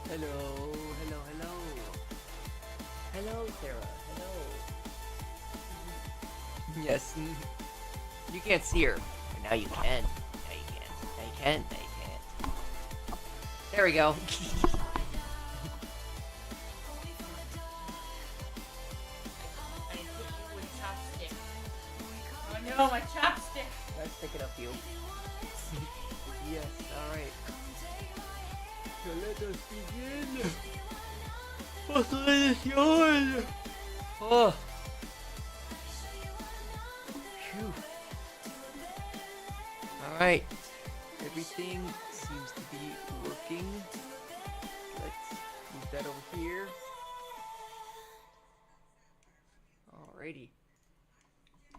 Hello, hello, hello. Hello, Sarah. Hello. Yes. You can't see her. But now you can. Now you can. Now you can. Now you can't. There we go. Oh no, my chopstick! Let's pick it up, you. Yes, alright. So let us begin. Let us yawn. Oh. Phew. Alright. Everything seems to be working. Let's move that over here. Alrighty.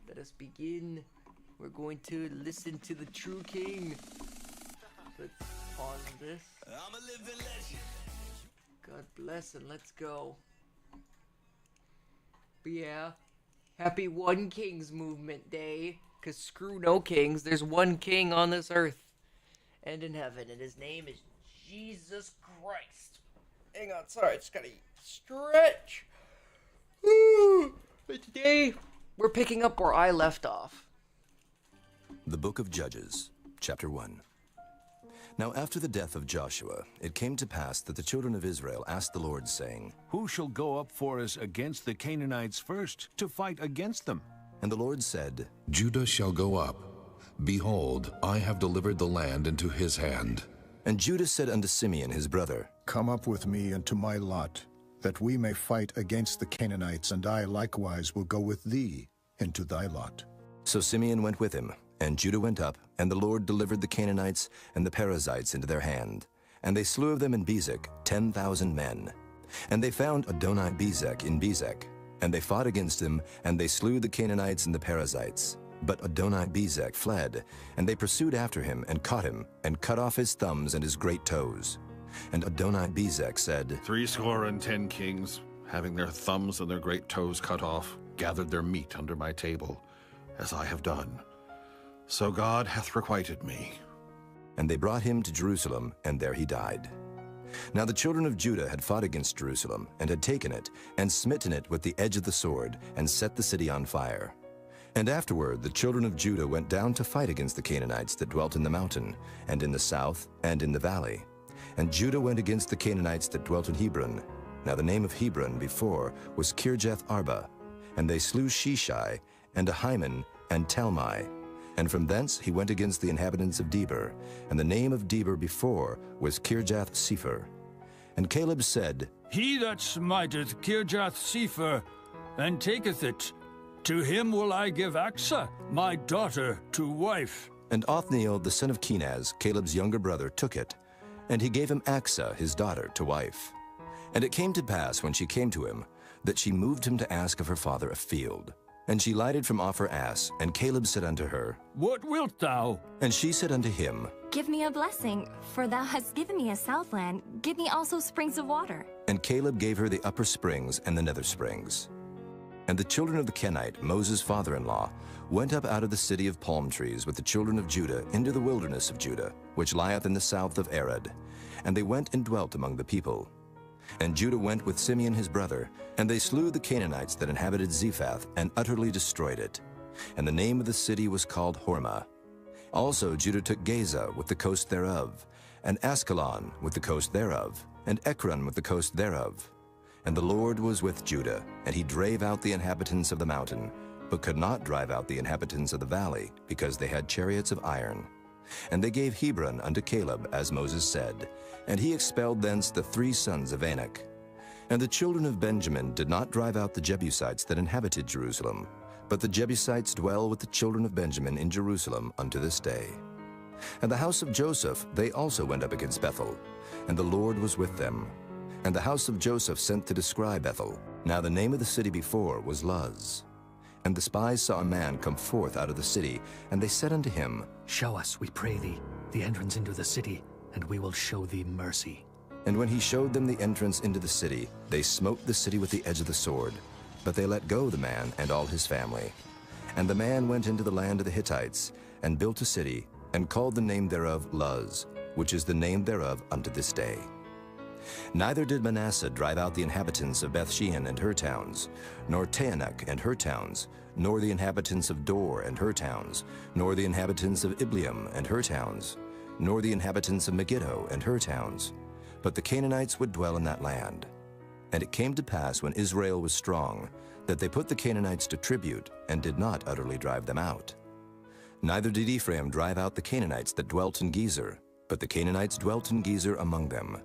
Let us begin. We're going to listen to the true king. Let's pause this. I'm a living legend. God bless and let's go. But yeah, happy One Kings Movement Day. Cause screw no kings. There's one king on this earth and in heaven, and his name is Jesus Christ. Hang on, sorry, I just gotta stretch. Woo! But today we're picking up where I left off. The Book of Judges, Chapter 1. Now after the death of Joshua, it came to pass that the children of Israel asked the Lord, saying, Who shall go up for us against the Canaanites first, to fight against them? And the Lord said, Judah shall go up. Behold, I have delivered the land into his hand. And Judah said unto Simeon his brother, Come up with me into my lot, that we may fight against the Canaanites, and I likewise will go with thee into thy lot. So Simeon went with him, and Judah went up, and the Lord delivered the Canaanites and the Perizzites into their hand. And they slew of them in Bezek 10,000 men. And they found Adoni-Bezek in Bezek. And they fought against him, and they slew the Canaanites and the Perizzites. But Adoni-Bezek fled, and they pursued after him, and caught him, and cut off his thumbs and his great toes. And Adoni-Bezek said, 70 kings, having their thumbs and their great toes cut off, gathered their meat under my table, as I have done. So God hath requited me. And they brought him to Jerusalem, and there he died. Now the children of Judah had fought against Jerusalem, and had taken it, and smitten it with the edge of the sword, and set the city on fire. And afterward the children of Judah went down to fight against the Canaanites that dwelt in the mountain, and in the south, and in the valley. And Judah went against the Canaanites that dwelt in Hebron. Now the name of Hebron before was Kirjath Arba. And they slew Sheshai, and Ahiman, and Talmai. And from thence he went against the inhabitants of Debir, and the name of Debir before was Kirjath Sepher. And Caleb said, He that smiteth Kirjath Sepher, and taketh it, to him will I give Achsah, my daughter, to wife. And Othniel the son of Kenaz, Caleb's younger brother, took it, and he gave him Achsah his daughter to wife. And it came to pass, when she came to him, that she moved him to ask of her father a field. And she lighted from off her ass, and Caleb said unto her, What wilt thou? And she said unto him, Give me a blessing, for thou hast given me a southland. Give me also springs of water. And Caleb gave her the upper springs and the nether springs. And the children of the Kenite, Moses' father-in-law, went up out of the city of palm trees with the children of Judah into the wilderness of Judah, which lieth in the south of Arad. And they went and dwelt among the people. And Judah went with Simeon his brother, and they slew the Canaanites that inhabited Zephath, and utterly destroyed it. And the name of the city was called Hormah. Also Judah took Gaza with the coast thereof, and Askelon with the coast thereof, and Ekron with the coast thereof. And the Lord was with Judah, and he drave out the inhabitants of the mountain, but could not drive out the inhabitants of the valley, because they had chariots of iron. And they gave Hebron unto Caleb, as Moses said, and he expelled thence the 3 sons of Anak. And the children of Benjamin did not drive out the Jebusites that inhabited Jerusalem, but the Jebusites dwell with the children of Benjamin in Jerusalem unto this day. And the house of Joseph, they also went up against Bethel, and the Lord was with them. And the house of Joseph sent to descry Bethel. Now the name of the city before was Luz. And the spies saw a man come forth out of the city, and they said unto him, Show us, we pray thee, the entrance into the city, and we will show thee mercy. And when he showed them the entrance into the city, they smote the city with the edge of the sword. But they let go the man and all his family. And the man went into the land of the Hittites, and built a city, and called the name thereof Luz, which is the name thereof unto this day. Neither did Manasseh drive out the inhabitants of Bethshean and her towns, nor Taanach and her towns, nor the inhabitants of Dor and her towns, nor the inhabitants of Ibleam and her towns, nor the inhabitants of Megiddo and her towns. But the Canaanites would dwell in that land. And it came to pass when Israel was strong, that they put the Canaanites to tribute, and did not utterly drive them out. Neither did Ephraim drive out the Canaanites that dwelt in Gezer, but the Canaanites dwelt in Gezer among them.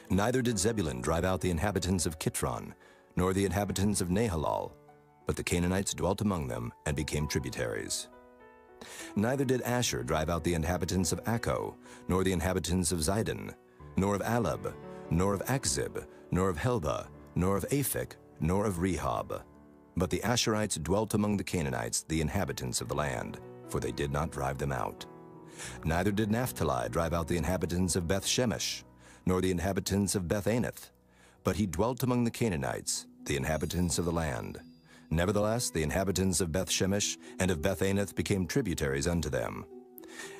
Neither did Zebulun drive out the inhabitants of Kitron, nor the inhabitants of Nahalal, but the Canaanites dwelt among them, and became tributaries. Neither did Asher drive out the inhabitants of Akko, nor the inhabitants of Zidon, nor of Alab, nor of Akzib, nor of Helba, nor of Aphek, nor of Rehob. But the Asherites dwelt among the Canaanites, the inhabitants of the land, for they did not drive them out. Neither did Naphtali drive out the inhabitants of Beth-Shemesh, nor the inhabitants of Beth-Anath, but he dwelt among the Canaanites, the inhabitants of the land. Nevertheless, the inhabitants of Beth-Shemesh and of Beth-Anath became tributaries unto them.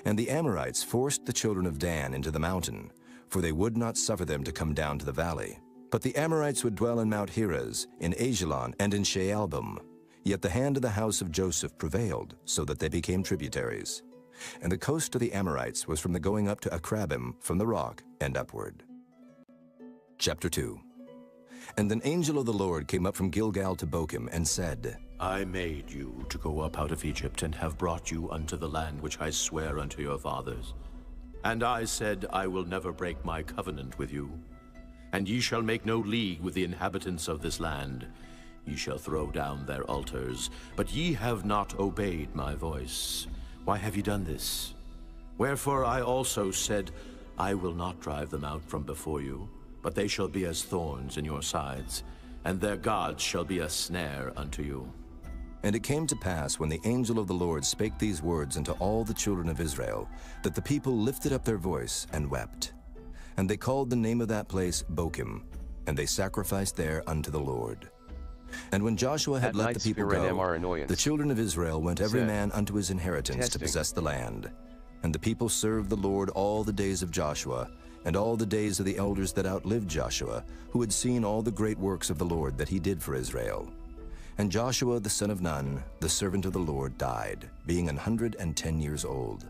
And the Amorites forced the children of Dan into the mountain, for they would not suffer them to come down to the valley. But the Amorites would dwell in Mount Heres, in Ajalon, and in Shaalbim. Yet the hand of the house of Joseph prevailed, so that they became tributaries. And the coast of the Amorites was from the going up to Akrabim, from the rock, and upward. Chapter 2. And an angel of the Lord came up from Gilgal to Bochim, and said, I made you to go up out of Egypt, and have brought you unto the land which I swear unto your fathers. And I said, I will never break my covenant with you. And ye shall make no league with the inhabitants of this land. Ye shall throw down their altars, but ye have not obeyed my voice. Why have ye done this? Wherefore I also said, I will not drive them out from before you, but they shall be as thorns in your sides, and their gods shall be a snare unto you. And it came to pass, when the angel of the Lord spake these words unto all the children of Israel, that the people lifted up their voice and wept. And they called the name of that place Bochim, and they sacrificed there unto the Lord. And when Joshua had let the people go, the children of Israel went every man unto his inheritance to possess the land. And the people served the Lord all the days of Joshua, and all the days of the elders that outlived Joshua, who had seen all the great works of the Lord that he did for Israel. And Joshua the son of Nun, the servant of the Lord, died, being 110 years old.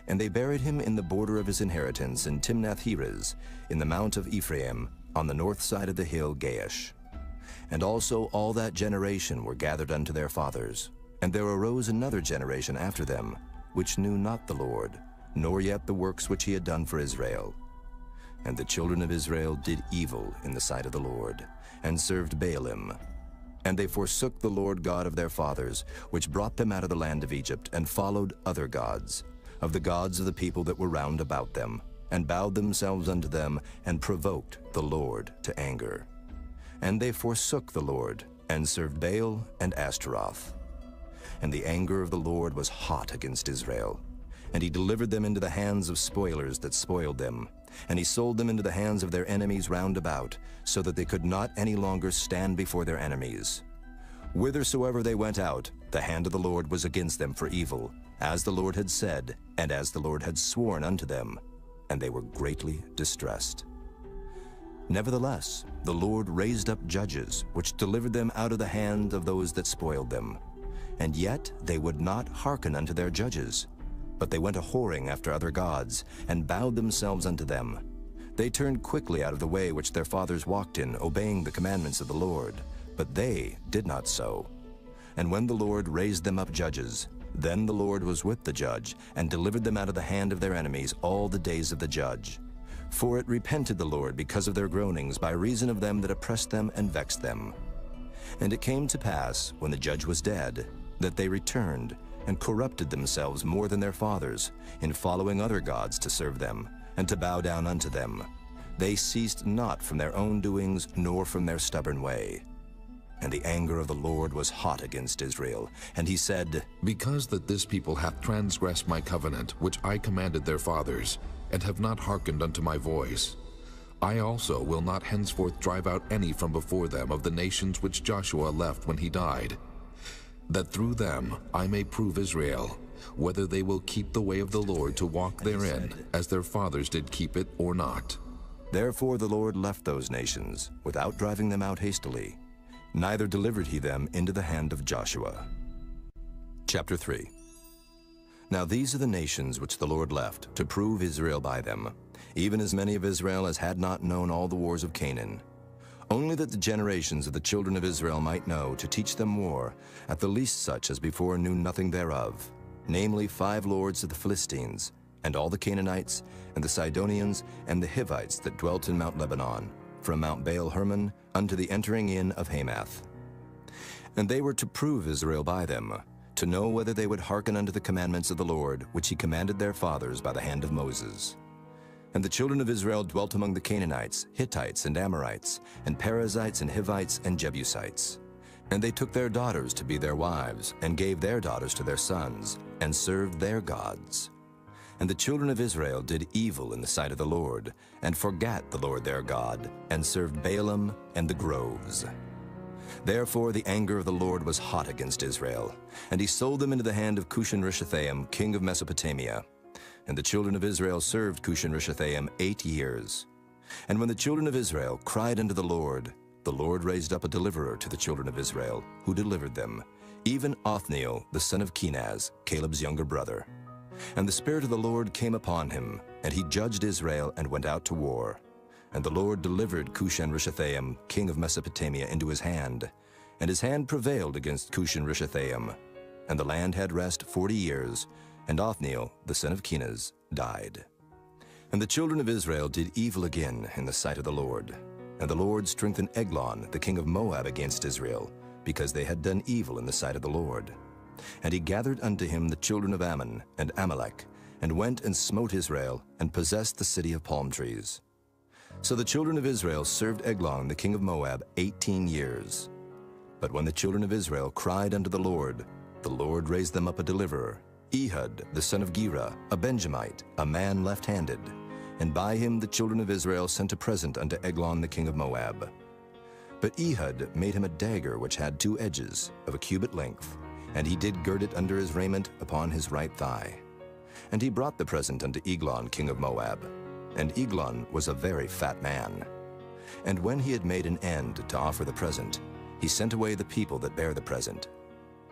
And they buried him in the border of his inheritance in Timnath-Heres, in the mount of Ephraim, on the north side of the hill Gaash. And also all that generation were gathered unto their fathers. And there arose another generation after them, which knew not the Lord, nor yet the works which he had done for Israel. And the children of Israel did evil in the sight of the Lord, and served Baalim. And they forsook the Lord God of their fathers, which brought them out of the land of Egypt, and followed other gods, of the gods of the people that were round about them, and bowed themselves unto them, and provoked the Lord to anger. And they forsook the Lord, and served Baal and Ashtaroth. And the anger of the Lord was hot against Israel. And he delivered them into the hands of spoilers that spoiled them. And he sold them into the hands of their enemies round about, so that they could not any longer stand before their enemies. Whithersoever they went out, the hand of the Lord was against them for evil, as the Lord had said, and as the Lord had sworn unto them, and they were greatly distressed. Nevertheless, the Lord raised up judges, which delivered them out of the hand of those that spoiled them. And yet they would not hearken unto their judges, but they went a-whoring after other gods, and bowed themselves unto them. They turned quickly out of the way which their fathers walked in, obeying the commandments of the Lord, but they did not so. And when the Lord raised them up judges, then the Lord was with the judge, and delivered them out of the hand of their enemies all the days of the judge. For it repented the Lord because of their groanings, by reason of them that oppressed them and vexed them. And it came to pass, when the judge was dead, that they returned, and corrupted themselves more than their fathers, in following other gods to serve them, and to bow down unto them. They ceased not from their own doings, nor from their stubborn way. And the anger of the Lord was hot against Israel, and he said, Because that this people hath transgressed my covenant, which I commanded their fathers, and have not hearkened unto my voice, I also will not henceforth drive out any from before them of the nations which Joshua left when he died, that through them I may prove Israel, whether they will keep the way of the Lord to walk therein, as their fathers did keep it or not. Therefore the Lord left those nations, without driving them out hastily, neither delivered he them into the hand of Joshua. Chapter 3. Now these are the nations which the Lord left, to prove Israel by them, even as many of Israel as had not known all the wars of Canaan. Only that the generations of the children of Israel might know, to teach them war, at the least such as before knew nothing thereof, namely 5 lords of the Philistines, and all the Canaanites, and the Sidonians, and the Hivites that dwelt in Mount Lebanon, from Mount Baal-Hermon unto the entering in of Hamath. And they were to prove Israel by them, to know whether they would hearken unto the commandments of the Lord, which he commanded their fathers by the hand of Moses. And the children of Israel dwelt among the Canaanites, Hittites, and Amorites, and Perizzites, and Hivites, and Jebusites. And they took their daughters to be their wives, and gave their daughters to their sons, and served their gods. And the children of Israel did evil in the sight of the Lord, and forgat the Lord their God, and served Baalim and the groves. Therefore the anger of the Lord was hot against Israel, and he sold them into the hand of Cushan-Rishathaim, king of Mesopotamia. And the children of Israel served Cushan-Rishathaim 8 years. And when the children of Israel cried unto the Lord raised up a deliverer to the children of Israel, who delivered them, even Othniel, the son of Kenaz, Caleb's younger brother. And the Spirit of the Lord came upon him, and he judged Israel and went out to war. And the Lord delivered Cushan-Rishathaim, king of Mesopotamia, into his hand. And his hand prevailed against Cushan-Rishathaim. And the land had rest 40 years, and Othniel, the son of Kenaz, died. And the children of Israel did evil again in the sight of the Lord. And the Lord strengthened Eglon, the king of Moab, against Israel, because they had done evil in the sight of the Lord. And he gathered unto him the children of Ammon and Amalek, and went and smote Israel, and possessed the city of palm trees. So the children of Israel served Eglon, the king of Moab, 18 years. But when the children of Israel cried unto the Lord raised them up a deliverer, Ehud, the son of Gera, a Benjamite, a man left-handed. And by him the children of Israel sent a present unto Eglon, the king of Moab. But Ehud made him a dagger which had 2 edges, of a cubit length, and he did gird it under his raiment upon his right thigh. And he brought the present unto Eglon, king of Moab. And Eglon was a very fat man. And when he had made an end to offer the present, he sent away the people that bare the present.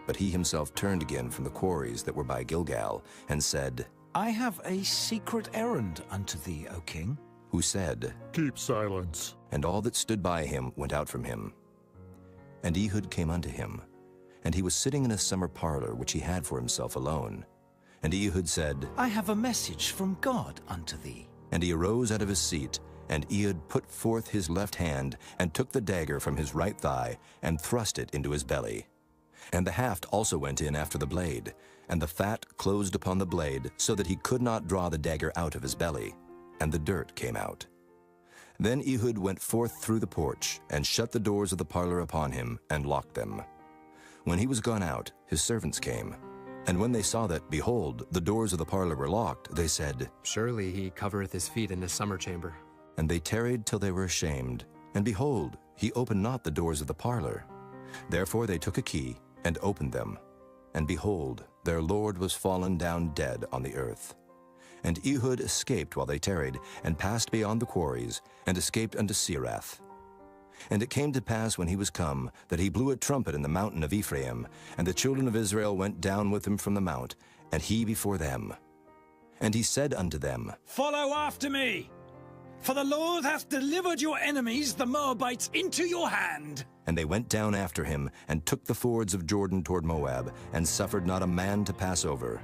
But he himself turned again from the quarries that were by Gilgal, and said, I have a secret errand unto thee, O king. Who said, Keep silence. And all that stood by him went out from him. And Ehud came unto him, and he was sitting in a summer parlor which he had for himself alone. And Ehud said, I have a message from God unto thee. And he arose out of his seat, and Ehud put forth his left hand, and took the dagger from his right thigh, and thrust it into his belly. And the haft also went in after the blade, and the fat closed upon the blade, so that he could not draw the dagger out of his belly, and the dirt came out. Then Ehud went forth through the porch, and shut the doors of the parlor upon him, and locked them. When he was gone out, his servants came. And when they saw that, behold, the doors of the parlor were locked, they said, Surely he covereth his feet in his summer chamber. And they tarried till they were ashamed. And behold, he opened not the doors of the parlor. Therefore they took a key, and opened them. And behold, their lord was fallen down dead on the earth. And Ehud escaped while they tarried, and passed beyond the quarries, and escaped unto Serath. And it came to pass when he was come, that he blew a trumpet in the mountain of Ephraim, and the children of Israel went down with him from the mount, and he before them. And he said unto them, Follow after me, for the Lord hath delivered your enemies, the Moabites, into your hand. And they went down after him, and took the fords of Jordan toward Moab, and suffered not a man to pass over.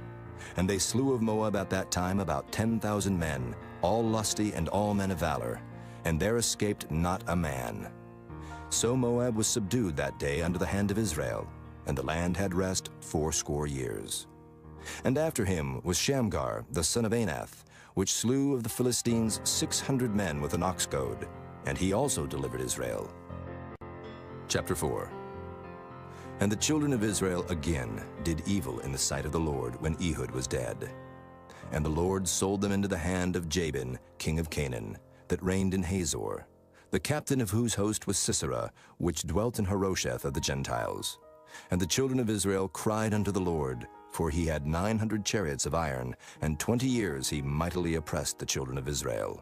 And they slew of Moab at that time about 10,000 men, all lusty and all men of valor, and there escaped not a man. So Moab was subdued that day under the hand of Israel, and the land had rest 80 years. And after him was Shamgar, the son of Anath, which slew of the Philistines 600 men with an ox goad, and he also delivered Israel. Chapter 4. And the children of Israel again did evil in the sight of the Lord when Ehud was dead. And the Lord sold them into the hand of Jabin, king of Canaan, that reigned in Hazor, the captain of whose host was Sisera, which dwelt in Harosheth of the Gentiles. And the children of Israel cried unto the Lord, for he had 900 chariots of iron, and 20 years he mightily oppressed the children of Israel.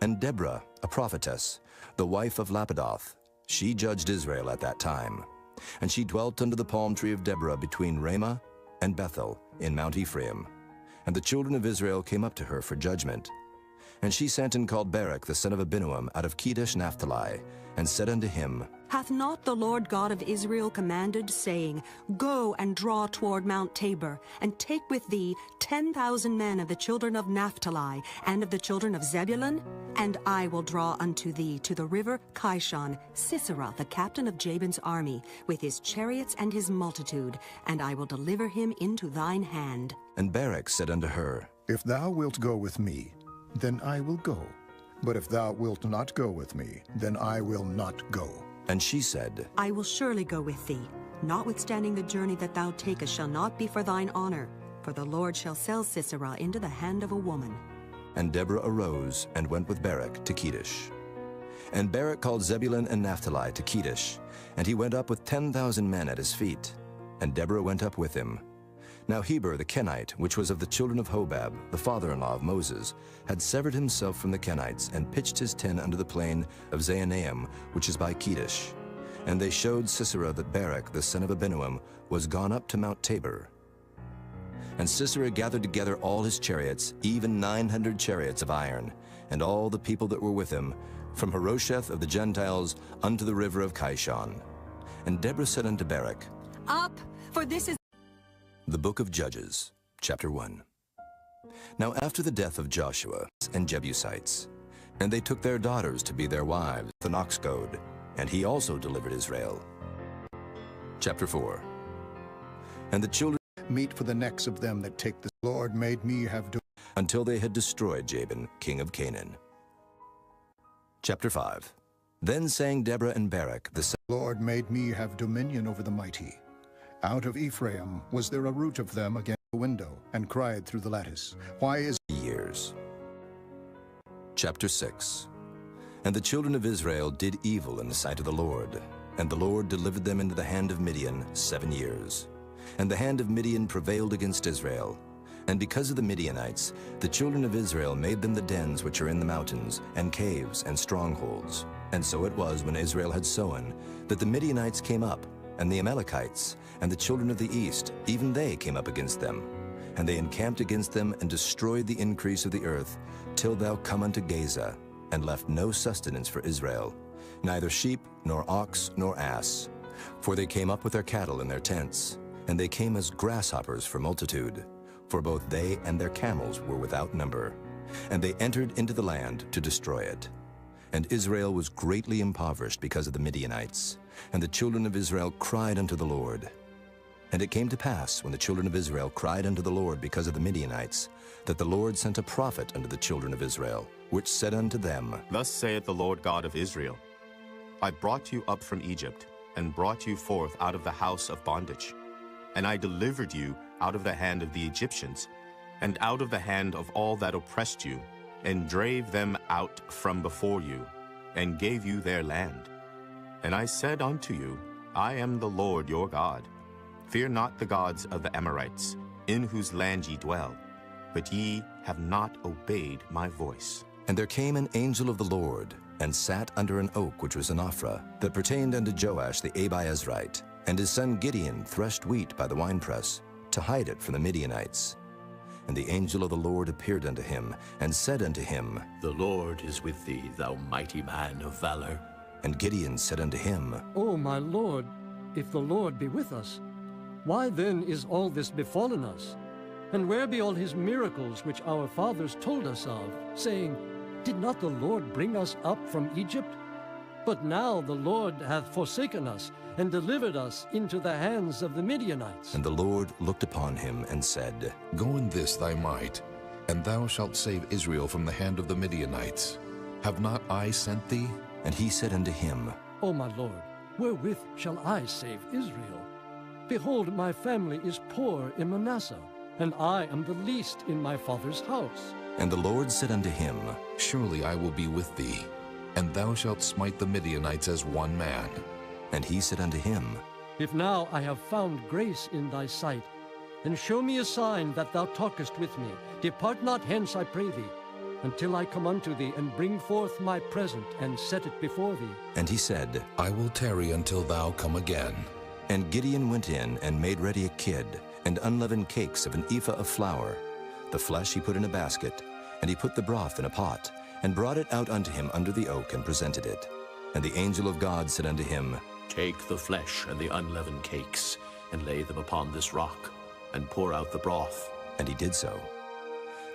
And Deborah, a prophetess, the wife of Lapidoth, she judged Israel at that time. And she dwelt under the palm tree of Deborah between Ramah and Bethel in Mount Ephraim. And the children of Israel came up to her for judgment. And she sent and called Barak the son of Abinuam out of Kedesh Naphtali, and said unto him, Hath not the Lord God of Israel commanded, saying, Go and draw toward Mount Tabor, and take with thee 10,000 men of the children of Naphtali, and of the children of Zebulun? And I will draw unto thee to the river Kishon Sisera, the captain of Jabin's army, with his chariots and his multitude, and I will deliver him into thine hand. And Barak said unto her, If thou wilt go with me, then I will go. But if thou wilt not go with me, then I will not go. And she said, I will surely go with thee. Notwithstanding the journey that thou takest shall not be for thine honor, for the Lord shall sell Sisera into the hand of a woman. And Deborah arose and went with Barak to Kedesh. And Barak called Zebulun and Naphtali to Kedesh, and he went up with 10,000 men at his feet. And Deborah went up with him. Now Heber the Kenite, which was of the children of Hobab, the father-in-law of Moses, had severed himself from the Kenites, and pitched his tent under the plain of Zaanaim, which is by Kedesh. And they showed Sisera that Barak the son of Abinuam was gone up to Mount Tabor. And Sisera gathered together all his chariots, even 900 chariots of iron, and all the people that were with him, from Harosheth of the Gentiles unto the river of Kishon. And Deborah said unto Barak, Up, for this is... The Book of Judges, chapter 1. Now after the death of Joshua and Jebusites, and they took their daughters to be their wives, the ox goad, and he also delivered Israel. Chapter 4. And the children meet for the necks of them that take the Lord made me have until they had destroyed Jabin, king of Canaan. Chapter 5. Then sang Deborah and Barak the Lord made me have dominion over the mighty. Out of Ephraim was there a root of them against the window, and cried through the lattice, Why is years? Chapter 6. And the children of Israel did evil in the sight of the Lord, and the Lord delivered them into the hand of Midian 7 years. And the hand of Midian prevailed against Israel. And because of the Midianites, the children of Israel made them the dens which are in the mountains, and caves, and strongholds. And so it was when Israel had sown, that the Midianites came up, and the Amalekites, and the children of the east, even they came up against them. And they encamped against them, and destroyed the increase of the earth, till thou come unto Gaza, and left no sustenance for Israel, neither sheep, nor ox, nor ass. For they came up with their cattle in their tents, and they came as grasshoppers for multitude, for both they and their camels were without number. And they entered into the land to destroy it. And Israel was greatly impoverished because of the Midianites. And the children of Israel cried unto the Lord. And it came to pass, when the children of Israel cried unto the Lord because of the Midianites, that the Lord sent a prophet unto the children of Israel, which said unto them, Thus saith the Lord God of Israel, I brought you up from Egypt, and brought you forth out of the house of bondage. And I delivered you out of the hand of the Egyptians, and out of the hand of all that oppressed you, and drave them out from before you, and gave you their land. And I said unto you, I am the Lord your God. Fear not the gods of the Amorites, in whose land ye dwell, but ye have not obeyed my voice. And there came an angel of the Lord, and sat under an oak which was in Ophrah, that pertained unto Joash the Abiezrite. And his son Gideon threshed wheat by the winepress, to hide it from the Midianites. And the angel of the Lord appeared unto him, and said unto him, The Lord is with thee, thou mighty man of valor. And Gideon said unto him, O my Lord, if the Lord be with us, why then is all this befallen us? And where be all his miracles which our fathers told us of, saying, Did not the Lord bring us up from Egypt? But now the Lord hath forsaken us, and delivered us into the hands of the Midianites. And the Lord looked upon him, and said, Go in this thy might, and thou shalt save Israel from the hand of the Midianites. Have not I sent thee? And he said unto him, O my Lord, wherewith shall I save Israel? Behold, my family is poor in Manasseh, and I am the least in my father's house. And the Lord said unto him, Surely I will be with thee, and thou shalt smite the Midianites as one man. And he said unto him, If now I have found grace in thy sight, then show me a sign that thou talkest with me. Depart not hence, I pray thee. until I come unto thee, and bring forth my present, and set it before thee. And he said, I will tarry until thou come again. And Gideon went in and made ready a kid, and unleavened cakes of an ephah of flour. The flesh he put in a basket, and he put the broth in a pot, and brought it out unto him under the oak, and presented it. And the angel of God said unto him, Take the flesh and the unleavened cakes, and lay them upon this rock, and pour out the broth. And he did so.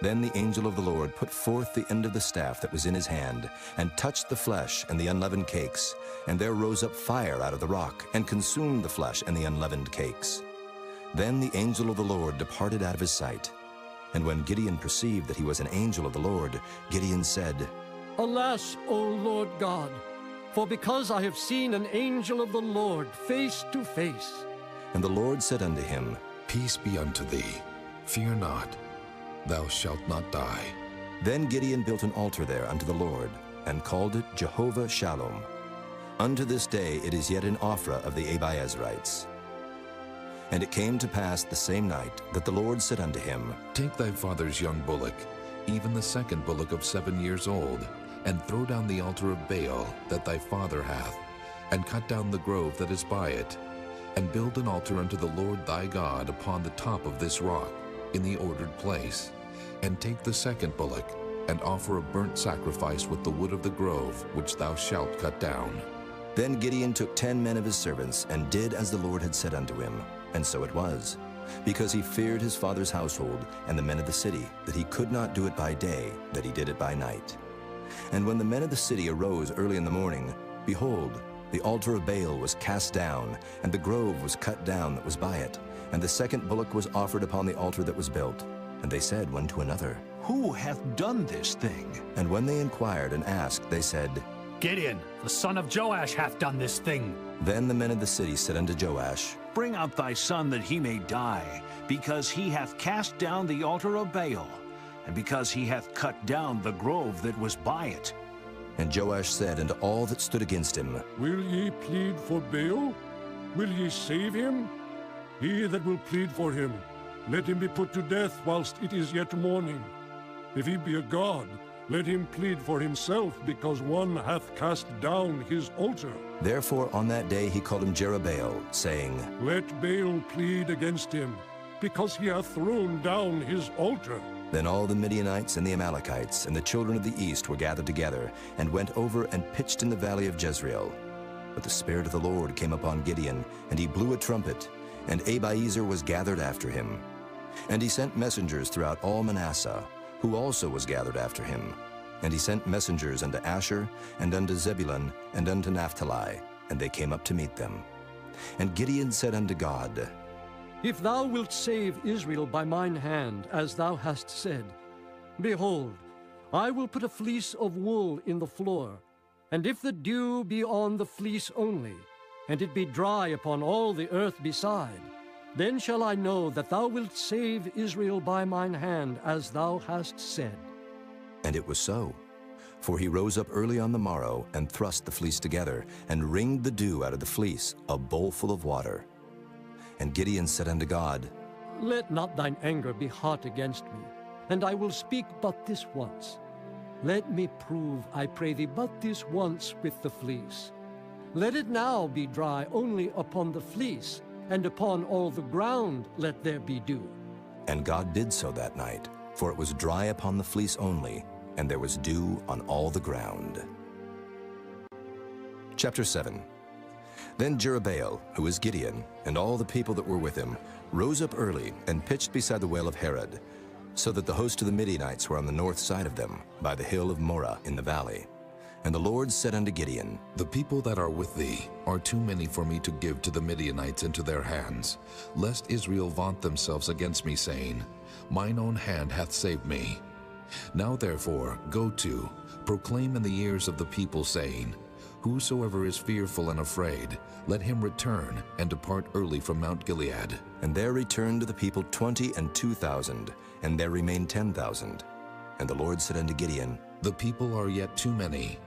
Then the angel of the Lord put forth the end of the staff that was in his hand, and touched the flesh and the unleavened cakes, and there rose up fire out of the rock, and consumed the flesh and the unleavened cakes. Then the angel of the Lord departed out of his sight. And when Gideon perceived that he was an angel of the Lord, Gideon said, Alas, O Lord God, for because I have seen an angel of the Lord face to face. And the Lord said unto him, Peace be unto thee. Fear not. Thou shalt not die. Then Gideon built an altar there unto the Lord, and called it Jehovah Shalom. Unto this day it is yet in Ophrah of the Abiezrites. And it came to pass the same night that the Lord said unto him, Take thy father's young bullock, even the second bullock of 7 years old, and throw down the altar of Baal that thy father hath, and cut down the grove that is by it, and build an altar unto the Lord thy God upon the top of this rock, in the ordered place. And take the second bullock, and offer a burnt sacrifice with the wood of the grove, which thou shalt cut down. Then Gideon took 10 men of his servants, and did as the Lord had said unto him. And so it was, because he feared his father's household and the men of the city, that he could not do it by day, that he did it by night. And when the men of the city arose early in the morning, behold, the altar of Baal was cast down, and the grove was cut down that was by it, and the second bullock was offered upon the altar that was built. And they said one to another, Who hath done this thing? And when they inquired and asked, they said, Gideon, the son of Joash, hath done this thing. Then the men of the city said unto Joash, Bring out thy son that he may die, because he hath cast down the altar of Baal, and because he hath cut down the grove that was by it. And Joash said unto all that stood against him, Will ye plead for Baal? Will ye save him? He that will plead for him, let him be put to death whilst it is yet morning. If he be a god, let him plead for himself, because one hath cast down his altar. Therefore on that day he called him Jerubbaal, saying, Let Baal plead against him, because he hath thrown down his altar. Then all the Midianites and the Amalekites and the children of the east were gathered together, and went over and pitched in the valley of Jezreel. But the Spirit of the Lord came upon Gideon, and he blew a trumpet, and Abiezer was gathered after him. And he sent messengers throughout all Manasseh, who also was gathered after him. And he sent messengers unto Asher, and unto Zebulun, and unto Naphtali, and they came up to meet them. And Gideon said unto God, If thou wilt save Israel by mine hand, as thou hast said, behold, I will put a fleece of wool in the floor, and if the dew be on the fleece only, and it be dry upon all the earth beside, then shall I know that thou wilt save Israel by mine hand, as thou hast said. And it was so. For he rose up early on the morrow, and thrust the fleece together, and wringed the dew out of the fleece, a bowl full of water. And Gideon said unto God, Let not thine anger be hot against me, and I will speak but this once. Let me prove, I pray thee, but this once with the fleece. Let it now be dry only upon the fleece, and upon all the ground let there be dew. And God did so that night, for it was dry upon the fleece only, and there was dew on all the ground. Chapter 7. Then Jerubbaal, who is Gideon, and all the people that were with him, rose up early and pitched beside the well of Harod, so that the host of the Midianites were on the north side of them, by the hill of Moreh in the valley. And the Lord said unto Gideon, The people that are with thee are too many for me to give to the Midianites into their hands, lest Israel vaunt themselves against me, saying, Mine own hand hath saved me. Now therefore go to, proclaim in the ears of the people, saying, Whosoever is fearful and afraid, let him return and depart early from Mount Gilead. And there returned to the people 22,000, and there remained 10,000. And the Lord said unto Gideon, The people are yet too many.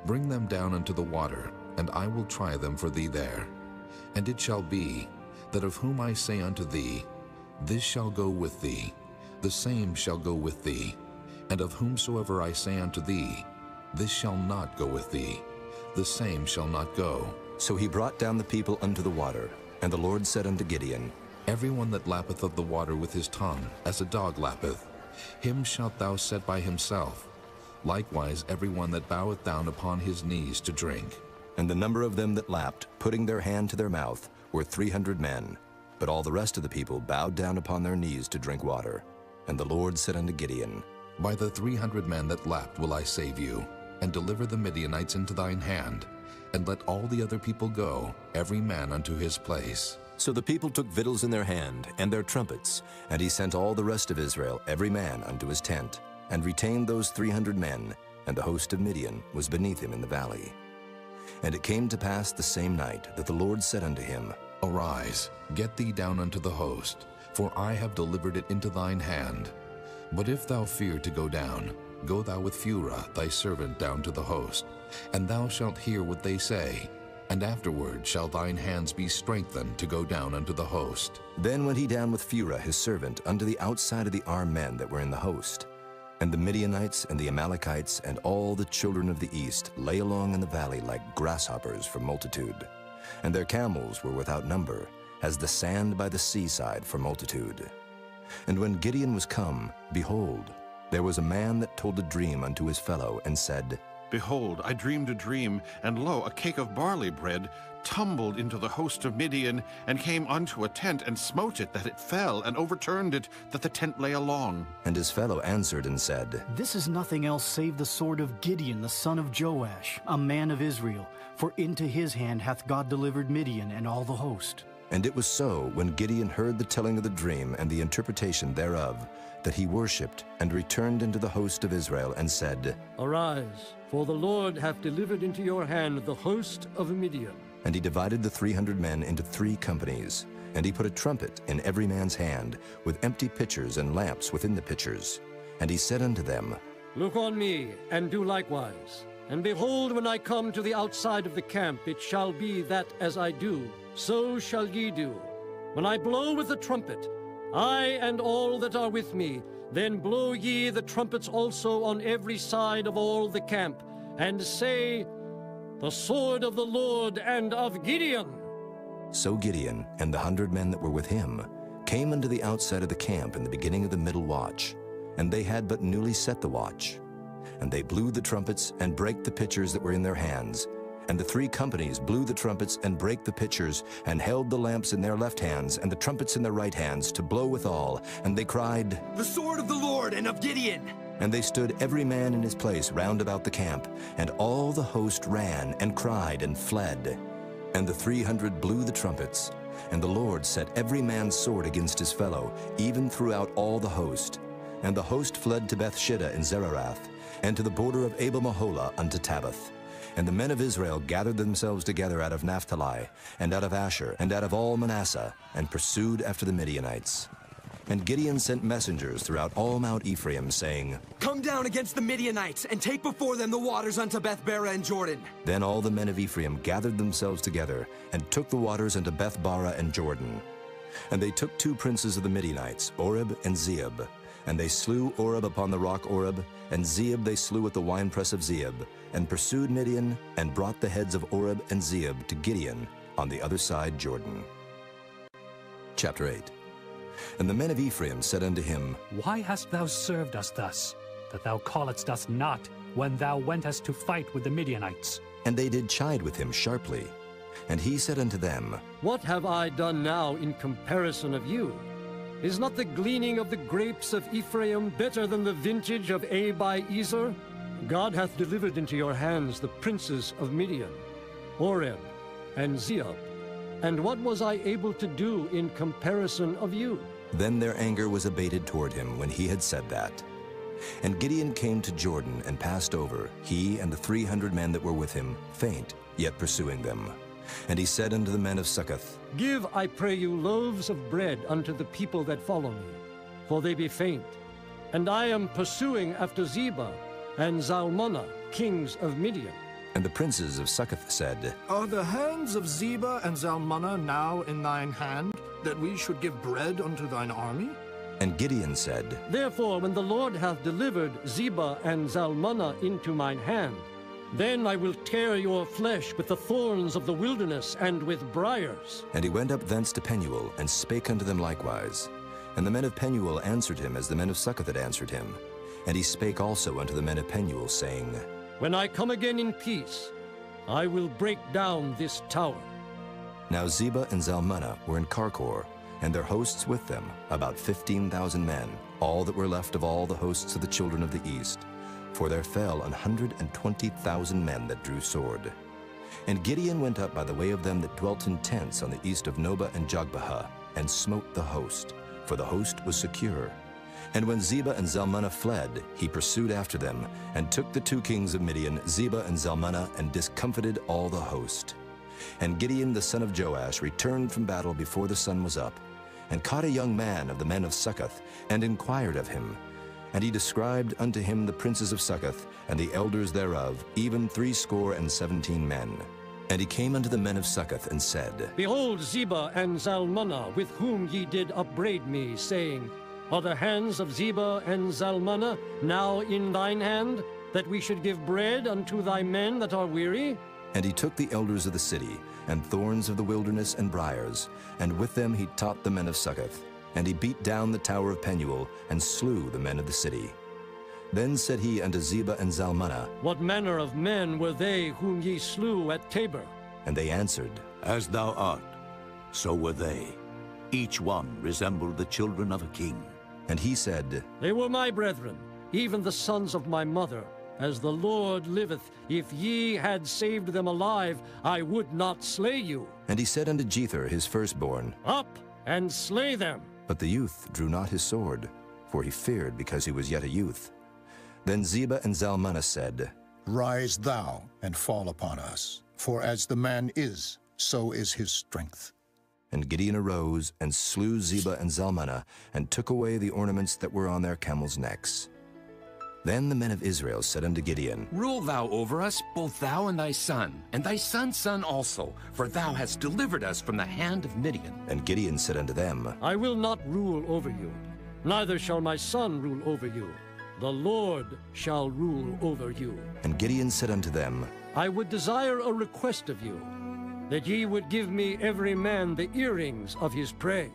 Bring them down unto the water, and I will try them for thee there. And it shall be, that of whom I say unto thee, This shall go with thee, the same shall go with thee. And of whomsoever I say unto thee, this shall not go with thee, the same shall not go. So he brought down the people unto the water. And the Lord said unto Gideon, Everyone that lappeth of the water with his tongue, as a dog lappeth, him shalt thou set by himself. Likewise everyone that boweth down upon his knees to drink. And the number of them that lapped, putting their hand to their mouth, were 300 men. But all the rest of the people bowed down upon their knees to drink water. And the Lord said unto Gideon, By the 300 men that lapped will I save you, and deliver the Midianites into thine hand, and let all the other people go, every man unto his place. So the people took victuals in their hand, and their trumpets, and he sent all the rest of Israel, every man unto his tent, and retained those 300 men, and the host of Midian was beneath him in the valley. And it came to pass the same night that the Lord said unto him, Arise, get thee down unto the host, for I have delivered it into thine hand. But if thou fear to go down, go thou with Phurah thy servant down to the host, and thou shalt hear what they say, and afterward shall thine hands be strengthened to go down unto the host. Then went he down with Phurah his servant unto the outside of the armed men that were in the host. And the Midianites and the Amalekites and all the children of the east lay along in the valley like grasshoppers for multitude. And their camels were without number, as the sand by the seaside for multitude. And when Gideon was come, behold, there was a man that told a dream unto his fellow, and said, Behold, I dreamed a dream, and lo, a cake of barley bread tumbled into the host of Midian, and came unto a tent, and smote it, that it fell, and overturned it, that the tent lay along. And his fellow answered and said, This is nothing else save the sword of Gideon, the son of Joash, a man of Israel. For into his hand hath God delivered Midian and all the host. And it was so, when Gideon heard the telling of the dream and the interpretation thereof, that he worshipped, and returned into the host of Israel, and said, Arise, for the Lord hath delivered into your hand the host of Midian. And he divided the 300 men into 3 companies. And he put a trumpet in every man's hand, with empty pitchers and lamps within the pitchers. And he said unto them, Look on me, and do likewise. And behold, when I come to the outside of the camp, it shall be that as I do, so shall ye do. When I blow with the trumpet, I and all that are with me, then blow ye the trumpets also on every side of all the camp, and say, The sword of the Lord and of Gideon. So Gideon and the 100 men that were with him came unto the outside of the camp in the beginning of the middle watch, and they had but newly set the watch. And they blew the trumpets and brake the pitchers that were in their hands. And the 3 companies blew the trumpets and brake the pitchers, and held the lamps in their left hands and the trumpets in their right hands to blow withal. And they cried, The sword of the Lord and of Gideon. And they stood every man in his place round about the camp. And all the host ran and cried and fled. And the 300 blew the trumpets. And the Lord set every man's sword against his fellow, even throughout all the host. And the host fled to Bethshida in Zererath, and to the border of Abel-Meholah unto Tabbath. And the men of Israel gathered themselves together out of Naphtali, and out of Asher, and out of all Manasseh, and pursued after the Midianites. And Gideon sent messengers throughout all Mount Ephraim, saying, Come down against the Midianites, and take before them the waters unto Beth-barah and Jordan. Then all the men of Ephraim gathered themselves together, and took the waters unto Beth-barah and Jordan. And they took 2 princes of the Midianites, Oreb and Zeeb. And they slew Oreb upon the rock Oreb, and Zeeb they slew at the winepress of Zeeb, and pursued Midian, and brought the heads of Oreb and Zeeb to Gideon on the other side Jordan. Chapter 8. And the men of Ephraim said unto him, Why hast thou served us thus, that thou calledst us not, when thou wentest to fight with the Midianites? And they did chide with him sharply. And he said unto them, What have I done now in comparison of you? Is not the gleaning of the grapes of Ephraim better than the vintage of Abi-Ezer? God hath delivered into your hands the princes of Midian, Oreb, and Zeeb. And what was I able to do in comparison of you? Then their anger was abated toward him when he had said that. And Gideon came to Jordan and passed over, he and the 300 men that were with him, faint, yet pursuing them. And he said unto the men of Succoth, Give, I pray you, loaves of bread unto the people that follow me, for they be faint. And I am pursuing after Zebah and Zalmunna, kings of Midian. And the princes of Succoth said, Are the hands of Zebah and Zalmunna now in thine hand, that we should give bread unto thine army? And Gideon said, Therefore, when the Lord hath delivered Zebah and Zalmunna into mine hand, then I will tear your flesh with the thorns of the wilderness and with briars. And he went up thence to Penuel, and spake unto them likewise. And the men of Penuel answered him as the men of Succoth had answered him. And he spake also unto the men of Penuel, saying, When I come again in peace, I will break down this tower. Now Zebah and Zalmunna were in Karkor, and their hosts with them, about 15,000 men, all that were left of all the hosts of the children of the east. For there fell 120,000 men that drew sword. And Gideon went up by the way of them that dwelt in tents on the east of Nobah and Jogbehah, and smote the host, for the host was secure. And when Zebah and Zalmunna fled, he pursued after them, and took the 2 kings of Midian, Zebah and Zalmunna, and discomfited all the host. And Gideon the son of Joash returned from battle before the sun was up, and caught a young man of the men of Succoth, and inquired of him. And he described unto him the princes of Succoth, and the elders thereof, even 70 men. And he came unto the men of Succoth, and said, Behold Zebah and Zalmunna, with whom ye did upbraid me, saying, Are the hands of Zebah and Zalmunna now in thine hand, that we should give bread unto thy men that are weary? And he took the elders of the city, and thorns of the wilderness and briars, and with them he taught the men of Succoth. And he beat down the tower of Penuel, and slew the men of the city. Then said he unto Zebah and Zalmunna, What manner of men were they whom ye slew at Tabor? And they answered, As thou art, so were they. Each one resembled the children of a king. And he said, They were my brethren, even the sons of my mother. As the Lord liveth, if ye had saved them alive, I would not slay you. And he said unto Jether his firstborn, Up and slay them. But the youth drew not his sword, for he feared because he was yet a youth. Then Zebah and Zalmunna said, Rise thou, and fall upon us, for as the man is, so is his strength. And Gideon arose, and slew Zebah and Zalmunna, and took away the ornaments that were on their camels' necks. Then the men of Israel said unto Gideon, Rule thou over us, both thou and thy son's son also, for thou hast delivered us from the hand of Midian. And Gideon said unto them, I will not rule over you, neither shall my son rule over you. The Lord shall rule over you. And Gideon said unto them, I would desire a request of you, that ye would give me every man the earrings of his prey.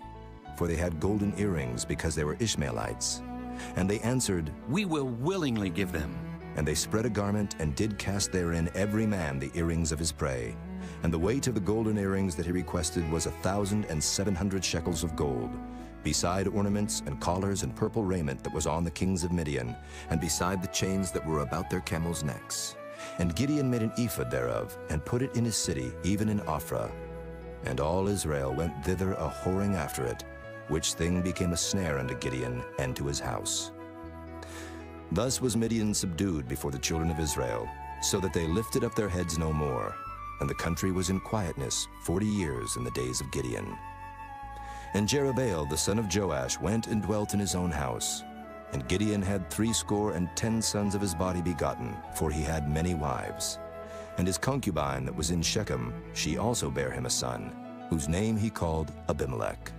For they had golden earrings, because they were Ishmaelites. And they answered, We will willingly give them. And they spread a garment, and did cast therein every man the earrings of his prey. And the weight of the golden earrings that he requested was 1,700 shekels of gold, beside ornaments and collars and purple raiment that was on the kings of Midian, and beside the chains that were about their camels' necks. And Gideon made an ephod thereof, and put it in his city, even in Ophrah. And all Israel went thither a whoring after it, which thing became a snare unto Gideon and to his house. Thus was Midian subdued before the children of Israel, so that they lifted up their heads no more, and the country was in quietness 40 years in the days of Gideon. And Jerubbaal the son of Joash went and dwelt in his own house. And Gideon had 70 sons of his body begotten, for he had many wives. And his concubine that was in Shechem, she also bare him a son, whose name he called Abimelech.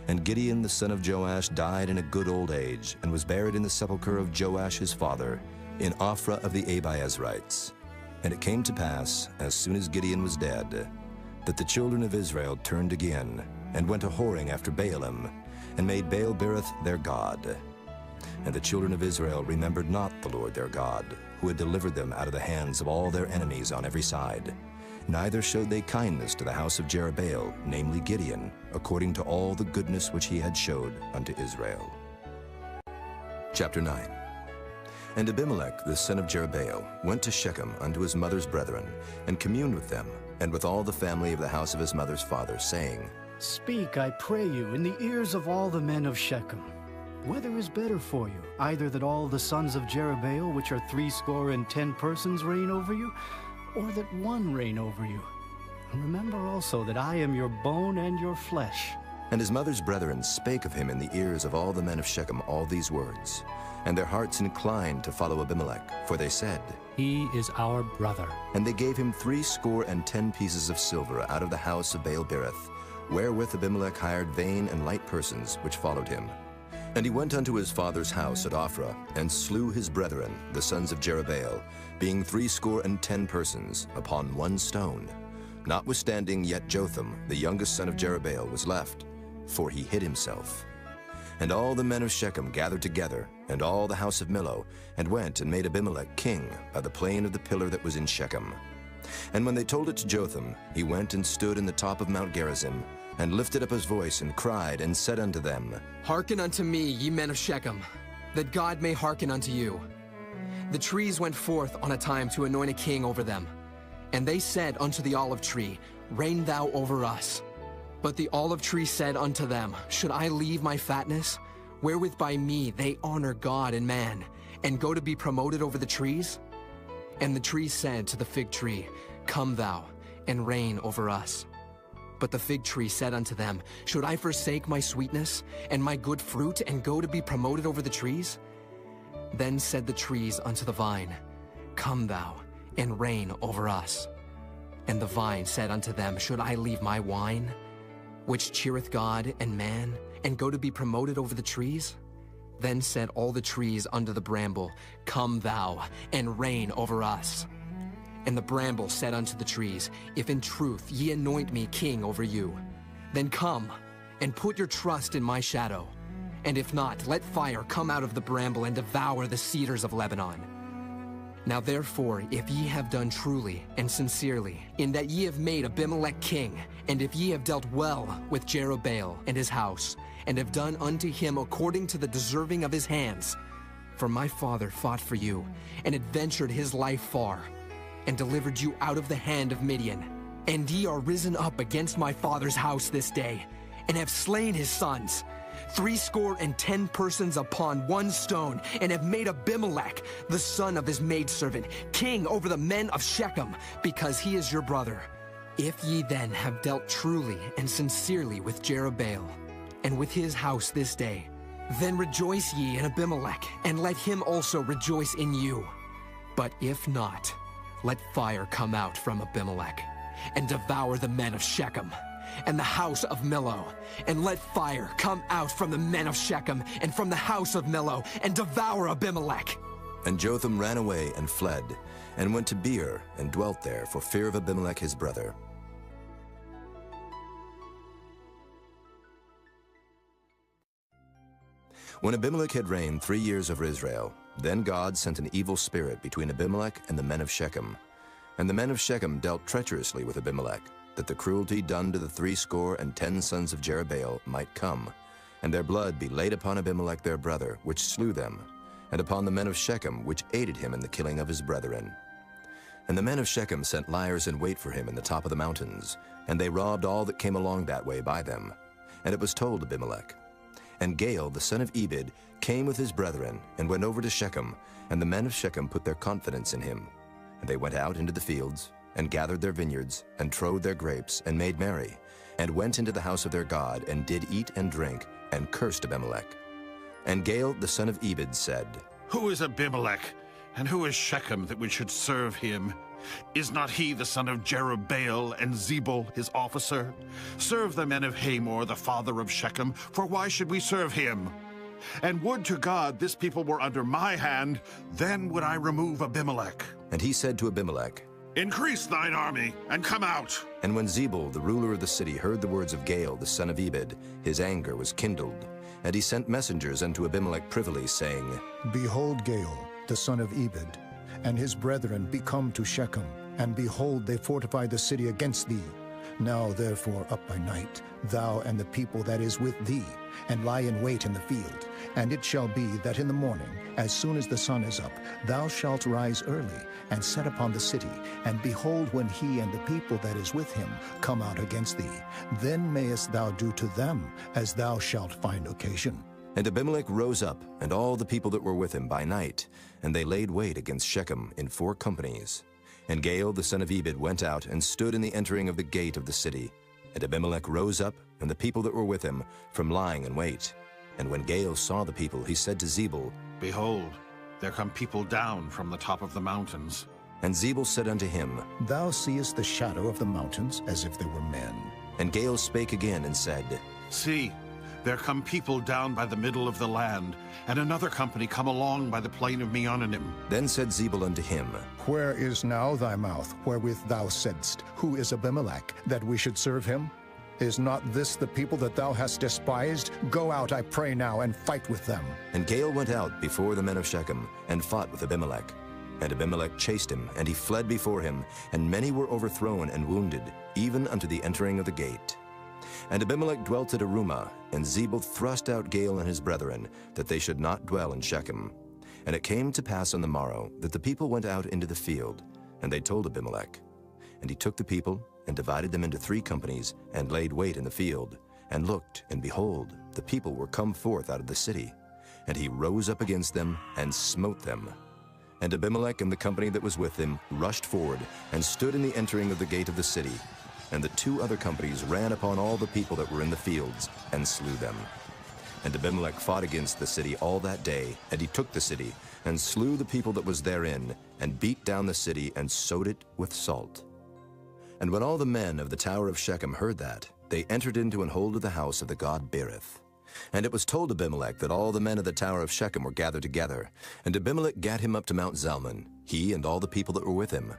And Gideon the son of Joash died in a good old age, and was buried in the sepulchre of Joash his father, in Ophrah of the Abiezrites. And it came to pass, as soon as Gideon was dead, that the children of Israel turned again, and went a whoring after Baalim, and made Baal-berith their god. And the children of Israel remembered not the Lord their God, who had delivered them out of the hands of all their enemies on every side. Neither showed they kindness to the house of Jerubbaal, namely Gideon, according to all the goodness which he had showed unto Israel. Chapter 9. And Abimelech the son of Jerubbaal went to Shechem unto his mother's brethren, and communed with them, and with all the family of the house of his mother's father, saying, Speak, I pray you, in the ears of all the men of Shechem. Whether is better for you, either that all the sons of Jerubbaal, which are 70 persons, reign over you, or that one reign over you? And remember also that I am your bone and your flesh. And his mother's brethren spake of him in the ears of all the men of Shechem all these words. And their hearts inclined to follow Abimelech, for they said, He is our brother. And they gave him 70 pieces of silver out of the house of Baal-berith, wherewith Abimelech hired vain and light persons which followed him. And he went unto his father's house at Ophrah, and slew his brethren, the sons of Jerubbaal, being 70 persons, upon one stone. Notwithstanding, yet Jotham, the youngest son of Jerubbaal, was left, for he hid himself. And all the men of Shechem gathered together, and all the house of Millo, and went and made Abimelech king by the plain of the pillar that was in Shechem. And when they told it to Jotham, he went and stood in the top of Mount Gerizim, and lifted up his voice, and cried, and said unto them, Hearken unto me, ye men of Shechem, that God may hearken unto you. The trees went forth on a time to anoint a king over them. And they said unto the olive tree, Reign thou over us. But the olive tree said unto them, Should I leave my fatness, wherewith by me they honor God and man, and go to be promoted over the trees? And the tree said to the fig tree, Come thou, and reign over us. But the fig tree said unto them, Should I forsake my sweetness, and my good fruit, and go to be promoted over the trees? Then said the trees unto the vine, Come thou, and reign over us. And the vine said unto them, Should I leave my wine, which cheereth God and man, and go to be promoted over the trees? Then said all the trees unto the bramble, Come thou, and reign over us. And the bramble said unto the trees, If in truth ye anoint me king over you, then come, and put your trust in my shadow. And if not, let fire come out of the bramble, and devour the cedars of Lebanon. Now therefore, if ye have done truly and sincerely, in that ye have made Abimelech king, and if ye have dealt well with Jerubbaal and his house, and have done unto him according to the deserving of his hands, for my father fought for you, and adventured his life far, and delivered you out of the hand of Midian. And ye are risen up against my father's house this day, and have slain his sons, 70 persons upon one stone, and have made Abimelech, the son of his maidservant, king over the men of Shechem, because he is your brother. If ye then have dealt truly and sincerely with Jerubbaal, and with his house this day, then rejoice ye in Abimelech, and let him also rejoice in you. But if not, let fire come out from Abimelech, and devour the men of Shechem, and the house of Millo, and let fire come out from the men of Shechem, and from the house of Millo, and devour Abimelech. And Jotham ran away and fled, and went to Beer, and dwelt there for fear of Abimelech his brother. When Abimelech had reigned 3 years over Israel, then God sent an evil spirit between Abimelech and the men of Shechem. And the men of Shechem dealt treacherously with Abimelech, that the cruelty done to the 70 sons of Jerubbaal might come, and their blood be laid upon Abimelech their brother, which slew them, and upon the men of Shechem, which aided him in the killing of his brethren. And the men of Shechem sent liers in wait for him in the top of the mountains, and they robbed all that came along that way by them. And it was told Abimelech. And Gaal, the son of Ebed, came with his brethren, and went over to Shechem, and the men of Shechem put their confidence in him. And they went out into the fields, and gathered their vineyards, and trode their grapes, and made merry, and went into the house of their God, and did eat and drink, and cursed Abimelech. And Gaal, the son of Ebed, said, Who is Abimelech, and who is Shechem, that we should serve him? Is not he the son of Jerubbaal, and Zebul his officer? Serve the men of Hamor, the father of Shechem, for why should we serve him? And would to God this people were under my hand, then would I remove Abimelech. And he said to Abimelech, Increase thine army, and come out. And when Zebul, the ruler of the city, heard the words of Gaal, the son of Ebed, his anger was kindled. And he sent messengers unto Abimelech privily, saying, Behold, Gaal, the son of Ebed, and his brethren be come to Shechem, and behold, they fortify the city against thee. Now therefore up by night, thou and the people that is with thee, and lie in wait in the field. And it shall be that in the morning, as soon as the sun is up, thou shalt rise early, and set upon the city. And behold, when he and the people that is with him come out against thee, then mayest thou do to them as thou shalt find occasion. And Abimelech rose up, and all the people that were with him by night, and they laid wait against Shechem in 4 companies. And Gaal, the son of Ebed, went out, and stood in the entering of the gate of the city. And Abimelech rose up, and the people that were with him, from lying in wait. And when Gaal saw the people, he said to Zebul, Behold, there come people down from the top of the mountains. And Zebul said unto him, Thou seest the shadow of the mountains, as if they were men. And Gaal spake again, and said, See, there come people down by the middle of the land, and another company come along by the plain of Meonanim. Then said Zebul unto him, Where is now thy mouth, wherewith thou saidst, Who is Abimelech, that we should serve him? Is not this the people that thou hast despised? Go out, I pray now, and fight with them. And Gaal went out before the men of Shechem, and fought with Abimelech. And Abimelech chased him, and he fled before him, and many were overthrown and wounded, even unto the entering of the gate. And Abimelech dwelt at Arumah, and Zebul thrust out Gaal and his brethren, that they should not dwell in Shechem. And it came to pass on the morrow, that the people went out into the field, and they told Abimelech. And he took the people, and divided them into 3 companies, and laid wait in the field, and looked, and behold, the people were come forth out of the city. And he rose up against them, and smote them. And Abimelech and the company that was with him rushed forward, and stood in the entering of the gate of the city. And the 2 other companies ran upon all the people that were in the fields, and slew them. And Abimelech fought against the city all that day, and he took the city, and slew the people that was therein, and beat down the city, and sowed it with salt. And when all the men of the tower of Shechem heard that, they entered into and hold of the house of the god Berith. And it was told Abimelech that all the men of the tower of Shechem were gathered together. And Abimelech gat him up to Mount Zalmon, he and all the people that were with him.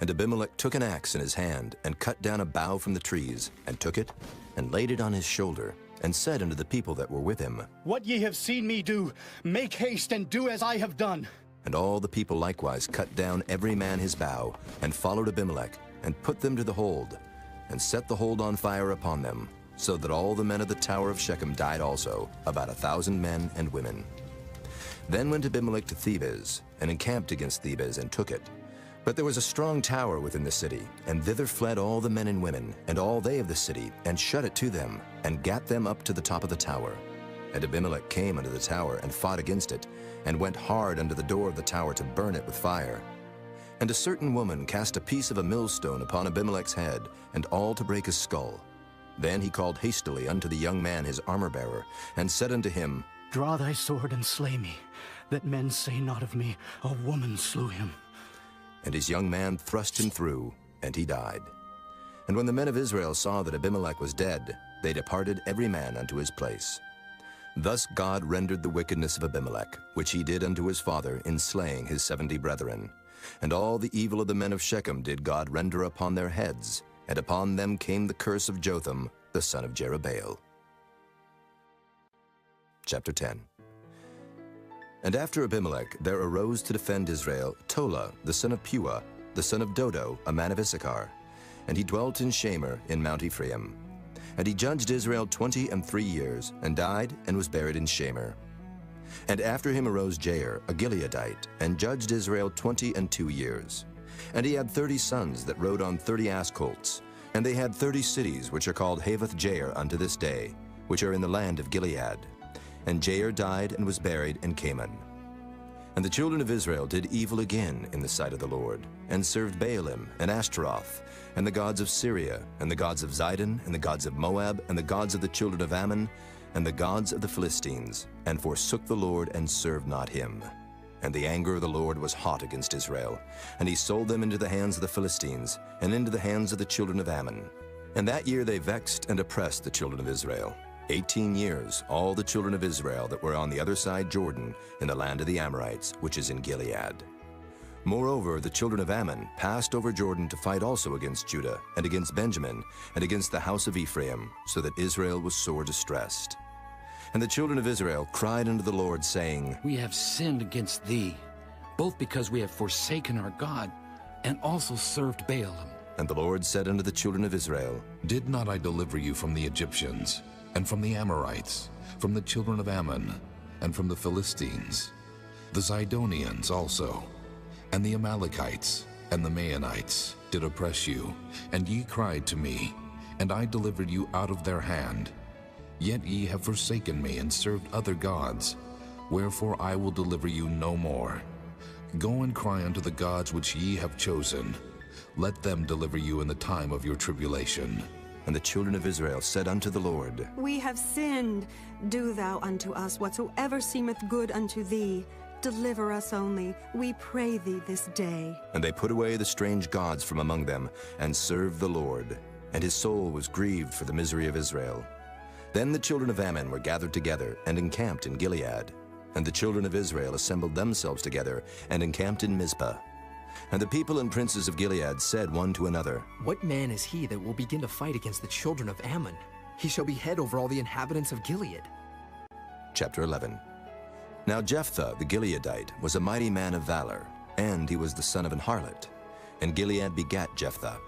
And Abimelech took an axe in his hand, and cut down a bough from the trees, and took it, and laid it on his shoulder, and said unto the people that were with him, What ye have seen me do, make haste and do as I have done. And all the people likewise cut down every man his bough, and followed Abimelech, and put them to the hold, and set the hold on fire upon them, so that all the men of the tower of Shechem died also, about 1,000 men and women. Then went Abimelech to Thebez, and encamped against Thebez, and took it. But there was a strong tower within the city, and thither fled all the men and women, and all they of the city, and shut it to them, and gat them up to the top of the tower. And Abimelech came unto the tower, and fought against it, and went hard unto the door of the tower to burn it with fire. And a certain woman cast a piece of a millstone upon Abimelech's head, and all to break his skull. Then he called hastily unto the young man his armor-bearer, and said unto him, Draw thy sword and slay me, that men say not of me, A woman slew him. And his young man thrust him through, and he died. And when the men of Israel saw that Abimelech was dead, they departed every man unto his place. Thus God rendered the wickedness of Abimelech, which he did unto his father in slaying his 70 brethren. And all the evil of the men of Shechem did God render upon their heads, and upon them came the curse of Jotham, the son of Jerubbaal. Chapter 10. And after Abimelech there arose to defend Israel Tola, the son of Puah, the son of Dodo, a man of Issachar. And he dwelt in Shamer in Mount Ephraim. And he judged Israel 23 years, and died, and was buried in Shamer. And after him arose Jair, a Gileadite, and judged Israel 22 years. And he had 30 sons that rode on 30 ass colts. And they had 30 cities, which are called Havoth Jair unto this day, which are in the land of Gilead. And Jair died and was buried in Canaan. And the children of Israel did evil again in the sight of the Lord, and served Baalim and Ashtaroth, and the gods of Syria, and the gods of Zidon, and the gods of Moab, and the gods of the children of Ammon, and the gods of the Philistines, and forsook the Lord, and served not him. And the anger of the Lord was hot against Israel, and he sold them into the hands of the Philistines, and into the hands of the children of Ammon. And that year they vexed and oppressed the children of Israel. 18 years, all the children of Israel that were on the other side Jordan, in the land of the Amorites, which is in Gilead. Moreover, the children of Ammon passed over Jordan to fight also against Judah, and against Benjamin, and against the house of Ephraim, so that Israel was sore distressed. And the children of Israel cried unto the Lord, saying, We have sinned against thee, both because we have forsaken our God, and also served Baalim. And the Lord said unto the children of Israel, Did not I deliver you from the Egyptians, and from the Amorites, from the children of Ammon, and from the Philistines, the Zidonians also, and the Amalekites, and the Maonites did oppress you, and ye cried to me, and I delivered you out of their hand. Yet ye have forsaken me, and served other gods, wherefore I will deliver you no more. Go and cry unto the gods which ye have chosen. Let them deliver you in the time of your tribulation. And the children of Israel said unto the Lord, We have sinned. Do thou unto us whatsoever seemeth good unto thee. Deliver us only, we pray thee this day. And they put away the strange gods from among them, and served the Lord. And his soul was grieved for the misery of Israel. Then the children of Ammon were gathered together and encamped in Gilead. And the children of Israel assembled themselves together and encamped in Mizpah. And the people and princes of Gilead said one to another, What man is he that will begin to fight against the children of Ammon? He shall be head over all the inhabitants of Gilead. Chapter 11. Now Jephthah the Gileadite was a mighty man of valor, and he was the son of an harlot. And Gilead begat Jephthah.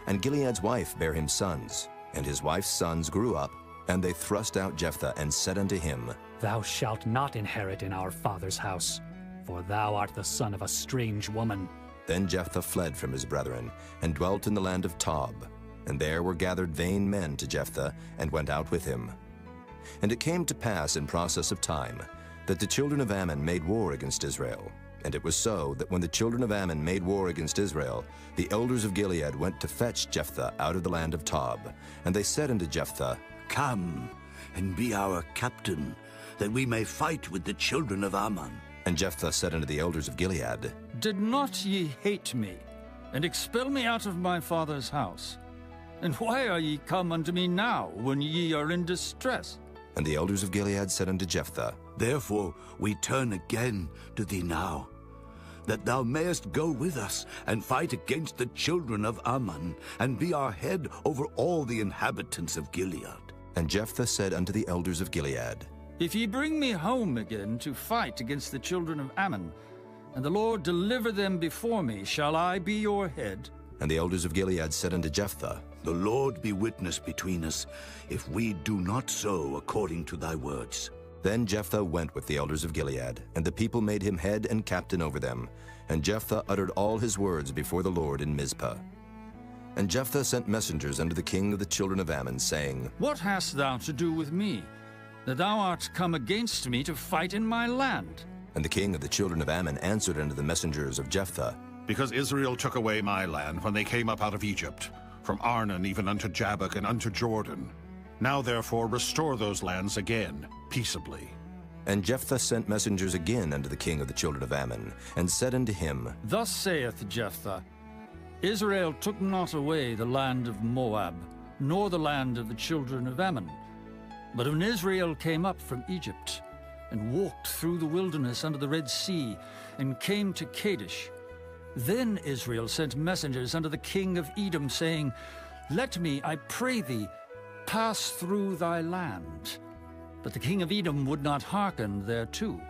And Gilead's wife bare him sons, and his wife's sons grew up, and they thrust out Jephthah and said unto him, Thou shalt not inherit in our father's house, for thou art the son of a strange woman. Then Jephthah fled from his brethren, and dwelt in the land of Tob. And there were gathered vain men to Jephthah, and went out with him. And it came to pass in process of time, that the children of Ammon made war against Israel. And it was so that when the children of Ammon made war against Israel, the elders of Gilead went to fetch Jephthah out of the land of Tob. And they said unto Jephthah, Come, and be our captain, that we may fight with the children of Ammon. And Jephthah said unto the elders of Gilead, Did not ye hate me, and expel me out of my father's house? And why are ye come unto me now, when ye are in distress? And the elders of Gilead said unto Jephthah, Therefore we turn again to thee now, that thou mayest go with us, and fight against the children of Ammon, and be our head over all the inhabitants of Gilead. And Jephthah said unto the elders of Gilead, If ye bring me home again to fight against the children of Ammon, and the Lord deliver them before me, shall I be your head? And the elders of Gilead said unto Jephthah, The Lord be witness between us, if we do not so according to thy words. Then Jephthah went with the elders of Gilead, and the people made him head and captain over them. And Jephthah uttered all his words before the Lord in Mizpah. And Jephthah sent messengers unto the king of the children of Ammon, saying, What hast thou to do with me, that thou art come against me to fight in my land? And the king of the children of Ammon answered unto the messengers of Jephthah, Because Israel took away my land when they came up out of Egypt, from Arnon even unto Jabbok and unto Jordan. Now therefore restore those lands again, peaceably. And Jephthah sent messengers again unto the king of the children of Ammon, and said unto him, Thus saith Jephthah, Israel took not away the land of Moab, nor the land of the children of Ammon. But when Israel came up from Egypt, and walked through the wilderness under the Red Sea, and came to Kadesh, then Israel sent messengers unto the king of Edom, saying, Let me, I pray thee, pass through thy land. But the king of Edom would not hearken thereto.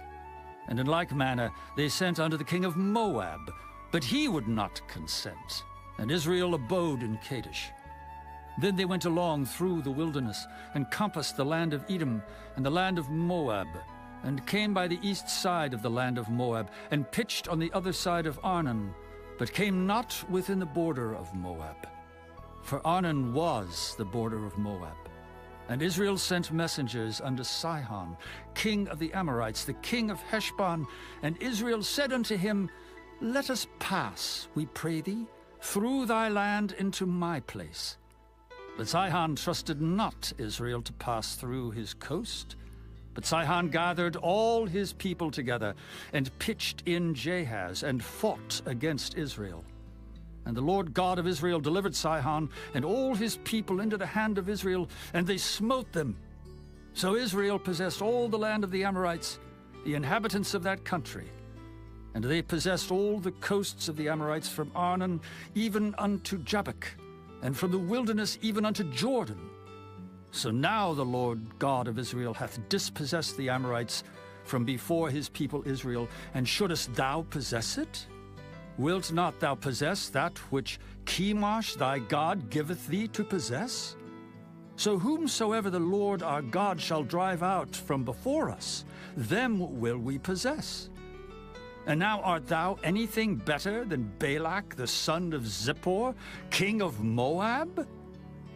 And in like manner they sent unto the king of Moab, but he would not consent. And Israel abode in Kadesh. Then they went along through the wilderness, and compassed the land of Edom and the land of Moab, and came by the east side of the land of Moab, and pitched on the other side of Arnon, but came not within the border of Moab. For Arnon was the border of Moab. And Israel sent messengers unto Sihon, king of the Amorites, the king of Heshbon. And Israel said unto him, Let us pass, we pray thee, through thy land into my place. But Sihon trusted not Israel to pass through his coast. But Sihon gathered all his people together, and pitched in Jahaz, and fought against Israel. And the Lord God of Israel delivered Sihon and all his people into the hand of Israel, and they smote them. So Israel possessed all the land of the Amorites, the inhabitants of that country. And they possessed all the coasts of the Amorites from Arnon even unto Jabbok, and from the wilderness even unto Jordan. So now the Lord God of Israel hath dispossessed the Amorites from before his people Israel, and shouldest thou possess it? Wilt not thou possess that which Chemosh thy God giveth thee to possess? So whomsoever the Lord our God shall drive out from before us, them will we possess. And now art thou anything better than Balak the son of Zippor, king of Moab?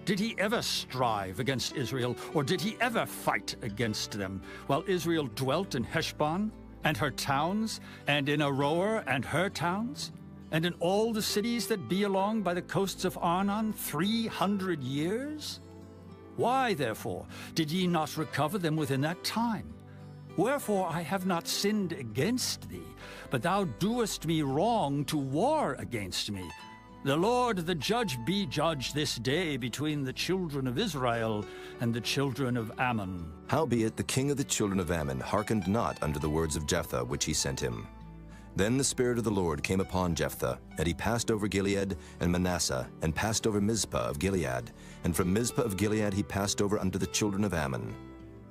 Did he ever strive against Israel, or did he ever fight against them, while Israel dwelt in Heshbon and her towns, and in Aroer and her towns, and in all the cities that be along by the coasts of Arnon 300 years? Why, therefore, did ye not recover them within that time? Wherefore I have not sinned against thee, but thou doest me wrong to war against me. The Lord the judge be judge this day between the children of Israel and the children of Ammon. Howbeit the king of the children of Ammon hearkened not unto the words of Jephthah which he sent him. Then the Spirit of the Lord came upon Jephthah, and he passed over Gilead and Manasseh, and passed over Mizpah of Gilead, and from Mizpah of Gilead he passed over unto the children of Ammon.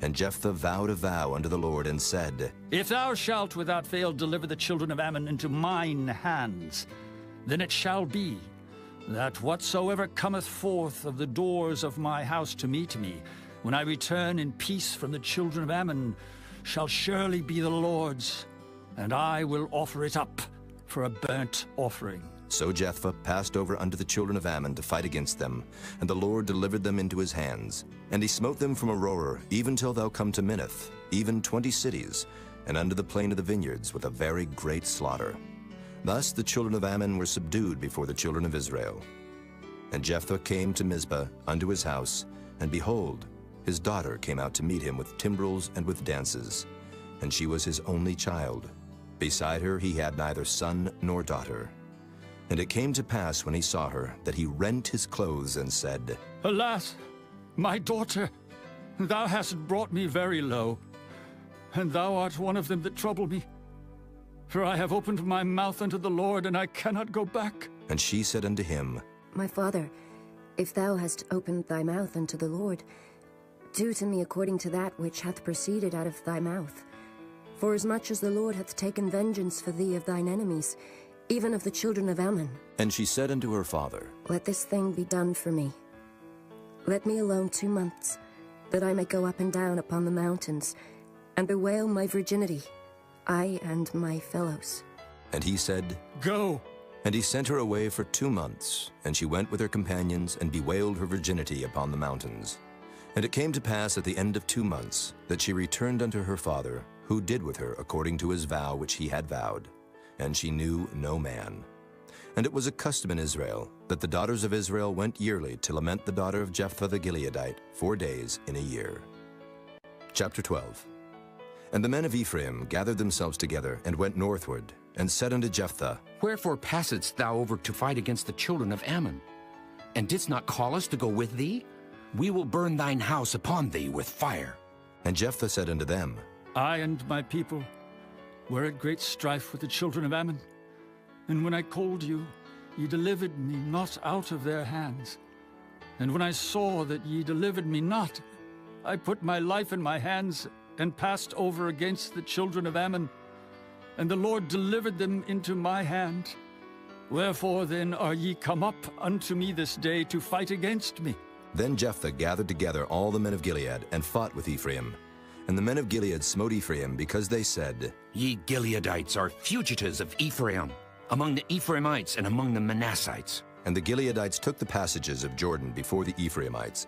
And Jephthah vowed a vow unto the Lord, and said, If thou shalt without fail deliver the children of Ammon into mine hands, then it shall be that whatsoever cometh forth of the doors of my house to meet me, when I return in peace from the children of Ammon, shall surely be the Lord's, and I will offer it up for a burnt offering. So Jephthah passed over unto the children of Ammon to fight against them, and the Lord delivered them into his hands. And he smote them from Aroer, even till thou come to Minnith, even 20 cities, and unto the plain of the vineyards, with a very great slaughter. Thus the children of Ammon were subdued before the children of Israel. And Jephthah came to Mizpah unto his house, and behold, his daughter came out to meet him with timbrels and with dances, and she was his only child. Beside her he had neither son nor daughter. And it came to pass when he saw her, that he rent his clothes and said, Alas, my daughter, thou hast brought me very low, and thou art one of them that trouble me. For I have opened my mouth unto the Lord, and I cannot go back. And she said unto him, My father, if thou hast opened thy mouth unto the Lord, do to me according to that which hath proceeded out of thy mouth. For as much as the Lord hath taken vengeance for thee of thine enemies, even of the children of Ammon. And she said unto her father, Let this thing be done for me. Let me alone 2 months, that I may go up and down upon the mountains, and bewail my virginity, I and my fellows. And he said, Go. And he sent her away for 2 months, and she went with her companions, and bewailed her virginity upon the mountains. And it came to pass at the end of 2 months, that she returned unto her father, who did with her according to his vow which he had vowed. And she knew no man. And it was a custom in Israel, that the daughters of Israel went yearly to lament the daughter of Jephthah the Gileadite 4 days in a year. Chapter 12. And the men of Ephraim gathered themselves together, and went northward, and said unto Jephthah, Wherefore passedst thou over to fight against the children of Ammon? And didst not call us to go with thee? We will burn thine house upon thee with fire. And Jephthah said unto them, I and my people were at great strife with the children of Ammon. And when I called you, ye delivered me not out of their hands. And when I saw that ye delivered me not, I put my life in my hands, and passed over against the children of Ammon. And the Lord delivered them into my hand. Wherefore then are ye come up unto me this day to fight against me? Then Jephthah gathered together all the men of Gilead, and fought with Ephraim. And the men of Gilead smote Ephraim, because they said, Ye Gileadites are fugitives of Ephraim, among the Ephraimites and among the Manassites. And the Gileadites took the passages of Jordan before the Ephraimites.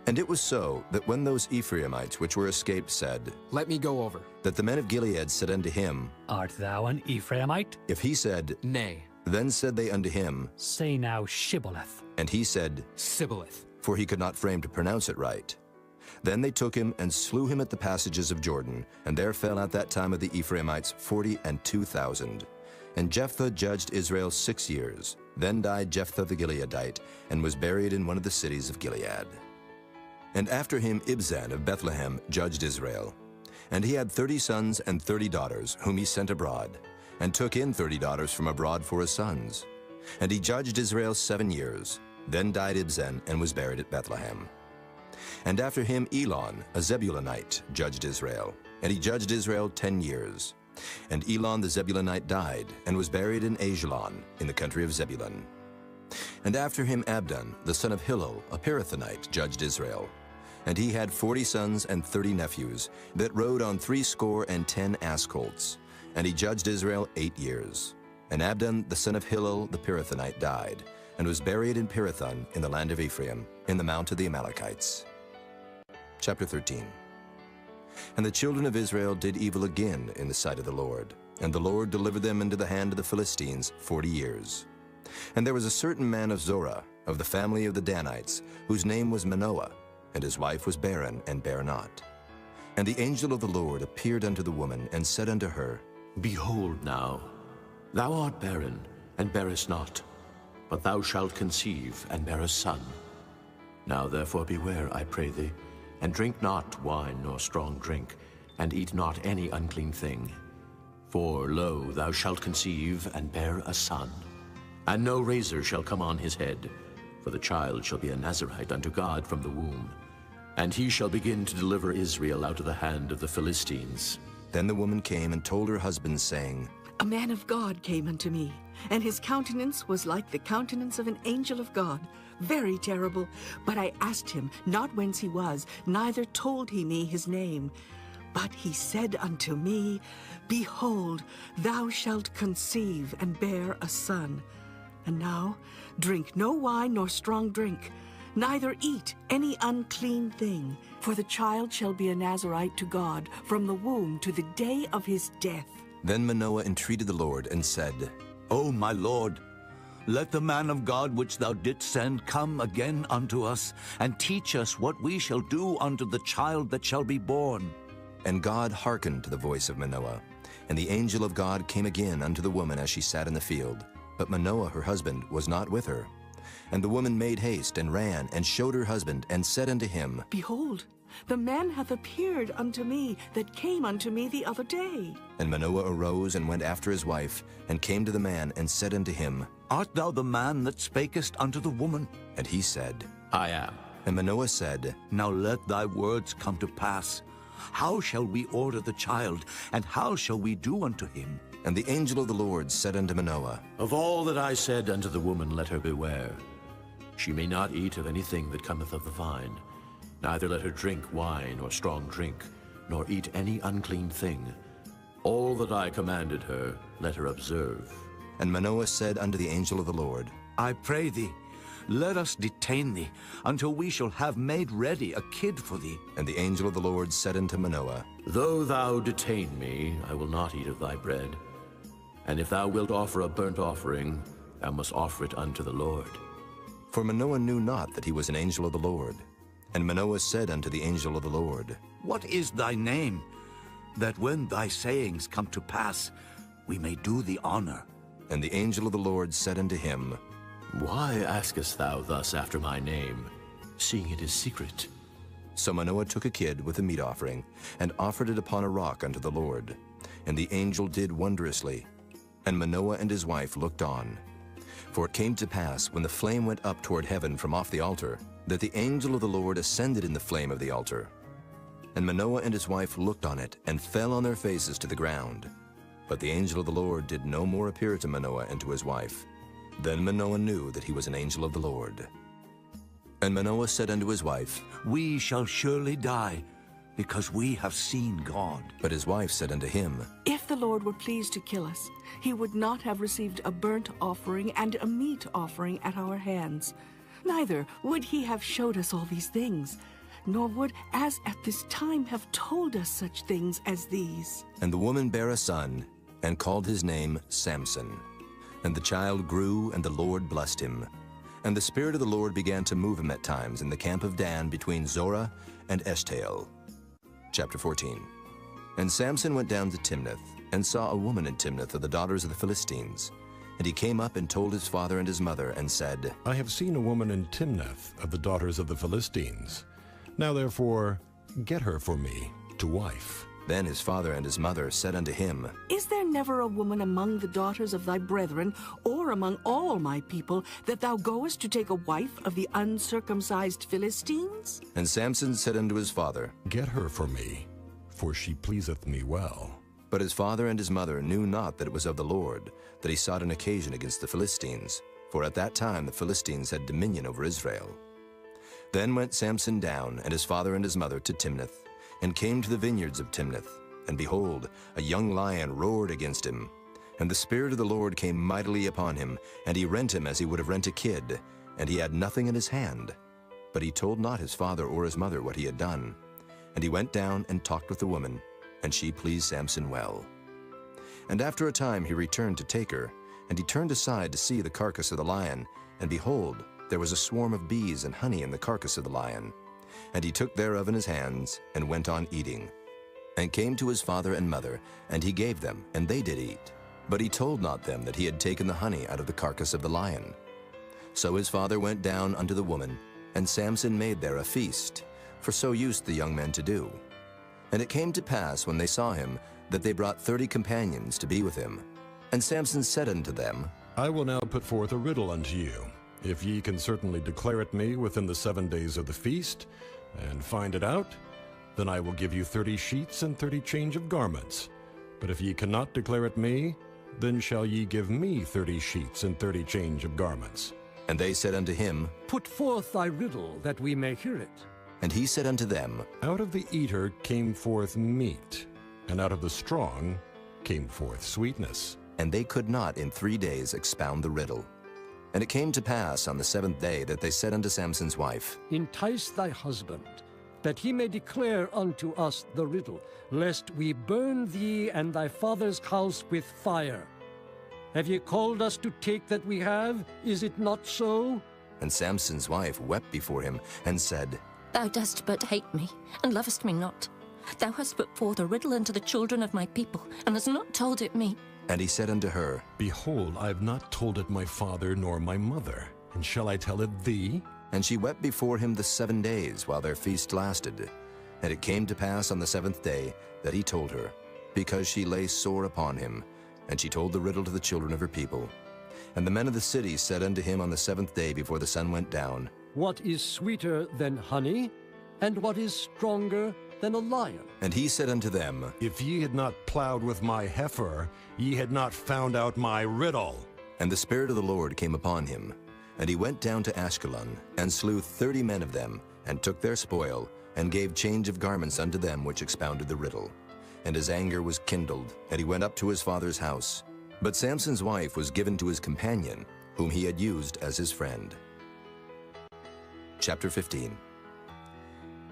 And it was so, that when those Ephraimites which were escaped said, Let me go over, that the men of Gilead said unto him, Art thou an Ephraimite? If he said, Nay. Then said they unto him, Say now Shibboleth. And he said, Sibboleth. For he could not frame to pronounce it right. Then they took him, and slew him at the passages of Jordan, and there fell at that time of the Ephraimites 42,000. And Jephthah judged Israel 6 years. Then died Jephthah the Gileadite, and was buried in one of the cities of Gilead. And after him Ibzan of Bethlehem judged Israel. And he had 30 sons and 30 daughters, whom he sent abroad, and took in 30 daughters from abroad for his sons. And he judged Israel 7 years. Then died Ibzan, and was buried at Bethlehem. And after him Elon, a Zebulunite, judged Israel. And he judged Israel 10 years. And Elon the Zebulunite died, and was buried in Ajalon, in the country of Zebulun. And after him Abdon, the son of Hillel, a Pirathonite, judged Israel. And he had 40 sons and 30 nephews, that rode on 70 ass colts. And he judged Israel 8 years. And Abdon, the son of Hillel, the Pirathonite, died, and was buried in Pirathon, in the land of Ephraim, in the mount of the Amalekites. Chapter 13. And the children of Israel did evil again in the sight of the Lord, and the Lord delivered them into the hand of the Philistines 40 years. And there was a certain man of Zorah, of the family of the Danites, whose name was Manoah, and his wife was barren, and bare not. And the angel of the Lord appeared unto the woman, and said unto her, Behold now, thou art barren, and bearest not. but thou shalt conceive and bear a son. Now therefore beware, I pray thee, and drink not wine nor strong drink, and eat not any unclean thing. For, lo, thou shalt conceive and bear a son. And no razor shall come on his head, for the child shall be a Nazarite unto God from the womb. And he shall begin to deliver Israel out of the hand of the Philistines. Then the woman came and told her husband, saying, A man of God came unto me, and his countenance was like the countenance of an angel of God, very terrible. But I asked him not whence he was, neither told he me his name. But he said unto me, Behold, thou shalt conceive and bear a son. And now drink no wine nor strong drink, neither eat any unclean thing, for the child shall be a Nazarite to God from the womb to the day of his death. Then Manoah entreated the Lord and said, O my Lord, let the man of God which thou didst send come again unto us, and teach us what we shall do unto the child that shall be born. And God hearkened to the voice of Manoah. And the angel of God came again unto the woman as she sat in the field. But Manoah her husband was not with her. And the woman made haste, and ran, and showed her husband, and said unto him, Behold, the man hath appeared unto me that came unto me the other day. And Manoah arose and went after his wife, and came to the man, and said unto him, Art thou the man that spakest unto the woman? And he said, I am. And Manoah said, Now let thy words come to pass. How shall we order the child, and how shall we do unto him? And the angel of the Lord said unto Manoah, Of all that I said unto the woman, let her beware. She may not eat of anything that cometh of the vine, neither let her drink wine or strong drink, nor eat any unclean thing. All that I commanded her, let her observe. And Manoah said unto the angel of the Lord, I pray thee, let us detain thee, until we shall have made ready a kid for thee. And the angel of the Lord said unto Manoah, Though thou detain me, I will not eat of thy bread. And if thou wilt offer a burnt offering, thou must offer it unto the Lord. For Manoah knew not that he was an angel of the Lord. And Manoah said unto the angel of the Lord, What is thy name, that when thy sayings come to pass, we may do thee honor? And the angel of the Lord said unto him, Why askest thou thus after my name, seeing it is secret? So Manoah took a kid with a meat offering, and offered it upon a rock unto the Lord. And the angel did wondrously. And Manoah and his wife looked on. For it came to pass, when the flame went up toward heaven from off the altar, that the angel of the Lord ascended in the flame of the altar. And Manoah and his wife looked on it, and fell on their faces to the ground. But the angel of the Lord did no more appear to Manoah and to his wife. Then Manoah knew that he was an angel of the Lord. And Manoah said unto his wife, We shall surely die, because we have seen God. But his wife said unto him, If the Lord were pleased to kill us, he would not have received a burnt offering and a meat offering at our hands. Neither would he have showed us all these things, nor would, as at this time, have told us such things as these. And the woman bare a son, and called his name Samson. And the child grew, and the Lord blessed him. And the Spirit of the Lord began to move him at times in the camp of Dan between Zorah and Eshtaol. Chapter 14. And Samson went down to Timnath, and saw a woman in Timnath of the daughters of the Philistines. And he came up and told his father and his mother, and said, I have seen a woman in Timnath of the daughters of the Philistines. Now therefore, get her for me to wife. Then his father and his mother said unto him, Is there never a woman among the daughters of thy brethren, or among all my people, that thou goest to take a wife of the uncircumcised Philistines? And Samson said unto his father, Get her for me, for she pleaseth me well. But his father and his mother knew not that it was of the Lord, that he sought an occasion against the Philistines, for at that time the Philistines had dominion over Israel. Then went Samson down, and his father and his mother, to Timnath, and came to the vineyards of Timnath. And behold, a young lion roared against him. And the Spirit of the Lord came mightily upon him, and he rent him as he would have rent a kid, and he had nothing in his hand. But he told not his father or his mother what he had done. And he went down and talked with the woman, and she pleased Samson well. And after a time he returned to take her, and he turned aside to see the carcass of the lion, and behold, there was a swarm of bees and honey in the carcass of the lion. And he took thereof in his hands, and went on eating. And came to his father and mother, and he gave them, and they did eat. But he told not them that he had taken the honey out of the carcass of the lion. So his father went down unto the woman, and Samson made there a feast, for so used the young men to do. And it came to pass, when they saw him, that they brought 30 companions to be with him. And Samson said unto them, I will now put forth a riddle unto you. If ye can certainly declare it me within the 7 days of the feast, and find it out, then I will give you 30 sheets and 30 change of garments. But if ye cannot declare it me, then shall ye give me 30 sheets and 30 change of garments. And they said unto him, Put forth thy riddle, that we may hear it. And he said unto them, Out of the eater came forth meat, and out of the strong came forth sweetness. And they could not in 3 days expound the riddle. And it came to pass on the 7th day that they said unto Samson's wife, Entice thy husband, that he may declare unto us the riddle, lest we burn thee and thy father's house with fire. Have ye called us to take that we have? Is it not so? And Samson's wife wept before him, and said, Thou dost but hate me, and lovest me not. Thou hast put forth a riddle unto the children of my people, and hast not told it me. And he said unto her, Behold, I have not told it my father nor my mother, and shall I tell it thee? And she wept before him the 7 days while their feast lasted. And it came to pass on the 7th day that he told her, because she lay sore upon him. And she told the riddle to the children of her people. And the men of the city said unto him on the 7th day before the sun went down, What is sweeter than honey, and what is stronger than a lion? And he said unto them, If ye had not plowed with my heifer, ye had not found out my riddle. And the Spirit of the Lord came upon him. And he went down to Ashkelon, and slew 30 men of them, and took their spoil, and gave change of garments unto them which expounded the riddle. And his anger was kindled, and he went up to his father's house. But Samson's wife was given to his companion, whom he had used as his friend. Chapter 15.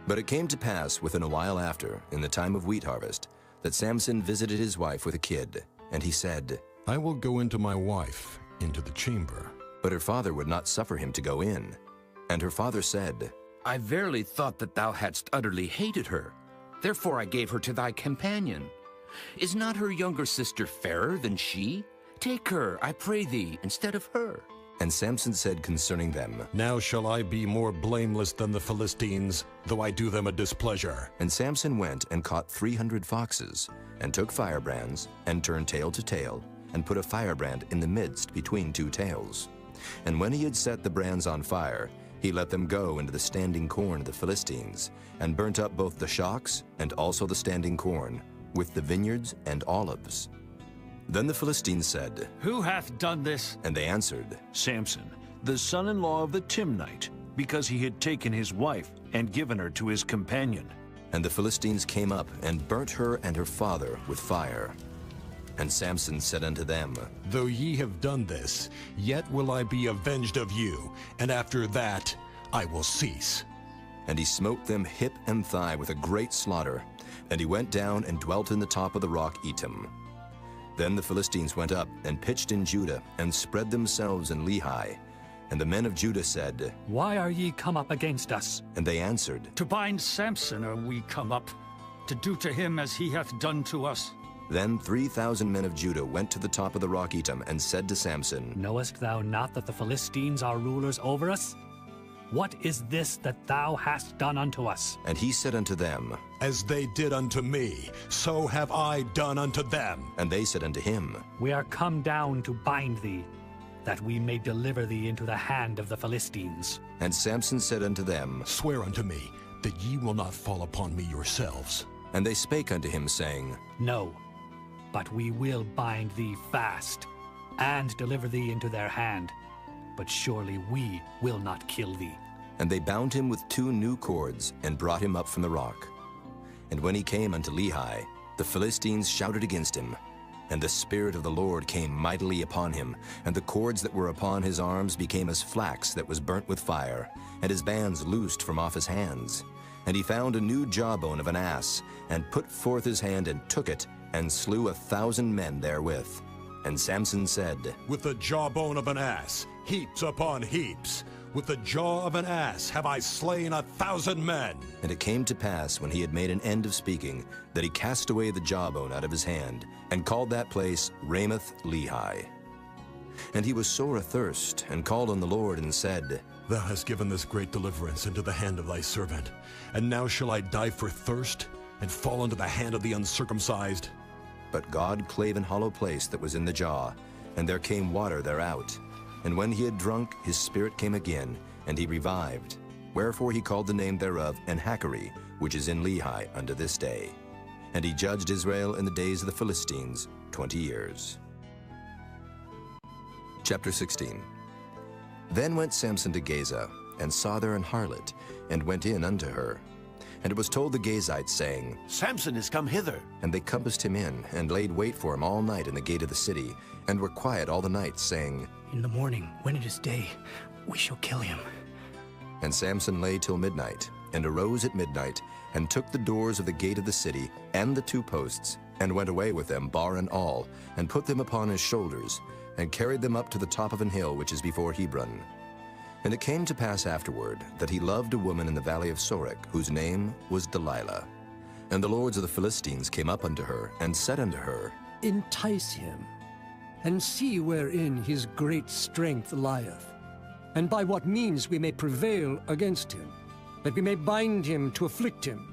But it came to pass within a while after, in the time of wheat harvest, that Samson visited his wife with a kid. And he said, I will go into my wife, into the chamber. But her father would not suffer him to go in. And her father said, I verily thought that thou hadst utterly hated her. Therefore I gave her to thy companion. Is not her younger sister fairer than she? Take her, I pray thee, instead of her. And Samson said concerning them, Now shall I be more blameless than the Philistines, though I do them a displeasure. And Samson went and caught 300 foxes, and took firebrands, and turned tail to tail, and put a firebrand in the midst between 2 tails. And when he had set the brands on fire, he let them go into the standing corn of the Philistines, and burnt up both the shocks and also the standing corn, with the vineyards and olives. Then the Philistines said, Who hath done this? And they answered, Samson, the son-in-law of the Timnite, because he had taken his wife and given her to his companion. And the Philistines came up and burnt her and her father with fire. And Samson said unto them, Though ye have done this, yet will I be avenged of you, and after that I will cease. And he smote them hip and thigh with a great slaughter. And he went down and dwelt in the top of the rock Etam. Then the Philistines went up and pitched in Judah, and spread themselves in Lehi. And the men of Judah said, Why are ye come up against us? And they answered, To bind Samson are we come up, to do to him as he hath done to us. Then 3,000 men of Judah went to the top of the rock Etam, and said to Samson, Knowest thou not that the Philistines are rulers over us? What is this that thou hast done unto us? And he said unto them, As they did unto me, so have I done unto them. And they said unto him, We are come down to bind thee, that we may deliver thee into the hand of the Philistines. And Samson said unto them, Swear unto me that ye will not fall upon me yourselves. And they spake unto him, saying, No, but we will bind thee fast, and deliver thee into their hand. But surely we will not kill thee. And they bound him with 2 new cords, and brought him up from the rock. And when he came unto Lehi, the Philistines shouted against him. And the Spirit of the Lord came mightily upon him, and the cords that were upon his arms became as flax that was burnt with fire, and his bands loosed from off his hands. And he found a new jawbone of an ass, and put forth his hand and took it, and slew 1,000 men therewith. And Samson said, With the jawbone of an ass, heaps upon heaps. With the jaw of an ass have I slain 1,000 men. And it came to pass, when he had made an end of speaking, that he cast away the jawbone out of his hand, and called that place Ramoth Lehi. And he was sore athirst, and called on the Lord, and said, Thou hast given this great deliverance into the hand of thy servant, and now shall I die for thirst, and fall into the hand of the uncircumcised? But God clave an hollow place that was in the jaw, and there came water thereout. And when he had drunk, his spirit came again, and he revived. Wherefore he called the name thereof Enhakkore, which is in Lehi unto this day. And he judged Israel in the days of the Philistines 20 years. Chapter 16. Then went Samson to Gaza, and saw there an harlot, and went in unto her. And it was told the Gazites, saying, Samson is come hither. And they compassed him in, and laid wait for him all night in the gate of the city, and were quiet all the night, saying, In the morning, when it is day, we shall kill him. And Samson lay till midnight, and arose at midnight, and took the doors of the gate of the city, and the 2 posts, and went away with them, bar and all, and put them upon his shoulders, and carried them up to the top of an hill which is before Hebron. And it came to pass afterward that he loved a woman in the valley of Sorek, whose name was Delilah. And the lords of the Philistines came up unto her, and said unto her, Entice him, and see wherein his great strength lieth, and by what means we may prevail against him, that we may bind him to afflict him.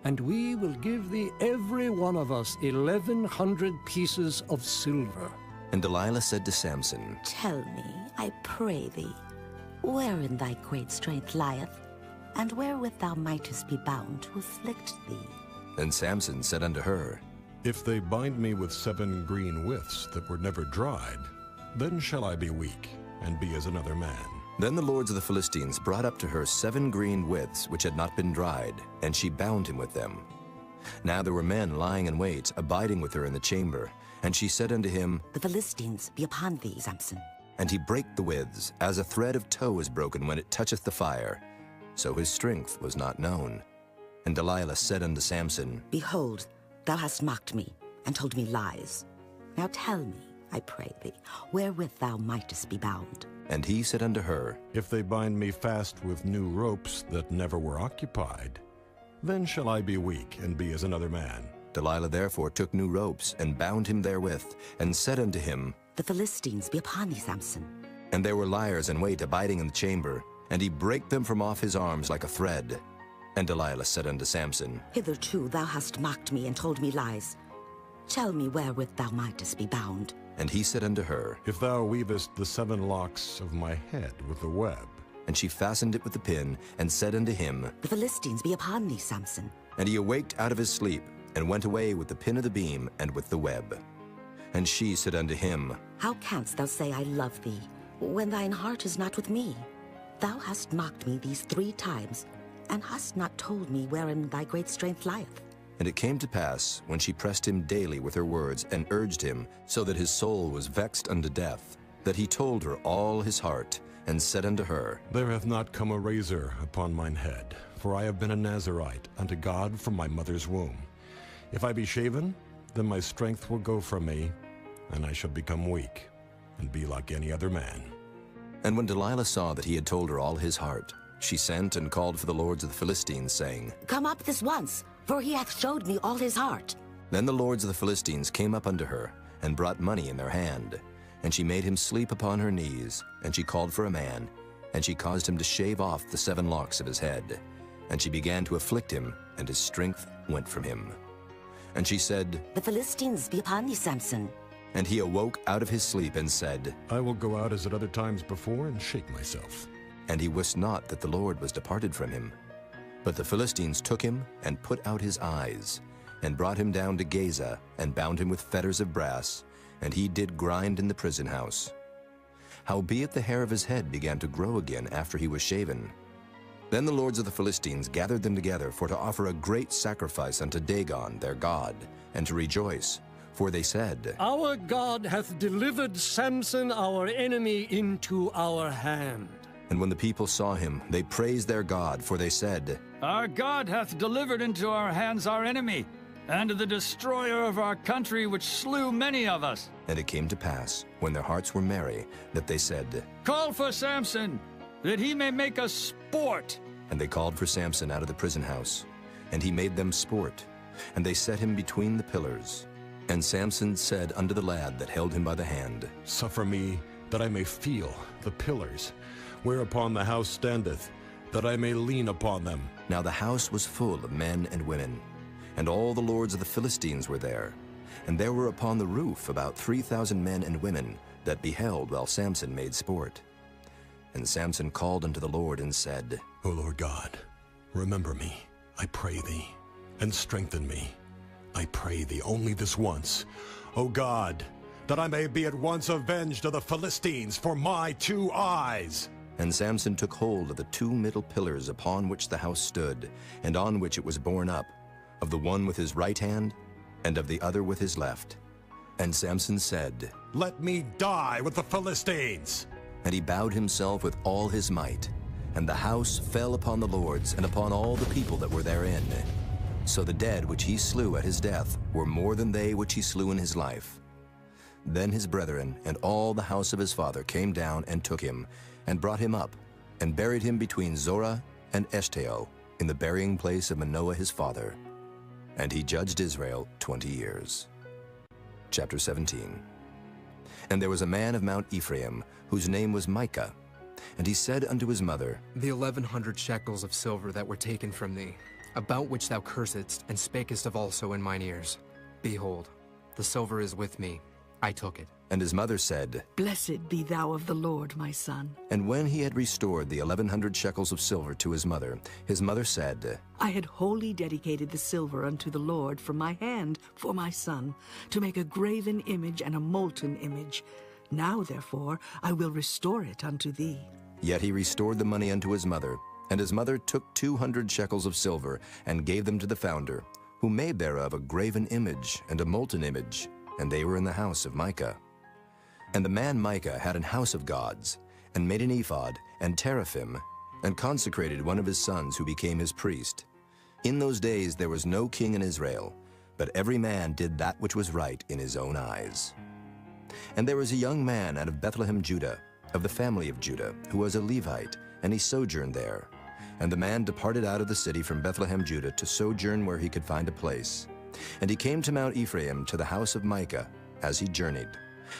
And we will give thee every one of us 1,100 pieces of silver. And Delilah said to Samson, Tell me, I pray thee, wherein thy great strength lieth, and wherewith thou mightest be bound to afflict thee. And Samson said unto her, If they bind me with 7 green withs that were never dried, then shall I be weak, and be as another man. Then the lords of the Philistines brought up to her 7 green withs which had not been dried, and she bound him with them. Now there were men lying in wait, abiding with her in the chamber. And she said unto him, The Philistines be upon thee, Samson. And he brake the withs, as a thread of tow is broken when it toucheth the fire. So his strength was not known. And Delilah said unto Samson, Behold, thou hast mocked me, and told me lies. Now tell me, I pray thee, wherewith thou mightest be bound. And he said unto her, If they bind me fast with new ropes that never were occupied, then shall I be weak, and be as another man. Delilah therefore took new ropes, and bound him therewith, and said unto him, The Philistines be upon thee, Samson. And there were liers in wait abiding in the chamber, and he brake them from off his arms like a thread. And Delilah said unto Samson, Hitherto thou hast mocked me, and told me lies. Tell me wherewith thou mightest be bound. And he said unto her, If thou weavest the 7 locks of my head with the web. And she fastened it with the pin, and said unto him, The Philistines be upon thee, Samson. And he awaked out of his sleep, and went away with the pin of the beam, and with the web. And she said unto him, How canst thou say, I love thee, when thine heart is not with me? Thou hast mocked me these 3 times, and hast not told me wherein thy great strength lieth. And it came to pass, when she pressed him daily with her words, and urged him, so that his soul was vexed unto death, that he told her all his heart, and said unto her, There hath not come a razor upon mine head, for I have been a Nazarite unto God from my mother's womb. If I be shaven, then my strength will go from me, and I shall become weak, and be like any other man. And when Delilah saw that he had told her all his heart, she sent and called for the lords of the Philistines, saying, Come up this once, for he hath showed me all his heart. Then the lords of the Philistines came up unto her, and brought money in their hand. And she made him sleep upon her knees, and she called for a man, and she caused him to shave off the 7 locks of his head. And she began to afflict him, and his strength went from him. And she said, The Philistines be upon thee, Samson. And he awoke out of his sleep, and said, I will go out as at other times before, and shake myself. And he wist not that the Lord was departed from him. But the Philistines took him, and put out his eyes, and brought him down to Gaza, and bound him with fetters of brass, and he did grind in the prison house. Howbeit the hair of his head began to grow again after he was shaven. Then the lords of the Philistines gathered them together for to offer a great sacrifice unto Dagon their god, and to rejoice. For they said, Our God hath delivered Samson our enemy into our hand. And when the people saw him, they praised their God, for they said, Our God hath delivered into our hands our enemy, and the destroyer of our country, which slew many of us. And it came to pass, when their hearts were merry, that they said, Call for Samson, that he may make us sport. And they called for Samson out of the prison house, and he made them sport, and they set him between the pillars. And Samson said unto the lad that held him by the hand, Suffer me that I may feel the pillars, whereupon the house standeth, that I may lean upon them. Now the house was full of men and women, and all the lords of the Philistines were there. And there were upon the roof about 3,000 men and women that beheld while Samson made sport. And Samson called unto the Lord and said, O Lord God, remember me, I pray thee, and strengthen me. I pray thee only this once, O God, that I may be at once avenged of the Philistines for my 2 eyes. And Samson took hold of the 2 middle pillars upon which the house stood, and on which it was borne up, of the one with his right hand, and of the other with his left. And Samson said, Let me die with the Philistines. And he bowed himself with all his might, and the house fell upon the lords and upon all the people that were therein. So the dead which he slew at his death were more than they which he slew in his life. Then his brethren and all the house of his father came down and took him, and brought him up, and buried him between Zorah and Eshtaol, in the burying place of Manoah his father. And he judged Israel 20 years. Chapter 17. And there was a man of Mount Ephraim, whose name was Micah. And he said unto his mother, The 1,100 shekels of silver that were taken from thee, about which thou cursedst, and spakest of also in mine ears. Behold, the silver is with me. I took it. And his mother said, Blessed be thou of the Lord, my son. And when he had restored the 1,100 shekels of silver to his mother said, I had wholly dedicated the silver unto the Lord from my hand for my son, to make a graven image and a molten image. Now, therefore, I will restore it unto thee. Yet he restored the money unto his mother, and his mother took 200 shekels of silver, and gave them to the founder, who made thereof a graven image and a molten image, and they were in the house of Micah. And the man Micah had an house of gods, and made an ephod, and teraphim, and consecrated one of his sons who became his priest. In those days there was no king in Israel, but every man did that which was right in his own eyes. And there was a young man out of Bethlehem, Judah, of the family of Judah, who was a Levite, and he sojourned there. And the man departed out of the city from Bethlehem, Judah, to sojourn where he could find a place. And he came to Mount Ephraim, to the house of Micah, as he journeyed.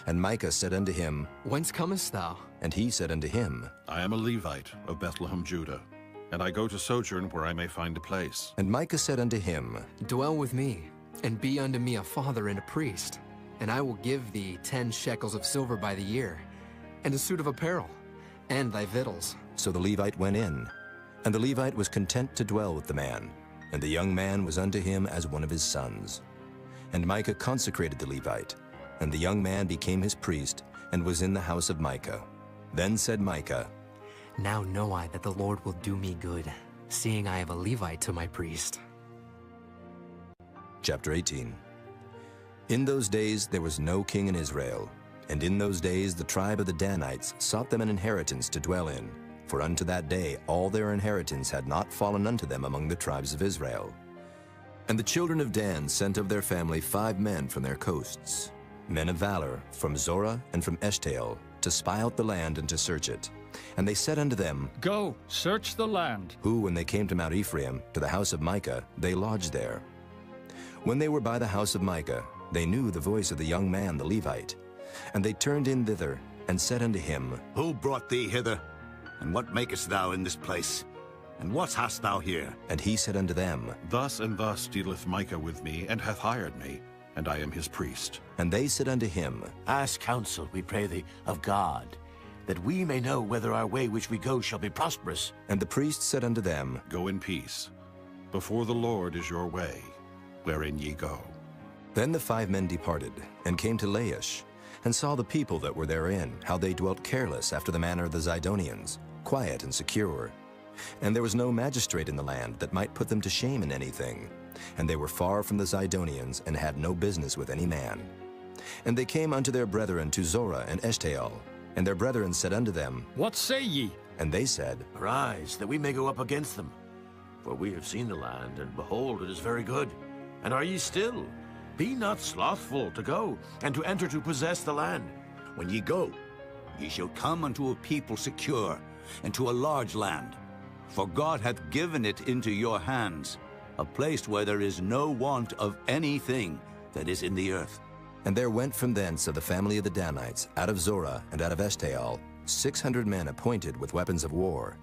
And Micah said unto him, Whence comest thou? And he said unto him, I am a Levite of Bethlehem, Judah, and I go to sojourn where I may find a place. And Micah said unto him, Dwell with me, and be unto me a father and a priest, and I will give thee 10 shekels of silver by the year, and a suit of apparel, and thy victuals. So the Levite went in, and the Levite was content to dwell with the man, and the young man was unto him as one of his sons. And Micah consecrated the Levite, and the young man became his priest, and was in the house of Micah. Then said Micah, Now know I that the Lord will do me good, seeing I have a Levite to my priest. Chapter 18. In those days there was no king in Israel, and in those days the tribe of the Danites sought them an inheritance to dwell in, for unto that day all their inheritance had not fallen unto them among the tribes of Israel. And the children of Dan sent of their family 5 men from their coasts, men of valor, from Zorah and from Eshtaol, to spy out the land and to search it. And they said unto them, Go, search the land. Who, when they came to Mount Ephraim, to the house of Micah, they lodged there. When they were by the house of Micah, they knew the voice of the young man the Levite. And they turned in thither, and said unto him, Who brought thee hither? And what makest thou in this place? And what hast thou here? And he said unto them, Thus and thus dealeth Micah with me, and hath hired me, and I am his priest. And they said unto him, Ask counsel, we pray thee, of God, that we may know whether our way which we go shall be prosperous. And the priest said unto them, Go in peace. Before the Lord is your way, wherein ye go. Then the 5 men departed, and came to Laish, and saw the people that were therein, how they dwelt careless after the manner of the Zidonians, quiet and secure. And there was no magistrate in the land that might put them to shame in anything. And they were far from the Zidonians, and had no business with any man. And they came unto their brethren to Zorah and Eshtaol. And their brethren said unto them, What say ye? And they said, Arise, that we may go up against them. For we have seen the land, and behold, it is very good. And are ye still? Be not slothful to go, and to enter to possess the land. When ye go, ye shall come unto a people secure, and to a large land. For God hath given it into your hands, a place where there is no want of anything that is in the earth. And there went from thence of the family of the Danites, out of Zorah and out of Eshtaol, 600 men appointed with weapons of war.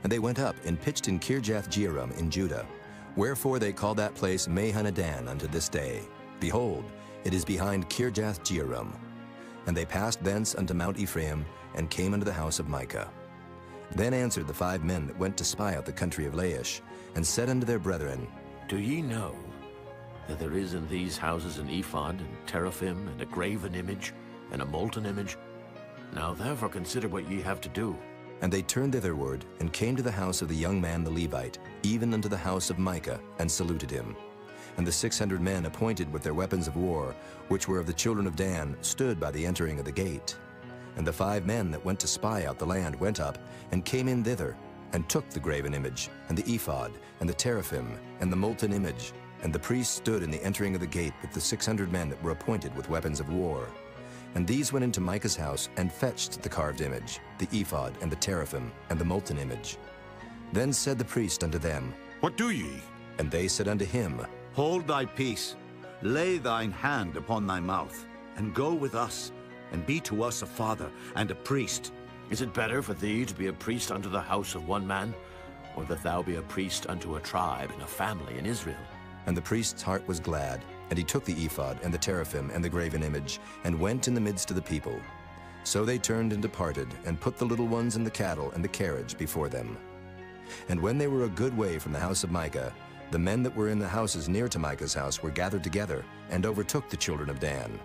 And they went up and pitched in Kirjath-jearim in Judah. Wherefore they call that place Mahanadan unto this day. Behold, it is behind Kirjath-jearim. And they passed thence unto Mount Ephraim, and came unto the house of Micah. Then answered the 5 men that went to spy out the country of Laish, and said unto their brethren, Do ye know that there is in these houses an ephod, and teraphim, and a graven image, and a molten image? Now therefore consider what ye have to do. And they turned thitherward, and came to the house of the young man the Levite, even unto the house of Micah, and saluted him. And the 600 men appointed with their weapons of war, which were of the children of Dan, stood by the entering of the gate. And the 5 men that went to spy out the land went up, and came in thither, and took the graven image, and the ephod, and the teraphim, and the molten image. And the priests stood in the entering of the gate with the 600 men that were appointed with weapons of war. And these went into Micah's house, and fetched the carved image, the ephod, and the teraphim, and the molten image. Then said the priest unto them, What do ye? And they said unto him, Hold thy peace, lay thine hand upon thy mouth, and go with us, and be to us a father and a priest. Is it better for thee to be a priest unto the house of one man, or that thou be a priest unto a tribe and a family in Israel? And the priest's heart was glad, and he took the ephod, and the teraphim, and the graven image, and went in the midst of the people. So they turned and departed, and put the little ones and the cattle and the carriage before them. And when they were a good way from the house of Micah, the men that were in the houses near to Micah's house were gathered together, and overtook the children of Dan.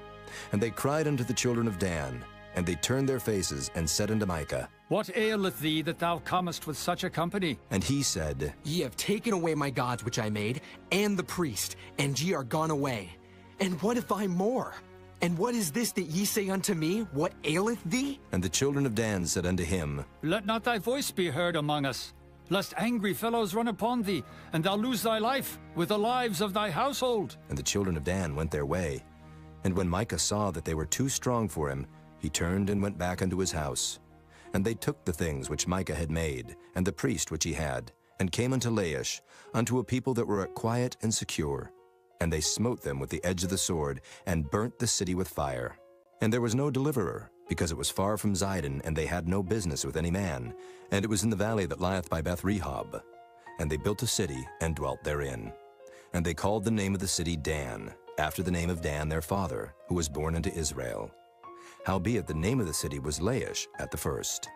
And they cried unto the children of Dan, and they turned their faces, and said unto Micah, What aileth thee that thou comest with such a company? And he said, Ye have taken away my gods which I made, and the priest, and ye are gone away. And what if I more? And what is this that ye say unto me? What aileth thee? And the children of Dan said unto him, Let not thy voice be heard among us, lest angry fellows run upon thee, and thou lose thy life with the lives of thy household. And the children of Dan went their way. And when Micah saw that they were too strong for him, he turned and went back unto his house. And they took the things which Micah had made, and the priest which he had, and came unto Laish, unto a people that were quiet and secure. And they smote them with the edge of the sword, and burnt the city with fire. And there was no deliverer, because it was far from Zidon, and they had no business with any man. And it was in the valley that lieth by Beth-rehob. And they built a city, and dwelt therein. And they called the name of the city Dan, after the name of Dan their father, who was born unto Israel. Howbeit the name of the city was Laish at the first.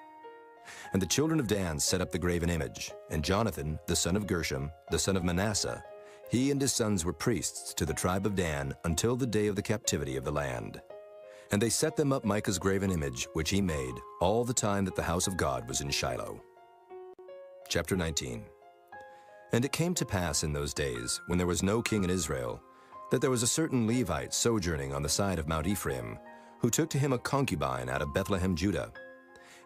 And the children of Dan set up the graven image, and Jonathan, the son of Gershom, the son of Manasseh, he and his sons were priests to the tribe of Dan until the day of the captivity of the land. And they set them up Micah's graven image, which he made, all the time that the house of God was in Shiloh. Chapter 19. And it came to pass in those days, when there was no king in Israel, that there was a certain Levite sojourning on the side of Mount Ephraim, who took to him a concubine out of Bethlehem, Judah.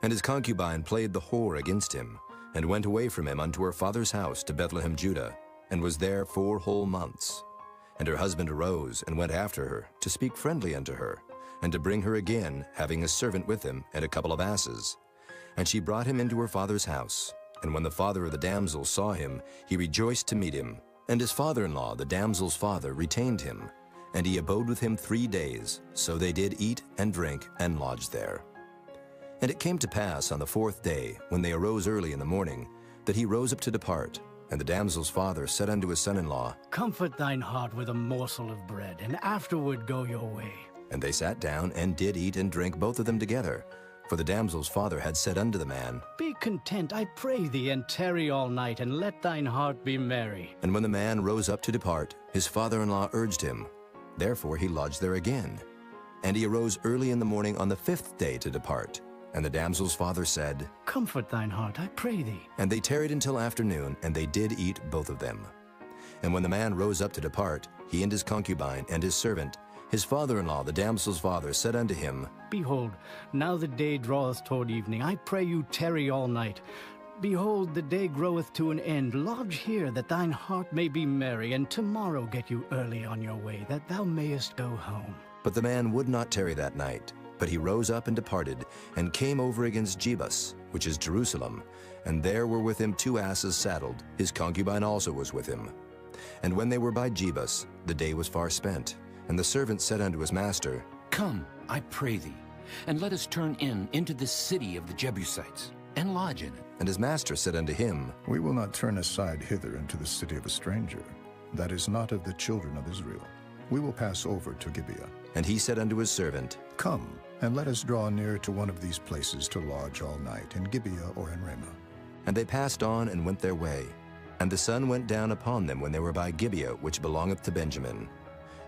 And his concubine played the whore against him, and went away from him unto her father's house to Bethlehem, Judah, and was there 4 whole months. And her husband arose, and went after her, to speak friendly unto her, and to bring her again, having a servant with him, and a couple of asses. And she brought him into her father's house. And when the father of the damsel saw him, he rejoiced to meet him. And his father-in-law, the damsel's father, retained him. And he abode with him 3 days. So they did eat and drink, and lodged there. And it came to pass on the 4th day, when they arose early in the morning, that he rose up to depart. And the damsel's father said unto his son-in-law, Comfort thine heart with a morsel of bread, and afterward go your way. And they sat down, and did eat and drink both of them together. For the damsel's father had said unto the man, Be content, I pray thee, and tarry all night, and let thine heart be merry. And when the man rose up to depart, his father-in-law urged him. Therefore he lodged there again. And he arose early in the morning on the 5th day to depart. And the damsel's father said, Comfort thine heart, I pray thee. And they tarried until afternoon, and they did eat both of them. And when the man rose up to depart, he and his concubine and his servant, his father-in-law, the damsel's father, said unto him, Behold, now the day draweth toward evening. I pray you tarry all night. Behold, the day groweth to an end. Lodge here, that thine heart may be merry, and tomorrow get you early on your way, that thou mayest go home. But the man would not tarry that night. But he rose up and departed, and came over against Jebus, which is Jerusalem. And there were with him 2 asses saddled. His concubine also was with him. And when they were by Jebus, the day was far spent. And the servant said unto his master, Come, I pray thee, and let us turn into this city of the Jebusites, and lodge in it. And his master said unto him, We will not turn aside hither into the city of a stranger, that is not of the children of Israel. We will pass over to Gibeah. And he said unto his servant, Come, and let us draw near to one of these places to lodge all night, in Gibeah or in Ramah. And they passed on and went their way. And the sun went down upon them when they were by Gibeah, which belongeth to Benjamin.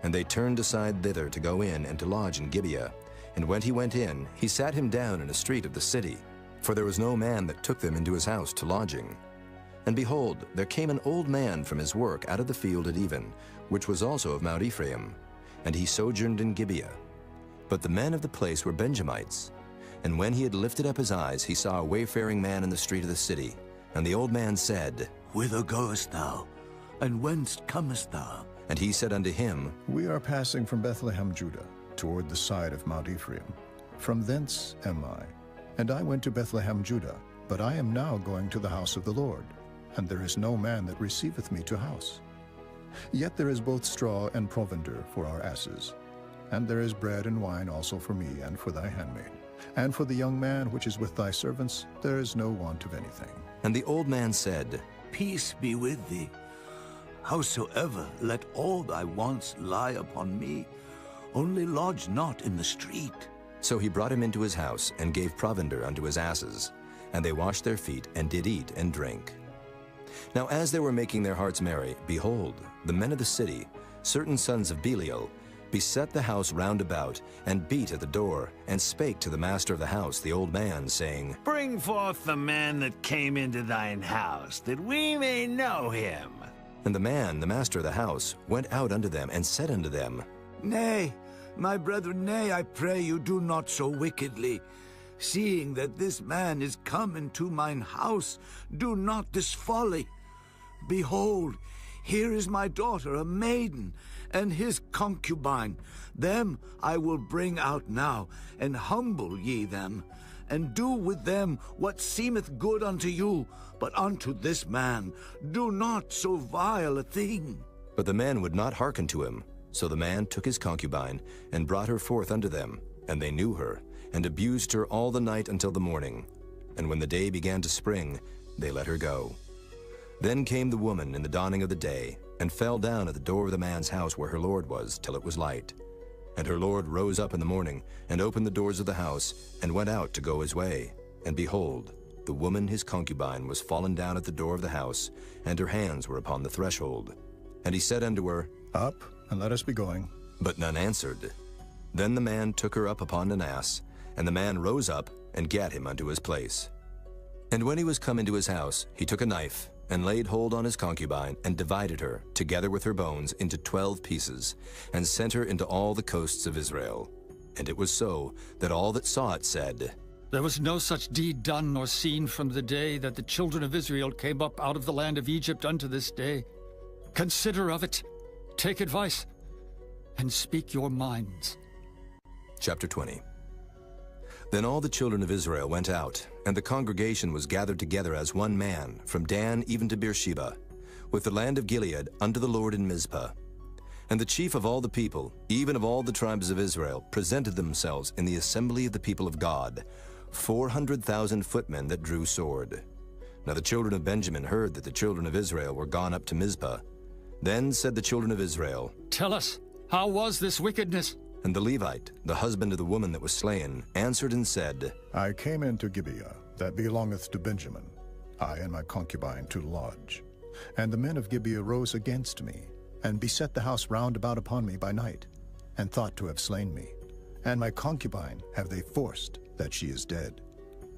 And they turned aside thither to go in and to lodge in Gibeah. And when he went in, he sat him down in a street of the city, for there was no man that took them into his house to lodging. And behold, there came an old man from his work out of the field at even, which was also of Mount Ephraim, and he sojourned in Gibeah. But the men of the place were Benjamites. And when he had lifted up his eyes, he saw a wayfaring man in the street of the city. And the old man said, Whither goest thou, and whence comest thou? And he said unto him, We are passing from Bethlehem, Judah, toward the side of Mount Ephraim. From thence am I. And I went to Bethlehem, Judah, but I am now going to the house of the Lord, and there is no man that receiveth me to house. Yet there is both straw and provender for our asses, and there is bread and wine also for me and for thy handmaid. And for the young man which is with thy servants, there is no want of anything. And the old man said, Peace be with thee. Howsoever, let all thy wants lie upon me, only lodge not in the street. So he brought him into his house, and gave provender unto his asses. And they washed their feet, and did eat and drink. Now as they were making their hearts merry, behold, the men of the city, certain sons of Belial, beset the house round about, and beat at the door, and spake to the master of the house, the old man, saying, Bring forth the man that came into thine house, that we may know him. And the man, the master of the house, went out unto them, and said unto them, Nay, my brethren, nay, I pray you, do not so wickedly. Seeing that this man is come into mine house, do not this folly. Behold, here is my daughter, a maiden, and his concubine. Them I will bring out now, and humble ye them, and do with them what seemeth good unto you. But unto this man do not so vile a thing. But the man would not hearken to him. So the man took his concubine, and brought her forth unto them. And they knew her, and abused her all the night until the morning. And when the day began to spring, they let her go. Then came the woman in the dawning of the day, and fell down at the door of the man's house where her lord was, till it was light. And her lord rose up in the morning, and opened the doors of the house, and went out to go his way. And behold, the woman his concubine was fallen down at the door of the house, and her hands were upon the threshold. And he said unto her, Up, and let us be going. But none answered. Then the man took her up upon an ass, and the man rose up, and gat him unto his place. And when he was come into his house, he took a knife, and laid hold on his concubine, and divided her, together with her bones, into 12 pieces, and sent her into all the coasts of Israel. And it was so, that all that saw it said, There was no such deed done nor seen from the day that the children of Israel came up out of the land of Egypt unto this day. Consider of it, take advice, and speak your minds. Chapter 20. Then all the children of Israel went out, and the congregation was gathered together as one man, from Dan even to Beersheba, with the land of Gilead unto the Lord in Mizpah. And the chief of all the people, even of all the tribes of Israel, presented themselves in the assembly of the people of God, 400,000 footmen that drew sword. Now the children of Benjamin heard that the children of Israel were gone up to Mizpah. Then said the children of Israel, Tell us, how was this wickedness? And the Levite, the husband of the woman that was slain, answered and said, I came into Gibeah, that belongeth to Benjamin, I and my concubine to lodge. And the men of Gibeah rose against me, and beset the house round about upon me by night, and thought to have slain me. And my concubine have they forced, that she is dead.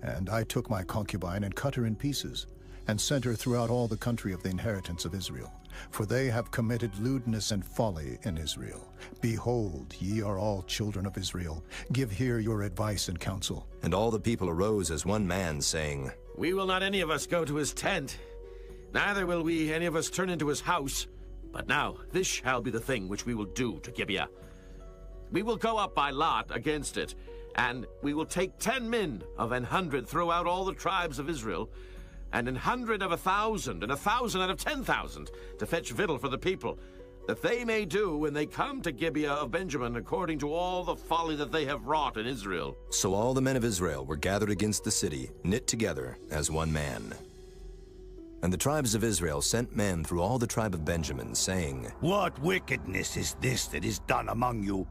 And I took my concubine and cut her in pieces, and sent her throughout all the country of the inheritance of Israel. For they have committed lewdness and folly in Israel. Behold, ye are all children of Israel. Give here your advice and counsel. And all the people arose as one man, saying, We will not any of us go to his tent, neither will we any of us turn into his house. But now this shall be the thing which we will do to Gibeah. We will go up by lot against it, and we will take 10 men of 100 throughout all the tribes of Israel, and 100 of 1,000, and 1,000 out of 10,000, to fetch victual for the people. that they may do when they come to Gibeah of Benjamin according to all the folly that they have wrought in Israel. So all the men of Israel were gathered against the city, knit together as one man. And the tribes of Israel sent men through all the tribe of Benjamin, saying, What wickedness is this that is done among you?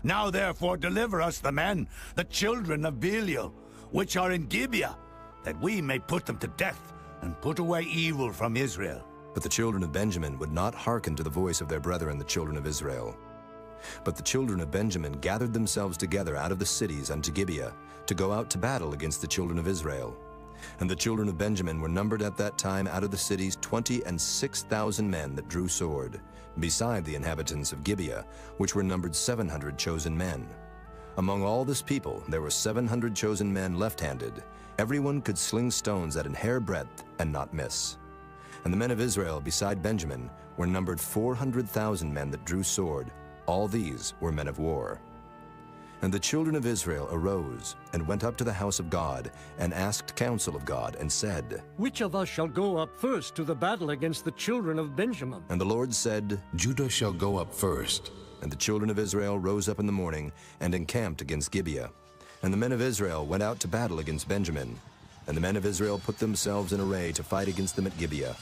Now therefore deliver us the men, the children of Belial, which are in Gibeah, that we may put them to death, and put away evil from Israel. But the children of Benjamin would not hearken to the voice of their brethren the children of Israel. But the children of Benjamin gathered themselves together out of the cities unto Gibeah, to go out to battle against the children of Israel. And the children of Benjamin were numbered at that time out of the cities 26,000 men that drew sword, beside the inhabitants of Gibeah, which were numbered 700 chosen men. Among all this people there were 700 chosen men left-handed. Everyone could sling stones at an hair breadth and not miss. And the men of Israel beside Benjamin were numbered 400,000 men that drew sword. All these were men of war. And the children of Israel arose and went up to the house of God and asked counsel of God and said, Which of us shall go up first to the battle against the children of Benjamin? And the Lord said, Judah shall go up first. And the children of Israel rose up in the morning and encamped against Gibeah. And the men of Israel went out to battle against Benjamin. And the men of Israel put themselves in array to fight against them at Gibeah.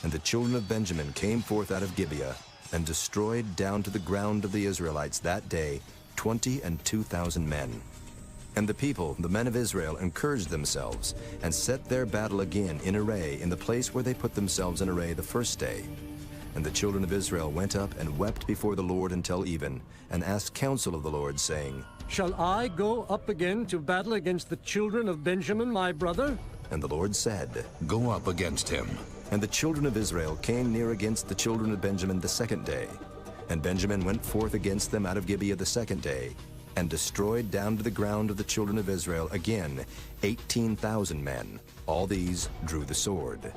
And the children of Benjamin came forth out of Gibeah and destroyed down to the ground of the Israelites that day 22,000 men. And the people, the men of Israel, encouraged themselves and set their battle again in array in the place where they put themselves in array the first day. And the children of Israel went up and wept before the Lord until even, and asked counsel of the Lord, saying, Shall I go up again to battle against the children of Benjamin, my brother? And the Lord said, Go up against him. And the children of Israel came near against the children of Benjamin the second day. And Benjamin went forth against them out of Gibeah the second day, and destroyed down to the ground of the children of Israel again 18,000 men. All these drew the sword.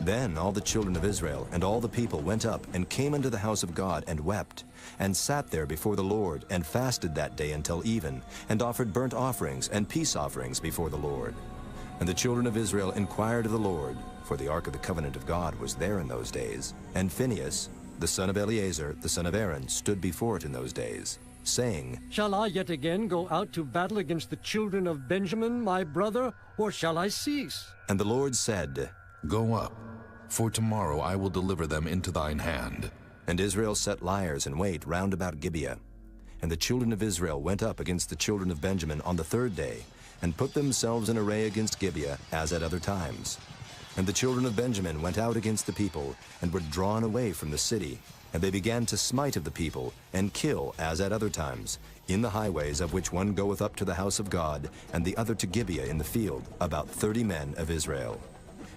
Then all the children of Israel and all the people went up and came unto the house of God and wept, and sat there before the Lord, and fasted that day until even, and offered burnt offerings and peace offerings before the Lord. And the children of Israel inquired of the Lord, for the ark of the covenant of God was there in those days. And Phinehas, the son of Eleazar, the son of Aaron, stood before it in those days, saying, Shall I yet again go out to battle against the children of Benjamin, my brother, or shall I cease? And the Lord said, Go up, for tomorrow I will deliver them into thine hand. And Israel set liers in wait round about Gibeah. And the children of Israel went up against the children of Benjamin on the third day, and put themselves in array against Gibeah, as at other times. And the children of Benjamin went out against the people, and were drawn away from the city. And they began to smite of the people, and kill, as at other times, in the highways, of which one goeth up to the house of God, and the other to Gibeah in the field, about 30 men of Israel.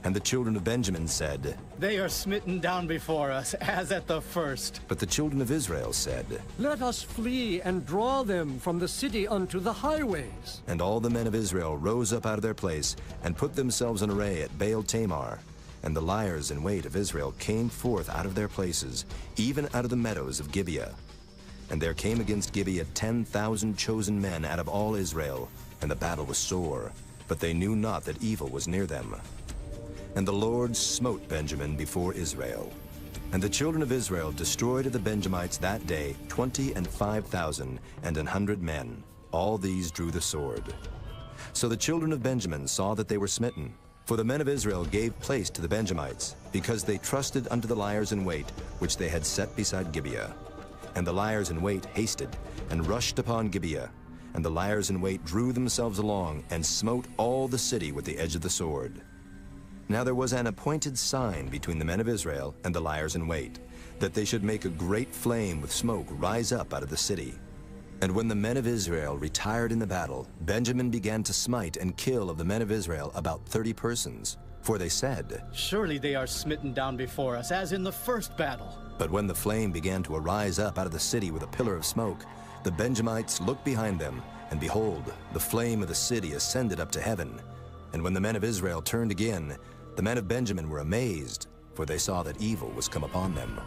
And the children of Benjamin said, They are smitten down before us, as at the first. But the children of Israel said, Let us flee and draw them from the city unto the highways. And all the men of Israel rose up out of their place, and put themselves in array at Baal Tamar. And the liers in wait of Israel came forth out of their places, even out of the meadows of Gibeah. And there came against Gibeah 10,000 chosen men out of all Israel, and the battle was sore, but they knew not that evil was near them. And the Lord smote Benjamin before Israel. And the children of Israel destroyed of the Benjamites that day 25,000 and 100 men. All these drew the sword. So the children of Benjamin saw that they were smitten. For the men of Israel gave place to the Benjamites, because they trusted unto the liers in wait, which they had set beside Gibeah. And the liers in wait hasted, and rushed upon Gibeah. And the liers in wait drew themselves along, and smote all the city with the edge of the sword. Now there was an appointed sign between the men of Israel and the liers in wait, that they should make a great flame with smoke rise up out of the city. And when the men of Israel retired in the battle, Benjamin began to smite and kill of the men of Israel about 30 persons. For they said, Surely they are smitten down before us, as in the first battle. But when the flame began to arise up out of the city with a pillar of smoke, the Benjamites looked behind them, and behold, the flame of the city ascended up to heaven. And when the men of Israel turned again, the men of Benjamin were amazed, for they saw that evil was come upon them.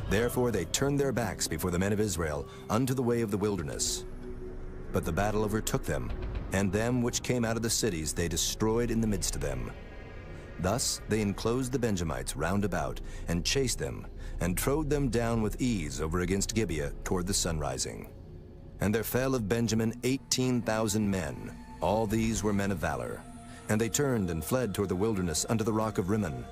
Therefore they turned their backs before the men of Israel unto the way of the wilderness. But the battle overtook them, and them which came out of the cities they destroyed in the midst of them. Thus they enclosed the Benjamites round about, and chased them, and trode them down with ease over against Gibeah toward the sunrising. And there fell of Benjamin 18,000 men. All these were men of valor. And they turned and fled toward the wilderness unto the rock of Rimmon.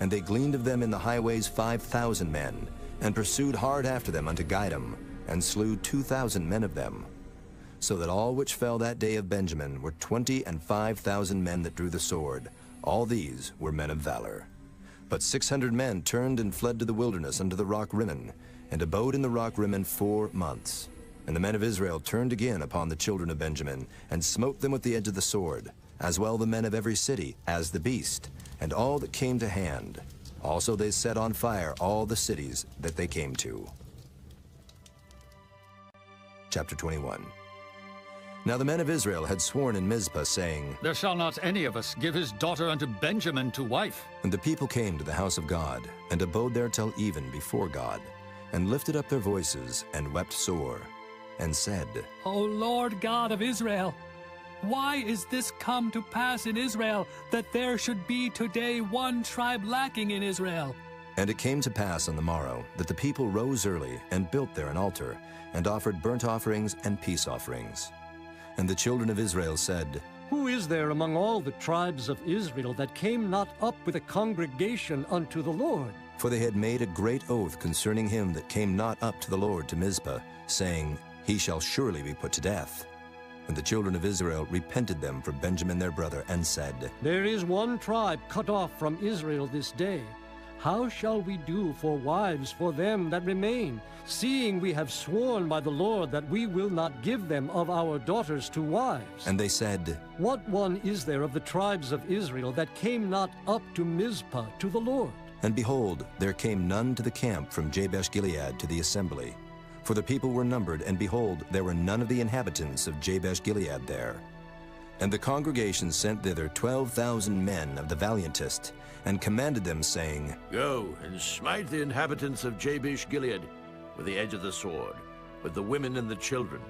And they gleaned of them in the highways 5,000 men, and pursued hard after them unto Gidom, and slew 2,000 men of them. So that all which fell that day of Benjamin were 25,000 men that drew the sword. All these were men of valor. But 600 men turned and fled to the wilderness unto the rock Rimmon, and abode in the rock Rimmon 4 months. And the men of Israel turned again upon the children of Benjamin, and smote them with the edge of the sword, as well the men of every city as the beast, and all that came to hand. Also they set on fire all the cities that they came to. Chapter 21. Now the men of Israel had sworn in Mizpah, saying, There shall not any of us give his daughter unto Benjamin to wife. And the people came to the house of God, and abode there till even before God, and lifted up their voices, and wept sore, and said, O Lord God of Israel, why is this come to pass in Israel, that there should be today one tribe lacking in Israel? And it came to pass on the morrow, that the people rose early, and built there an altar, and offered burnt offerings and peace offerings. And the children of Israel said, Who is there among all the tribes of Israel that came not up with a congregation unto the Lord? For they had made a great oath concerning him that came not up to the Lord to Mizpah, saying, He shall surely be put to death. And the children of Israel repented them for Benjamin their brother, and said, There is one tribe cut off from Israel this day. How shall we do for wives for them that remain, seeing we have sworn by the Lord that we will not give them of our daughters to wives? And they said, What one is there of the tribes of Israel that came not up to Mizpah to the Lord? And behold, there came none to the camp from Jabesh-Gilead to the assembly. For the people were numbered, and behold, there were none of the inhabitants of Jabesh-Gilead there. And the congregation sent thither 12,000 men of the valiantest, and commanded them, saying, Go and smite the inhabitants of Jabesh-Gilead with the edge of the sword, with the women and the children.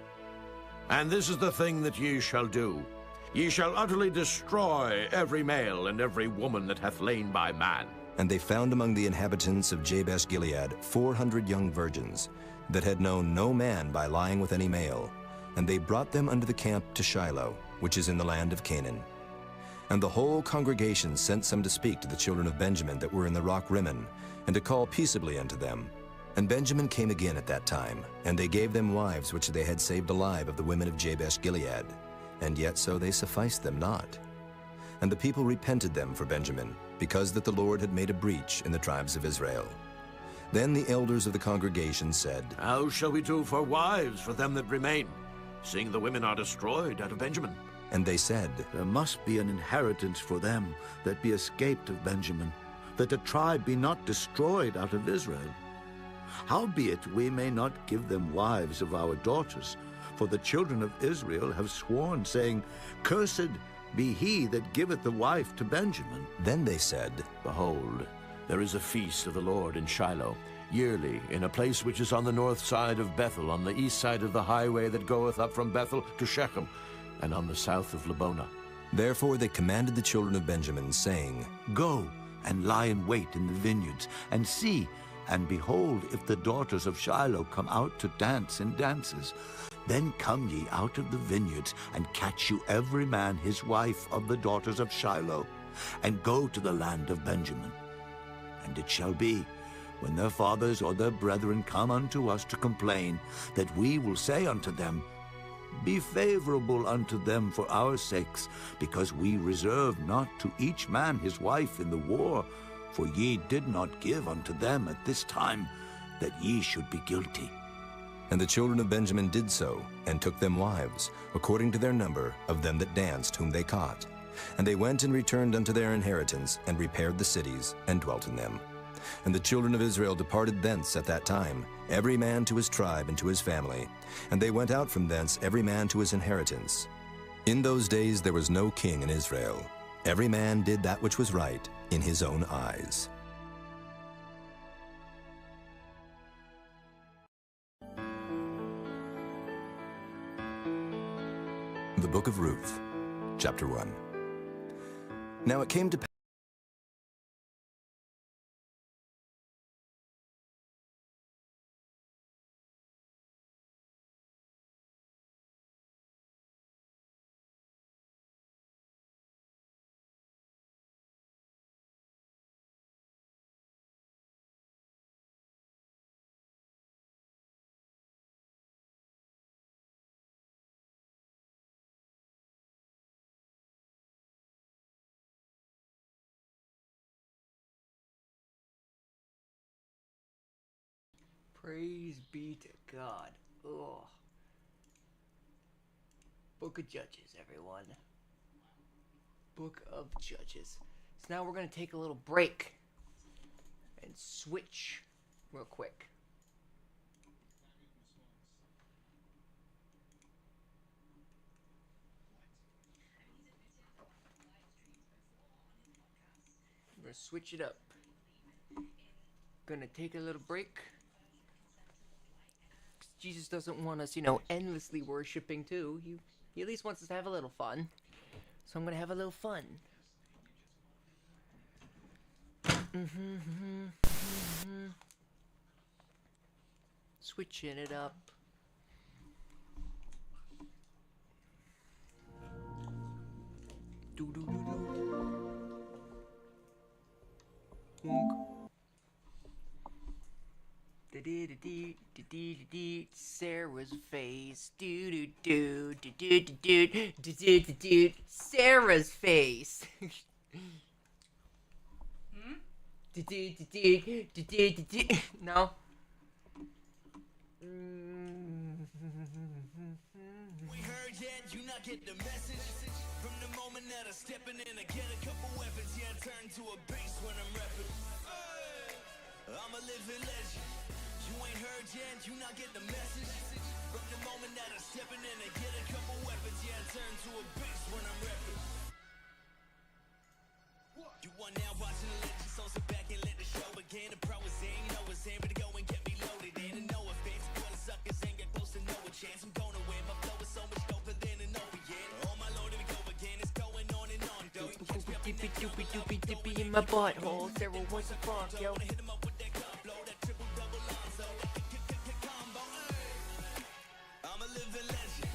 And this is the thing that ye shall do. Ye shall utterly destroy every male and every woman that hath lain by man. And they found among the inhabitants of Jabesh-Gilead 400 young virgins, that had known no man by lying with any male. And they brought them unto the camp to Shiloh, which is in the land of Canaan. And the whole congregation sent some to speak to the children of Benjamin that were in the rock Rimmon, and to call peaceably unto them. And Benjamin came again at that time, and they gave them wives which they had saved alive of the women of Jabesh-Gilead, and yet so they sufficed them not. And the people repented them for Benjamin, because that the Lord had made a breach in the tribes of Israel. Then the elders of the congregation said, How shall we do for wives for them that remain, seeing the women are destroyed out of Benjamin? And they said, There must be an inheritance for them that be escaped of Benjamin, that a tribe be not destroyed out of Israel. Howbeit we may not give them wives of our daughters, for the children of Israel have sworn, saying, Cursed be he that giveth the wife to Benjamin. Then they said, Behold, there is a feast of the Lord in Shiloh, yearly, in a place which is on the north side of Bethel, on the east side of the highway that goeth up from Bethel to Shechem, and on the south of Lebonah. Therefore they commanded the children of Benjamin, saying, Go and lie in wait in the vineyards, and see, and behold, if the daughters of Shiloh come out to dance in dances. Then come ye out of the vineyards, and catch you every man his wife of the daughters of Shiloh, and go to the land of Benjamin. And it shall be, when their fathers or their brethren come unto us to complain, that we will say unto them, Be favorable unto them for our sakes, because we reserve not to each man his wife in the war, for ye did not give unto them at this time, that ye should be guilty. And the children of Benjamin did so, and took them wives, according to their number of them that danced, whom they caught. And they went and returned unto their inheritance, and repaired the cities, and dwelt in them. And the children of Israel departed thence at that time, every man to his tribe and to his family. And they went out from thence, every man to his inheritance. In those days there was no king in Israel. Every man did that which was right in his own eyes. The Book of Ruth, Chapter 1. Now it came to pass Praise be to God. Ugh. Book of Judges, everyone. Book of Judges. So now we're going to take a little break and switch real quick. We're going to switch it up. Gonna take a little break. Jesus doesn't want us, endlessly worshiping too. He at least wants us to have a little fun. So I'm gonna have a little fun. Switching it up. Sarah's face. Sarah's face. No. We heard yet, you not get the message. From the moment that I stepping in, I get a couple weapons. Yeah, I turn to a beast when I'm repping. I'm a living legend. You ain't heard yet, you not get the message. From the moment that I'm stepping in, I get a couple weapons. Yeah, I turn to a beast when I'm repping. You are now watching the legend, so sit back and let the show begin. The pro is in, you know it's in, but go and get me loaded in. And no offense, but the suckers ain't get close to no chance. I'm gonna win, my flow is so much doper than an opiate. Oh my lord, here we go again, it's going on and on, though. Dippy in my butthole. Sarah wants to fuck, yo. I'm a living legend.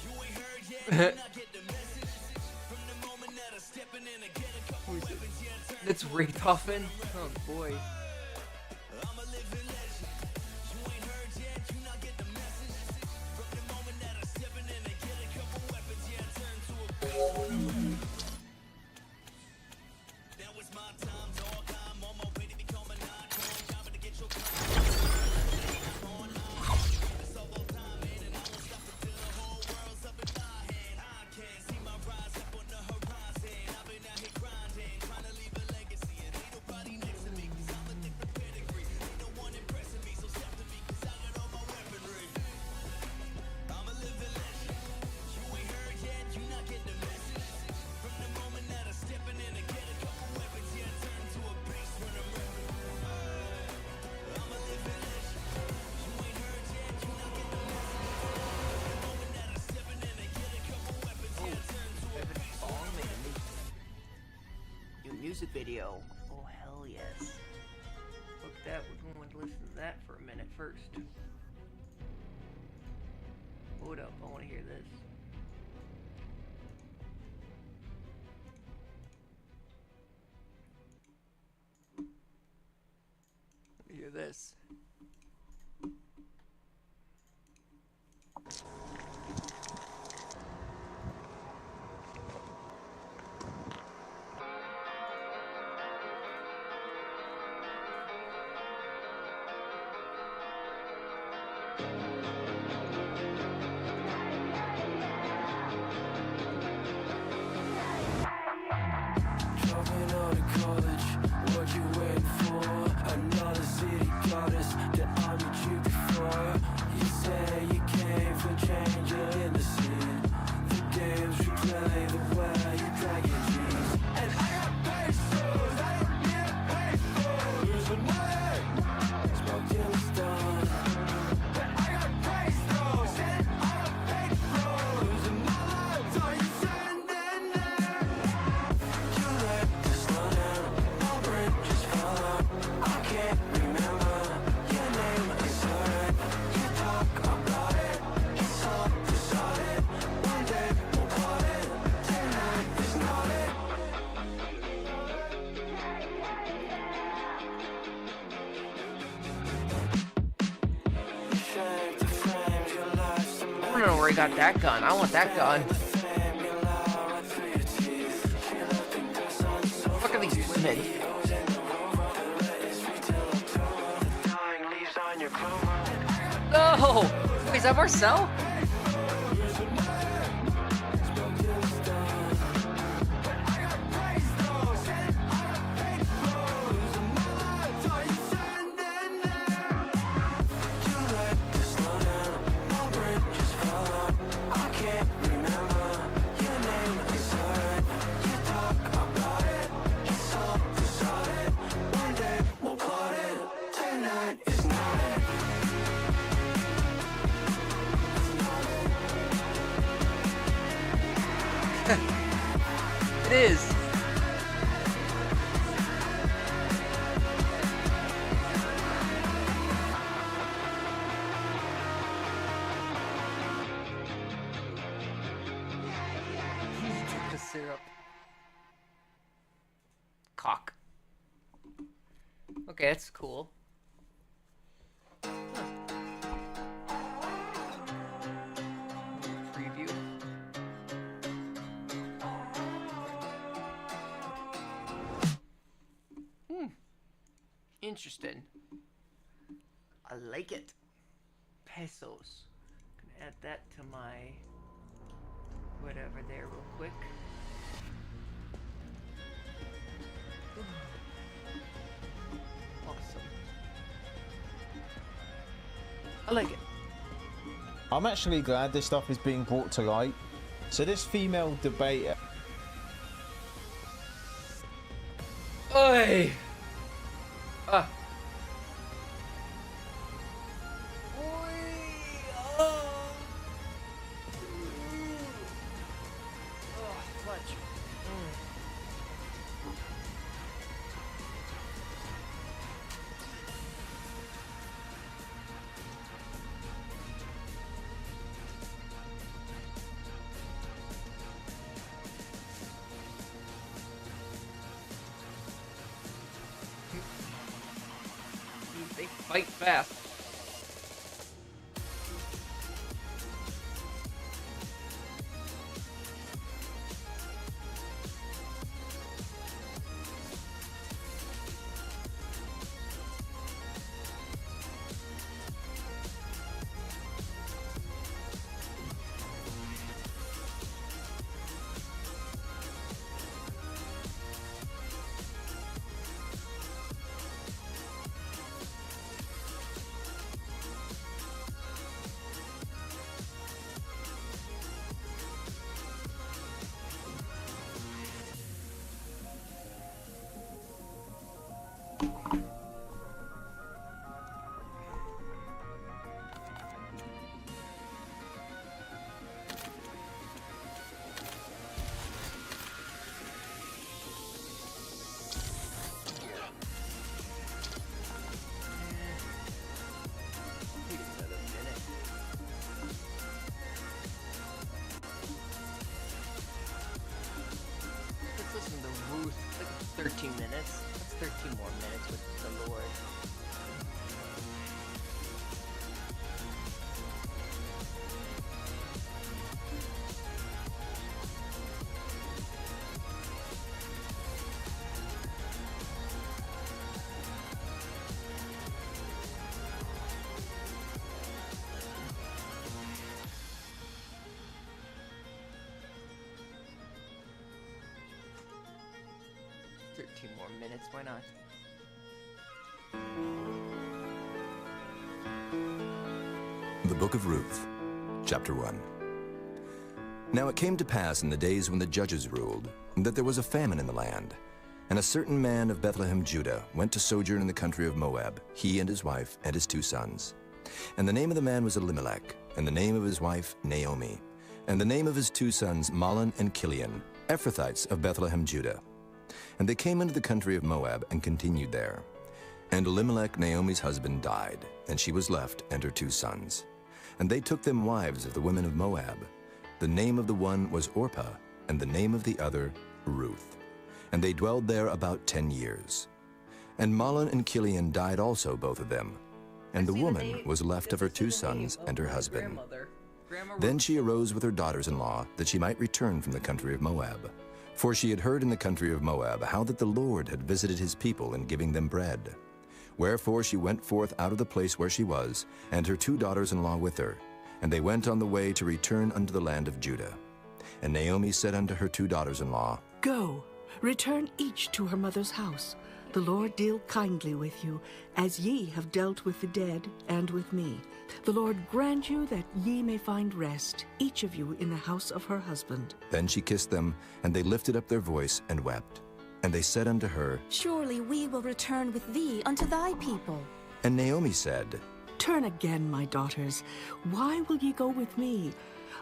You ain't heard yet, you not get the message. From the moment that I'm stepping in, I get a couple weapons. Yeah, I turn That's Richtofen. Oh boy. I'm a living legend. You ain't heard yet, you not get the message. From the moment that I'm stepping in, I get a couple weapons. Yeah, I turn to a beast. Now it's my time, dog. I'm on my way to become an icon. Time to get your it's all time, man, and I won't stop until the whole world's up in my hand. I can't see my rise up on the horizon. I've been out here grinding, trying to leave a legacy. And ain't nobody next to me, cause I'm a different pedigree. Ain't no one impressing me, so step to me, cause I got all my weaponry. I'm a living legend. You ain't heard yet, you not get the message. From the moment that I'm stepping in, I get a couple weapons. Yeah, I turn to a beast when I'm repping. I'm a living legend. You ain't heard yet, you not get the message. From the moment that I'm stepping in, I get a couple weapons. Yeah, I turn to a beast. New music video. Oh hell yes. Look that, we're going to listen to that for a minute first. Hold up, I want to hear this. Hear this. Dropping out of college, what you waiting for? Another city goddess that I met you before. You say you came for change, you're in the scene. The games we play, the way you drag your jeans. And I got pesos, I don't need a peso. Losing my head, smoke till it's done. But I got pesos, and I got pesos. Losing my life, so you send in there. You let this slow down, my brain just fell out. I can't remember your name, it's alright. You talk about it, it's all decided. One day we'll part it, tonight is not it. You shake the flames, your life's a I don't know where he got that gun. I want that gun. Look at these women. dying leaves on your clover. Oh! Wait, is that Marcel? It is. The syrup. Cock. Okay, that's cool. Preview. Interesting. I like it. Pesos. Gonna add that to my whatever there real quick. Awesome. I like it. I'm actually glad this stuff is being brought to light. So this female debater. Oi! Ah. They fight fast. Let's listen to Ruth. It's like 13 minutes. That's 13 more minutes with the Lord. More minutes, why not? The Book of Ruth, Chapter 1. Now it came to pass in the days when the judges ruled, that there was a famine in the land. And a certain man of Bethlehem, Judah, went to sojourn in the country of Moab, he and his wife and his 2 sons. And the name of the man was Elimelech, and the name of his wife Naomi, and the name of his 2 sons Mahlon and Kilion, Ephrathites of Bethlehem, Judah. And they came into the country of Moab and continued there. And Elimelech, Naomi's husband, died, and she was left and her 2 sons. And they took them wives of the women of Moab. The name of the one was Orpah, and the name of the other Ruth. And they dwelled there about 10 years. And Mahlon and Kilion died also, both of them. And the woman was left of her 2 sons and her husband. Then she arose with her daughters-in-law, that she might return from the country of Moab. For she had heard in the country of Moab how that the Lord had visited his people in giving them bread. Wherefore she went forth out of the place where she was, and her 2 daughters-in-law with her. And they went on the way to return unto the land of Judah. And Naomi said unto her 2 daughters-in-law, Go, return each to her mother's house. The Lord deal kindly with you, as ye have dealt with the dead and with me. The Lord grant you that ye may find rest, each of you in the house of her husband. Then she kissed them, and they lifted up their voice and wept. And they said unto her, Surely we will return with thee unto thy people. And Naomi said, Turn again, my daughters. Why will ye go with me?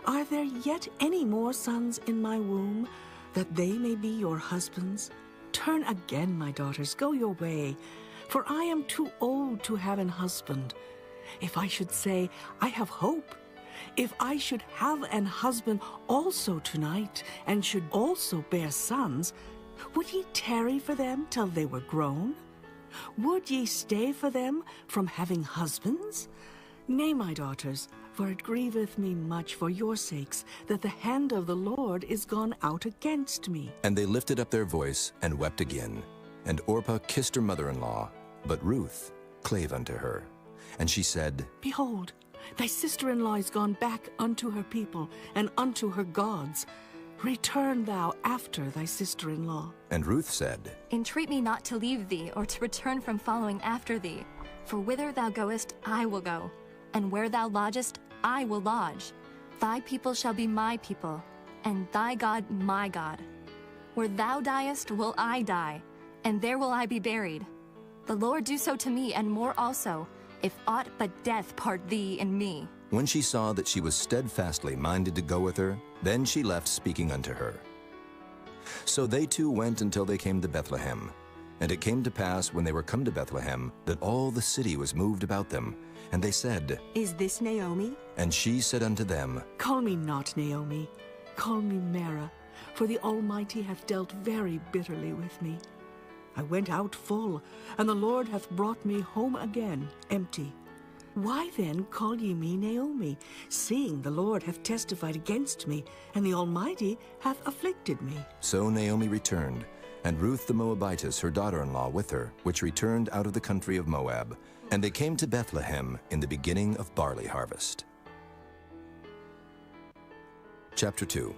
Are there yet any more sons in my womb, that they may be your husbands? Turn again, my daughters, go your way, for I am too old to have an husband. If I should say, I have hope, if I should have an husband also tonight, and should also bear sons, would ye tarry for them till they were grown? Would ye stay for them from having husbands? Nay, my daughters, for it grieveth me much for your sakes, that the hand of the Lord is gone out against me. And they lifted up their voice and wept again. And Orpah kissed her mother-in-law, but Ruth clave unto her. And she said, Behold, thy sister-in-law is gone back unto her people, and unto her gods. Return thou after thy sister-in-law. And Ruth said, Entreat me not to leave thee, or to return from following after thee. For whither thou goest, I will go, and where thou lodgest, I will lodge. Thy people shall be my people, and thy God my God. Where thou diest will I die, and there will I be buried. The Lord do so to me, and more also, if aught but death part thee and me. When she saw that she was steadfastly minded to go with her, then she left speaking unto her. So they 2 went until they came to Bethlehem. And it came to pass, when they were come to Bethlehem, that all the city was moved about them. And they said, Is this Naomi? And she said unto them, Call me not Naomi, call me Mara, for the Almighty hath dealt very bitterly with me. I went out full, and the Lord hath brought me home again empty. Why then call ye me Naomi, seeing the Lord hath testified against me, and the Almighty hath afflicted me? So Naomi returned, and Ruth the Moabitess, her daughter-in-law, with her, which returned out of the country of Moab. And they came to Bethlehem in the beginning of barley harvest. Chapter 2.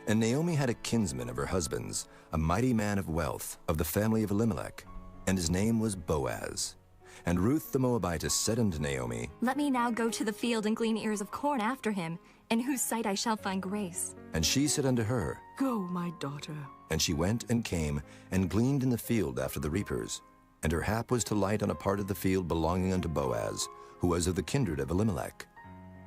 And Naomi had a kinsman of her husband's, a mighty man of wealth, of the family of Elimelech, and his name was Boaz. And Ruth the Moabitess said unto Naomi, Let me now go to the field and glean ears of corn after him, in whose sight I shall find grace. And she said unto her, Go, my daughter. And she went and came, and gleaned in the field after the reapers. And her hap was to light on a part of the field belonging unto Boaz, who was of the kindred of Elimelech.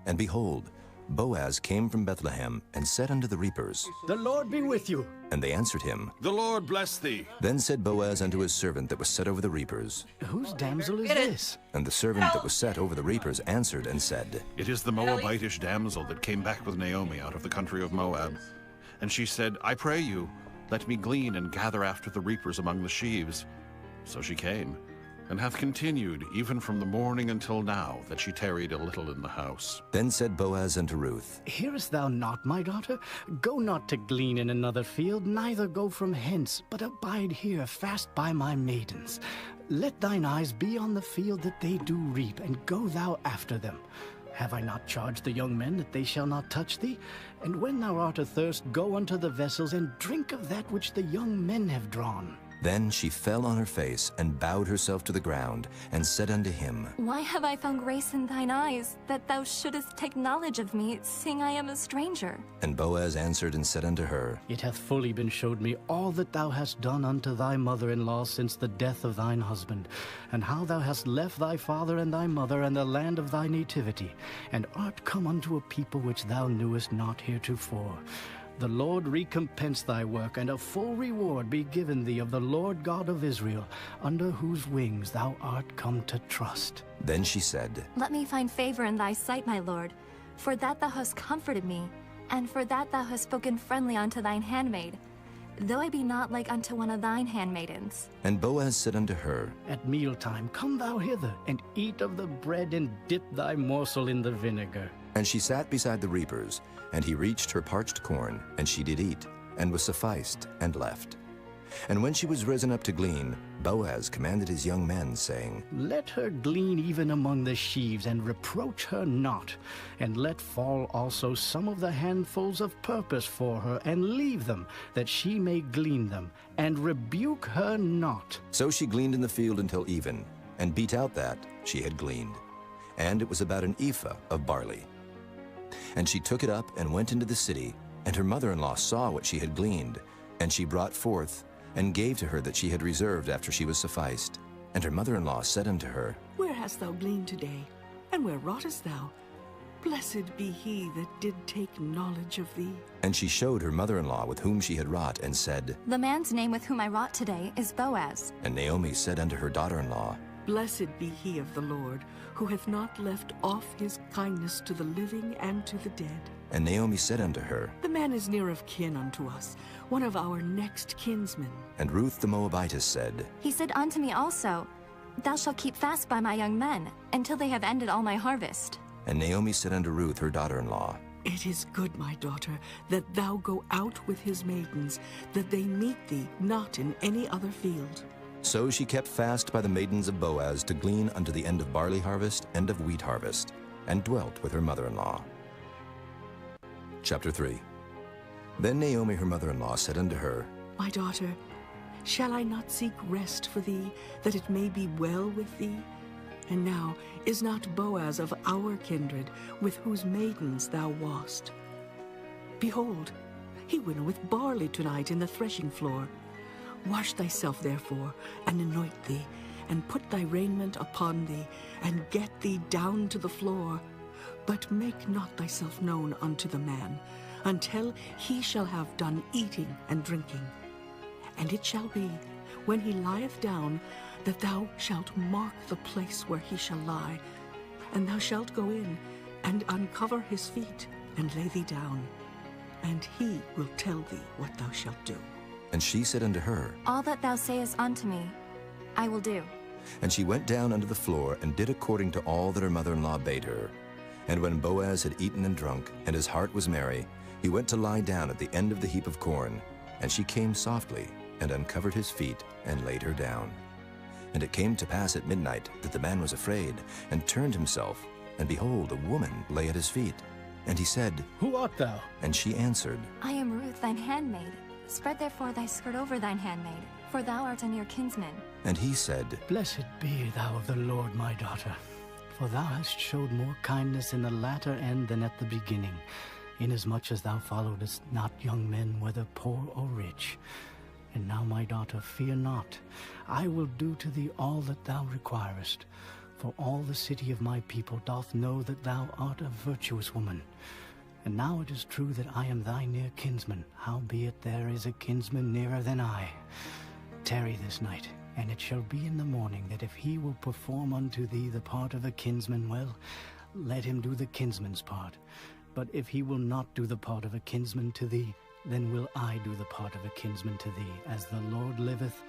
And behold, Boaz came from Bethlehem, and said unto the reapers, The Lord be with you. And they answered him, The Lord bless thee. Then said Boaz unto his servant that was set over the reapers, Whose damsel is this? And the servant that was set over the reapers answered and said, It is the Moabitish damsel that came back with Naomi out of the country of Moab. And she said, I pray you, let me glean and gather after the reapers among the sheaves. So she came, and hath continued even from the morning until now, that she tarried a little in the house. Then said Boaz unto Ruth, Hearest thou not, my daughter? Go not to glean in another field, neither go from hence, but abide here fast by my maidens. Let thine eyes be on the field that they do reap, and go thou after them. Have I not charged the young men that they shall not touch thee? And when thou art athirst, go unto the vessels, and drink of that which the young men have drawn. Then she fell on her face, and bowed herself to the ground, and said unto him, Why have I found grace in thine eyes, that thou shouldest take knowledge of me, seeing I am a stranger? And Boaz answered and said unto her, It hath fully been showed me all that thou hast done unto thy mother-in-law since the death of thine husband, and how thou hast left thy father and thy mother and the land of thy nativity, and art come unto a people which thou knewest not heretofore. The Lord recompense thy work, and a full reward be given thee of the Lord God of Israel, under whose wings thou art come to trust. Then she said, Let me find favor in thy sight, my lord, for that thou hast comforted me, and for that thou hast spoken friendly unto thine handmaid, though I be not like unto one of thine handmaidens. And Boaz said unto her, At mealtime come thou hither, and eat of the bread, and dip thy morsel in the vinegar. And she sat beside the reapers, and he reached her parched corn, and she did eat, and was sufficed, and left. And when she was risen up to glean, Boaz commanded his young men, saying, Let her glean even among the sheaves, and reproach her not. And let fall also some of the handfuls of purpose for her, and leave them, that she may glean them, and rebuke her not. So she gleaned in the field until even, and beat out that she had gleaned. And it was about an ephah of barley. And she took it up and went into the city, and her mother-in-law saw what she had gleaned, and she brought forth, and gave to her that she had reserved after she was sufficed. And her mother-in-law said unto her, Where hast thou gleaned today? And where wroughtest thou? Blessed be he that did take knowledge of thee. And she showed her mother-in-law with whom she had wrought, and said, The man's name with whom I wrought today is Boaz. And Naomi said unto her daughter-in-law, Blessed be he of the Lord, who hath not left off his kindness to the living and to the dead. And Naomi said unto her, The man is near of kin unto us, one of our next kinsmen. And Ruth the Moabitess said, He said unto me also, Thou shalt keep fast by my young men, until they have ended all my harvest. And Naomi said unto Ruth her daughter-in-law, It is good, my daughter, that thou go out with his maidens, that they meet thee not in any other field. So she kept fast by the maidens of Boaz to glean unto the end of barley harvest and of wheat harvest, and dwelt with her mother-in-law. Chapter 3. Then Naomi her mother-in-law said unto her, My daughter, shall I not seek rest for thee, that it may be well with thee? And now is not Boaz of our kindred, with whose maidens thou wast? Behold, he winnoweth barley tonight in the threshing floor. Wash thyself therefore, and anoint thee, and put thy raiment upon thee, and get thee down to the floor. But make not thyself known unto the man, until he shall have done eating and drinking. And it shall be, when he lieth down, that thou shalt mark the place where he shall lie, and thou shalt go in, and uncover his feet, and lay thee down, and he will tell thee what thou shalt do. And she said unto her, All that thou sayest unto me, I will do. And she went down unto the floor, and did according to all that her mother-in-law bade her. And when Boaz had eaten and drunk, and his heart was merry, he went to lie down at the end of the heap of corn. And she came softly, and uncovered his feet, and laid her down. And it came to pass at midnight that the man was afraid, and turned himself, and behold, a woman lay at his feet. And he said, Who art thou? And she answered, I am Ruth, thine handmaid. Spread therefore thy skirt over thine handmaid, for thou art a near kinsman. And he said, Blessed be thou of the Lord, my daughter, for thou hast showed more kindness in the latter end than at the beginning, inasmuch as thou followedst not young men, whether poor or rich. And now, my daughter, fear not. I will do to thee all that thou requirest. For all the city of my people doth know that thou art a virtuous woman. And now it is true that I am thy near kinsman, howbeit there is a kinsman nearer than I. Tarry this night, and it shall be in the morning that if he will perform unto thee the part of a kinsman, well, let him do the kinsman's part. But if he will not do the part of a kinsman to thee, then will I do the part of a kinsman to thee. As the Lord liveth,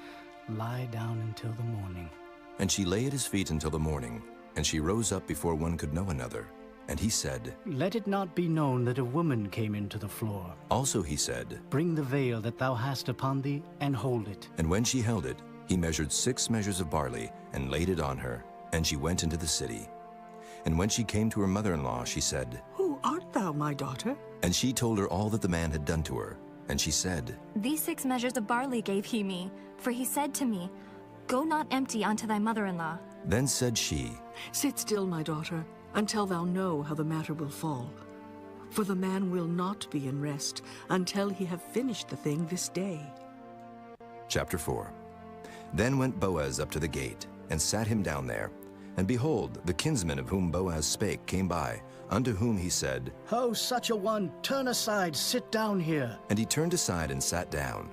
lie down until the morning. And she lay at his feet until the morning, and she rose up before one could know another. And he said, Let it not be known that a woman came into the floor. Also he said, Bring the veil that thou hast upon thee, and hold it. And when she held it, he measured 6 measures of barley, and laid it on her, and she went into the city. And when she came to her mother-in-law, she said, Who art thou, my daughter? And she told her all that the man had done to her. And she said, These 6 measures of barley gave he me, for he said to me, Go not empty unto thy mother-in-law. Then said she, Sit still, my daughter, until thou know how the matter will fall. For the man will not be in rest until he have finished the thing this day. Chapter 4. Then went Boaz up to the gate, and sat him down there. And behold, the kinsman of whom Boaz spake came by, unto whom he said, Ho, such a one, turn aside, sit down here. And he turned aside and sat down.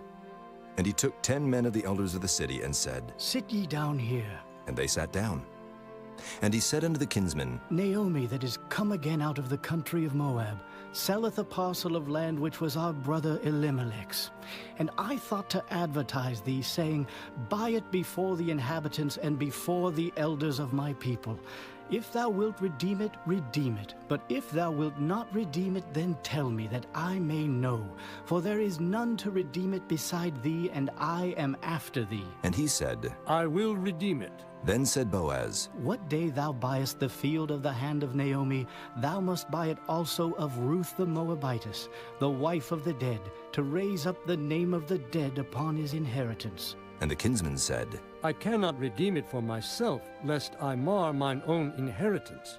And he took 10 men of the elders of the city, and said, Sit ye down here. And they sat down. And he said unto the kinsman, Naomi, that is come again out of the country of Moab, selleth a parcel of land which was our brother Elimelech's. And I thought to advertise thee, saying, Buy it before the inhabitants and before the elders of my people. If thou wilt redeem it, redeem it. But if thou wilt not redeem it, then tell me, that I may know. For there is none to redeem it beside thee, and I am after thee. And he said, I will redeem it. Then said Boaz, What day thou buyest the field of the hand of Naomi, thou must buy it also of Ruth the Moabitess, the wife of the dead, to raise up the name of the dead upon his inheritance. And the kinsman said, I cannot redeem it for myself, lest I mar mine own inheritance.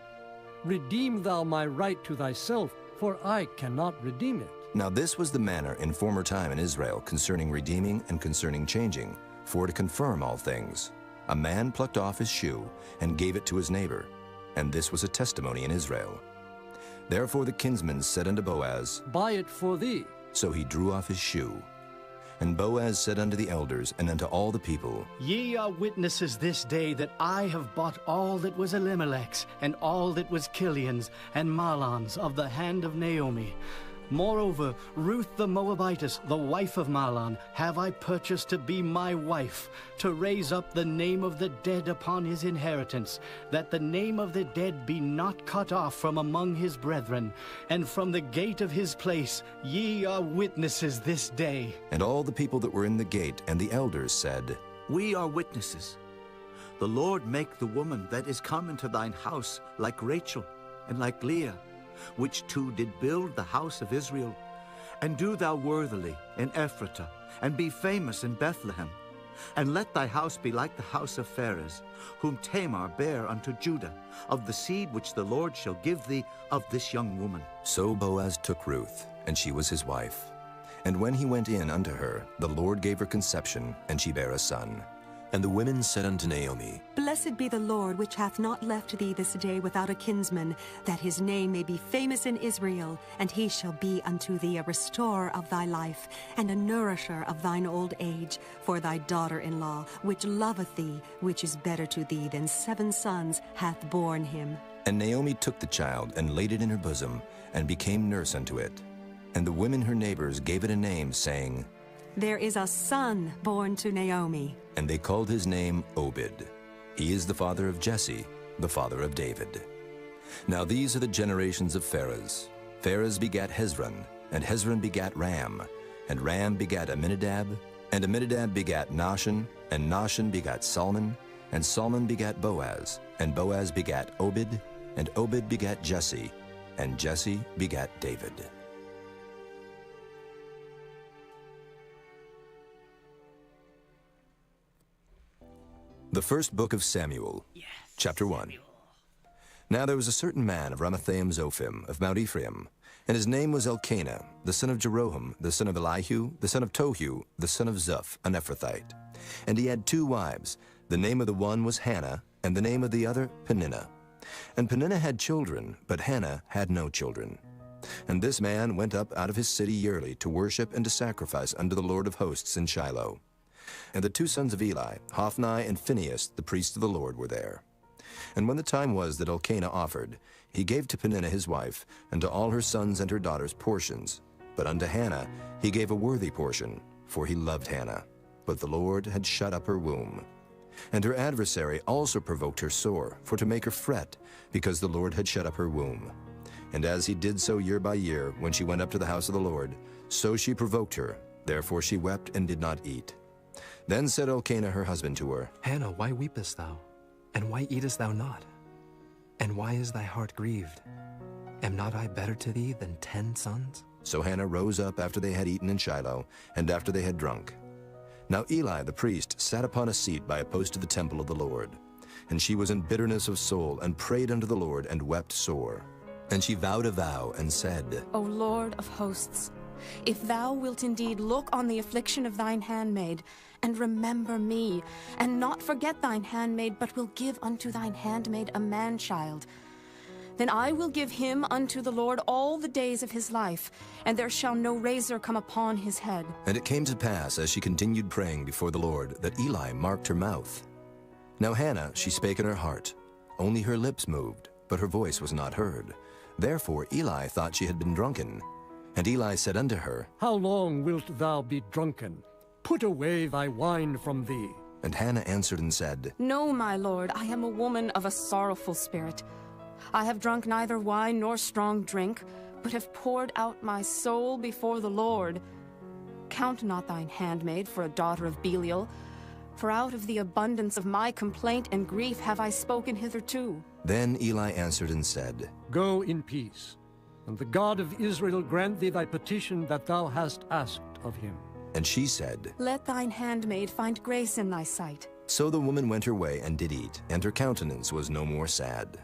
Redeem thou my right to thyself, for I cannot redeem it. Now this was the manner in former time in Israel concerning redeeming and concerning changing, for to confirm all things. A man plucked off his shoe and gave it to his neighbor, and this was a testimony in Israel. Therefore the kinsman said unto Boaz, Buy it for thee. So he drew off his shoe. And Boaz said unto the elders and unto all the people, Ye are witnesses this day that I have bought all that was Elimelech's, and all that was Kilion's, and Mahlon's of the hand of Naomi. Moreover, Ruth the Moabitess, the wife of Mahlon, have I purchased to be my wife, to raise up the name of the dead upon his inheritance, that the name of the dead be not cut off from among his brethren. And from the gate of his place ye are witnesses this day. And all the people that were in the gate and the elders said, We are witnesses. The Lord make the woman that is come into thine house like Rachel and like Leah, which two did build the house of Israel. And do thou worthily in Ephratah, and be famous in Bethlehem. And let thy house be like the house of Pharez, whom Tamar bare unto Judah, of the seed which the Lord shall give thee of this young woman. So Boaz took Ruth, and she was his wife. And when he went in unto her, the Lord gave her conception, and she bare a son. And the women said unto Naomi, Blessed be the Lord, which hath not left thee this day without a kinsman, that his name may be famous in Israel, and he shall be unto thee a restorer of thy life, and a nourisher of thine old age, for thy daughter-in-law, which loveth thee, which is better to thee than 7 sons, hath borne him. And Naomi took the child, and laid it in her bosom, and became nurse unto it. And the women her neighbors gave it a name, saying, There is a son born to Naomi. And they called his name Obed. He is the father of Jesse, the father of David. Now these are the generations of Pharez. Pharez begat Hezron, and Hezron begat Ram, and Ram begat Amminadab, and Amminadab begat Nahshon, and Nahshon begat Salmon, and Salmon begat Boaz, and Boaz begat Obed, and Obed begat Jesse, and Jesse begat David. The first book of Samuel, chapter 1. Now there was a certain man of Ramathaim Zophim, of Mount Ephraim, and his name was Elkanah, the son of Jeroham, the son of Elihu, the son of Tohu, the son of Zuph, an Ephrathite. And he had 2 wives. The name of the one was Hannah, and the name of the other Peninnah. And Peninnah had children, but Hannah had no children. And this man went up out of his city yearly to worship and to sacrifice unto the Lord of hosts in Shiloh. And the 2 sons of Eli, Hophni and Phinehas, the priests of the Lord, were there. And when the time was that Elkanah offered, he gave to Peninnah his wife, and to all her sons and her daughters portions. But unto Hannah he gave a worthy portion, for he loved Hannah. But the Lord had shut up her womb. And her adversary also provoked her sore, for to make her fret, because the Lord had shut up her womb. And as he did so year by year, when she went up to the house of the Lord, so she provoked her. Therefore she wept and did not eat. Then said Elkanah her husband to her, Hannah, why weepest thou? And why eatest thou not? And why is thy heart grieved? Am not I better to thee than 10 sons? So Hannah rose up after they had eaten in Shiloh, and after they had drunk. Now Eli the priest sat upon a seat by a post of the temple of the Lord. And she was in bitterness of soul, and prayed unto the Lord, and wept sore. And she vowed a vow, and said, O Lord of hosts, if thou wilt indeed look on the affliction of thine handmaid, and remember me, and not forget thine handmaid, but will give unto thine handmaid a man-child, then I will give him unto the Lord all the days of his life, and there shall no razor come upon his head. And it came to pass, as she continued praying before the Lord, that Eli marked her mouth. Now Hannah, she spake in her heart. Only her lips moved, but her voice was not heard. Therefore Eli thought she had been drunken. And Eli said unto her, How long wilt thou be drunken? Put away thy wine from thee. And Hannah answered and said, No, my lord, I am a woman of a sorrowful spirit. I have drunk neither wine nor strong drink, but have poured out my soul before the Lord. Count not thine handmaid for a daughter of Belial, for out of the abundance of my complaint and grief have I spoken hitherto. Then Eli answered and said, Go in peace, and the God of Israel grant thee thy petition that thou hast asked of him. And she said, Let thine handmaid find grace in thy sight. So the woman went her way and did eat, and her countenance was no more sad.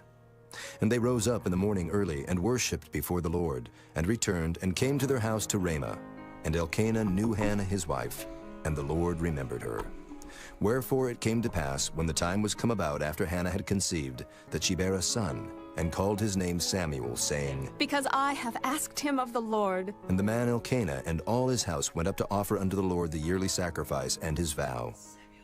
And they rose up in the morning early, and worshipped before the Lord, and returned, and came to their house to Ramah. And Elkanah knew Hannah his wife, and the Lord remembered her. Wherefore it came to pass, when the time was come about after Hannah had conceived, that she bare a son, and called his name Samuel, saying, Because I have asked him of the Lord. And the man Elkanah and all his house went up to offer unto the Lord the yearly sacrifice and his vow.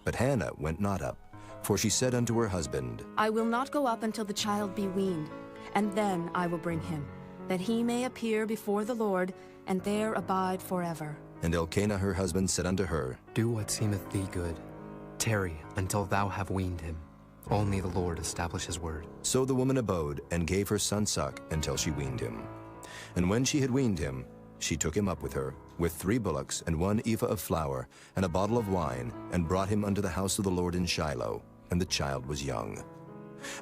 But Hannah went not up, for she said unto her husband, I will not go up until the child be weaned, and then I will bring him, that he may appear before the Lord, and there abide forever. And Elkanah her husband said unto her, Do what seemeth thee good. Tarry until thou have weaned him. Only the Lord establish his word. So the woman abode, and gave her son suck until she weaned him. And when she had weaned him, she took him up with her, with 3 bullocks, and 1 ephah of flour, and a bottle of wine, and brought him unto the house of the Lord in Shiloh, and the child was young.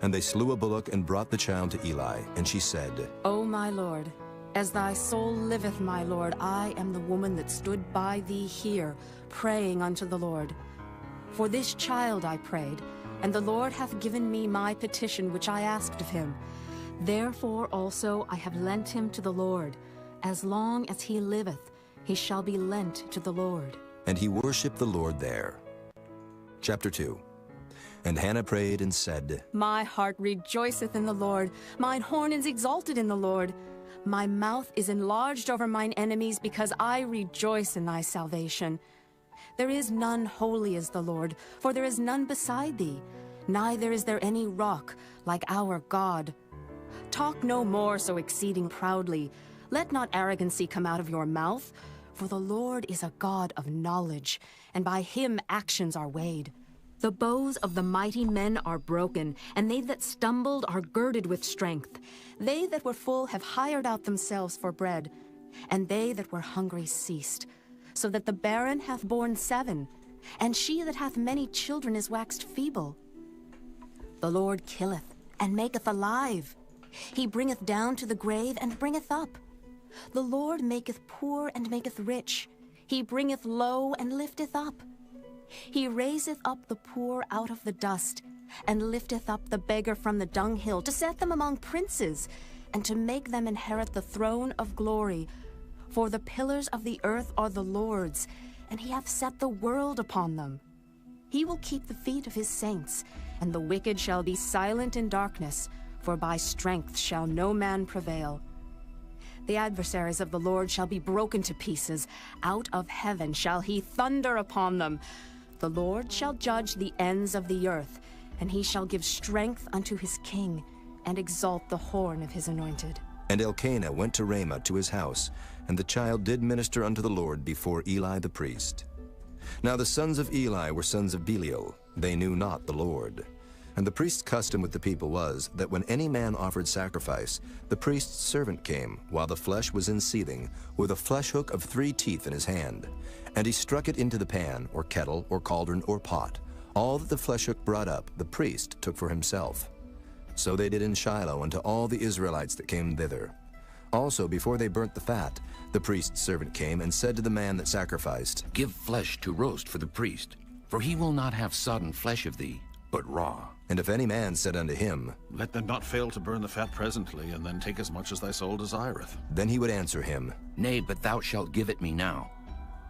And they slew a bullock, and brought the child to Eli, and she said, O my Lord, as thy soul liveth, my Lord, I am the woman that stood by thee here, praying unto the Lord. For this child I prayed, and the Lord hath given me my petition which I asked of him. Therefore also I have lent him to the Lord. As long as he liveth, he shall be lent to the Lord. And he worshipped the Lord there. Chapter 2. And Hannah prayed and said, My heart rejoiceth in the Lord, mine horn is exalted in the Lord. My mouth is enlarged over mine enemies, because I rejoice in thy salvation. There is none holy as the Lord, for there is none beside thee, neither is there any rock like our God. Talk no more so exceeding proudly. Let not arrogancy come out of your mouth, for the Lord is a God of knowledge, and by him actions are weighed. The bows of the mighty men are broken, and they that stumbled are girded with strength. They that were full have hired out themselves for bread, and they that were hungry ceased. So that the barren hath borne 7, and she that hath many children is waxed feeble. The Lord killeth, and maketh alive. He bringeth down to the grave, and bringeth up. The Lord maketh poor, and maketh rich. He bringeth low, and lifteth up. He raiseth up the poor out of the dust, and lifteth up the beggar from the dunghill, to set them among princes, and to make them inherit the throne of glory. For the pillars of the earth are the Lord's, and he hath set the world upon them. He will keep the feet of his saints, and the wicked shall be silent in darkness, for by strength shall no man prevail. The adversaries of the Lord shall be broken to pieces. Out of heaven shall he thunder upon them. The Lord shall judge the ends of the earth, and he shall give strength unto his king, and exalt the horn of his anointed. And Elkanah went to Ramah to his house, and the child did minister unto the Lord before Eli the priest. Now the sons of Eli were sons of Belial. They knew not the Lord. And the priest's custom with the people was, that when any man offered sacrifice, the priest's servant came, while the flesh was in seething, with a flesh hook of 3 teeth in his hand. And he struck it into the pan, or kettle, or cauldron, or pot. All that the flesh hook brought up, the priest took for himself. So they did in Shiloh unto all the Israelites that came thither. Also, before they burnt the fat, the priest's servant came and said to the man that sacrificed, Give flesh to roast for the priest, for he will not have sodden flesh of thee, but raw. And if any man said unto him, Let them not fail to burn the fat presently, and then take as much as thy soul desireth. Then he would answer him, Nay, but thou shalt give it me now,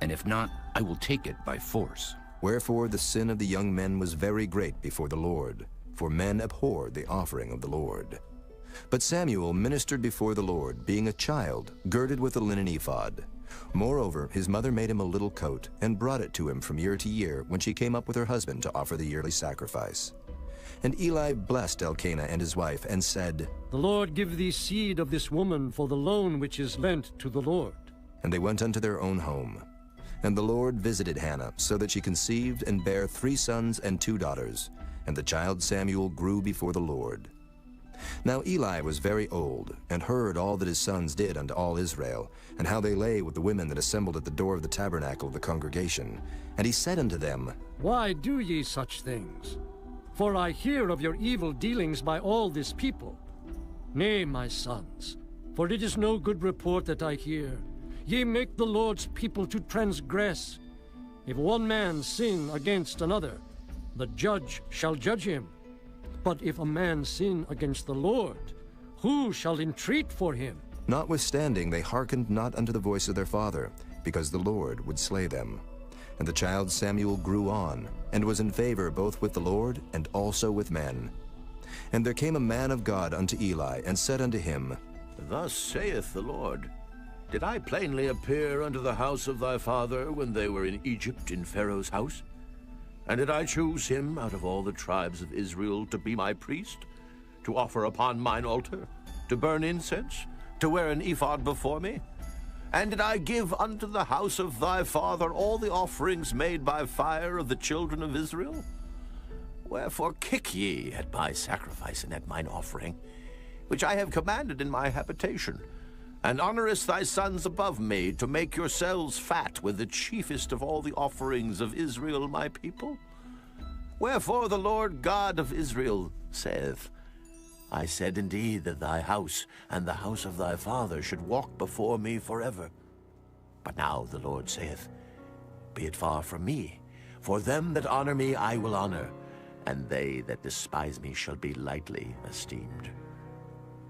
and if not, I will take it by force. Wherefore the sin of the young men was very great before the Lord, for men abhorred the offering of the Lord. But Samuel ministered before the Lord, being a child, girded with a linen ephod. Moreover, his mother made him a little coat, and brought it to him from year to year, when she came up with her husband to offer the yearly sacrifice. And Eli blessed Elkanah and his wife, and said, The Lord give thee seed of this woman for the loan which is lent to the Lord. And they went unto their own home. And the Lord visited Hannah, so that she conceived and bare 3 sons and 2 daughters. And the child Samuel grew before the Lord. Now Eli was very old, and heard all that his sons did unto all Israel, and how they lay with the women that assembled at the door of the tabernacle of the congregation. And he said unto them, Why do ye such things? For I hear of your evil dealings by all this people. Nay, my sons, for it is no good report that I hear. Ye make the Lord's people to transgress. If one man sin against another, the judge shall judge him. But if a man sin against the Lord, who shall entreat for him? Notwithstanding, they hearkened not unto the voice of their father, because the Lord would slay them. And the child Samuel grew on, and was in favor both with the Lord and also with men. And there came a man of God unto Eli, and said unto him, Thus saith the Lord, Did I plainly appear unto the house of thy father when they were in Egypt in Pharaoh's house? And did I choose him out of all the tribes of Israel to be my priest, to offer upon mine altar, to burn incense, to wear an ephod before me? And did I give unto the house of thy father all the offerings made by fire of the children of Israel? Wherefore kick ye at my sacrifice and at mine offering, which I have commanded in my habitation, and honorest thy sons above me, to make yourselves fat with the chiefest of all the offerings of Israel my people? Wherefore the Lord God of Israel saith, I said indeed that thy house and the house of thy father should walk before me forever. But now the Lord saith, Be it far from me, for them that honor me I will honor, and they that despise me shall be lightly esteemed.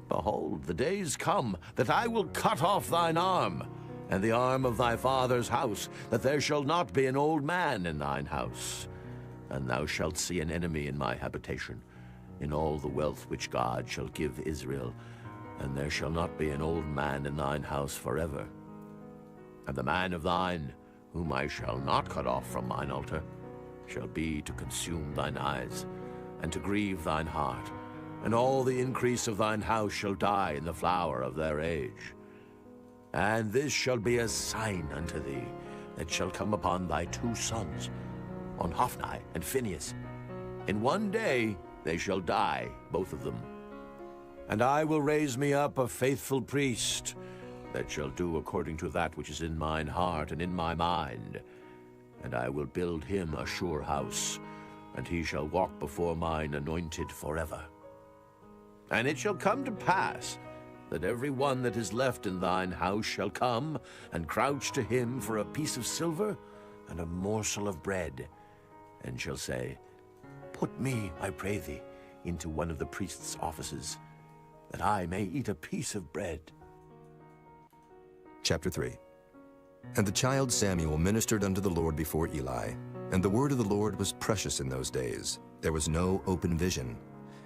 Behold, the days come that I will cut off thine arm, and the arm of thy father's house, that there shall not be an old man in thine house. And thou shalt see an enemy in my habitation, in all the wealth which God shall give Israel, and there shall not be an old man in thine house forever. And the man of thine, whom I shall not cut off from mine altar, shall be to consume thine eyes, and to grieve thine heart, and all the increase of thine house shall die in the flower of their age. And this shall be a sign unto thee, that shall come upon thy 2 sons, on Hophni and Phinehas. In one day they shall die, both of them. And I will raise me up a faithful priest, that shall do according to that which is in mine heart and in my mind. And I will build him a sure house, and he shall walk before mine anointed forever. And it shall come to pass, that every one that is left in thine house shall come, and crouch to him for a piece of silver and a morsel of bread, and shall say, Put me, I pray thee, into one of the priest's offices, that I may eat a piece of bread. Chapter 3. And the child Samuel ministered unto the Lord before Eli. And the word of the Lord was precious in those days. There was no open vision.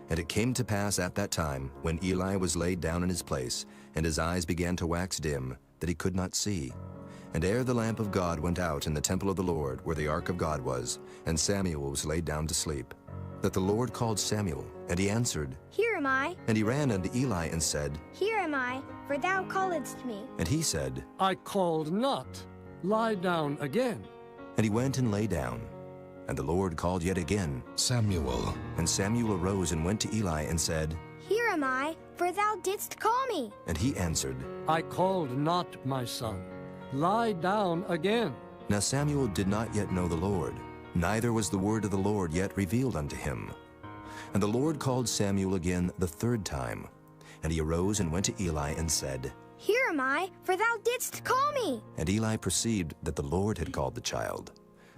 And it came to pass at that time, when Eli was laid down in his place, and his eyes began to wax dim, that he could not see. And ere the lamp of God went out in the temple of the Lord, where the ark of God was, and Samuel was laid down to sleep, that the Lord called Samuel, and he answered, Here am I. And he ran unto Eli and said, Here am I, for thou calledst me. And he said, I called not. Lie down again. And he went and lay down. And the Lord called yet again, Samuel. And Samuel arose and went to Eli and said, Here am I, for thou didst call me. And he answered, I called not, my son. Lie down again. Now Samuel did not yet know the Lord, neither was the word of the Lord yet revealed unto him. And the Lord called Samuel again the 3rd time. And he arose and went to Eli and said, Here am I, for thou didst call me. And Eli perceived that the Lord had called the child.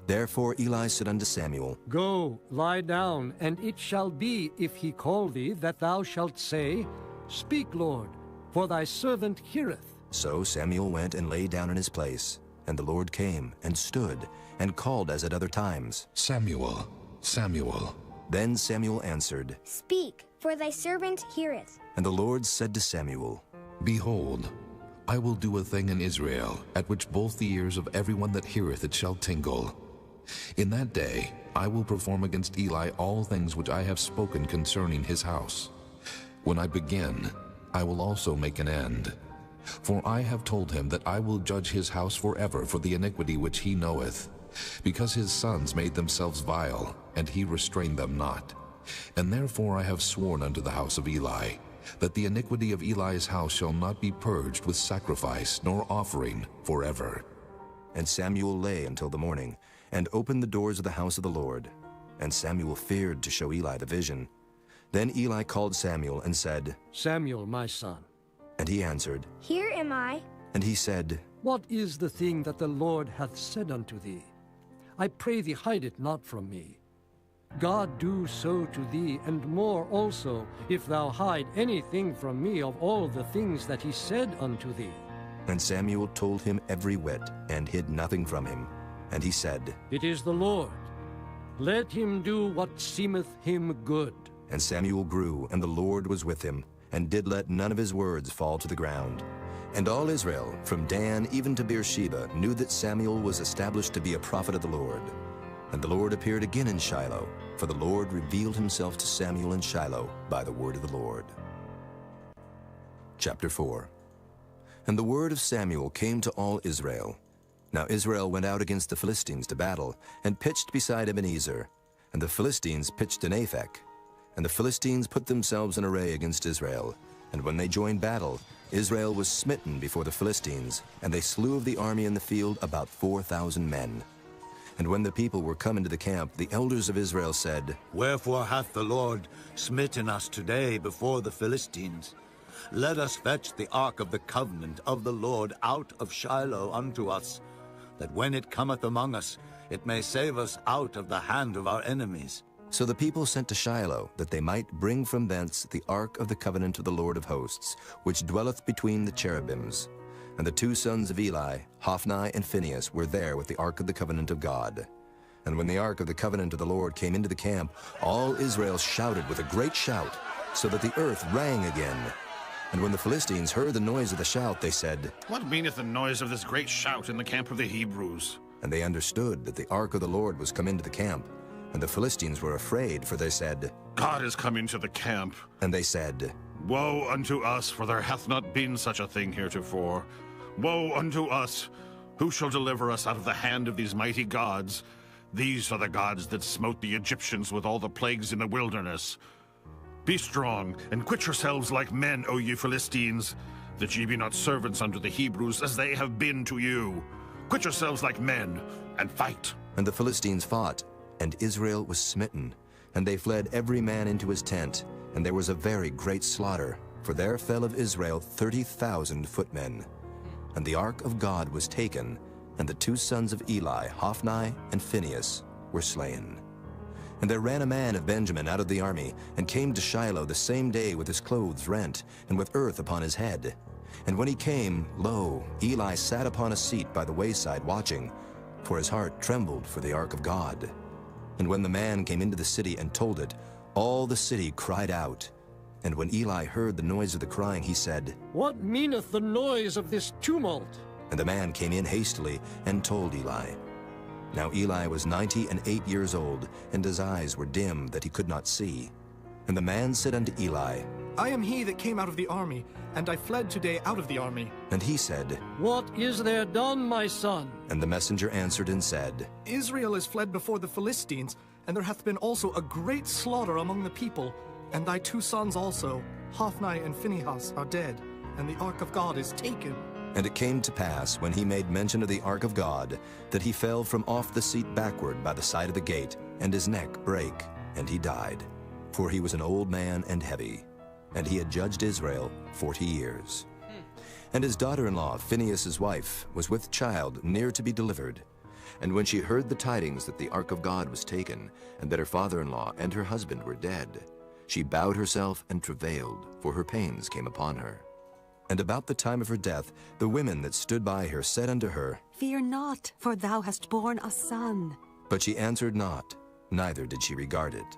Therefore Eli said unto Samuel, Go, lie down, and it shall be, if he call thee, that thou shalt say, Speak, Lord, for thy servant heareth. So Samuel went and lay down in his place. And the Lord came and stood and called as at other times, Samuel, Samuel. Then Samuel answered, Speak, for thy servant heareth. And the Lord said to Samuel, Behold, I will do a thing in Israel, at which both the ears of everyone that heareth it shall tingle. In that day I will perform against Eli all things which I have spoken concerning his house. When I begin, I will also make an end. For I have told him that I will judge his house forever for the iniquity which he knoweth, because his sons made themselves vile, and he restrained them not. And therefore I have sworn unto the house of Eli, that the iniquity of Eli's house shall not be purged with sacrifice nor offering forever. And Samuel lay until the morning, and opened the doors of the house of the Lord. And Samuel feared to show Eli the vision. Then Eli called Samuel and said, Samuel, my son. And he answered, Here am I. And he said, What is the thing that the Lord hath said unto thee? I pray thee, hide it not from me. God do so to thee, and more also, if thou hide anything from me of all the things that he said unto thee. And Samuel told him every whit, and hid nothing from him. And he said, It is the Lord. Let him do what seemeth him good. And Samuel grew, and the Lord was with him, and did let none of his words fall to the ground. And all Israel, from Dan even to Beersheba, knew that Samuel was established to be a prophet of the Lord. And the Lord appeared again in Shiloh, for the Lord revealed himself to Samuel in Shiloh by the word of the Lord. Chapter 4. And the word of Samuel came to all Israel. Now Israel went out against the Philistines to battle, and pitched beside Ebenezer. And the Philistines pitched in Aphek. And the Philistines put themselves in array against Israel. And when they joined battle, Israel was smitten before the Philistines, and they slew of the army in the field about 4,000 men. And when the people were come into the camp, the elders of Israel said, Wherefore hath the Lord smitten us today before the Philistines? Let us fetch the ark of the covenant of the Lord out of Shiloh unto us, that when it cometh among us, it may save us out of the hand of our enemies. So the people sent to Shiloh, that they might bring from thence the ark of the covenant of the Lord of hosts, which dwelleth between the cherubims. And the two sons of Eli, Hophni and Phinehas, were there with the ark of the covenant of God. And when the ark of the covenant of the Lord came into the camp, all Israel shouted with a great shout, so that the earth rang again. And when the Philistines heard the noise of the shout, they said, What meaneth the noise of this great shout in the camp of the Hebrews? And they understood that the ark of the Lord was come into the camp. And the Philistines were afraid, for they said, God is come into the camp. And they said, Woe unto us, for there hath not been such a thing heretofore. Woe unto us! Who shall deliver us out of the hand of these mighty gods? These are the gods that smote the Egyptians with all the plagues in the wilderness. Be strong, and quit yourselves like men, O ye Philistines, that ye be not servants unto the Hebrews, as they have been to you. Quit yourselves like men, and fight. And the Philistines fought, and Israel was smitten. And they fled every man into his tent, and there was a very great slaughter, for there fell of Israel 30,000 footmen. And the ark of God was taken, and the two sons of Eli, Hophni and Phinehas, were slain. And there ran a man of Benjamin out of the army, and came to Shiloh the same day with his clothes rent, and with earth upon his head. And when he came, lo, Eli sat upon a seat by the wayside watching, for his heart trembled for the ark of God. And when the man came into the city and told it, all the city cried out. And when Eli heard the noise of the crying, he said, What meaneth the noise of this tumult? And the man came in hastily and told Eli. Now Eli was 98 years old, and his eyes were dim that he could not see. And the man said unto Eli, I am he that came out of the army, and I fled today out of the army. And he said, What is there done, my son? And the messenger answered and said, Israel is fled before the Philistines, and there hath been also a great slaughter among the people. And thy two sons also, Hophni and Phinehas, are dead, and the ark of God is taken. And it came to pass, when he made mention of the ark of God, that he fell from off the seat backward by the side of the gate, and his neck brake, and he died. For he was an old man and heavy, and he had judged Israel 40 years. And his daughter-in-law, Phinehas' wife, was with child near to be delivered. And when she heard the tidings that the ark of God was taken, and that her father-in-law and her husband were dead, she bowed herself and travailed, for her pains came upon her. And about the time of her death, the women that stood by her said unto her, Fear not, for thou hast borne a son. But she answered not, neither did she regard it.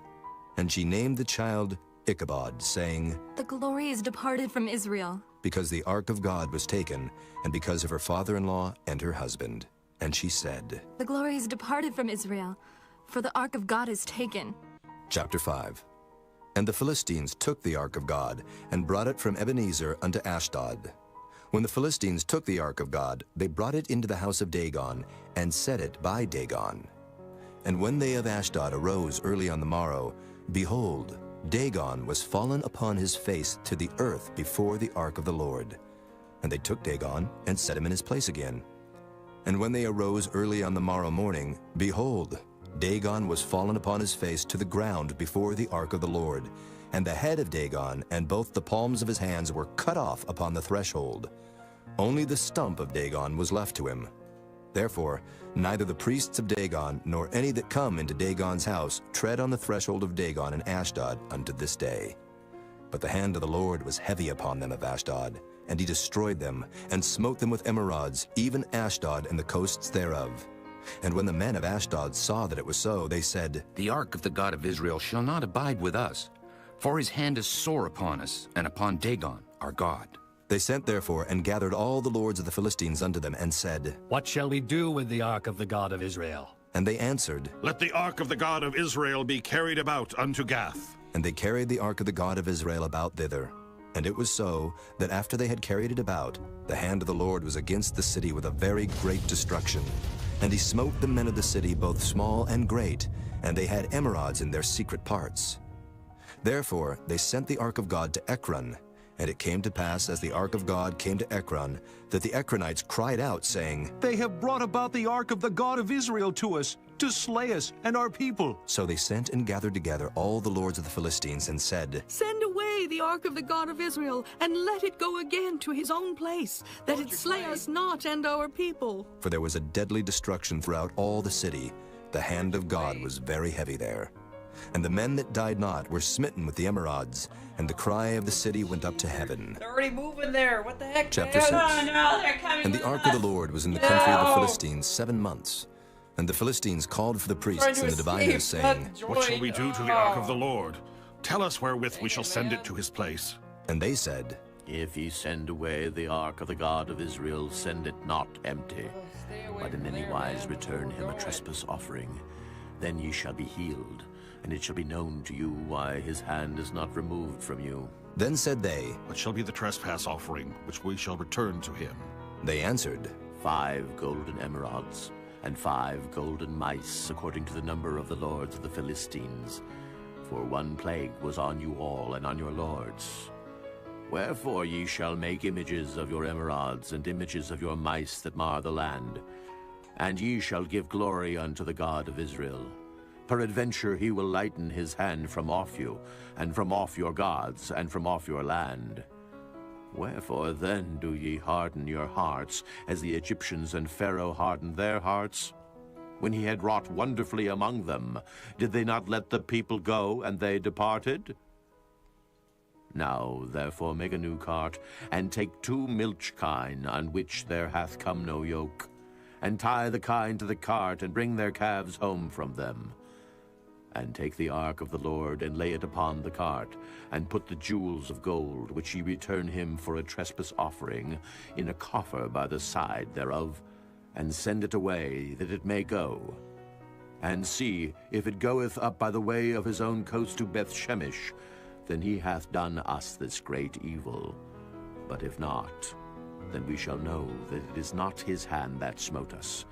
And she named the child Ichabod, saying, The glory is departed from Israel. Because the ark of God was taken, and because of her father-in-law and her husband. And she said, The glory is departed from Israel, for the ark of God is taken. Chapter 5. And the Philistines took the ark of God, and brought it from Ebenezer unto Ashdod. When the Philistines took the ark of God, they brought it into the house of Dagon and set it by Dagon. And when they of Ashdod arose early on the morrow, behold, Dagon was fallen upon his face to the earth before the ark of the Lord. And they took Dagon and set him in his place again. And when they arose early on the morrow morning, behold, Dagon was fallen upon his face to the ground before the ark of the Lord. And the head of Dagon and both the palms of his hands were cut off upon the threshold. Only the stump of Dagon was left to him. Therefore, neither the priests of Dagon nor any that come into Dagon's house tread on the threshold of Dagon in Ashdod unto this day. But the hand of the Lord was heavy upon them of Ashdod, and he destroyed them, and smote them with emerods, even Ashdod and the coasts thereof. And when the men of Ashdod saw that it was so, they said, The ark of the God of Israel shall not abide with us, for his hand is sore upon us, and upon Dagon our God. They sent therefore and gathered all the lords of the Philistines unto them, and said, What shall we do with the ark of the God of Israel? And they answered, Let the ark of the God of Israel be carried about unto Gath. And they carried the ark of the God of Israel about thither. And it was so, that after they had carried it about, the hand of the Lord was against the city with a very great destruction. And he smote the men of the city, both small and great, and they had emerods in their secret parts. Therefore they sent the ark of God to Ekron. And it came to pass, as the ark of God came to Ekron, that the Ekronites cried out, saying, They have brought about the ark of the God of Israel to us, to slay us and our people. So they sent and gathered together all the lords of the Philistines, and said, Send away the ark of the God of Israel, and let it go again to his own place, that it slay us not and our people. For there was a deadly destruction throughout all the city. The hand of God was very heavy there. And the men that died not were smitten with the emerods, and the cry of the city went up to heaven. They're already moving there. What the heck? Chapter 6. Oh, no, they're coming. And the ark of the Lord was in the country of the Philistines 7 months. And the Philistines called for the priests and the diviners, saying, What shall we do to the ark of the Lord? Tell us wherewith we shall send it to his place. And they said, If ye send away the ark of the God of Israel, send it not empty, but in any wise return him a trespass offering. Then ye shall be healed, and it shall be known to you why his hand is not removed from you. Then said they, What shall be the trespass offering, which we shall return to him? They answered, 5 golden emerods, and 5 golden mice, according to the number of the lords of the Philistines. For 1 plague was on you all, and on your lords. Wherefore ye shall make images of your emerods, and images of your mice that mar the land. And ye shall give glory unto the God of Israel. Peradventure he will lighten his hand from off you, and from off your gods, and from off your land. Wherefore then do ye harden your hearts, as the Egyptians and Pharaoh hardened their hearts? When he had wrought wonderfully among them, did they not let the people go, and they departed? Now therefore make a new cart, and take 2 milch kine, on which there hath come no yoke, and tie the kine to the cart, and bring their calves home from them. And take the ark of the Lord, and lay it upon the cart, and put the jewels of gold, which ye return him for a trespass offering, in a coffer by the side thereof, and send it away, that it may go. And see, if it goeth up by the way of his own coast to Beth-Shemesh, then he hath done us this great evil. But if not, then we shall know that it is not his hand that smote us.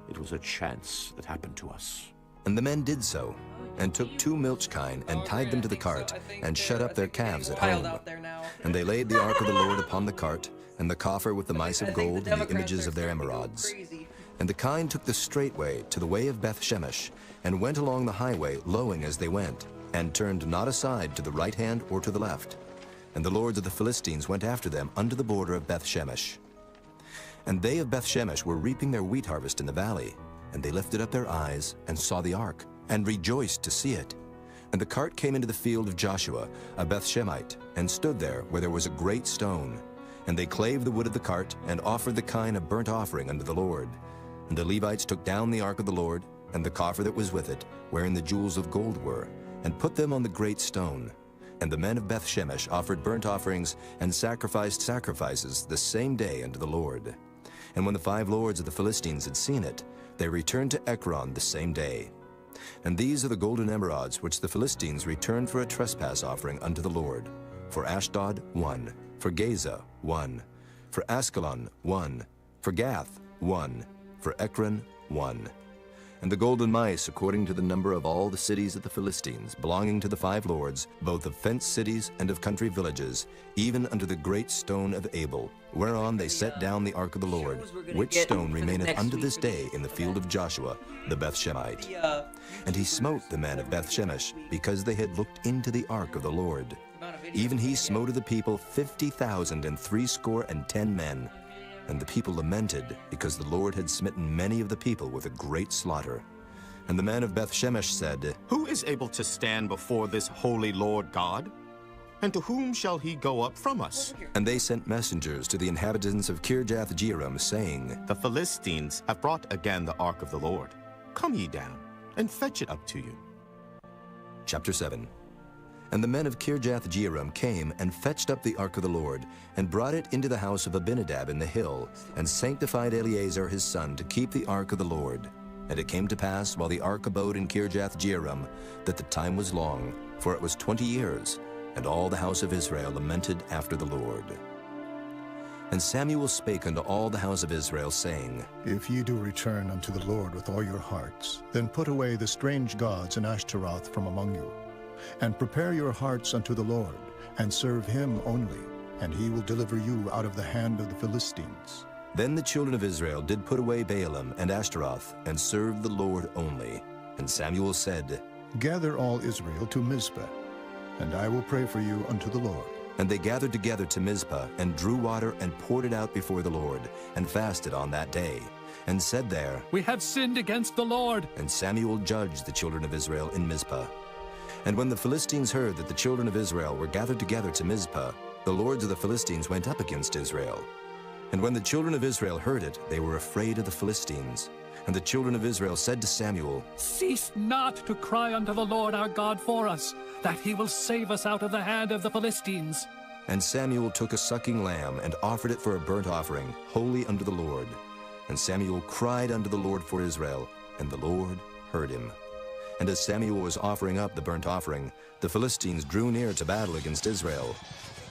It was a chance that happened to us. And the men did so, and took 2 milch kine, and tied them to the cart, and shut up their calves at home. And they laid the ark of the Lord upon the cart, and the coffer with the mice of gold, and the images of their emerods. And the kine took the straight way to the way of Beth-Shemesh, and went along the highway, lowing as they went, and turned not aside to the right hand or to the left. And the lords of the Philistines went after them unto the border of Beth-Shemesh. And they of Beth-Shemesh were reaping their wheat harvest in the valley. And they lifted up their eyes, and saw the ark, and rejoiced to see it. And the cart came into the field of Joshua, a Beth-Shemite, and stood there where there was a great stone. And they clave the wood of the cart, and offered the kine a burnt offering unto the Lord. And the Levites took down the ark of the Lord, and the coffer that was with it, wherein the jewels of gold were, and put them on the great stone. And the men of Beth-Shemesh offered burnt offerings, and sacrificed sacrifices the same day unto the Lord. And when the 5 lords of the Philistines had seen it, they returned to Ekron the same day. And these are the golden emerods which the Philistines returned for a trespass offering unto the Lord. For Ashdod 1, for Gaza 1, For Askelon, 1. For Gath, 1. For Ekron, 1. And the golden mice, according to the number of all the cities of the Philistines, belonging to the 5 lords, both of fenced cities and of country villages, even unto the great stone of Abel, whereon they set down the ark of the Lord, which stone remaineth unto this day in the field of Joshua, the Bethshemite. And he smote the men of Bethshemesh, because they had looked into the ark of the Lord. Even he smote of the people 50,060 men. And the people lamented, because the Lord had smitten many of the people with a great slaughter. And the men of Bethshemesh said, Who is able to stand before this holy Lord God? And to whom shall he go up from us? And they sent messengers to the inhabitants of Kirjath-jearim, saying, The Philistines have brought again the ark of the Lord. Come ye down, and fetch it up to you. Chapter 7. And the men of Kirjath-jearim came and fetched up the ark of the Lord, and brought it into the house of Abinadab in the hill, and sanctified Eleazar his son to keep the ark of the Lord. And it came to pass, while the ark abode in Kirjath-jearim, that the time was long, for it was 20 years, and all the house of Israel lamented after the Lord. And Samuel spake unto all the house of Israel, saying, If ye do return unto the Lord with all your hearts, then put away the strange gods and Ashtaroth from among you. And prepare your hearts unto the Lord, and serve him only, and he will deliver you out of the hand of the Philistines. Then the children of Israel did put away Baalim and Ashtaroth, and served the Lord only. And Samuel said, Gather all Israel to Mizpah, and I will pray for you unto the Lord. And they gathered together to Mizpah, and drew water, and poured it out before the Lord, and fasted on that day, and said there, We have sinned against the Lord. And Samuel judged the children of Israel in Mizpah. And when the Philistines heard that the children of Israel were gathered together to Mizpah, the lords of the Philistines went up against Israel. And when the children of Israel heard it, they were afraid of the Philistines. And the children of Israel said to Samuel, Cease not to cry unto the Lord our God for us, that he will save us out of the hand of the Philistines. And Samuel took a sucking lamb, and offered it for a burnt offering, holy unto the Lord. And Samuel cried unto the Lord for Israel, and the Lord heard him. And as Samuel was offering up the burnt offering, the Philistines drew near to battle against Israel.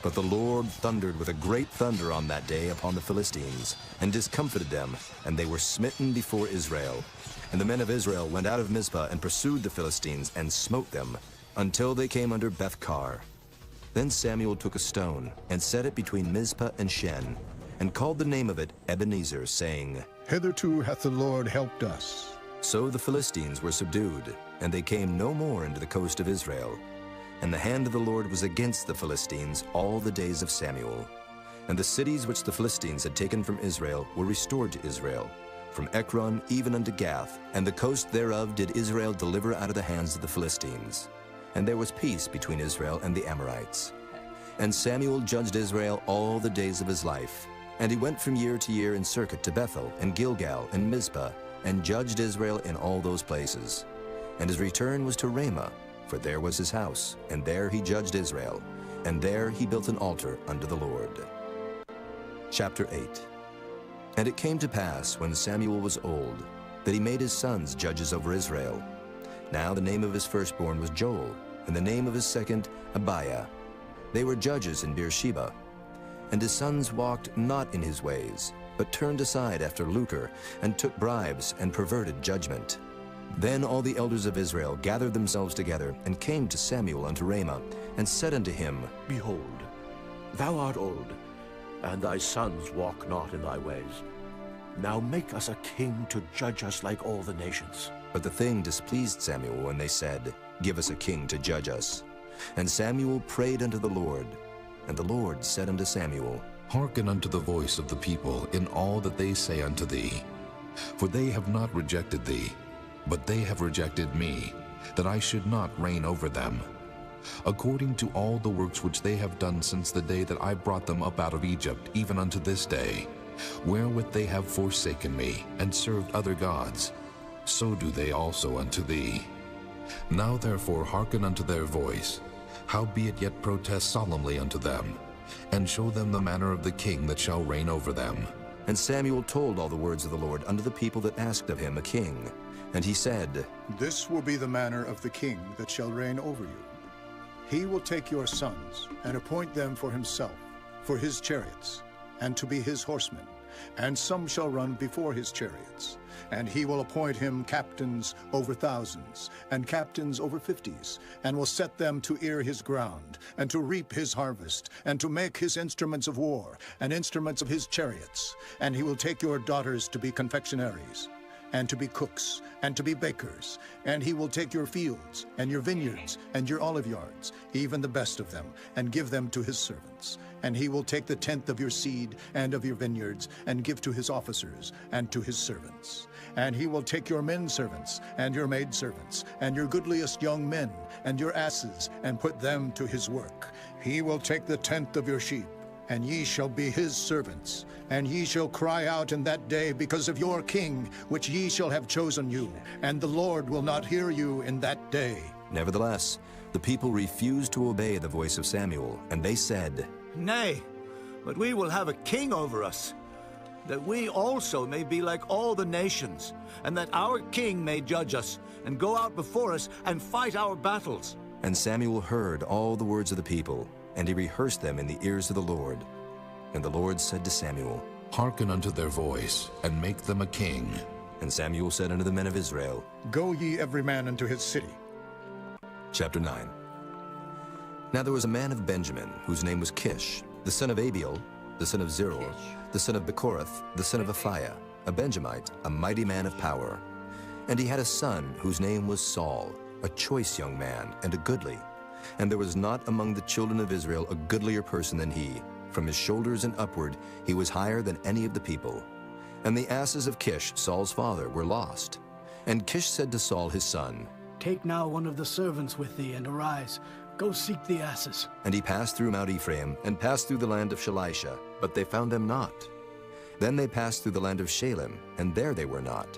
But the Lord thundered with a great thunder on that day upon the Philistines, and discomfited them, and they were smitten before Israel. And the men of Israel went out of Mizpah, and pursued the Philistines, and smote them, until they came under Bethkar. Then Samuel took a stone, and set it between Mizpah and Shen, and called the name of it Ebenezer, saying, Hitherto hath the Lord helped us. So the Philistines were subdued, and they came no more into the coast of Israel. And the hand of the Lord was against the Philistines all the days of Samuel. And the cities which the Philistines had taken from Israel were restored to Israel, from Ekron even unto Gath, and the coast thereof did Israel deliver out of the hands of the Philistines. And there was peace between Israel and the Amorites. And Samuel judged Israel all the days of his life. And he went from year to year in circuit to Bethel, and Gilgal, and Mizpah, and judged Israel in all those places. And his return was to Ramah, for there was his house, and there he judged Israel, and there he built an altar unto the Lord. Chapter 8. And it came to pass, when Samuel was old, that he made his sons judges over Israel. Now the name of his firstborn was Joel, and the name of his second Abiah. They were judges in Beersheba. And his sons walked not in his ways, but turned aside after lucre, and took bribes, and perverted judgment. Then all the elders of Israel gathered themselves together, and came to Samuel unto Ramah, and said unto him, Behold, thou art old, and thy sons walk not in thy ways. Now make us a king to judge us like all the nations. But the thing displeased Samuel when they said, Give us a king to judge us. And Samuel prayed unto the Lord. And the Lord said unto Samuel, Hearken unto the voice of the people in all that they say unto thee. For they have not rejected thee, but they have rejected me, that I should not reign over them. According to all the works which they have done since the day that I brought them up out of Egypt, even unto this day, wherewith they have forsaken me, and served other gods, so do they also unto thee. Now therefore hearken unto their voice, howbeit yet protest solemnly unto them, and show them the manner of the king that shall reign over them. And Samuel told all the words of the Lord unto the people that asked of him a king. And he said, This will be the manner of the king that shall reign over you. He will take your sons, and appoint them for himself, for his chariots, and to be his horsemen, and some shall run before his chariots. And he will appoint him captains over thousands, and captains over 50s, and will set them to ear his ground, and to reap his harvest, and to make his instruments of war, and instruments of his chariots. And he will take your daughters to be confectionaries, and to be cooks, and to be bakers. And he will take your fields, and your vineyards, and your olive yards, even the best of them, and give them to his servants. And he will take the tenth of your seed and of your vineyards, and give to his officers and to his servants. And he will take your men servants, and your maid servants, and your goodliest young men, and your asses, and put them to his work. He will take the tenth of your sheep, and ye shall be his servants. And ye shall cry out in that day because of your king, which ye shall have chosen you, and the Lord will not hear you in that day. Nevertheless, the people refused to obey the voice of Samuel, and they said, Nay, but we will have a king over us, that we also may be like all the nations, and that our king may judge us, and go out before us, and fight our battles. And Samuel heard all the words of the people, and he rehearsed them in the ears of the Lord. And the Lord said to Samuel, Hearken unto their voice, and make them a king. And Samuel said unto the men of Israel, Go ye every man unto his city. Chapter 9. Now there was a man of Benjamin, whose name was Kish, the son of Abiel, the son of Zeror, the son of Bechorath, the son of Aphiah, a Benjamite, a mighty man of power. And he had a son whose name was Saul, a choice young man, and a goodly. And there was not among the children of Israel a goodlier person than he. From his shoulders and upward he was higher than any of the people. And the asses of Kish, Saul's father, were lost. And Kish said to Saul his son, Take now one of the servants with thee, and arise. Go seek the asses. And he passed through Mount Ephraim, and passed through the land of Shalisha, but they found them not. Then they passed through the land of Shalem, and there they were not.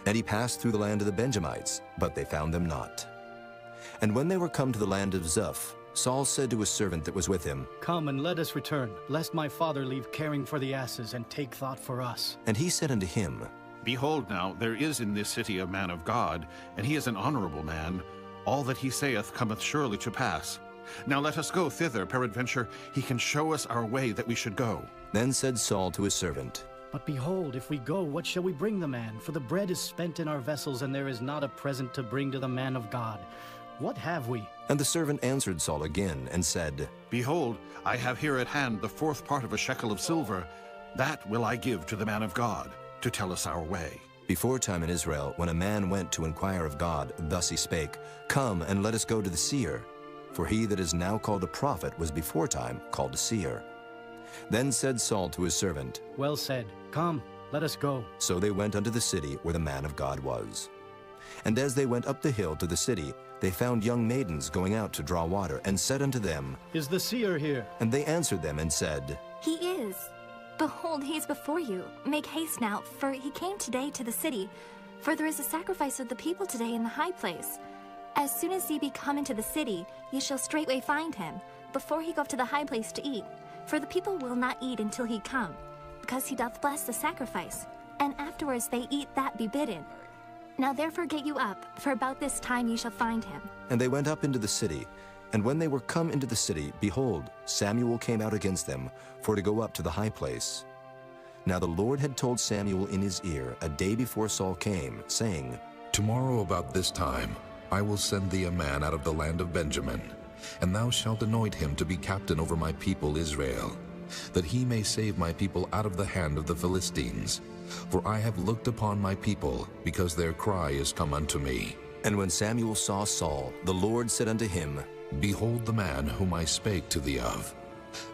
And he passed through the land of the Benjamites, but they found them not. And when they were come to the land of Zuph, Saul said to his servant that was with him, Come and let us return, lest my father leave caring for the asses, and take thought for us. And he said unto him, Behold now, there is in this city a man of God, and he is an honorable man. All that he saith cometh surely to pass. Now let us go thither, peradventure he can show us our way that we should go. Then said Saul to his servant, But behold, if we go, what shall we bring the man? For the bread is spent in our vessels, and there is not a present to bring to the man of God. What have we? And the servant answered Saul again, and said, Behold, I have here at hand the 4th part of a shekel of silver. That will I give to the man of God, to tell us our way. Before time in Israel, when a man went to inquire of God, thus he spake, Come, and let us go to the seer. For he that is now called a prophet was before time called a seer. Then said Saul to his servant, Well said. Come, let us go. So they went unto the city where the man of God was. And as they went up the hill to the city, they found young maidens going out to draw water, and said unto them, Is the seer here? And they answered them and said, He is. Behold, he is before you. Make haste now, for he came today to the city. For there is a sacrifice of the people today in the high place. As soon as ye be come into the city, ye shall straightway find him, before he go up to the high place to eat. For the people will not eat until he come, because he doth bless the sacrifice. And afterwards they eat that be bidden. Now therefore get you up, for about this time ye shall find him. And they went up into the city. And when they were come into the city, behold, Samuel came out against them, for to go up to the high place. Now the Lord had told Samuel in his ear a day before Saul came, saying, Tomorrow about this time I will send thee a man out of the land of Benjamin, and thou shalt anoint him to be captain over my people Israel, that he may save my people out of the hand of the Philistines. For I have looked upon my people, because their cry is come unto me. And when Samuel saw Saul, the Lord said unto him, Behold the man whom I spake to thee of.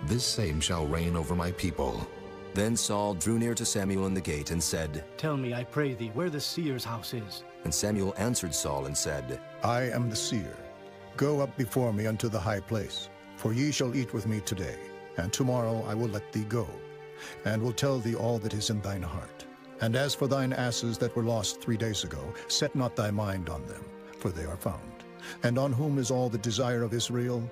This same shall reign over my people. Then Saul drew near to Samuel in the gate and said, Tell me, I pray thee, where the seer's house is. And Samuel answered Saul and said, I am the seer. Go up before me unto the high place, for ye shall eat with me today, and tomorrow I will let thee go, and will tell thee all that is in thine heart. And as for thine asses that were lost 3 days ago, set not thy mind on them, for they are found. And on whom is all the desire of Israel?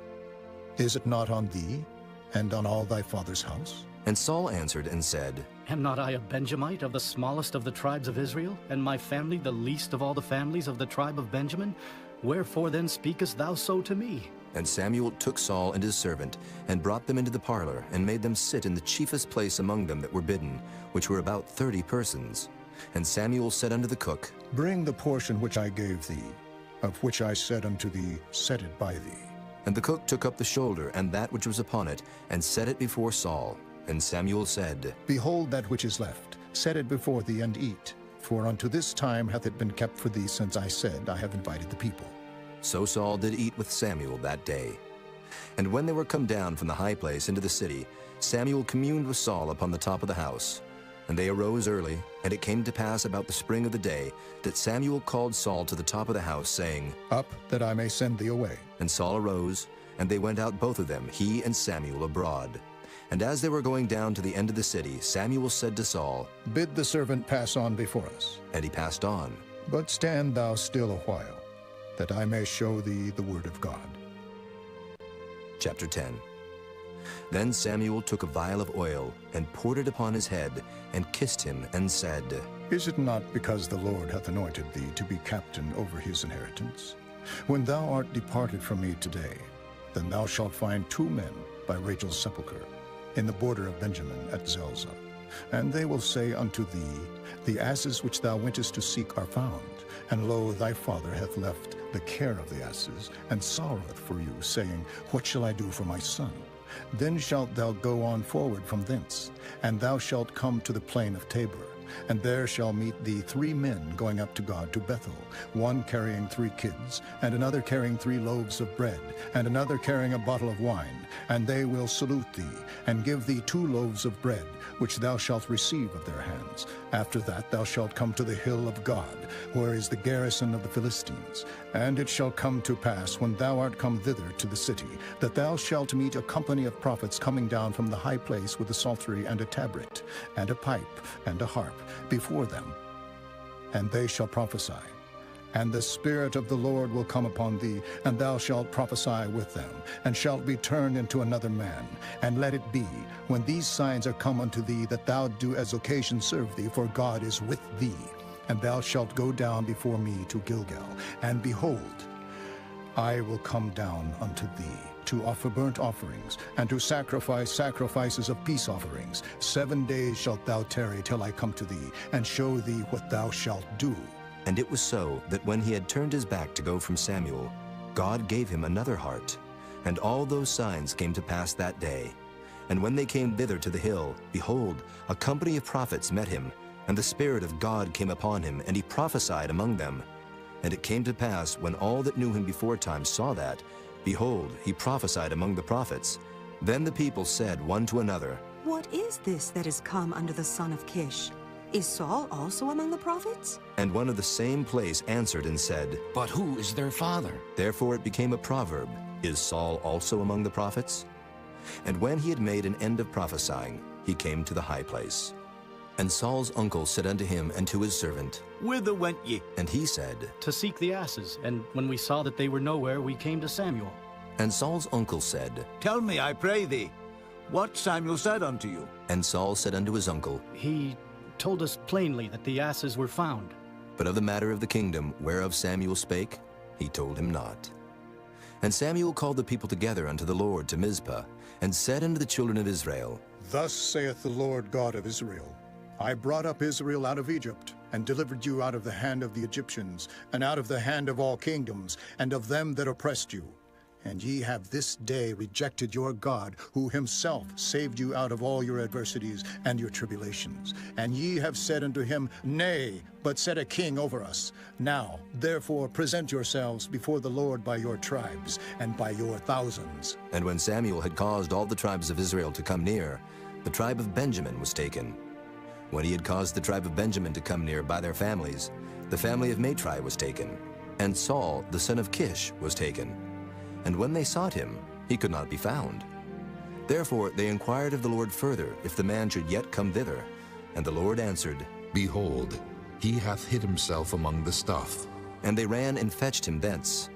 Is it not on thee, and on all thy father's house? And Saul answered and said, Am not I a Benjamite of the smallest of the tribes of Israel, and my family the least of all the families of the tribe of Benjamin? Wherefore then speakest thou so to me? And Samuel took Saul and his servant, and brought them into the parlor, and made them sit in the chiefest place among them that were bidden, which were about 30 persons. And Samuel said unto the cook, Bring the portion which I gave thee, of which I said unto thee, Set it by thee. And the cook took up the shoulder, and that which was upon it, and set it before Saul. And Samuel said, Behold that which is left, set it before thee, and eat. For unto this time hath it been kept for thee, since I said, I have invited the people. So Saul did eat with Samuel that day. And when they were come down from the high place into the city, Samuel communed with Saul upon the top of the house. And they arose early, and it came to pass about the spring of the day, that Samuel called Saul to the top of the house, saying, Up, that I may send thee away. And Saul arose, and they went out both of them, he and Samuel, abroad. And as they were going down to the end of the city, Samuel said to Saul, Bid the servant pass on before us. And he passed on. But stand thou still a while, that I may show thee the word of God. Chapter 10. Then Samuel took a vial of oil, and poured it upon his head, and kissed him, and said, Is it not because the Lord hath anointed thee to be captain over his inheritance? When thou art departed from me today, then thou shalt find 2 men by Rachel's sepulchre, in the border of Benjamin at Zelzah. And they will say unto thee, The asses which thou wentest to seek are found, and lo, thy father hath left the care of the asses, and sorroweth for you, saying, What shall I do for my son? Then shalt thou go on forward from thence, and thou shalt come to the plain of Tabor. And there shall meet thee 3 men going up to God to Bethel, one carrying 3 kids, and another carrying 3 loaves of bread, and another carrying a bottle of wine. And they will salute thee, and give thee 2 loaves of bread, which thou shalt receive of their hands. After that thou shalt come to the hill of God, where is the garrison of the Philistines. And it shall come to pass, when thou art come thither to the city, that thou shalt meet a company of prophets coming down from the high place with a psaltery and a tabret, and a pipe, and a harp, before them. And they shall prophesy. And the Spirit of the Lord will come upon thee, and thou shalt prophesy with them, and shalt be turned into another man. And let it be, when these signs are come unto thee, that thou do as occasion serve thee, for God is with thee. And thou shalt go down before me to Gilgal, and behold, I will come down unto thee, to offer burnt offerings, and to sacrifice sacrifices of peace offerings. 7 days shalt thou tarry till I come to thee, and show thee what thou shalt do. And it was so, that when he had turned his back to go from Samuel, God gave him another heart. And all those signs came to pass that day. And when they came thither to the hill, behold, a company of prophets met him, and the Spirit of God came upon him, and he prophesied among them. And it came to pass, when all that knew him beforetime saw that, behold, he prophesied among the prophets. Then the people said one to another, What is this that is come unto the son of Kish? Is Saul also among the prophets? And one of the same place answered and said, But who is their father? Therefore it became a proverb, Is Saul also among the prophets? And when he had made an end of prophesying, he came to the high place. And Saul's uncle said unto him and to his servant, Whither went ye? And he said, To seek the asses, and when we saw that they were nowhere, we came to Samuel. And Saul's uncle said, Tell me, I pray thee, what Samuel said unto you. And Saul said unto his uncle, He told us plainly that the asses were found. But of the matter of the kingdom whereof Samuel spake, he told him not. And Samuel called the people together unto the Lord to Mizpah, and said unto the children of Israel, Thus saith the Lord God of Israel, I brought up Israel out of Egypt, and delivered you out of the hand of the Egyptians, and out of the hand of all kingdoms, and of them that oppressed you. And ye have this day rejected your God, who himself saved you out of all your adversities and your tribulations. And ye have said unto him, Nay, but set a king over us. Now, therefore, present yourselves before the Lord by your tribes, and by your thousands. And when Samuel had caused all the tribes of Israel to come near, the tribe of Benjamin was taken. When he had caused the tribe of Benjamin to come near by their families, the family of Matri was taken. And Saul, the son of Kish, was taken. And when they sought him, he could not be found. Therefore they inquired of the Lord further, if the man should yet come thither. And the Lord answered, Behold, he hath hid himself among the stuff. And they ran and fetched him thence.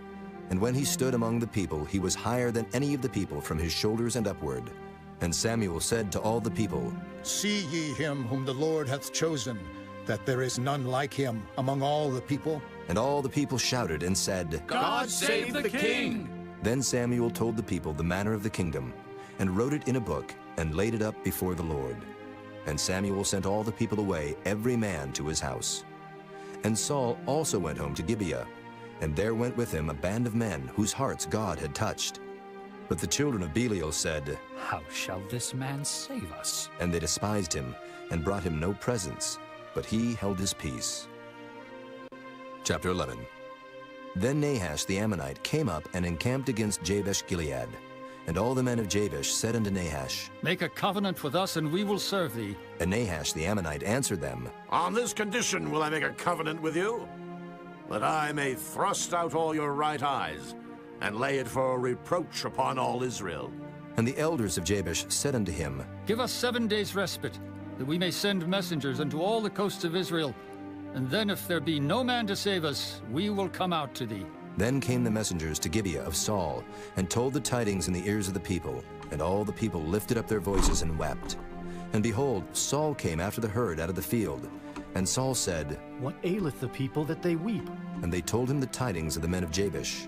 And when he stood among the people, he was higher than any of the people from his shoulders and upward. And Samuel said to all the people, See ye him whom the Lord hath chosen, that there is none like him among all the people? And all the people shouted and said, God save the king! Then Samuel told the people the manner of the kingdom, and wrote it in a book, and laid it up before the Lord. And Samuel sent all the people away, every man to his house. And Saul also went home to Gibeah, and there went with him a band of men whose hearts God had touched. But the children of Belial said, "How shall this man save us?" And they despised him, and brought him no presents, but he held his peace. Chapter 11. Then Nahash the Ammonite came up and encamped against Jabesh-Gilead. And all the men of Jabesh said unto Nahash, "Make a covenant with us, and we will serve thee." And Nahash the Ammonite answered them, "On this condition will I make a covenant with you, that I may thrust out all your right eyes, and lay it for a reproach upon all Israel." And the elders of Jabesh said unto him, "Give us 7 days' respite, that we may send messengers unto all the coasts of Israel. And then if there be no man to save us, we will come out to thee." Then came the messengers to Gibeah of Saul, and told the tidings in the ears of the people. And all the people lifted up their voices and wept. And behold, Saul came after the herd out of the field. And Saul said, "What aileth the people that they weep?" And they told him the tidings of the men of Jabesh.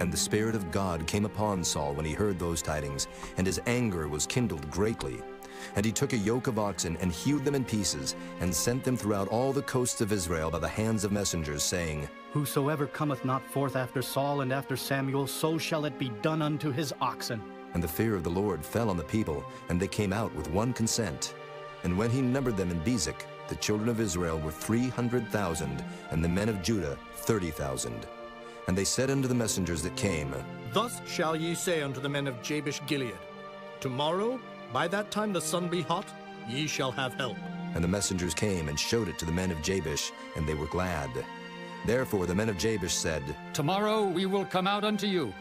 And the Spirit of God came upon Saul when he heard those tidings, and his anger was kindled greatly. And he took a yoke of oxen, and hewed them in pieces, and sent them throughout all the coasts of Israel by the hands of messengers, saying, "Whosoever cometh not forth after Saul and after Samuel, so shall it be done unto his oxen." And the fear of the Lord fell on the people, and they came out with one consent. And when he numbered them in Bezek, the children of Israel were 300,000, and the men of Judah 30,000. And they said unto the messengers that came, "Thus shall ye say unto the men of Jabesh-Gilead, Tomorrow, by that time the sun be hot, ye shall have help." And the messengers came and showed it to the men of Jabesh, and they were glad. Therefore the men of Jabesh said, "Tomorrow we will come out unto you,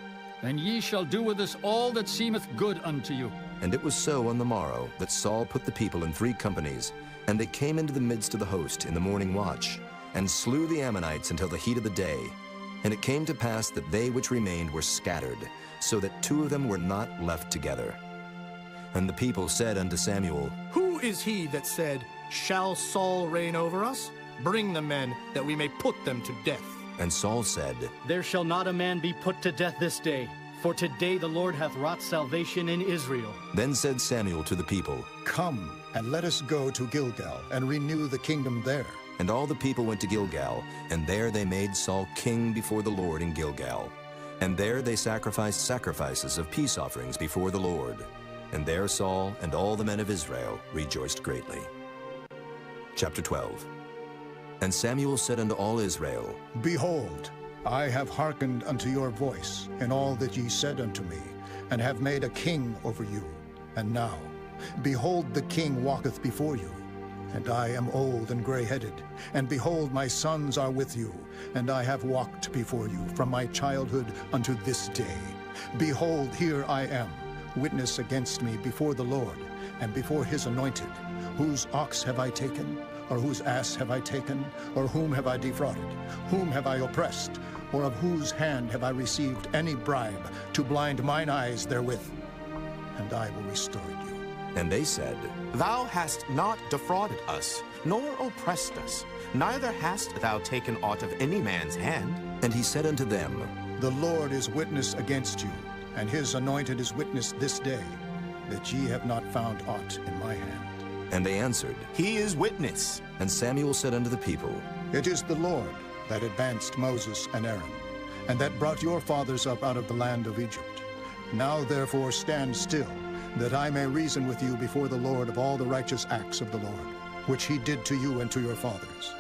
and ye shall do with us all that seemeth good unto you." And it was so on the morrow that Saul put the people in 3 companies, and they came into the midst of the host in the morning watch, and slew the Ammonites until the heat of the day. And it came to pass that they which remained were scattered, so that 2 of them were not left together. And the people said unto Samuel, "Who is he that said, Shall Saul reign over us? Bring the men, that we may put them to death." And Saul said, "There shall not a man be put to death this day, for today the Lord hath wrought salvation in Israel." Then said Samuel to the people, "Come, and let us go to Gilgal, and renew the kingdom there." And all the people went to Gilgal, and there they made Saul king before the Lord in Gilgal. And there they sacrificed sacrifices of peace offerings before the Lord. And there Saul and all the men of Israel rejoiced greatly. Chapter 12. And Samuel said unto all Israel, "Behold, I have hearkened unto your voice in all that ye said unto me, and have made a king over you. And now, behold, the king walketh before you. And I am old and gray-headed, and behold, my sons are with you, and I have walked before you from my childhood unto this day. Behold, here I am, witness against me before the Lord, and before his anointed. Whose ox have I taken? Or whose ass have I taken? Or whom have I defrauded? Whom have I oppressed? Or of whose hand have I received any bribe to blind mine eyes therewith? And I will restore you." And they said, "Thou hast not defrauded us, nor oppressed us, neither hast thou taken aught of any man's hand." And he said unto them, "The Lord is witness against you, and his anointed is witness this day, that ye have not found aught in my hand." And they answered, "He is witness." And Samuel said unto the people, "It is the Lord that advanced Moses and Aaron, and that brought your fathers up out of the land of Egypt. Now therefore stand still, that I may reason with you before the Lord of all the righteous acts of the Lord, which he did to you and to your fathers.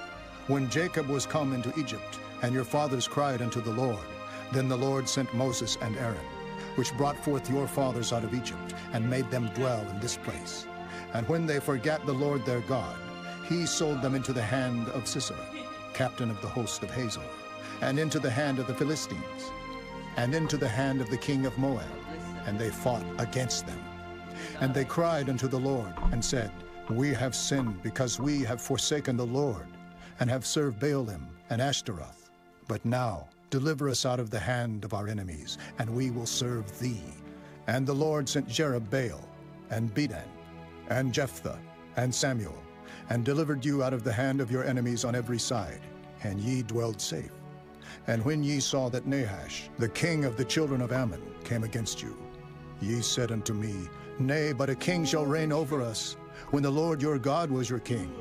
When Jacob was come into Egypt, and your fathers cried unto the Lord, then the Lord sent Moses and Aaron, which brought forth your fathers out of Egypt, and made them dwell in this place. And when they forgat the Lord their God, he sold them into the hand of Sisera, captain of the host of Hazor, and into the hand of the Philistines, and into the hand of the king of Moab, and they fought against them. And they cried unto the Lord, and said, We have sinned, because we have forsaken the Lord, and have served Baalim and Ashtaroth. But now deliver us out of the hand of our enemies, and we will serve thee. And the Lord sent Jerubbaal, and Bedan, and Jephthah, and Samuel, and delivered you out of the hand of your enemies on every side, and ye dwelled safe. And when ye saw that Nahash, the king of the children of Ammon, came against you, ye said unto me, Nay, but a king shall reign over us, when the Lord your God was your king.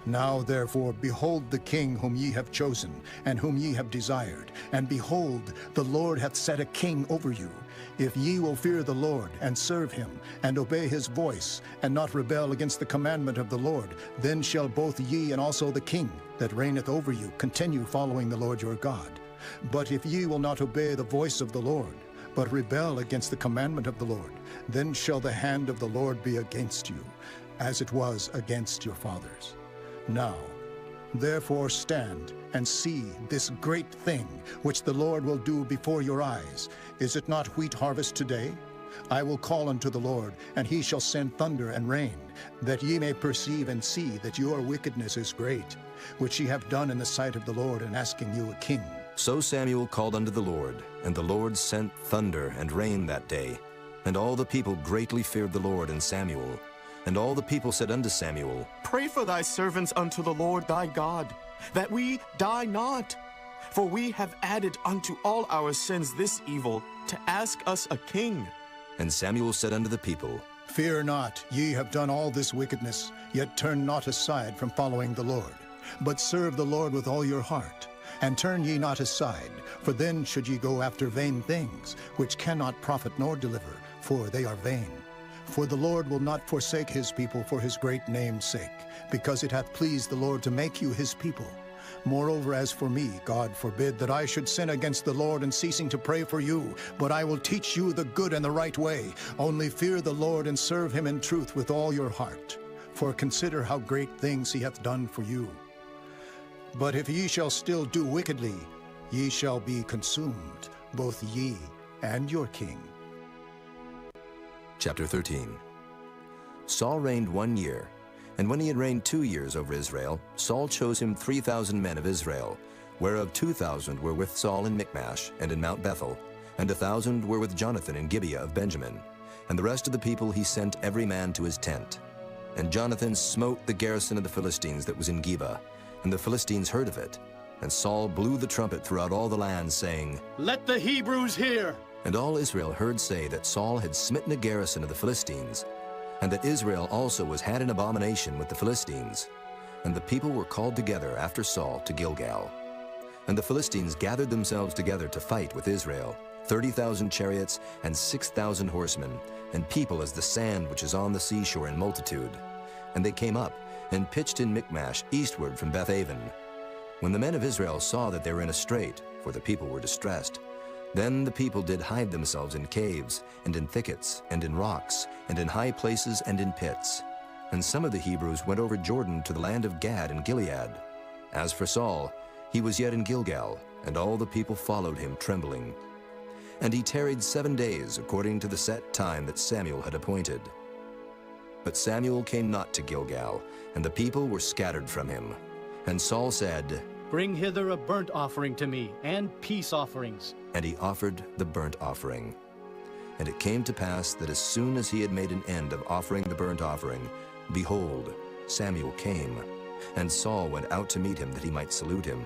Now therefore behold the king whom ye have chosen, and whom ye have desired, and behold, the Lord hath set a king over you. If ye will fear the Lord, and serve him, and obey his voice, and not rebel against the commandment of the Lord, then shall both ye and also the king that reigneth over you continue following the Lord your God. But if ye will not obey the voice of the Lord, but rebel against the commandment of the Lord, then shall the hand of the Lord be against you, as it was against your fathers. Now, therefore stand and see this great thing which the Lord will do before your eyes. Is it not wheat harvest today? I will call unto the Lord, and he shall send thunder and rain, that ye may perceive and see that your wickedness is great, which ye have done in the sight of the Lord in asking you a king. So Samuel called unto the Lord, and the Lord sent thunder and rain that day. And all the people greatly feared the Lord and Samuel. And all the people said unto Samuel, Pray for thy servants unto the Lord thy God, that we die not. For we have added unto all our sins this evil, to ask us a king. And Samuel said unto the people, Fear not, ye have done all this wickedness, yet turn not aside from following the Lord, but serve the Lord with all your heart. And turn ye not aside, for then should ye go after vain things, which cannot profit nor deliver, for they are vain. For the Lord will not forsake his people for his great name's sake, because it hath pleased the Lord to make you his people. Moreover, as for me, God forbid that I should sin against the Lord in ceasing to pray for you, but I will teach you the good and the right way. Only fear the Lord and serve him in truth with all your heart. For consider how great things he hath done for you. But if ye shall still do wickedly, ye shall be consumed, both ye and your king. Chapter 13. Saul reigned 1 year, and when he had reigned 2 years over Israel, Saul chose him 3,000 men of Israel, whereof 2,000 were with Saul in Michmash and in Mount Bethel, and 1,000 were with Jonathan in Gibeah of Benjamin. And the rest of the people he sent every man to his tent. And Jonathan smote the garrison of the Philistines that was in Geba, and the Philistines heard of it. And Saul blew the trumpet throughout all the land, saying, Let the Hebrews hear! And all Israel heard say that Saul had smitten a garrison of the Philistines, and that Israel also was had an abomination with the Philistines. And the people were called together after Saul to Gilgal. And the Philistines gathered themselves together to fight with Israel, 30,000 chariots and 6,000 horsemen, and people as the sand which is on the seashore in multitude. And they came up and pitched in Michmash eastward from Bethaven. When the men of Israel saw that they were in a strait, for the people were distressed, then the people did hide themselves in caves, and in thickets, and in rocks, and in high places, and in pits. And some of the Hebrews went over Jordan to the land of Gad and Gilead. As for Saul, he was yet in Gilgal, and all the people followed him trembling. And he tarried 7 days, according to the set time that Samuel had appointed. But Samuel came not to Gilgal, and the people were scattered from him. And Saul said, Bring hither a burnt offering to me, and peace offerings. And he offered the burnt offering. And it came to pass that as soon as he had made an end of offering the burnt offering, behold, Samuel came, and Saul went out to meet him that he might salute him.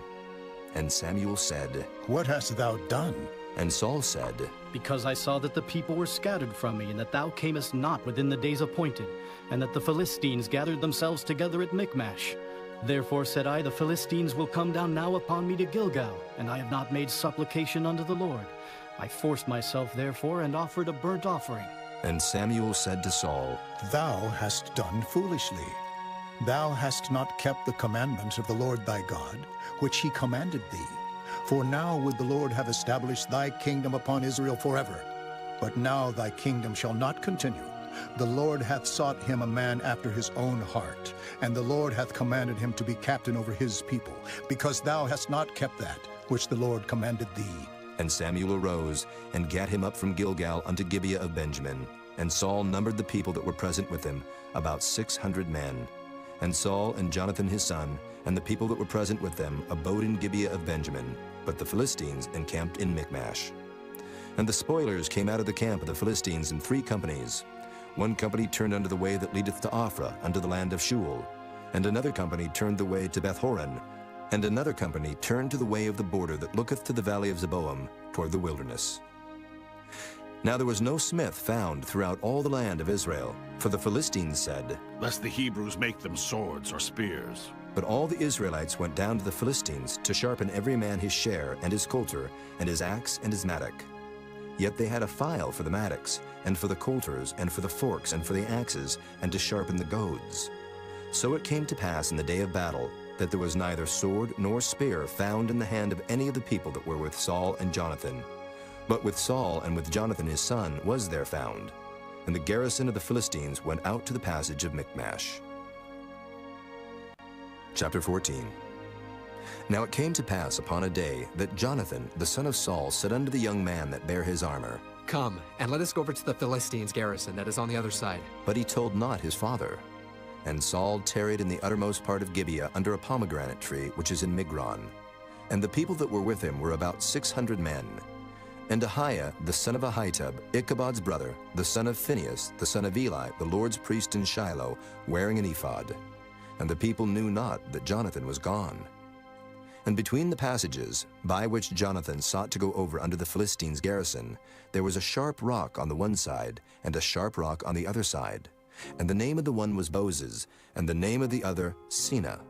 And Samuel said, What hast thou done? And Saul said, Because I saw that the people were scattered from me, and that thou camest not within the days appointed, and that the Philistines gathered themselves together at Michmash. Therefore said I, the Philistines will come down now upon me to Gilgal, and I have not made supplication unto the Lord. I forced myself therefore, and offered a burnt offering. And Samuel said to Saul, Thou hast done foolishly. Thou hast not kept the commandments of the Lord thy God, which he commanded thee. For now would the Lord have established thy kingdom upon Israel forever. But now thy kingdom shall not continue. The Lord hath sought him a man after his own heart, and the Lord hath commanded him to be captain over his people, because thou hast not kept that which the Lord commanded thee. And Samuel arose, and gat him up from Gilgal unto Gibeah of Benjamin. And Saul numbered the people that were present with him, about 600 men. And Saul and Jonathan his son, and the people that were present with them, abode in Gibeah of Benjamin, but the Philistines encamped in Michmash. And the spoilers came out of the camp of the Philistines in 3 companies. One company turned unto the way that leadeth to Ophrah, unto the land of Shual. And another company turned the way to Bethhoron, And another company turned to the way of the border that looketh to the valley of Zeboim, toward the wilderness. Now there was no smith found throughout all the land of Israel, for the Philistines said, Lest the Hebrews make them swords or spears. But all the Israelites went down to the Philistines to sharpen every man his share, and his coulter, and his axe, and his mattock. Yet they had a file for the mattocks, and for the coulters, and for the forks, and for the axes, and to sharpen the goads. So it came to pass in the day of battle, that there was neither sword nor spear found in the hand of any of the people that were with Saul and Jonathan. But with Saul and with Jonathan his son was there found. And the garrison of the Philistines went out to the passage of Michmash. Chapter 14. Now it came to pass upon a day that Jonathan, the son of Saul, said unto the young man that bare his armor, Come, and let us go over to the Philistines' garrison that is on the other side. But he told not his father. And Saul tarried in the uttermost part of Gibeah under a pomegranate tree which is in Migron. And the people that were with him were about 600 men. And Ahiah, the son of Ahitub, Ichabod's brother, the son of Phinehas, the son of Eli, the Lord's priest in Shiloh, wearing an ephod. And the people knew not that Jonathan was gone. And between the passages, by which Jonathan sought to go over unto the Philistines' garrison, there was a sharp rock on the one side, and a sharp rock on the other side. And the name of the one was Boses, and the name of the other Seneh.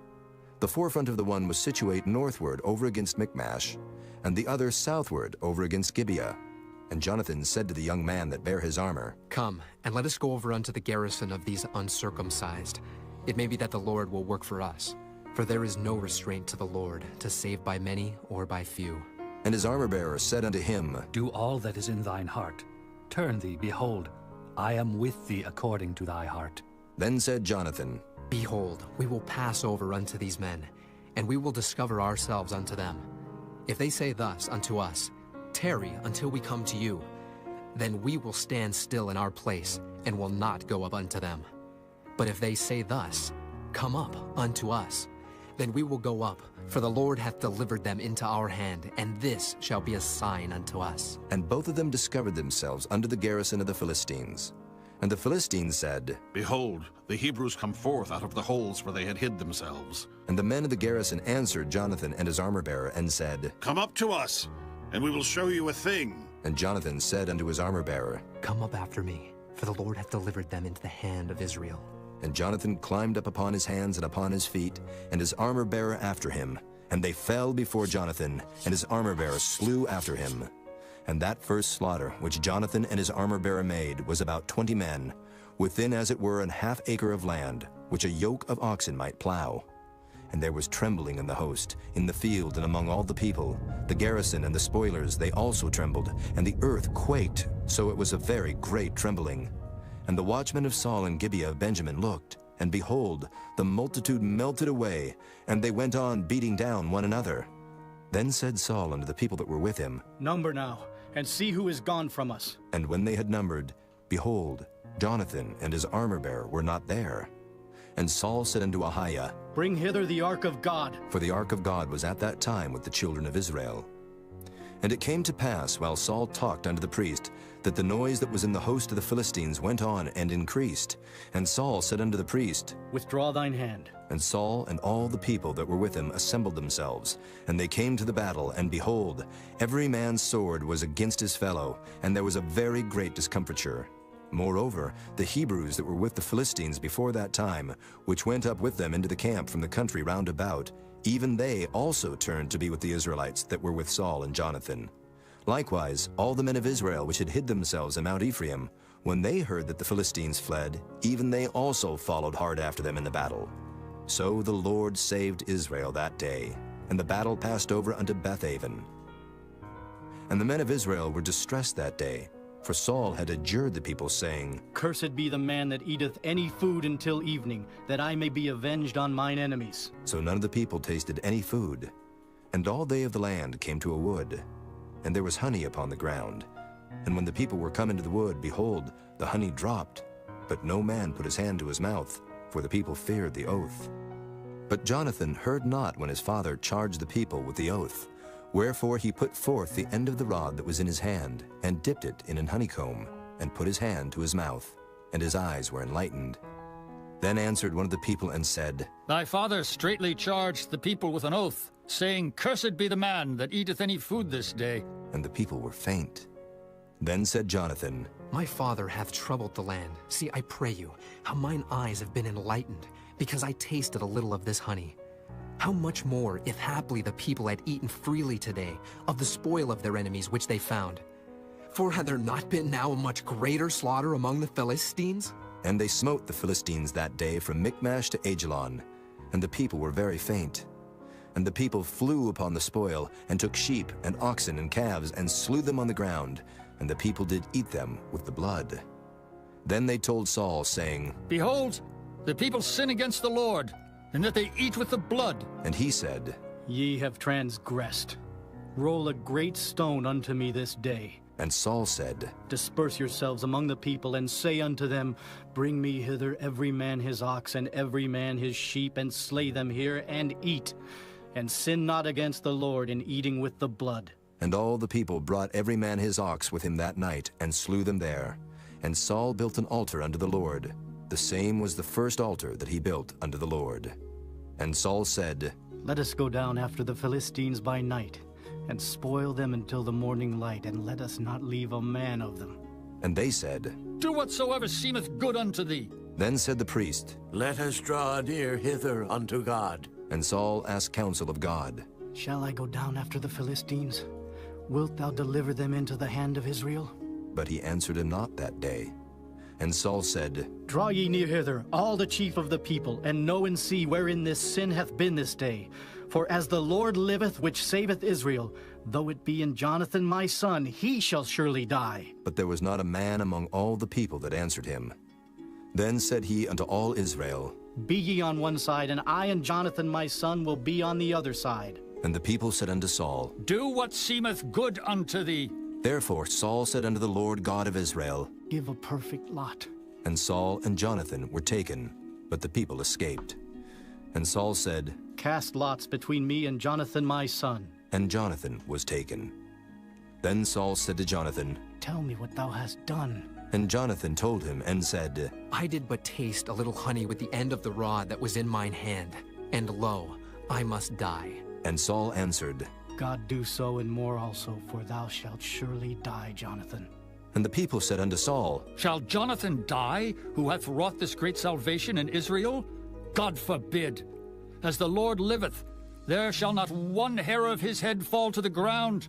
The forefront of the one was situate northward over against Michmash, and the other southward over against Gibeah. And Jonathan said to the young man that bare his armor, Come, and let us go over unto the garrison of these uncircumcised. It may be that the Lord will work for us. For there is no restraint to the Lord, to save by many or by few. And his armor-bearer said unto him, Do all that is in thine heart. Turn thee, behold, I am with thee according to thy heart. Then said Jonathan, Behold, we will pass over unto these men, and we will discover ourselves unto them. If they say thus unto us, Tarry until we come to you, then we will stand still in our place, and will not go up unto them. But if they say thus, Come up unto us, then we will go up, for the Lord hath delivered them into our hand, and this shall be a sign unto us. And both of them discovered themselves unto the garrison of the Philistines. And the Philistines said, Behold, the Hebrews come forth out of the holes where they had hid themselves. And the men of the garrison answered Jonathan and his armor-bearer, and said, Come up to us, and we will show you a thing. And Jonathan said unto his armor-bearer, Come up after me, for the Lord hath delivered them into the hand of Israel. And Jonathan climbed up upon his hands and upon his feet, and his armor-bearer after him. And they fell before Jonathan, and his armor-bearer slew after him. And that first slaughter which Jonathan and his armor-bearer made was about 20 men, within as it were an half acre of land, which a yoke of oxen might plow. And there was trembling in the host, in the field and among all the people. The garrison and the spoilers, they also trembled, and the earth quaked, so it was a very great trembling. And the watchmen of Saul and Gibeah of Benjamin looked, and behold, the multitude melted away, and they went on beating down one another. Then said Saul unto the people that were with him, Number now, and see who is gone from us. And when they had numbered, behold, Jonathan and his armor-bearer were not there. And Saul said unto Ahiah, Bring hither the ark of God. For the ark of God was at that time with the children of Israel. And it came to pass, while Saul talked unto the priest, that the noise that was in the host of the Philistines went on and increased. And Saul said unto the priest, Withdraw thine hand. And Saul and all the people that were with him assembled themselves. And they came to the battle, and behold, every man's sword was against his fellow, and there was a very great discomfiture. Moreover, the Hebrews that were with the Philistines before that time, which went up with them into the camp from the country round about, even they also turned to be with the Israelites that were with Saul and Jonathan. Likewise, all the men of Israel which had hid themselves in Mount Ephraim, when they heard that the Philistines fled, even they also followed hard after them in the battle. So the Lord saved Israel that day, and the battle passed over unto Bethaven. And the men of Israel were distressed that day, for Saul had adjured the people, saying, Cursed be the man that eateth any food until evening, that I may be avenged on mine enemies. So none of the people tasted any food. And all they of the land came to a wood, and there was honey upon the ground. And when the people were come into the wood, behold, the honey dropped, but no man put his hand to his mouth, for the people feared the oath. But Jonathan heard not when his father charged the people with the oath. Wherefore he put forth the end of the rod that was in his hand, and dipped it in an honeycomb, and put his hand to his mouth, and his eyes were enlightened. Then answered one of the people and said, Thy father straitly charged the people with an oath, saying, Cursed be the man that eateth any food this day. And the people were faint. Then said Jonathan, My father hath troubled the land. See, I pray you, how mine eyes have been enlightened, because I tasted a little of this honey. How much more, if haply the people had eaten freely today, of the spoil of their enemies which they found? For had there not been now a much greater slaughter among the Philistines? And they smote the Philistines that day from Michmash to Ajalon, and the people were very faint. And the people flew upon the spoil, and took sheep and oxen and calves, and slew them on the ground, and the people did eat them with the blood. Then they told Saul, saying, Behold, the people sin against the Lord, and that they eat with the blood. And he said, Ye have transgressed. Roll a great stone unto me this day. And Saul said, Disperse yourselves among the people, and say unto them, Bring me hither every man his ox, and every man his sheep, and slay them here, and eat. And sin not against the Lord in eating with the blood. And all the people brought every man his ox with him that night, and slew them there. And Saul built an altar unto the Lord. The same was the first altar that he built unto the Lord. And Saul said, Let us go down after the Philistines by night, and spoil them until the morning light, and let us not leave a man of them. And they said, Do whatsoever seemeth good unto thee. Then said the priest, Let us draw near hither unto God. And Saul asked counsel of God, Shall I go down after the Philistines? Wilt thou deliver them into the hand of Israel? But he answered him not that day. And Saul said, Draw ye near hither, all the chief of the people, and know and see wherein this sin hath been this day. For as the Lord liveth, which saveth Israel, though it be in Jonathan my son, he shall surely die. But there was not a man among all the people that answered him. Then said he unto all Israel, Be ye on one side, and I and Jonathan my son will be on the other side. And the people said unto Saul, Do what seemeth good unto thee. Therefore Saul said unto the Lord God of Israel, Give a perfect lot. And Saul and Jonathan were taken, but the people escaped. And Saul said, Cast lots between me and Jonathan my son. And Jonathan was taken. Then Saul said to Jonathan, Tell me what thou hast done. And Jonathan told him and said, I did but taste a little honey with the end of the rod that was in mine hand, and lo, I must die. And Saul answered, God do so and more also, for thou shalt surely die, Jonathan. And the people said unto Saul, Shall Jonathan die, who hath wrought this great salvation in Israel? God forbid. As the Lord liveth, there shall not one hair of his head fall to the ground,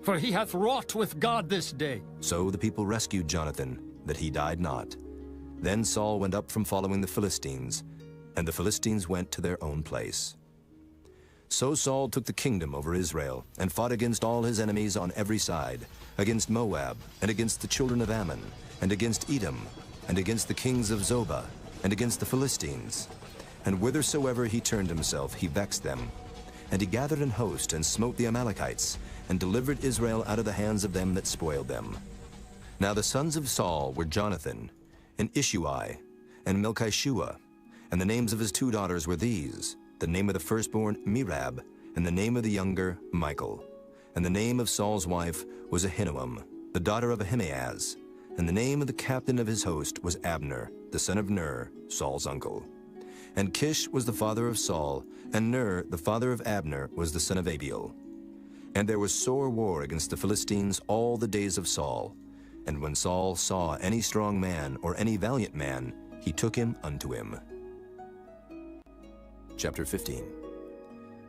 for he hath wrought with God this day. So the people rescued Jonathan, that he died not. Then Saul went up from following the Philistines, and the Philistines went to their own place. So Saul took the kingdom over Israel, and fought against all his enemies on every side, against Moab, and against the children of Ammon, and against Edom, and against the kings of Zobah, and against the Philistines. And whithersoever he turned himself, he vexed them. And he gathered an host, and smote the Amalekites, and delivered Israel out of the hands of them that spoiled them. Now the sons of Saul were Jonathan, and Ishuai, and Melchishua, and the names of his two daughters were these, the name of the firstborn Merab, and the name of the younger Michal. And the name of Saul's wife was Ahinoam, the daughter of Ahimaaz. And the name of the captain of his host was Abner, the son of Ner, Saul's uncle. And Kish was the father of Saul, and Ner, the father of Abner, was the son of Abiel. And there was sore war against the Philistines all the days of Saul. And when Saul saw any strong man or any valiant man, he took him unto him. Chapter 15.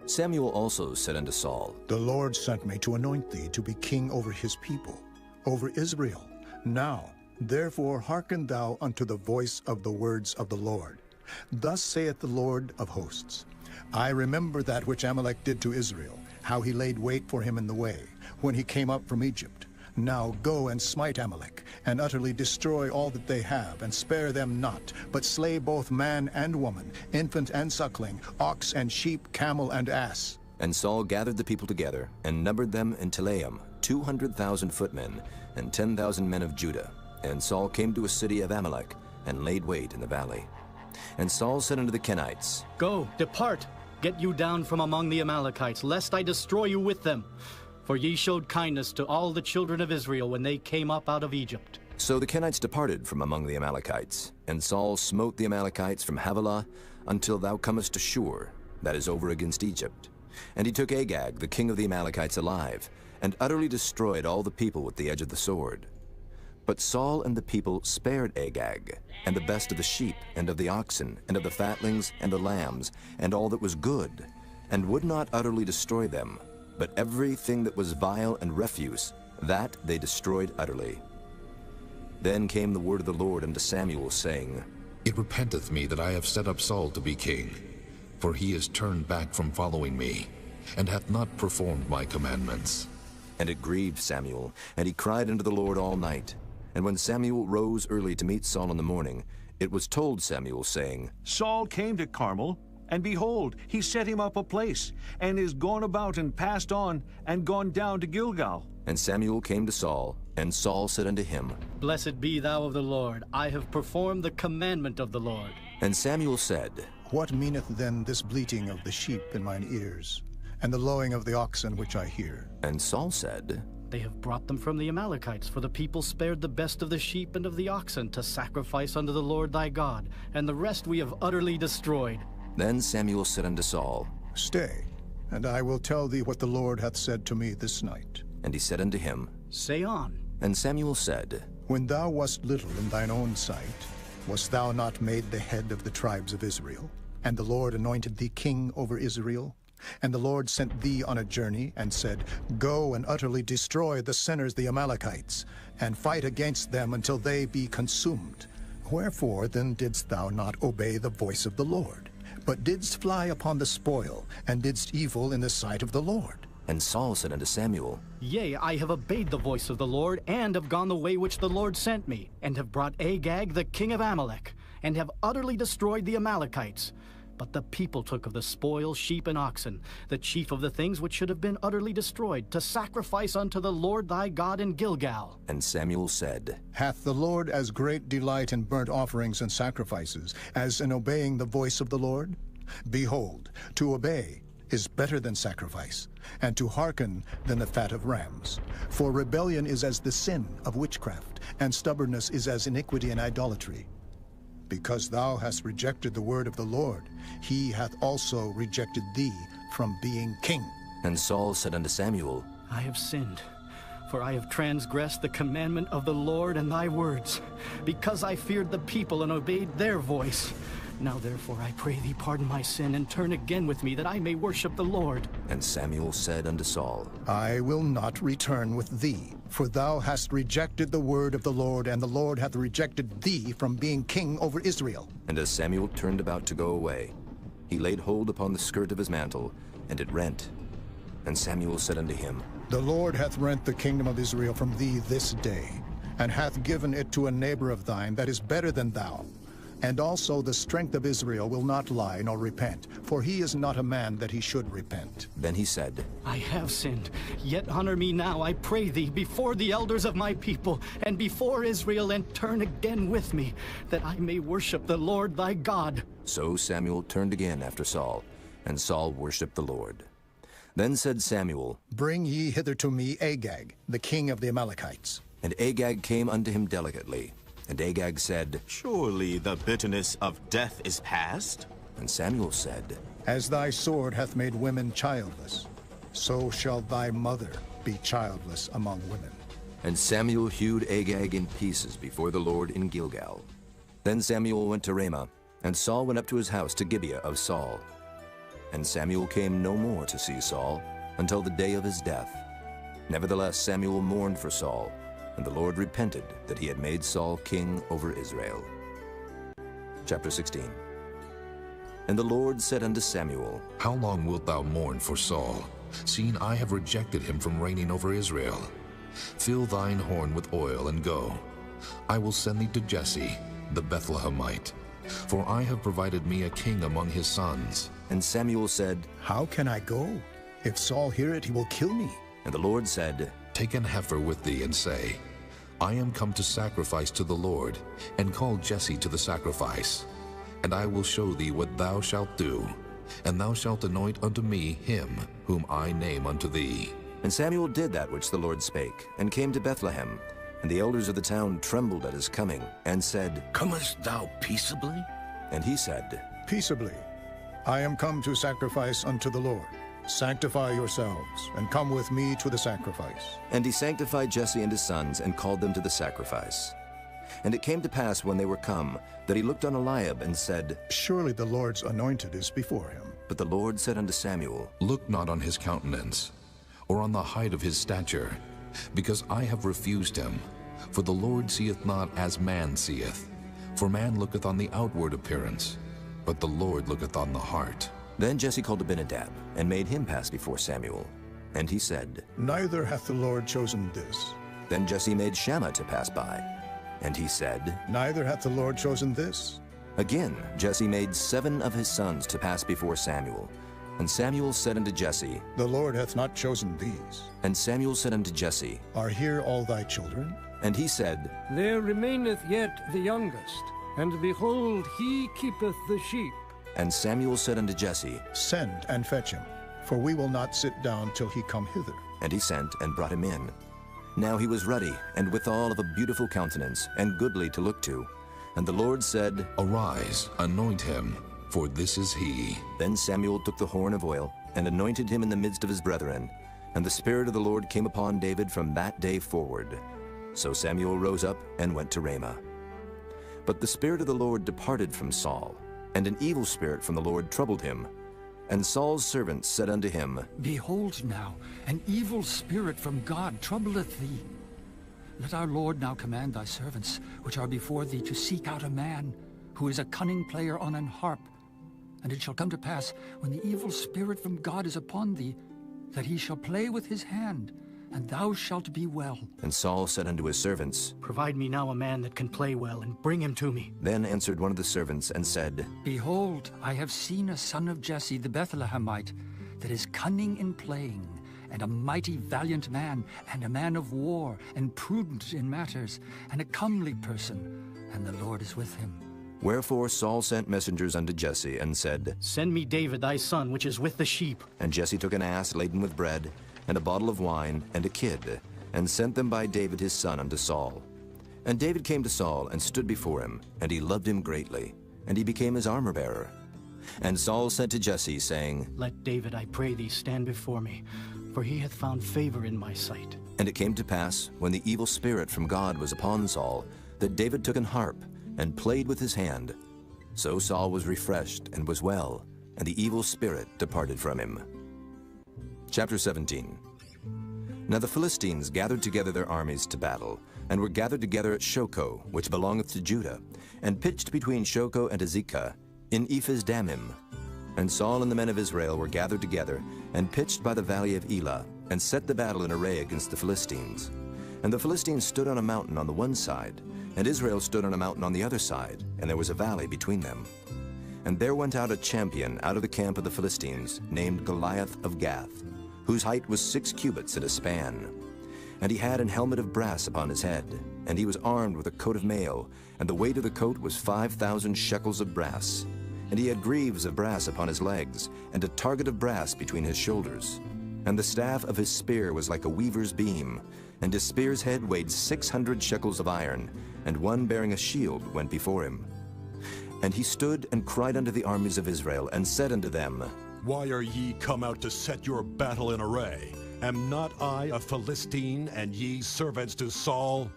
Samuel also said unto Saul, The Lord sent me to anoint thee to be king over his people, over Israel. Now, therefore hearken thou unto the voice of the words of the Lord. Thus saith the Lord of hosts, I remember that which Amalek did to Israel, how he laid wait for him in the way, when he came up from Egypt. Now go and smite Amalek, and utterly destroy all that they have, and spare them not, but slay both man and woman, infant and suckling, ox and sheep, camel and ass. And Saul gathered the people together, and numbered them in Telaim, 200,000 footmen, and 10,000 men of Judah. And Saul came to a city of Amalek, and laid wait in the valley. And Saul said unto the Kenites, Go, depart, get you down from among the Amalekites, lest I destroy you with them. For ye showed kindness to all the children of Israel when they came up out of Egypt. So the Kenites departed from among the Amalekites, and Saul smote the Amalekites from Havilah until thou comest to Shur, that is over against Egypt. And he took Agag, the king of the Amalekites, alive, and utterly destroyed all the people with the edge of the sword. But Saul and the people spared Agag, and the best of the sheep, and of the oxen, and of the fatlings, and the lambs, and all that was good, and would not utterly destroy them, but everything that was vile and refuse, that they destroyed utterly. Then came the word of the Lord unto Samuel, saying, It repenteth me that I have set up Saul to be king, for he is turned back from following me, and hath not performed my commandments. And it grieved Samuel, and he cried unto the Lord all night. And when Samuel rose early to meet Saul in the morning, it was told Samuel, saying, Saul came to Carmel, and behold, he set him up a place, and is gone about and passed on, and gone down to Gilgal. And Samuel came to Saul, and Saul said unto him, Blessed be thou of the Lord. I have performed the commandment of the Lord. And Samuel said, What meaneth then this bleating of the sheep in mine ears, and the lowing of the oxen which I hear? And Saul said, They have brought them from the Amalekites, for the people spared the best of the sheep and of the oxen to sacrifice unto the Lord thy God, and the rest we have utterly destroyed. Then Samuel said unto Saul, Stay, and I will tell thee what the Lord hath said to me this night. And he said unto him, Say on. And Samuel said, When thou wast little in thine own sight, wast thou not made the head of the tribes of Israel? And the Lord anointed thee king over Israel? And the Lord sent thee on a journey, and said, Go and utterly destroy the sinners the Amalekites, and fight against them until they be consumed. Wherefore then didst thou not obey the voice of the Lord, but didst fly upon the spoil, and didst evil in the sight of the Lord? And Saul said unto Samuel, Yea, I have obeyed the voice of the Lord, and have gone the way which the Lord sent me, and have brought Agag the king of Amalek, and have utterly destroyed the Amalekites. But the people took of the spoil sheep and oxen, the chief of the things which should have been utterly destroyed, to sacrifice unto the Lord thy God in Gilgal. And Samuel said, Hath the Lord as great delight in burnt offerings and sacrifices as in obeying the voice of the Lord? Behold, to obey is better than sacrifice, and to hearken than the fat of rams. For rebellion is as the sin of witchcraft, and stubbornness is as iniquity and idolatry. Because thou hast rejected the word of the Lord, he hath also rejected thee from being king. And Saul said unto Samuel, I have sinned, for I have transgressed the commandment of the Lord and thy words, because I feared the people and obeyed their voice. Now therefore I pray thee pardon my sin, and turn again with me, that I may worship the Lord. And Samuel said unto Saul, I will not return with thee, for thou hast rejected the word of the Lord, and the Lord hath rejected thee from being king over Israel. And as Samuel turned about to go away, he laid hold upon the skirt of his mantle, and it rent. And Samuel said unto him, The Lord hath rent the kingdom of Israel from thee this day, and hath given it to a neighbor of thine that is better than thou. And also the strength of Israel will not lie nor repent, for he is not a man that he should repent. Then he said, I have sinned, yet honor me now, I pray thee, before the elders of my people, and before Israel, and turn again with me, that I may worship the Lord thy God. So Samuel turned again after Saul, and Saul worshipped the Lord. Then said Samuel, Bring ye hither to me Agag, the king of the Amalekites. And Agag came unto him delicately. And Agag said, Surely the bitterness of death is past? And Samuel said, As thy sword hath made women childless, so shall thy mother be childless among women. And Samuel hewed Agag in pieces before the Lord in Gilgal. Then Samuel went to Ramah, and Saul went up to his house to Gibeah of Saul. And Samuel came no more to see Saul until the day of his death. Nevertheless Samuel mourned for Saul, and the Lord repented that he had made Saul king over Israel. Chapter 16. And the Lord said unto Samuel, How long wilt thou mourn for Saul, seeing I have rejected him from reigning over Israel? Fill thine horn with oil, and go. I will send thee to Jesse, the Bethlehemite, for I have provided me a king among his sons. And Samuel said, How can I go? If Saul hear it, he will kill me. And the Lord said, Take an heifer with thee, and say, I am come to sacrifice to the Lord, and call Jesse to the sacrifice. And I will show thee what thou shalt do, and thou shalt anoint unto me him whom I name unto thee. And Samuel did that which the Lord spake, and came to Bethlehem. And the elders of the town trembled at his coming, and said, Comest thou peaceably? And he said, Peaceably. I am come to sacrifice unto the Lord. Sanctify yourselves, and come with me to the sacrifice. And he sanctified Jesse and his sons, and called them to the sacrifice. And it came to pass when they were come, that he looked on Eliab, and said, Surely the Lord's anointed is before him. But the Lord said unto Samuel, Look not on his countenance, or on the height of his stature, because I have refused him. For the Lord seeth not as man seeth. For man looketh on the outward appearance, but the Lord looketh on the heart. Then Jesse called Abinadab, and made him pass before Samuel. And he said, Neither hath the Lord chosen this. Then Jesse made Shammah to pass by. And he said, Neither hath the Lord chosen this. Again Jesse made 7 of his sons to pass before Samuel. And Samuel said unto Jesse, The Lord hath not chosen these. And Samuel said unto Jesse, Are here all thy children? And he said, There remaineth yet the youngest, and behold, he keepeth the sheep. And Samuel said unto Jesse, Send and fetch him, for we will not sit down till he come hither. And he sent and brought him in. Now he was ruddy, and withal of a beautiful countenance, and goodly to look to. And the Lord said, Arise, anoint him, for this is he. Then Samuel took the horn of oil, and anointed him in the midst of his brethren. And the Spirit of the Lord came upon David from that day forward. So Samuel rose up and went to Ramah. But the Spirit of the Lord departed from Saul, and an evil spirit from the Lord troubled him. And Saul's servants said unto him, Behold now, an evil spirit from God troubleth thee. Let our Lord now command thy servants, which are before thee, to seek out a man, who is a cunning player on an harp. And it shall come to pass, when the evil spirit from God is upon thee, that he shall play with his hand, and thou shalt be well. And Saul said unto his servants, Provide me now a man that can play well, and bring him to me. Then answered one of the servants, and said, Behold, I have seen a son of Jesse the Bethlehemite, that is cunning in playing, and a mighty valiant man, and a man of war, and prudent in matters, and a comely person, and the Lord is with him. Wherefore Saul sent messengers unto Jesse, and said, Send me David thy son, which is with the sheep. And Jesse took an ass laden with bread, and a bottle of wine, and a kid, and sent them by David his son unto Saul. And David came to Saul, and stood before him, and he loved him greatly, and he became his armor-bearer. And Saul said to Jesse, saying, Let David, I pray thee, stand before me, for he hath found favor in my sight. And it came to pass, when the evil spirit from God was upon Saul, that David took an harp, and played with his hand. So Saul was refreshed, and was well, and the evil spirit departed from him. Chapter 17. Now the Philistines gathered together their armies to battle, and were gathered together at Shochoh, which belongeth to Judah, and pitched between Shochoh and Azekah, in Ephes-dammim. And Saul and the men of Israel were gathered together, and pitched by the valley of Elah, and set the battle in array against the Philistines. And the Philistines stood on a mountain on the one side, and Israel stood on a mountain on the other side, and there was a valley between them. And there went out a champion out of the camp of the Philistines, named Goliath of Gath, whose height was 6 cubits and a span. And he had an helmet of brass upon his head, and he was armed with a coat of mail, and the weight of the coat was 5,000 shekels of brass. And he had greaves of brass upon his legs, and a target of brass between his shoulders. And the staff of his spear was like a weaver's beam, and his spear's head weighed 600 shekels of iron, and one bearing a shield went before him. And he stood and cried unto the armies of Israel, and said unto them, Why are ye come out to set your battle in array? Am not I a Philistine, and ye servants to Saul?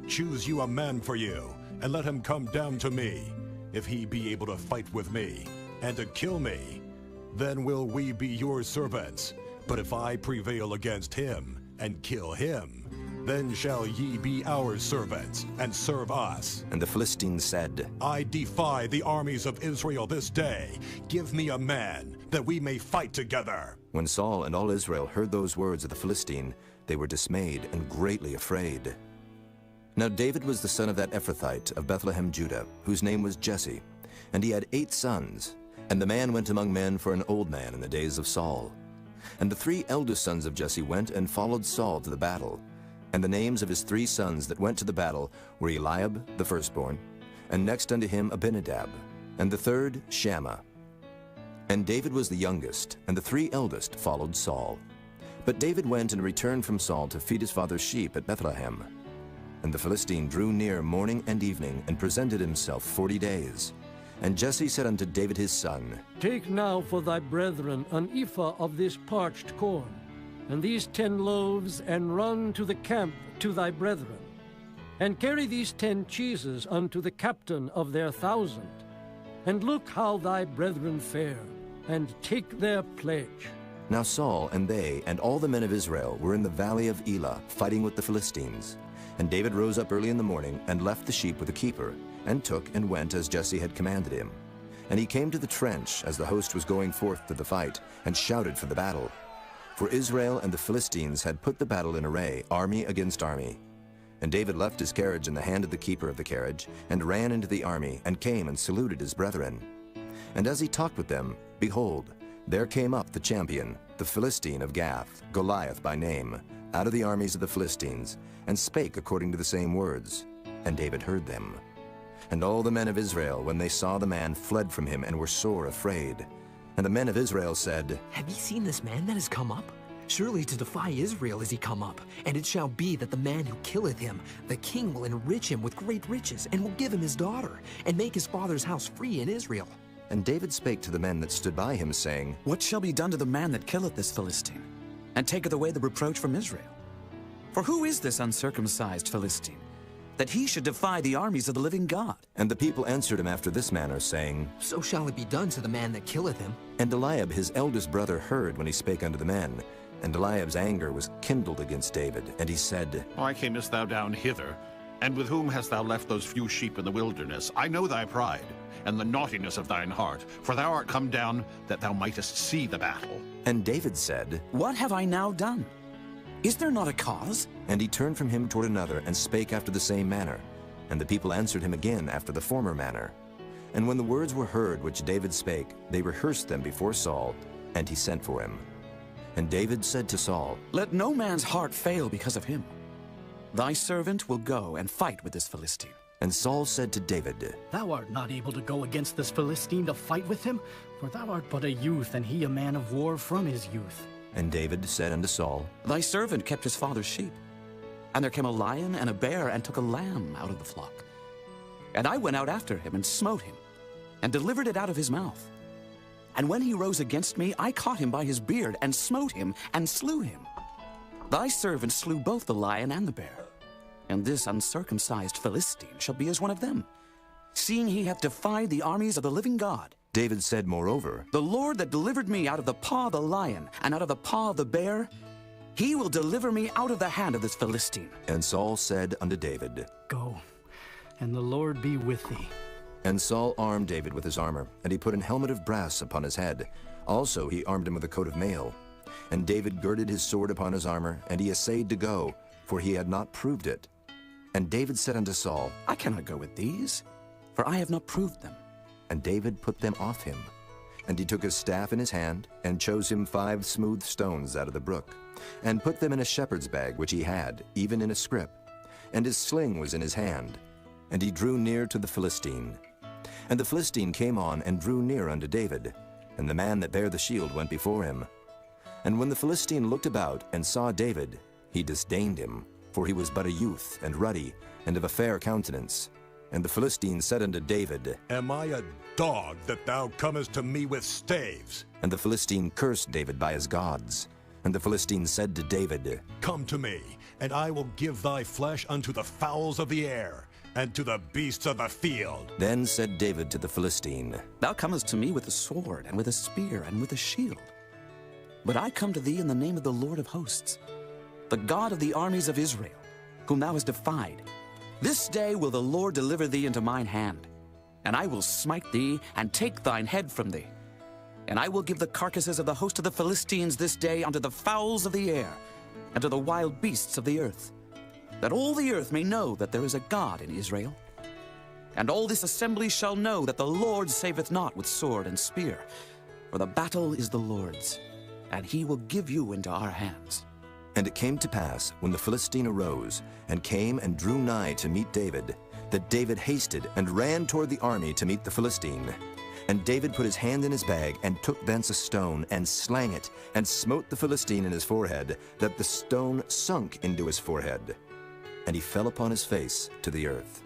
Choose you a man for you, and let him come down to me. If he be able to fight with me, and to kill me, then will we be your servants. But if I prevail against him, and kill him, then shall ye be our servants, and serve us. And the Philistines said, I defy the armies of Israel this day. Give me a man, that we may fight together. When Saul and all Israel heard those words of the Philistine, they were dismayed and greatly afraid. Now David was the son of that Ephrathite of Bethlehem, Judah, whose name was Jesse, and he had 8 sons. And the man went among men for an old man in the days of Saul. And the 3 eldest sons of Jesse went and followed Saul to the battle. And the names of his 3 sons that went to the battle were Eliab the firstborn, and next unto him Abinadab, and the third Shammah. And David was the youngest, and the 3 eldest followed Saul. But David went and returned from Saul to feed his father's sheep at Bethlehem. And the Philistine drew near morning and evening, and presented himself 40 days. And Jesse said unto David his son, Take now for thy brethren an ephah of this parched corn, and these 10 loaves, and run to the camp to thy brethren. And carry these 10 cheeses unto the captain of their 1,000. And look how thy brethren fare, and take their pledge. Now Saul and they and all the men of Israel were in the valley of Elah, fighting with the Philistines. And David rose up early in the morning, and left the sheep with the keeper, and took and went as Jesse had commanded him. And he came to the trench as the host was going forth to the fight, and shouted for the battle. For Israel and the Philistines had put the battle in array, army against army. And David left his carriage in the hand of the keeper of the carriage, and ran into the army, and came and saluted his brethren. And as he talked with them, behold, there came up the champion, the Philistine of Gath, Goliath by name, out of the armies of the Philistines, and spake according to the same words. And David heard them. And all the men of Israel, when they saw the man, fled from him, and were sore afraid. And the men of Israel said, Have ye seen this man that is come up? Surely to defy Israel is he come up. And it shall be that the man who killeth him, the king will enrich him with great riches, and will give him his daughter, and make his father's house free in Israel. And David spake to the men that stood by him, saying, What shall be done to the man that killeth this Philistine, and taketh away the reproach from Israel? For who is this uncircumcised Philistine, that he should defy the armies of the living God? And the people answered him after this manner, saying, So shall it be done to the man that killeth him. And Eliab his eldest brother heard when he spake unto the men. And Eliab's anger was kindled against David, and he said, Why camest thou down hither? And with whom hast thou left those few sheep in the wilderness? I know thy pride, and the naughtiness of thine heart, for thou art come down that thou mightest see the battle. And David said, What have I now done? Is there not a cause? And he turned from him toward another, and spake after the same manner. And the people answered him again after the former manner. And when the words were heard which David spake, they rehearsed them before Saul, and he sent for him. And David said to Saul, Let no man's heart fail because of him. Thy servant will go and fight with this Philistine. And Saul said to David, Thou art not able to go against this Philistine to fight with him, for thou art but a youth, and he a man of war from his youth. And David said unto Saul, Thy servant kept his father's sheep. And there came a lion and a bear, and took a lamb out of the flock. And I went out after him, and smote him, and delivered it out of his mouth. And when he rose against me, I caught him by his beard, and smote him, and slew him. Thy servant slew both the lion and the bear. And this uncircumcised Philistine shall be as one of them, seeing he hath defied the armies of the living God. David said moreover, The Lord that delivered me out of the paw of the lion, and out of the paw of the bear, he will deliver me out of the hand of this Philistine. And Saul said unto David, Go, and the Lord be with thee. And Saul armed David with his armor, and he put an helmet of brass upon his head. Also he armed him with a coat of mail. And David girded his sword upon his armor, and he essayed to go, for he had not proved it. And David said unto Saul, I cannot go with these, for I have not proved them. And David put them off him. And he took his staff in his hand, and chose him 5 smooth stones out of the brook, and put them in a shepherd's bag which he had, even in a scrip. And his sling was in his hand. And he drew near to the Philistine. And the Philistine came on, and drew near unto David. And the man that bare the shield went before him. And when the Philistine looked about, and saw David, he disdained him, for he was but a youth, and ruddy, and of a fair countenance. And the Philistine said unto David, Am I a dog that thou comest to me with staves? And the Philistine cursed David by his gods. And the Philistine said to David, Come to me, and I will give thy flesh unto the fowls of the air, and to the beasts of the field. Then said David to the Philistine, Thou comest to me with a sword, and with a spear, and with a shield. But I come to thee in the name of the Lord of hosts, the God of the armies of Israel, whom thou hast defied. This day will the Lord deliver thee into mine hand, and I will smite thee, and take thine head from thee. And I will give the carcasses of the host of the Philistines this day unto the fowls of the air, and to the wild beasts of the earth, that all the earth may know that there is a God in Israel. And all this assembly shall know that the Lord saveth not with sword and spear, for the battle is the Lord's, and he will give you into our hands. And it came to pass, when the Philistine arose, and came and drew nigh to meet David, that David hasted and ran toward the army to meet the Philistine. And David put his hand in his bag, and took thence a stone, and slang it, and smote the Philistine in his forehead, that the stone sunk into his forehead. and he fell upon his face to the earth.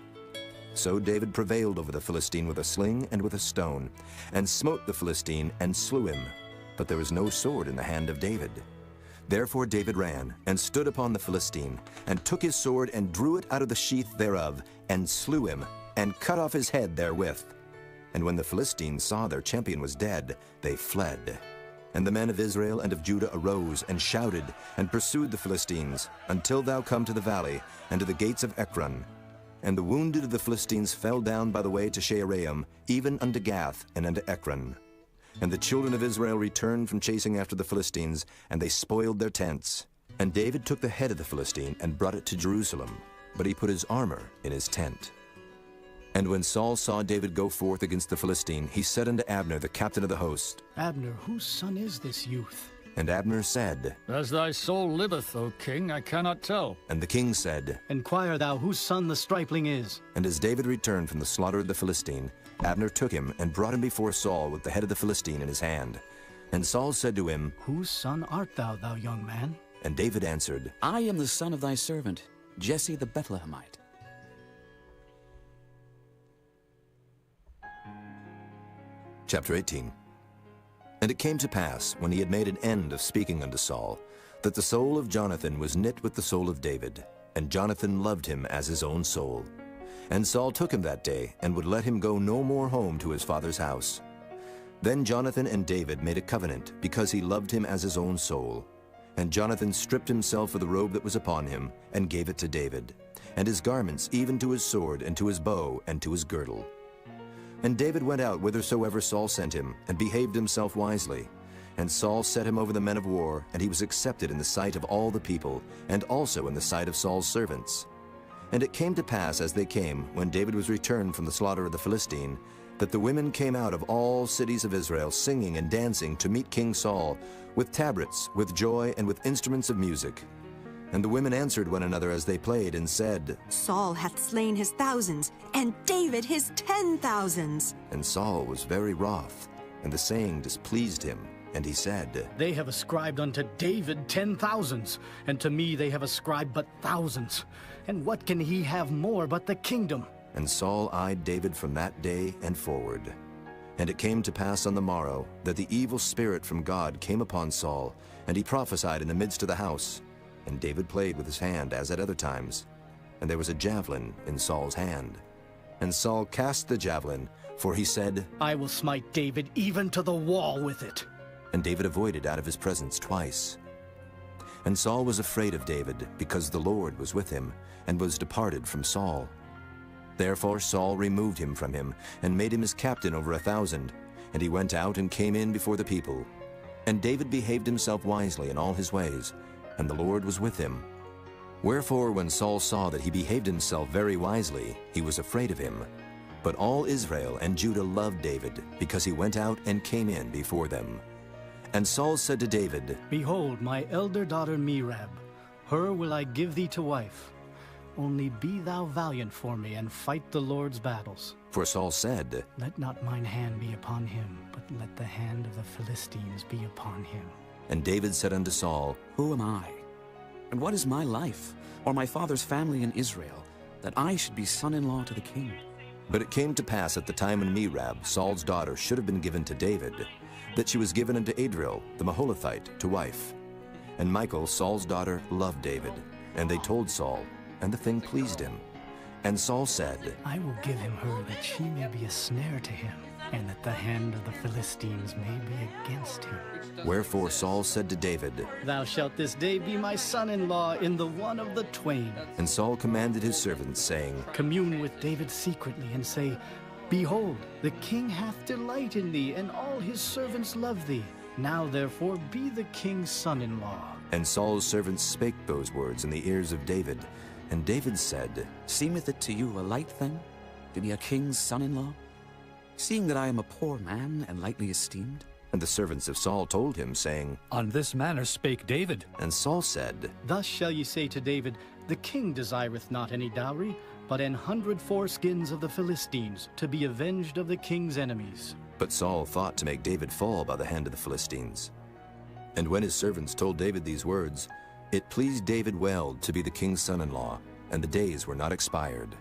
So David prevailed over the Philistine with a sling and with a stone, and smote the Philistine and slew him. But there was no sword in the hand of David. Therefore David ran, and stood upon the Philistine, and took his sword, and drew it out of the sheath thereof, and slew him, and cut off his head therewith. And when the Philistines saw their champion was dead, they fled. And the men of Israel and of Judah arose, and shouted, and pursued the Philistines, until thou come to the valley, and to the gates of Ekron. And the wounded of the Philistines fell down by the way to Shaaraim, even unto Gath, and unto Ekron. And the children of Israel returned from chasing after the Philistines, and they spoiled their tents. And David took the head of the Philistine, and brought it to Jerusalem, but he put his armor in his tent. And when Saul saw David go forth against the Philistine, he said unto Abner, the captain of the host, Abner, whose son is this youth? And Abner said, As thy soul liveth, O king, I cannot tell. And the king said, Inquire thou whose son the stripling is. And as David returned from the slaughter of the Philistine, Abner took him and brought him before Saul with the head of the Philistine in his hand. And Saul said to him, Whose son art thou, thou young man? And David answered, I am the son of thy servant, Jesse the Bethlehemite. Chapter 18. And it came to pass, when he had made an end of speaking unto Saul, that the soul of Jonathan was knit with the soul of David, and Jonathan loved him as his own soul. And Saul took him that day, and would let him go no more home to his father's house. Then Jonathan and David made a covenant, because he loved him as his own soul. And Jonathan stripped himself of the robe that was upon him, and gave it to David, and his garments, even to his sword, and to his bow, and to his girdle. And David went out whithersoever Saul sent him, and behaved himself wisely. And Saul set him over the men of war, and he was accepted in the sight of all the people, and also in the sight of Saul's servants. And it came to pass, as they came, when David was returned from the slaughter of the Philistine, that the women came out of all cities of Israel, singing and dancing to meet King Saul, with tabrets, with joy, and with instruments of music. And the women answered one another as they played, and said, Saul hath slain his thousands, and David his 10,000s. And Saul was very wroth, and the saying displeased him. And he said, They have ascribed unto David 10,000s, and to me they have ascribed but thousands. And what can he have more but the kingdom? And Saul eyed David from that day and forward. And it came to pass on the morrow, that the evil spirit from God came upon Saul, and he prophesied in the midst of the house. And David played with his hand, as at other times. And there was a javelin in Saul's hand. And Saul cast the javelin, for he said, I will smite David even to the wall with it. And David avoided out of his presence twice. And Saul was afraid of David, because the Lord was with him, and was departed from Saul. Therefore Saul removed him from him, and made him his captain over 1,000. And he went out and came in before the people. And David behaved himself wisely in all his ways, and the Lord was with him. Wherefore when Saul saw that he behaved himself very wisely, he was afraid of him. But all Israel and Judah loved David, because he went out and came in before them. And Saul said to David, Behold, my elder daughter Merab, her will I give thee to wife. Only be thou valiant for me, and fight the Lord's battles. For Saul said, Let not mine hand be upon him, but let the hand of the Philistines be upon him. And David said unto Saul, Who am I? And what is my life, or my father's family in Israel, that I should be son-in-law to the king? But it came to pass at the time when Merab, Saul's daughter, should have been given to David, that she was given unto Adriel, the Maholathite, to wife. And Michal, Saul's daughter, loved David. And they told Saul, and the thing pleased him. And Saul said, I will give him her, that she may be a snare to him, and that the hand of the Philistines may be against him. Wherefore Saul said to David, Thou shalt this day be my son-in-law in the one of the twain. And Saul commanded his servants, saying, Commune with David secretly, and say, Behold, the king hath delight in thee, and all his servants love thee. Now therefore be the king's son-in-law. And Saul's servants spake those words in the ears of David. And David said, Seemeth it to you a light thing, to be a king's son-in-law, seeing that I am a poor man and lightly esteemed? And the servants of Saul told him, saying, On this manner spake David. And Saul said, Thus shall ye say to David, The king desireth not any dowry, but 100 foreskins of the Philistines, to be avenged of the king's enemies. But Saul thought to make David fall by the hand of the Philistines. And when his servants told David these words, it pleased David well to be the king's son-in-law. and the days were not expired.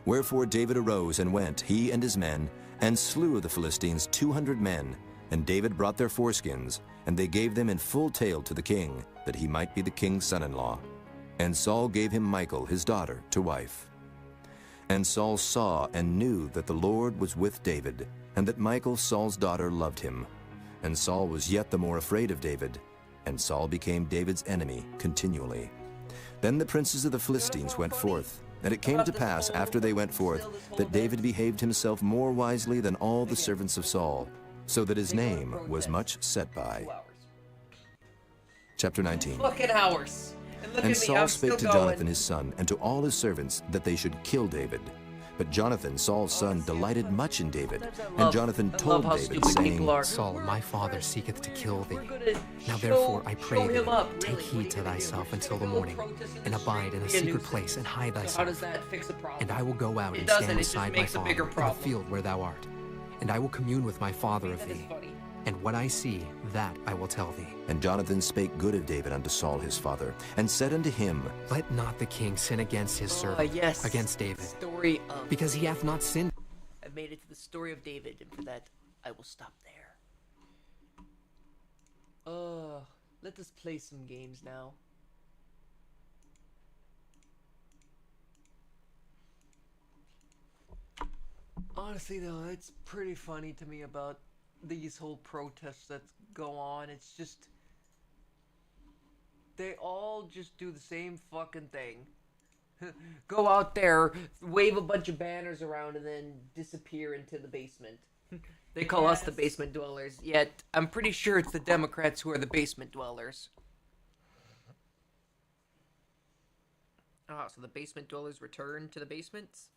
Wherefore David arose and went, he and his men, and slew of the Philistines 200 men. And David brought their foreskins, and they gave them in full tale to the king, that he might be the king's son-in-law. And Saul gave him Michal, his daughter, to wife. And Saul saw and knew that the Lord was with David, and that Michal, Saul's daughter, loved him. And Saul was yet the more afraid of David, and Saul became David's enemy continually. Then the princes of the Philistines went forth, and it came to pass after they went forth that David behaved himself more wisely than all the servants of Saul, so that his name was much set by. Chapter 19. Fucking hours. And Saul spake to Jonathan his son, and to all his servants, that they should kill David. But Jonathan, Saul's son, delighted much in David. And Jonathan told David, saying, Saul, my father seeketh to kill thee. Now therefore, I pray thee, take heed to thyself until the morning, and abide in a secret place, and hide thyself. And I will go out and stand beside my father in the field where thou art. And I will commune with my father of thee. And what I see, that I will tell thee. And Jonathan spake good of David unto Saul his father, and said unto him, Let not the king sin against his servant, against David, Story of because he hath not sinned. I've made it to the story of David, and for that, I will stop there. Let us play some games now. Honestly, though, it's pretty funny to me about these whole protests that go on. It's just, they all just do the same fucking thing. Go out there, wave a bunch of banners around, and then disappear into the basement. They call us the basement dwellers, yet I'm pretty sure it's the Democrats who are the basement dwellers. Ah, so the basement dwellers return to the basements?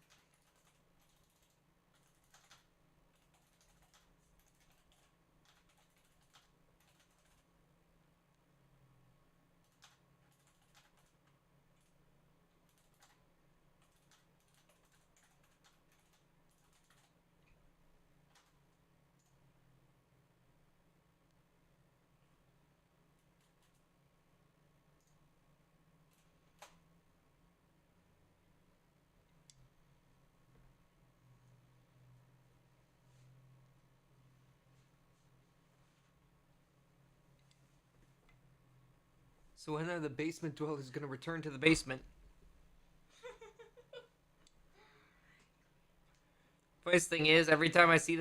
So when are the basement dwellers gonna return to the basement? First thing is, every time I see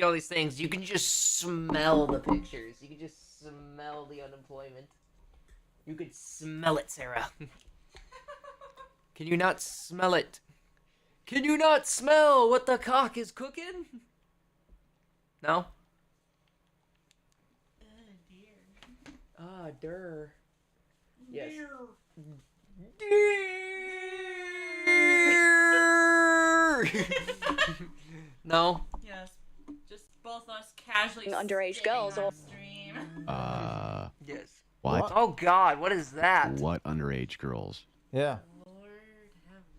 all these things, you can just smell the pictures. You can just smell the unemployment. You could smell it, Sarah. Can you not smell it? Can you not smell what the cock is cooking? No? Ah, der. Yes. No? Yes. Just both us casually underage girls or Yes. What? Oh god, what is that? What underage girls? Yeah.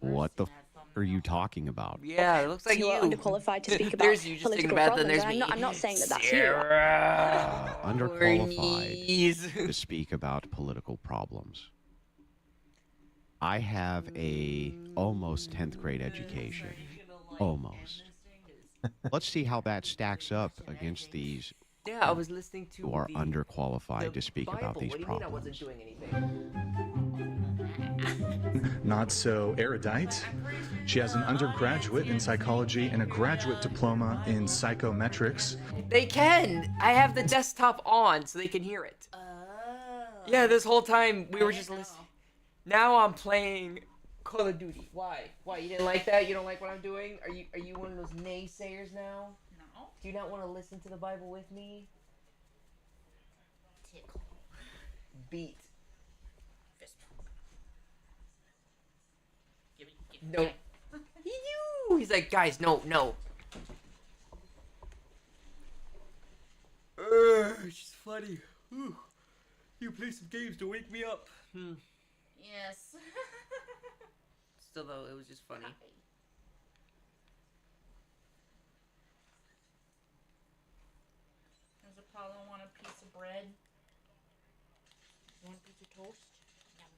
What the f are you talking about? Yeah, it looks like you you. are underqualified to speak about There's you just political thinking about it, then problems. there's me. I'm not saying that that's Sarah. Underqualified to speak about political problems. I have a almost 10th grade education. Almost. Let's see how that stacks up against these Yeah, I was listening to who are the underqualified to speak Bible. about these What do you mean I problems. wasn't doing anything? Not so erudite. She has an undergraduate in psychology and a graduate diploma in psychometrics. They can. I have the desktop on so they can hear it. Yeah, this whole time we were just listening. Now I'm playing Call of Duty. Why? Why? You didn't like that? You don't like what I'm doing? Are you one of those naysayers now? No. Do you not want to listen to the Bible with me? Tickle. Beat. Fist. No. He's like, guys, no. It's just funny. Ooh. You play some games to wake me up. Yes. Still, though, it was just funny. Does Apollo want a piece of bread? Want a piece of toast? Yum, yum,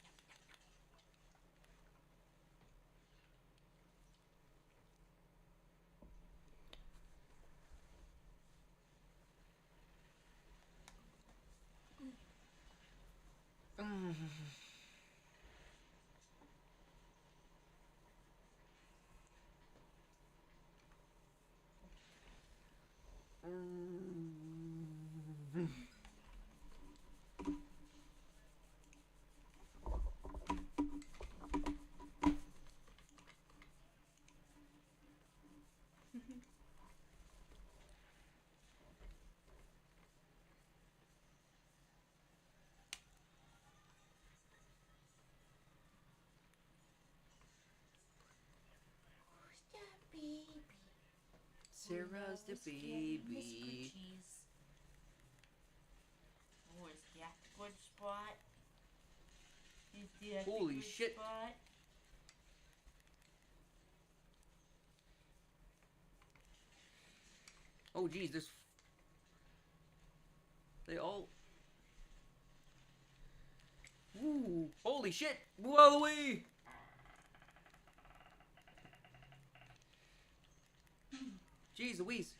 Sarah's the baby. Oh, is that a good spot? Is that Holy a good shit. spot? Oh geez, this. They all. Ooh, holy shit! Whoa-wee! Jeez Louise.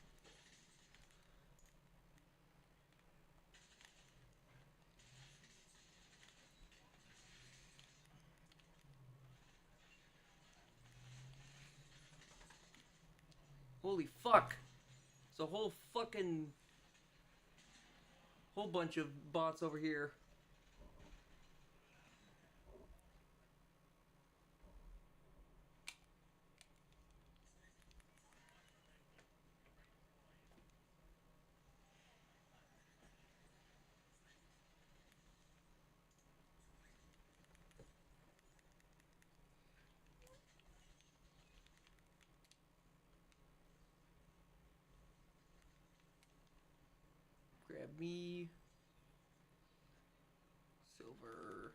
Holy fuck. It's a whole fucking... whole bunch of bots over here. Grab me. Silver.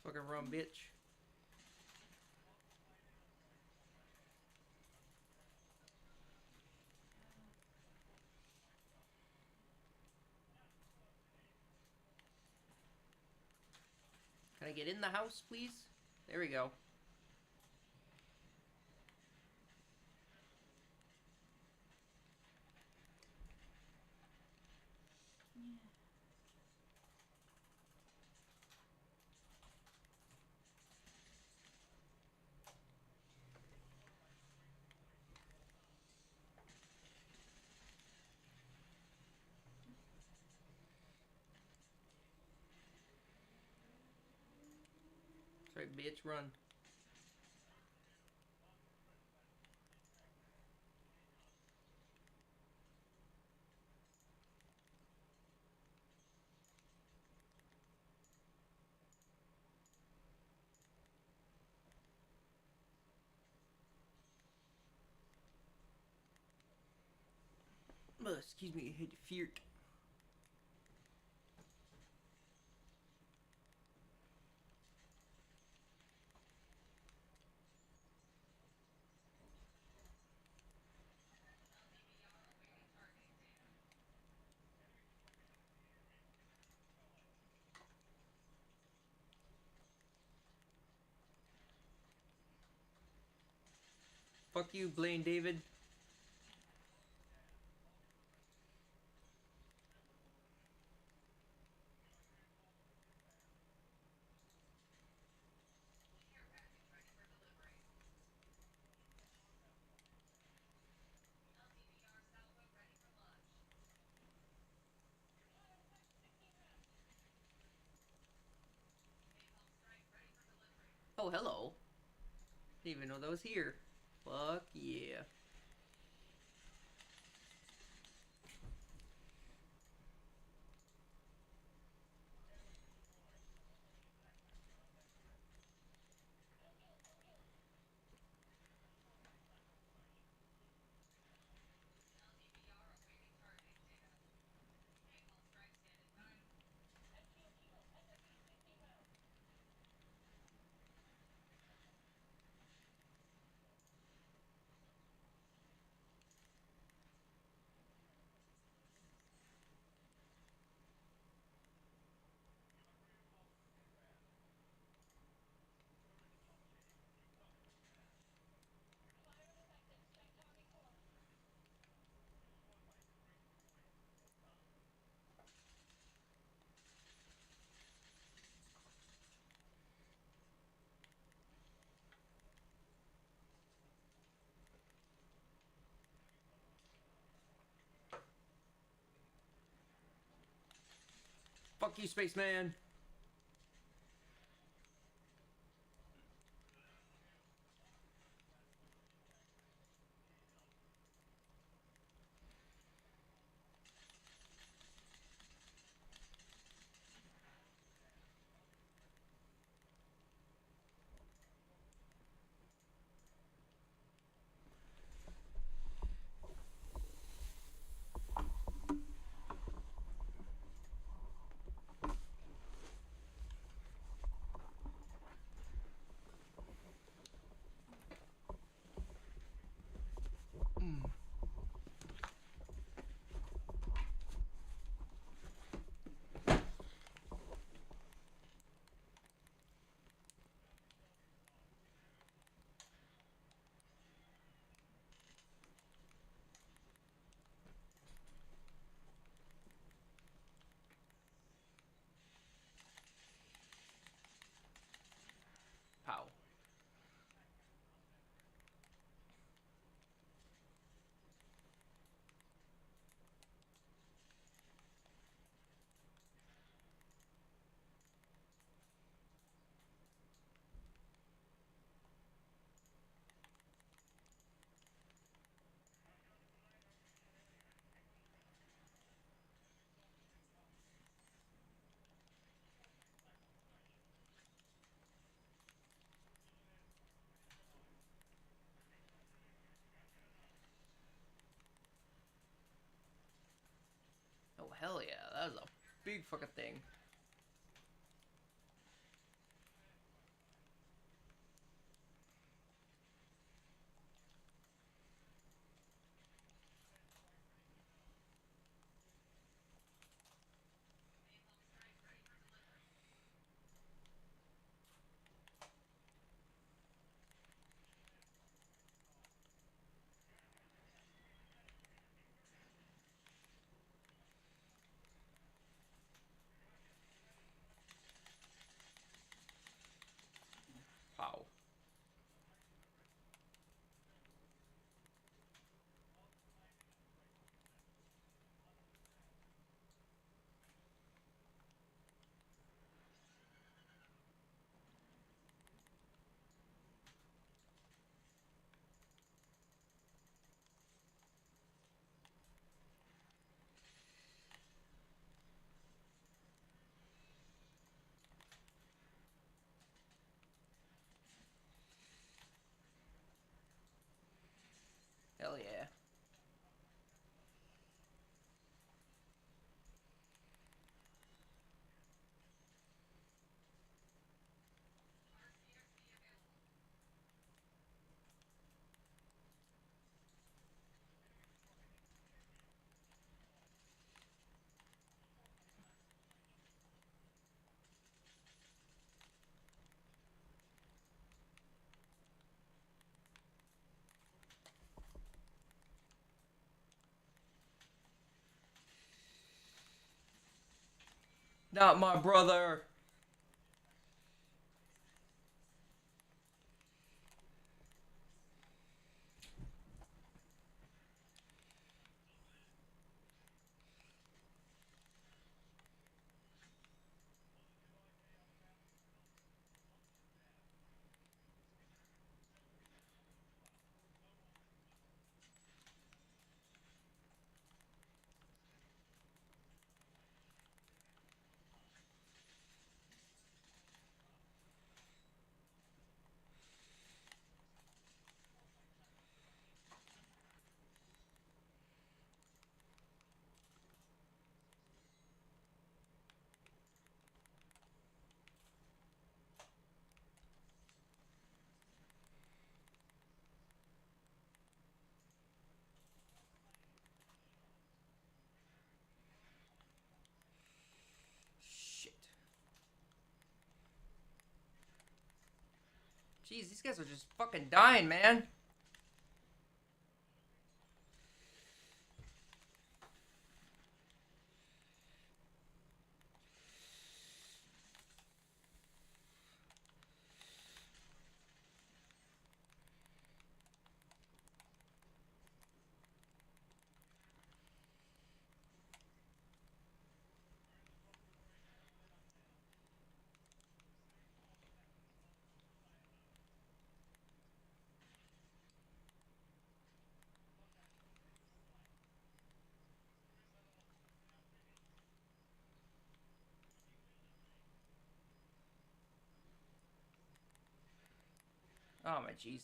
Fucking rum, bitch. Can I get in the house, please? There we go. That's right, bitch, run. Excuse me, hit feared. Fuck you, Blaine David. Oh, hello. Didn't even know that was here. Fuck yeah. Fuck you, spaceman. Pow. Oh, hell yeah. That was a big fucking thing. Pow. Hell yeah. Not my brother. Shit. Jeez, these guys are just fucking dying, man. Oh my jeez.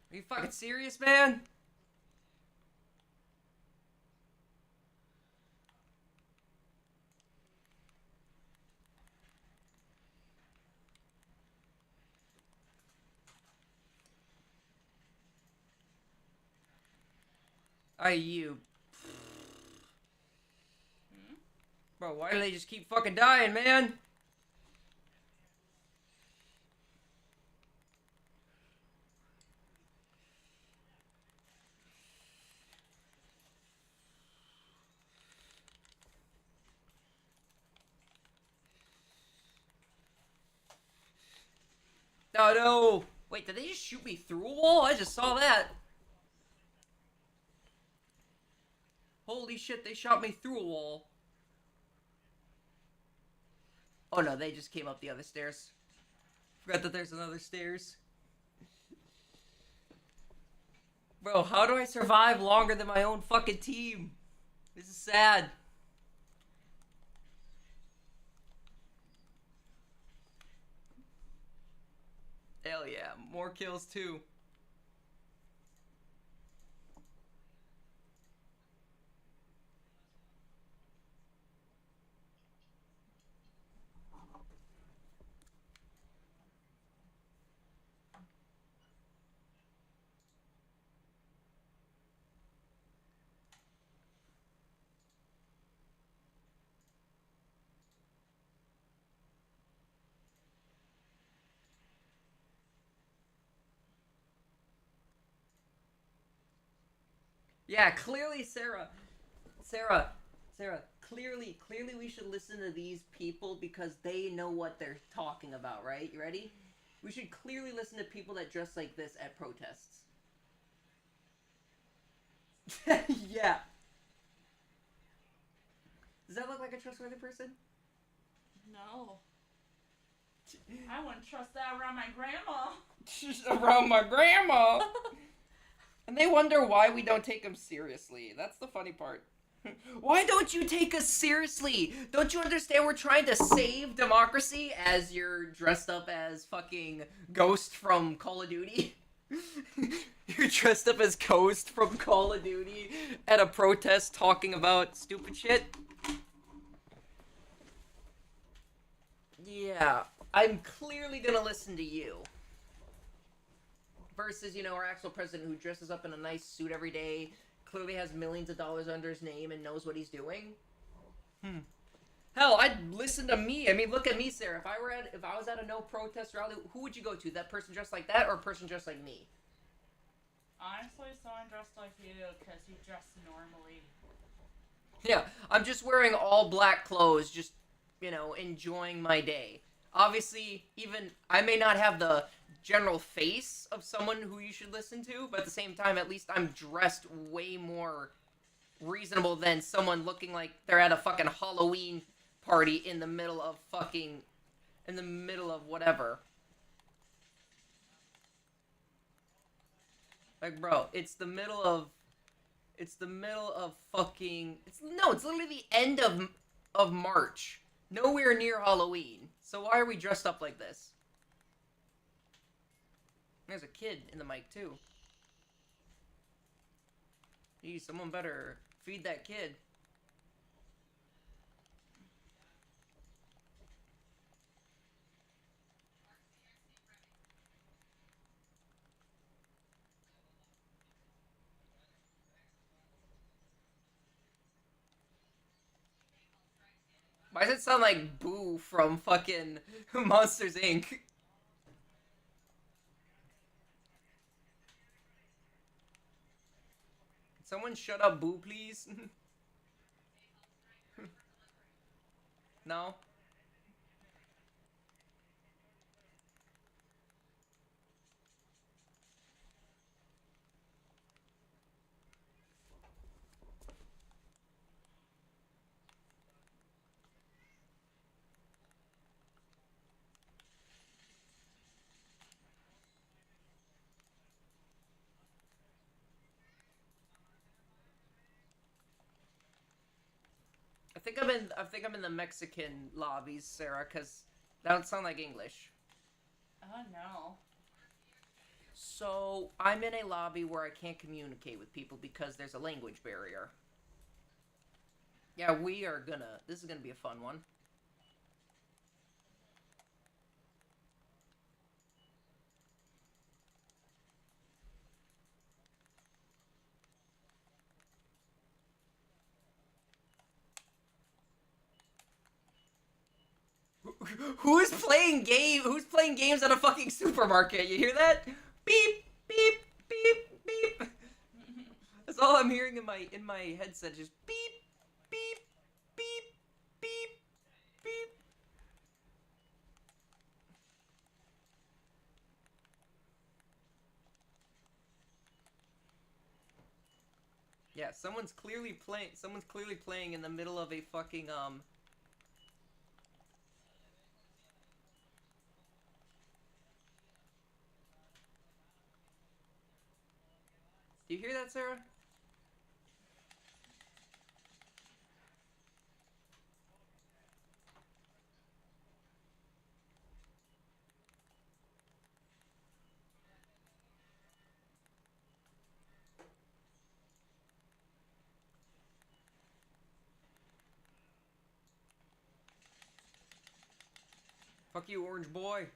Are you fucking serious, man? You. Bro, why do they just keep fucking dying, man? Oh no! Wait, did they just shoot me through a wall? I just saw that. Holy shit, they shot me through a wall. Oh no, they just came up the other stairs. Forgot that there's another stairs. Bro, how do I survive longer than my own fucking team? This is sad. Hell yeah, more kills too. Yeah, clearly, Sarah, clearly we should listen to these people because they know what they're talking about, right? You ready? We should clearly listen to people that dress like this at protests. Yeah. Does that look like a trustworthy person? No. I wouldn't trust that around my grandma. Around my grandma. And they wonder why we don't take them seriously. That's the funny part. Why don't you take us seriously? Don't you understand we're trying to save democracy as you're dressed up as fucking Ghost from Call of Duty? You're dressed up as Ghost from Call of Duty at a protest talking about stupid shit? Yeah, I'm clearly gonna listen to you. Versus, you know, our actual president who dresses up in a nice suit every day, clearly has millions of dollars under his name and knows what he's doing. Hell, I'd listen to me. I mean, look at me, Sarah. If I was at a no protest rally, who would you go to? That person dressed like that or a person dressed like me? Honestly, someone dressed like you because you dress normally. Yeah, I'm just wearing all black clothes, just, you know, enjoying my day. Obviously, even I may not have the general face of someone who you should listen to, but at the same time, at least I'm dressed way more reasonable than someone looking like they're at a fucking Halloween party in the middle of whatever. Like, bro, it's literally the end of March. Nowhere near Halloween. So why are we dressed up like this? There's a kid in the mic, too. Geez, someone better feed that kid. Why does it sound like Boo from fucking Monsters, Inc.? Someone shut up, Boo, please. No? I think I'm in the Mexican lobbies, Sarah, because that don't sound like English. Oh no. So, I'm in a lobby where I can't communicate with people because there's a language barrier. Yeah, this is gonna be a fun one. Who's playing games at a fucking supermarket? You hear that? Beep, beep, beep, beep. That's all I'm hearing in my headset. Just beep, beep, beep, beep, beep. Yeah, someone's clearly playing in the middle of a fucking Do you hear that, Sarah? Fuck you, orange boy.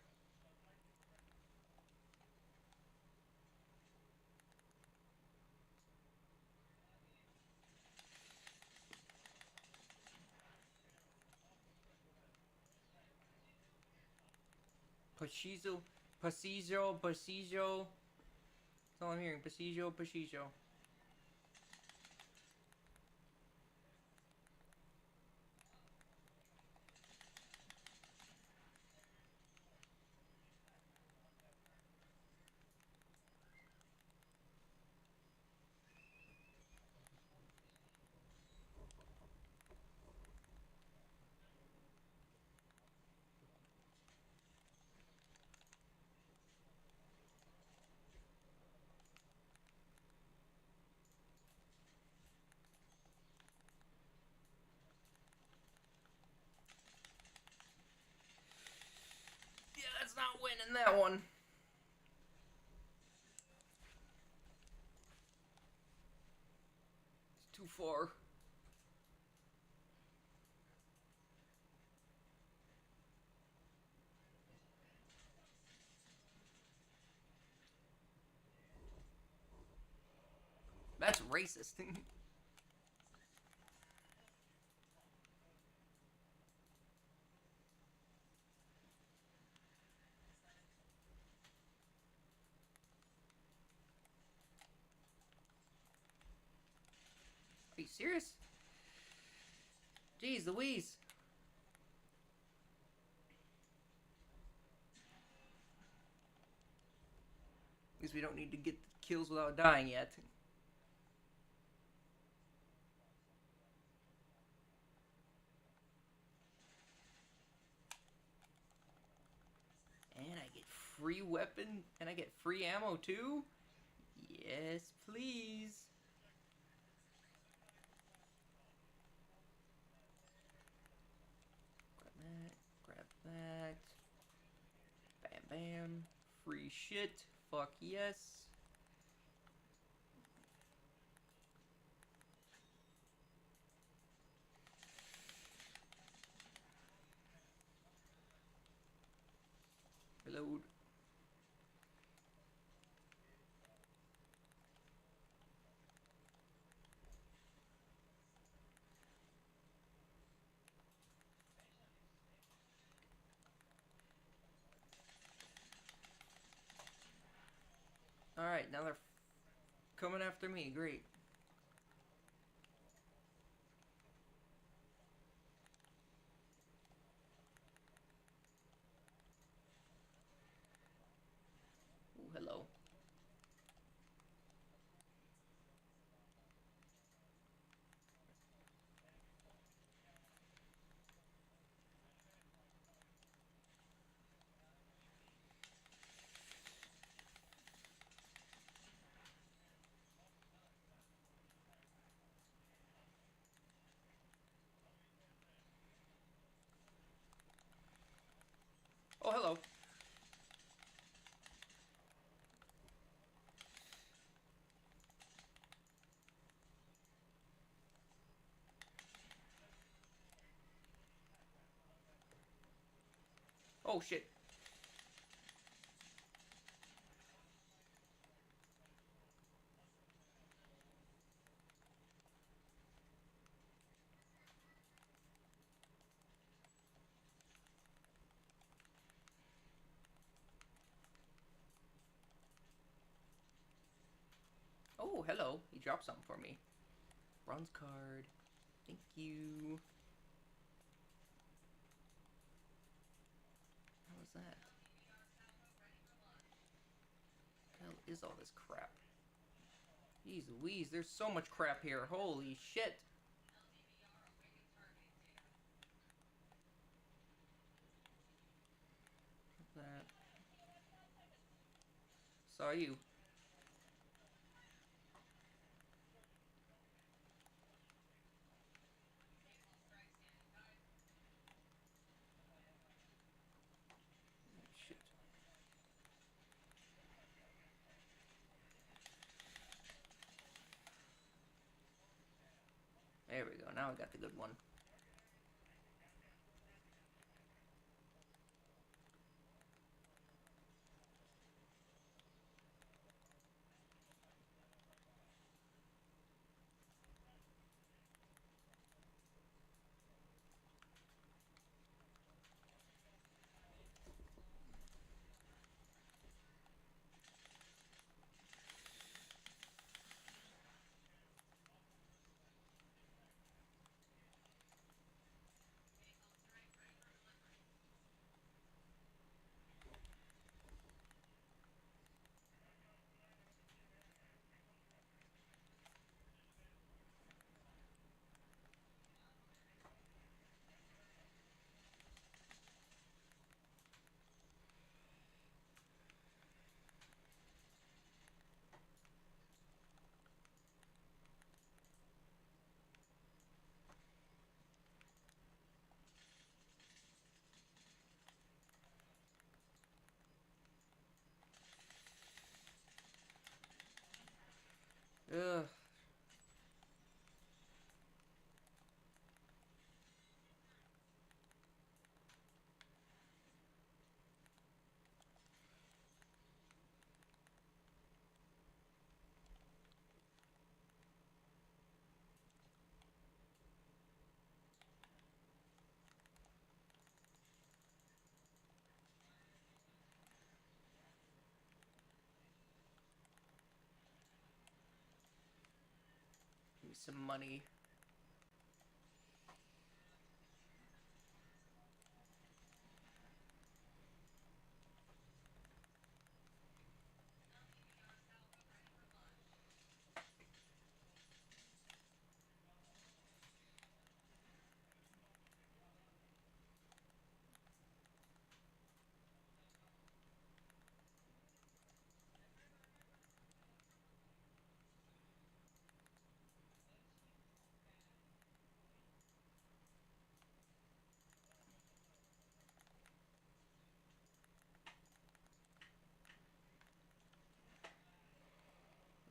Pasillo, pasillo, pasillo. That's all I'm hearing. Pasillo, pasillo. Yeah, that's not winning that one. It's too far. That's racist. Are you serious? Jeez Louise. At least we don't need to get the kills without dying yet. And I get free weapon, and I get free ammo too? Yes, please. Grab that. Bam, bam. Free shit. Fuck yes. Reload. Alright, now they're coming after me. Great. Oh, hello. Oh, shit. Oh, hello. He dropped something for me. Bronze card. Thank you. What was that? What the hell is all this crap? Jeez Louise, there's so much crap here. Holy shit. That. Saw you. Shit. There we go. Now I got the good one. Ugh. Give me some money.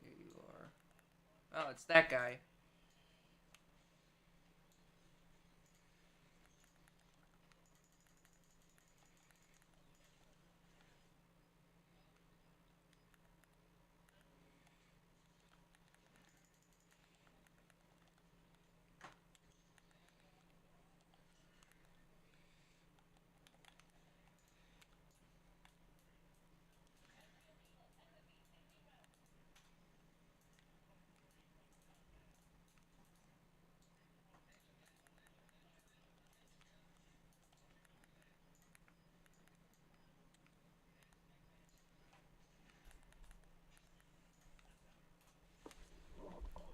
Here you are. Oh, it's that guy.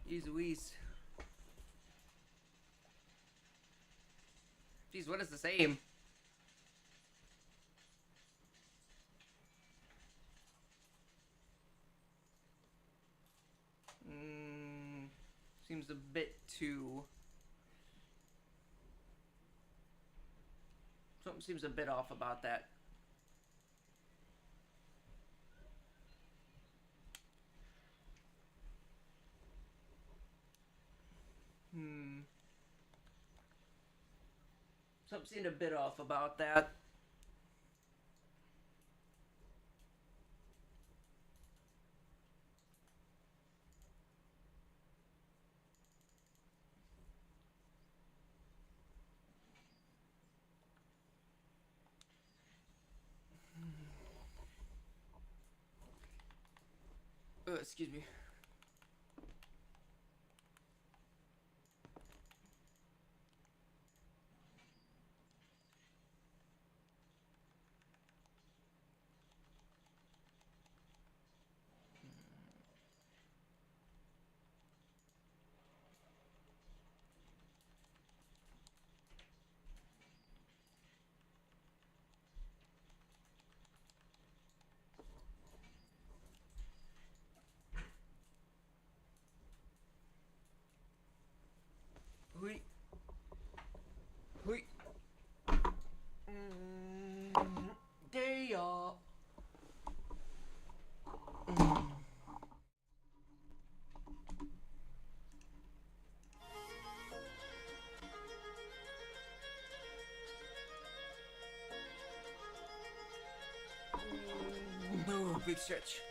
Jeez Louise. Jeez, what is this aim? Seems a bit too... Something seems a bit off about that. Something seemed a bit off about that. Excuse me. Hui. Hui. There you are. Oh, big stretch.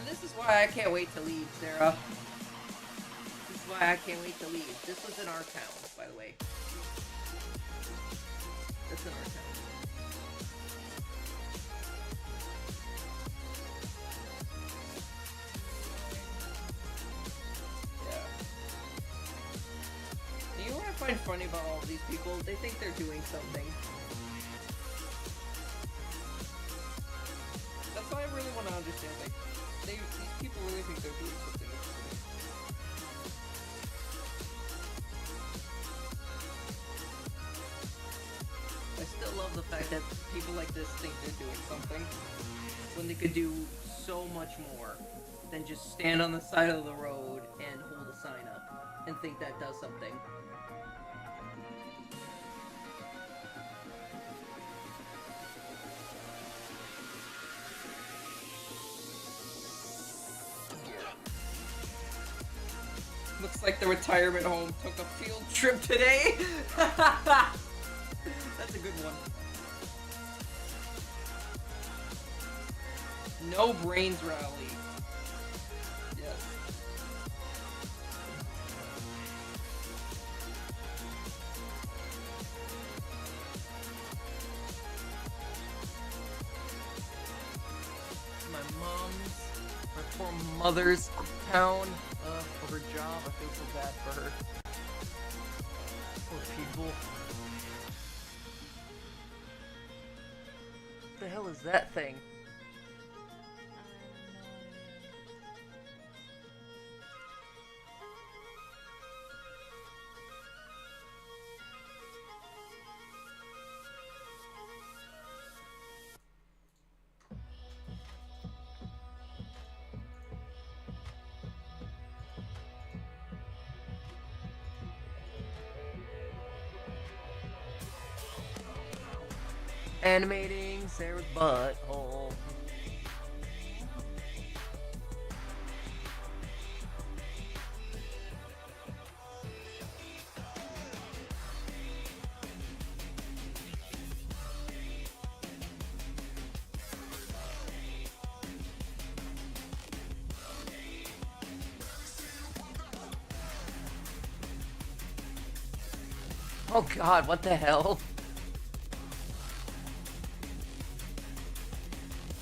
This is why I can't wait to leave, Sarah. This is why I can't wait to leave. This was in our town, by the way. That's in our town. Yeah. You know what I find funny about all these people? They think they're doing something. That's why I really want to understand, like, these people really think they're doing something. I still love the fact that people like this think they're doing something when they could do so much more than just stand on the side of the road and hold a sign up and think that does something. Looks like the retirement home took a field trip today. That's a good one. No brains rally. Yes. My poor mother's town. For her job, I feel so bad for her. Poor people. What the hell is that thing? Animating Sarah's butthole. Oh god, what the hell?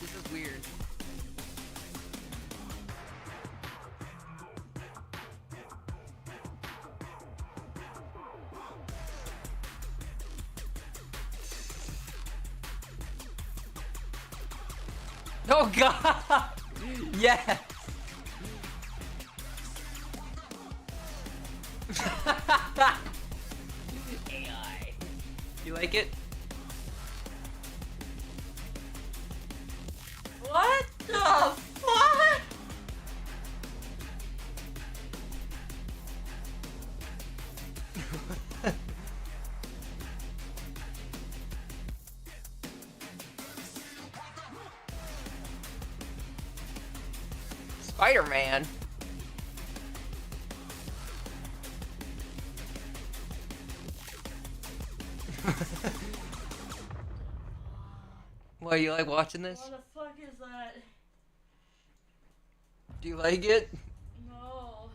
This is weird. Oh god! Yeah. AI. You like it? What the fuck? Spider-Man. What, you like watching this? What the fuck is that? Do you like it? No.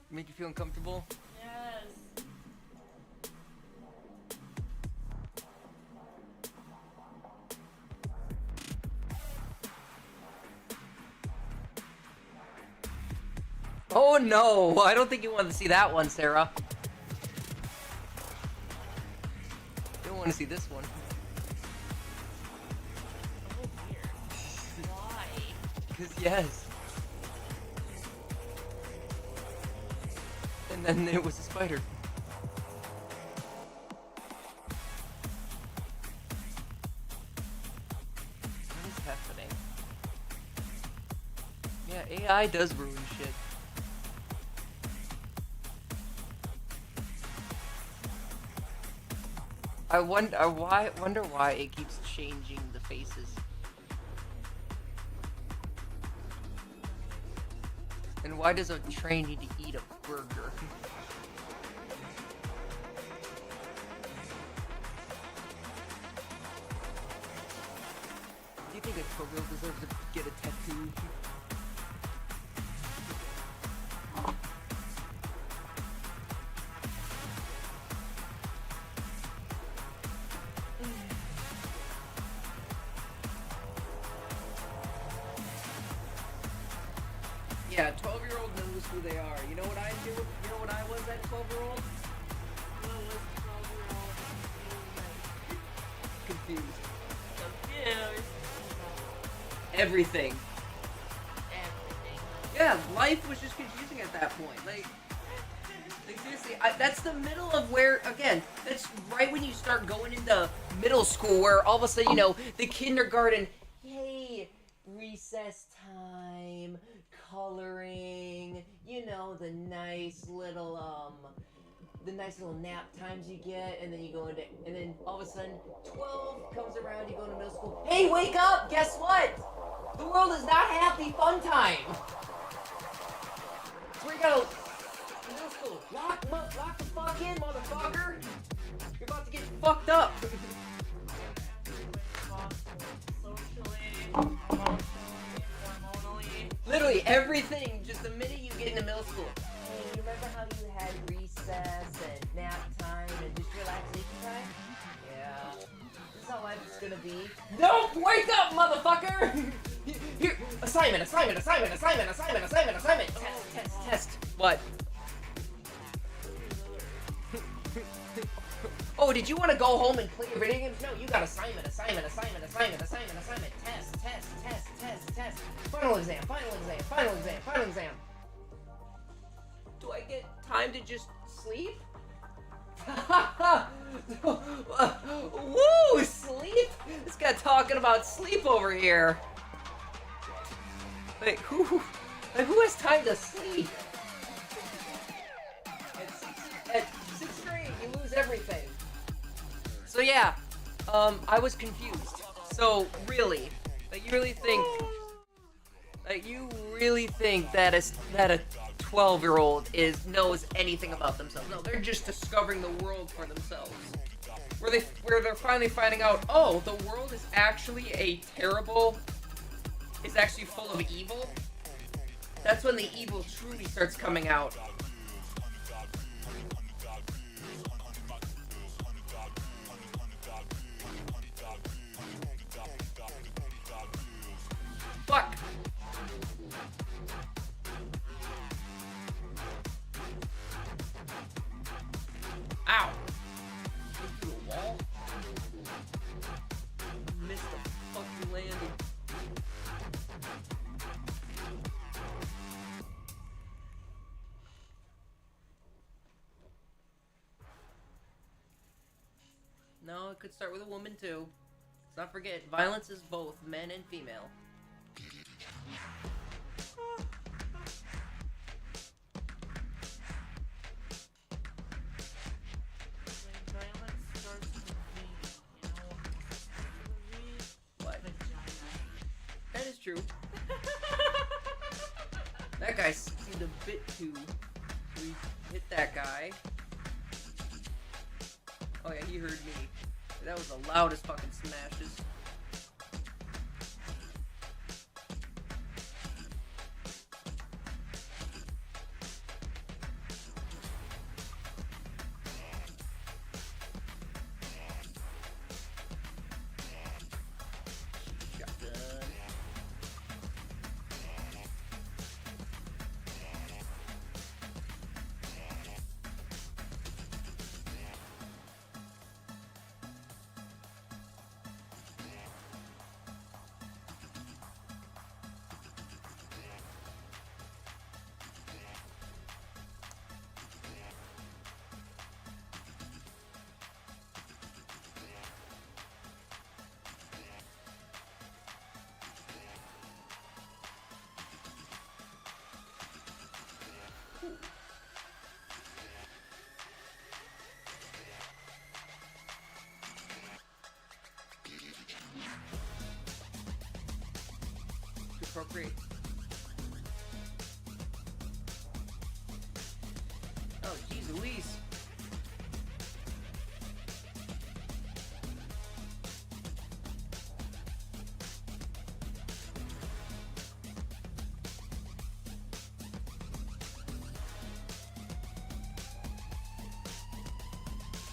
Make you feel uncomfortable? Yes. Oh no! I don't think you want to see that one, Sarah. You don't want to see this one. Why? Because yes. And then it was a spider. What is happening? Yeah, AI does ruin shit. I wonder why it keeps changing the faces. And why does a train need to eat a burger? Do you think a 12-year-old deserves to get a tattoo? Yeah, 12-year-old knows who they are. You know what I do? You know what I was at 12-year-old? What was 12-year-old? Confused. Confused. Everything. Everything. Yeah, life was just confusing at that point. Like seriously, that's the middle of where, again, that's right when you start going into middle school where all of a sudden, you know, the kindergarten, hey, recess time, coloring, you know, the nice little nap times you get, and then you go into, and then all of a sudden 12 comes around, you go into middle school. Hey, wake up! Guess what? The world is not happy fun time. Where you go? Middle school. Lock the fuck in, motherfucker. You're about to get fucked up. Socially, emotionally, hormonally. Literally everything. Just the minute you get into middle school. Hey, you remember how you had recess and nap time and just relaxation time? Yeah. This is how life is gonna be. Don't wake up, motherfucker! Here, assignment. Test. What? Oh, did you want to go home and play your video games? No, you got assignment. Test. Final exam. Do I get time to just sleep? Woo, sleep? This guy talking about sleep over here. Wait, who has time to sleep? At sixth grade, you lose everything. So yeah, I was confused. So really, you really think that a 12-year-old knows anything about themselves? No, they're just discovering the world for themselves. Where they're finally finding out, oh, the world is actually is actually full of evil. That's when the evil truly starts coming out. Fuck! Ow! Through a wall? Missed the fucking landing. it could start with a woman too. Let's not forget, violence is both men and female. What? That is true. That guy seemed a bit too. We hit that guy. Oh yeah, he heard me. That was the loudest fucking smashes. Shotgun. Appropriate. Oh, jeez Louise.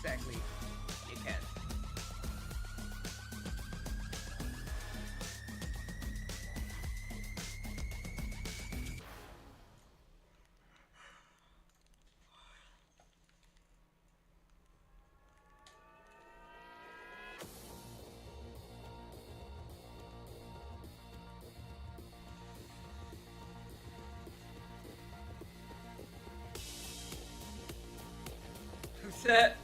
Exactly. You can. Who's that?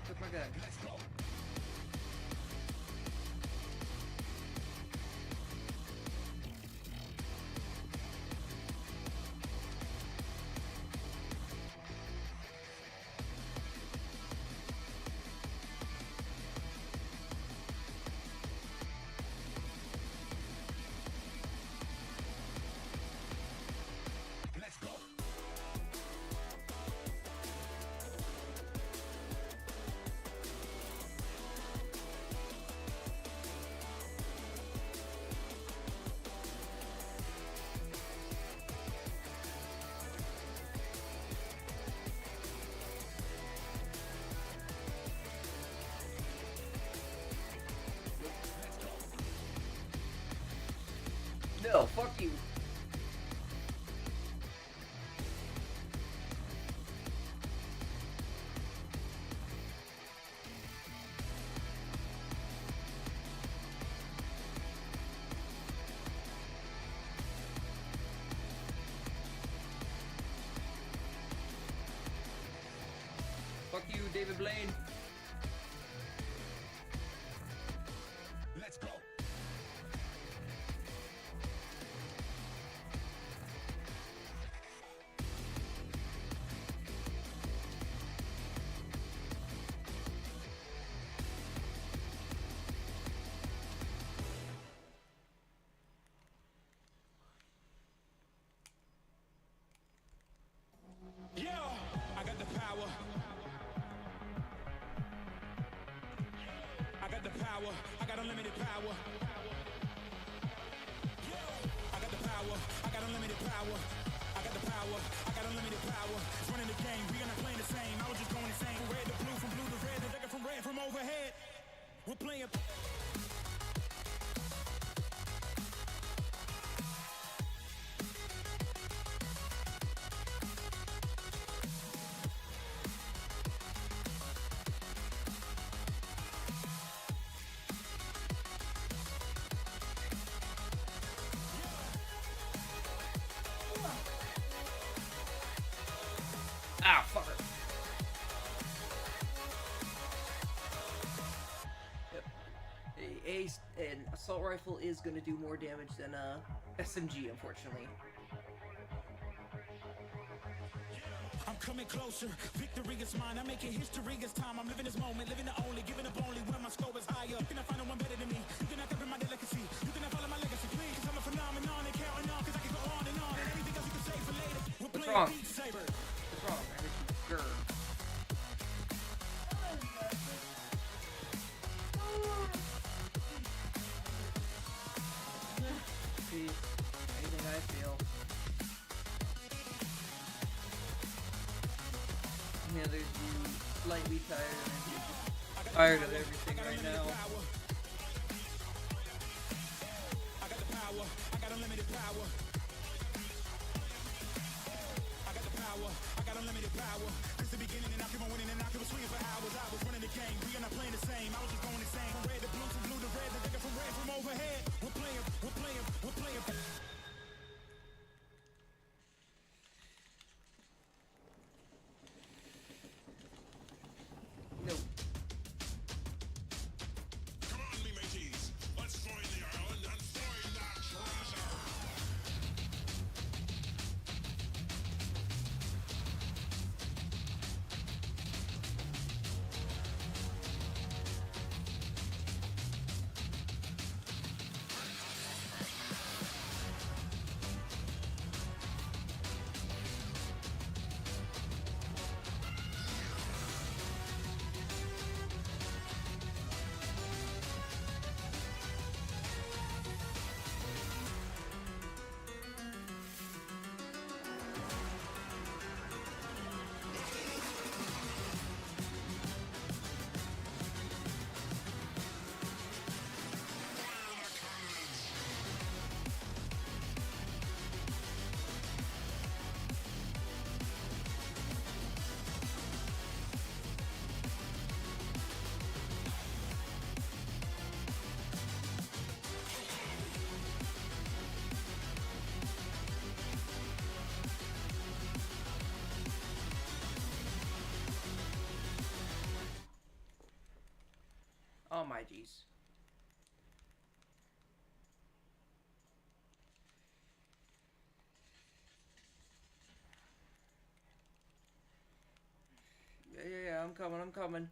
Took my gun. Let's go. No, fuck you. Fuck you, David Blaine. Let's go. Yeah, I got the power. I got the power. I got unlimited power. Yeah, I got the power. I got unlimited power. I got the power. I got unlimited power. It's running the game. We are not playing the same. I was just going insane. From red to blue, from blue to red, the nigga from red from overhead. We're playing. Ah, fucker. Yep. An assault rifle is going to do more damage than a SMG, unfortunately. I'm coming closer, victory is mine. I'm making history, it's time. I'm living this moment, living the only, giving up only when my score is higher. You cannot find no one better than me. You cannot copy my delicacy. You cannot follow my legacy, please. Cause I'm a phenomenon and counting on. Cause I can go on and on. And anything else you can say for later. We're What's playing wrong? Beat Saber. What's wrong? I heard you grr. See, anything I feel. Yeah, there's you slightly tired and you're just tired of everything right now. I got the power. I got unlimited power. I got the power. I got unlimited power. Since the beginning and I keep on winning and I keep on swinging for hours. I was running the game. We are not playing the same. I was just going insane. From red to blue, from blue to red, the nigga from red from overhead. We're playing. We're playing. We're playing. No. Come on, me mateys. Let's find the island and find that treasure. Oh my jeez. Yeah, I'm coming.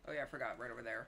Oh yeah, I forgot, right over there.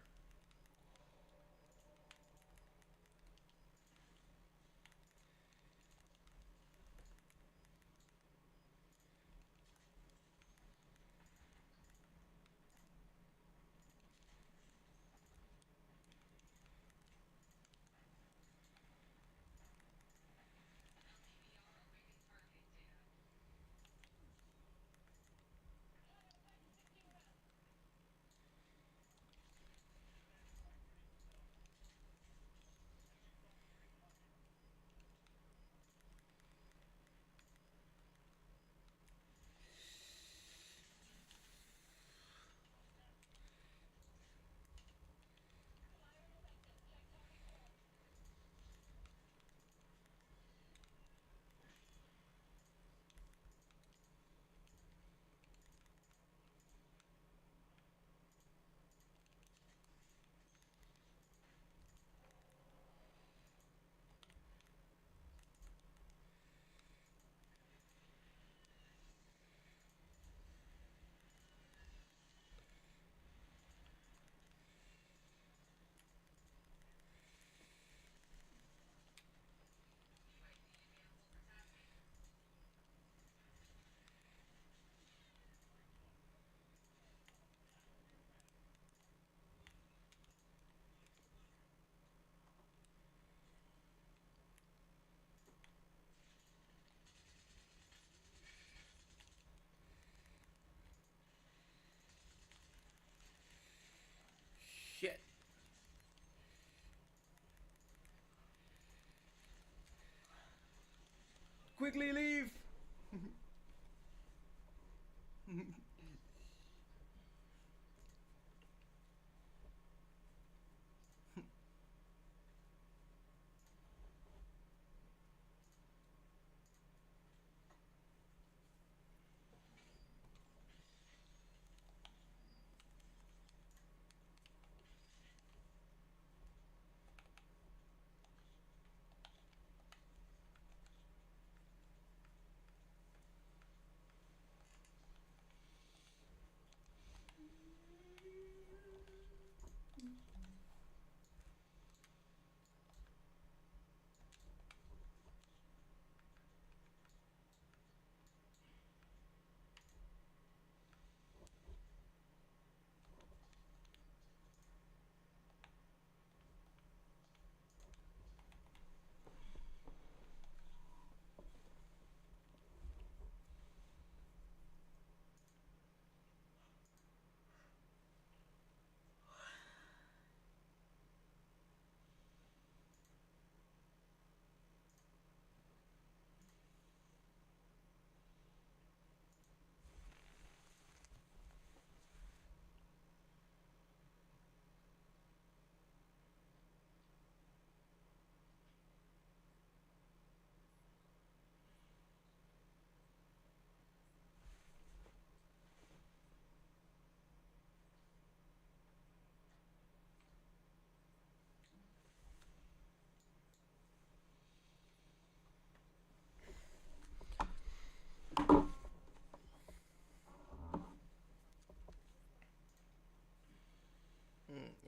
quickly leave.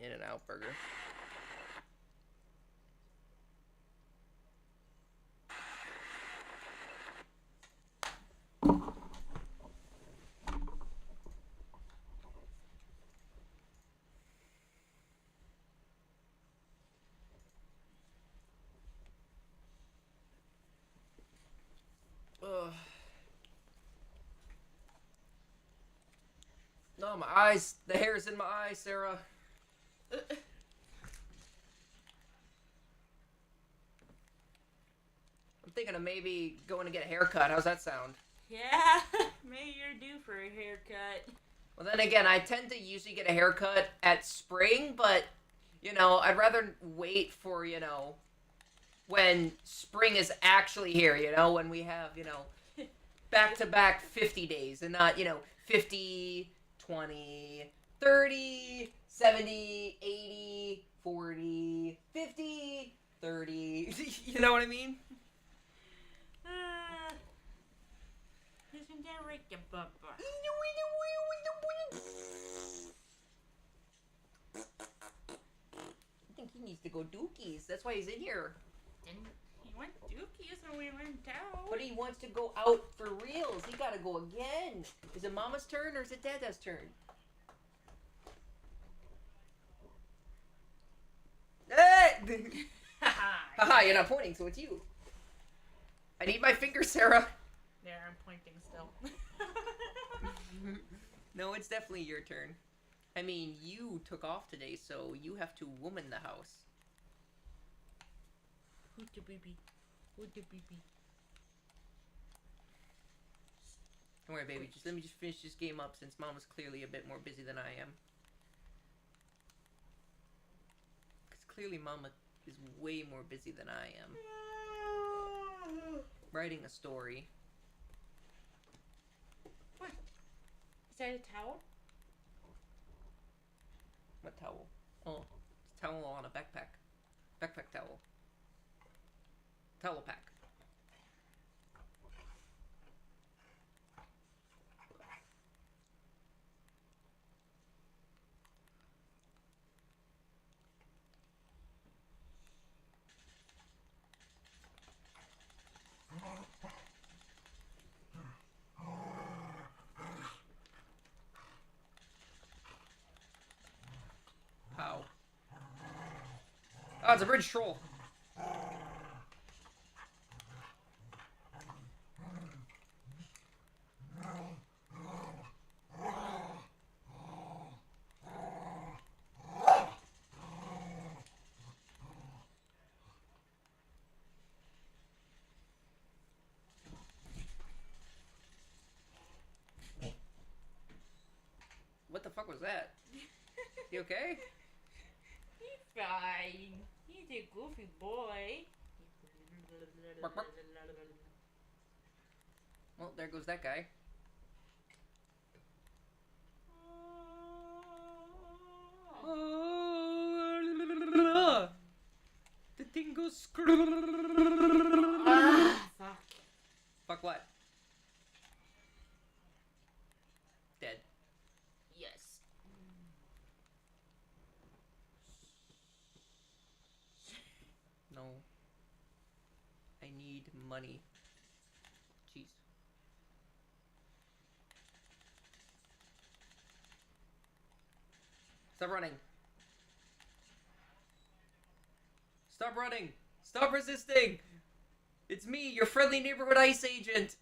In-N-Out burger. Ugh. No, my eyes. The hair's in my eyes, Sarah. I'm thinking of maybe going to get a haircut. How's that sound? Yeah, maybe you're due for a haircut. Well, then again, I tend to usually get a haircut at spring, but, you know, I'd rather wait for, you know, when spring is actually here, you know, when we have, you know, back-to-back 50 days and not, you know, 50, 20, 30, 70, 80, 40, 50, 30. You know what I mean? Isn't that right, Bubba? I think he needs to go dookies. That's why he's in here. He went dookies when we went out. But he wants to go out for reals. He gotta go again. Is it Mama's turn or is it Dada's turn? Hey! Haha, you're not pointing, so it's you. I need my finger, Sarah. There, I'm pointing still. No, it's definitely your turn. I mean, you took off today, so you have to woman the house. Who's the baby? Who's the baby? Don't worry, baby. Let me just finish this game up since Mama's clearly a bit more busy than I am. Because clearly Mama is way more busy than I am. Writing a story. What? Is that a towel? What towel? Oh, it's a towel on a backpack. Backpack towel. Towel pack. How? Oh, it's a bridge troll. was that? You okay? He's fine. He's a goofy boy. Bark, bark. Well, there goes that guy. The thing goes. Fuck. Fuck what? Dead. Yes. No. I need money. Jeez. Stop running. Stop running. Stop resisting. It's me, your friendly neighborhood ICE agent.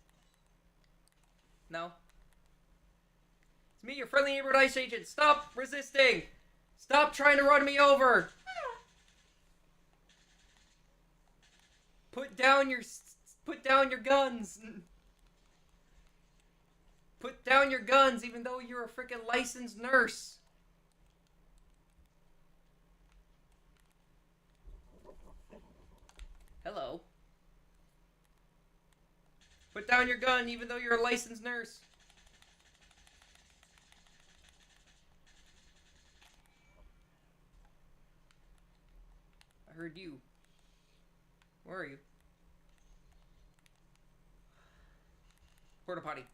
No. It's me, your friendly neighborhood ICE agent. Stop resisting. Stop trying to run me over. Put down your guns. Put down your guns, even though you're a freaking licensed nurse. Hello. Put down your gun, even though you're a licensed nurse. I heard you. Where are you? Porta potty.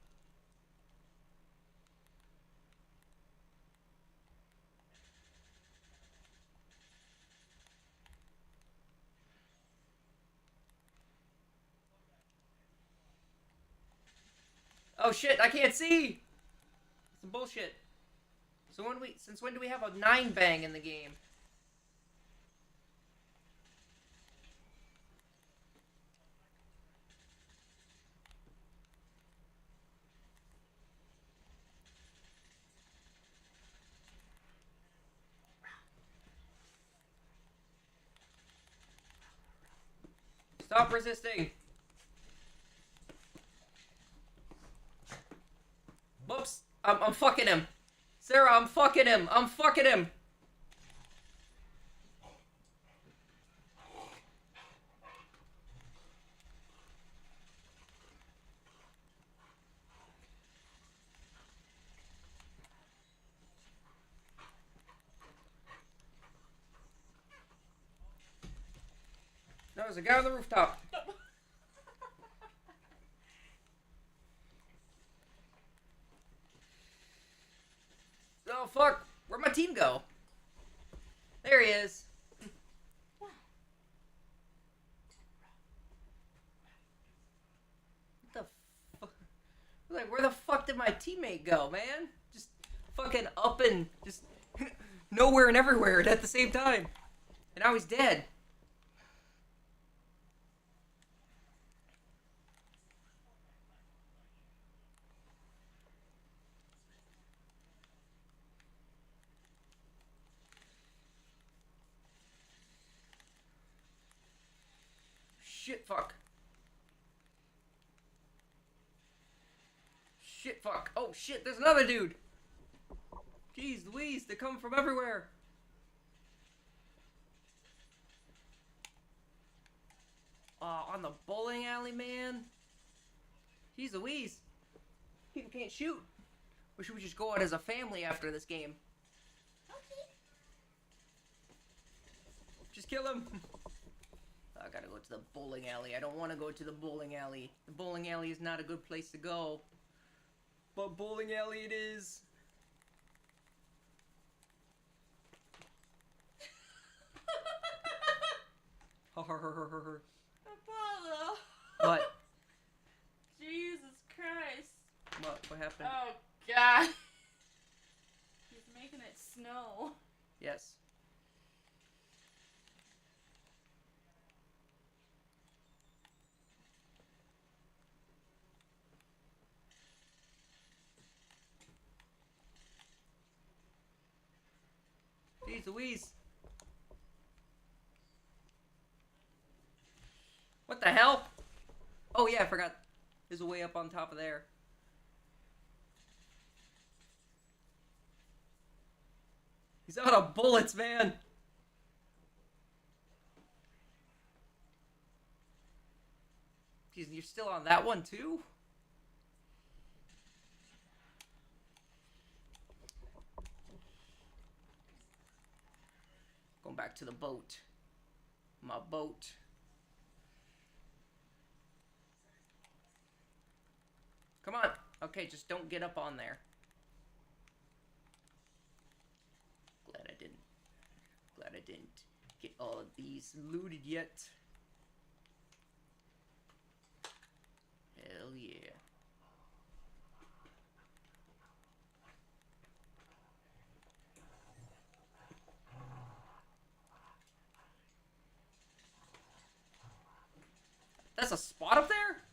Oh shit, I can't see! Some bullshit. So since when do we have a 9 bang in the game? Stop resisting! Whoops! I'm fucking him! Sarah, I'm fucking him! I'm fucking him! No, there's a guy on the rooftop. Oh fuck! Where'd my team go? There he is. What the fuck? Like, where the fuck did my teammate go, man? Just fucking up and just nowhere and everywhere at the same time. And now he's dead. Shit, fuck. Shit, fuck. Oh, shit, there's another dude. Jeez Louise, they come from everywhere. On the bowling alley, man. Jeez Louise. People can't shoot. Wish we would just go out as a family after this game. Just kill him. I gotta go to the bowling alley. I don't want to go to the bowling alley. The bowling alley is not a good place to go. But bowling alley it is. Apollo. What? Jesus Christ. What happened? Oh, God. He's making it snow. Yes. Jeez Louise. What the hell? Oh yeah, I forgot. There's a way up on top of there. He's out of bullets, man. Jeez, you're still on that one too? Going back to the boat. My boat. Come on. Okay, just don't get up on there. Glad I didn't get all of these looted yet. Hell yeah. That's a spot up there?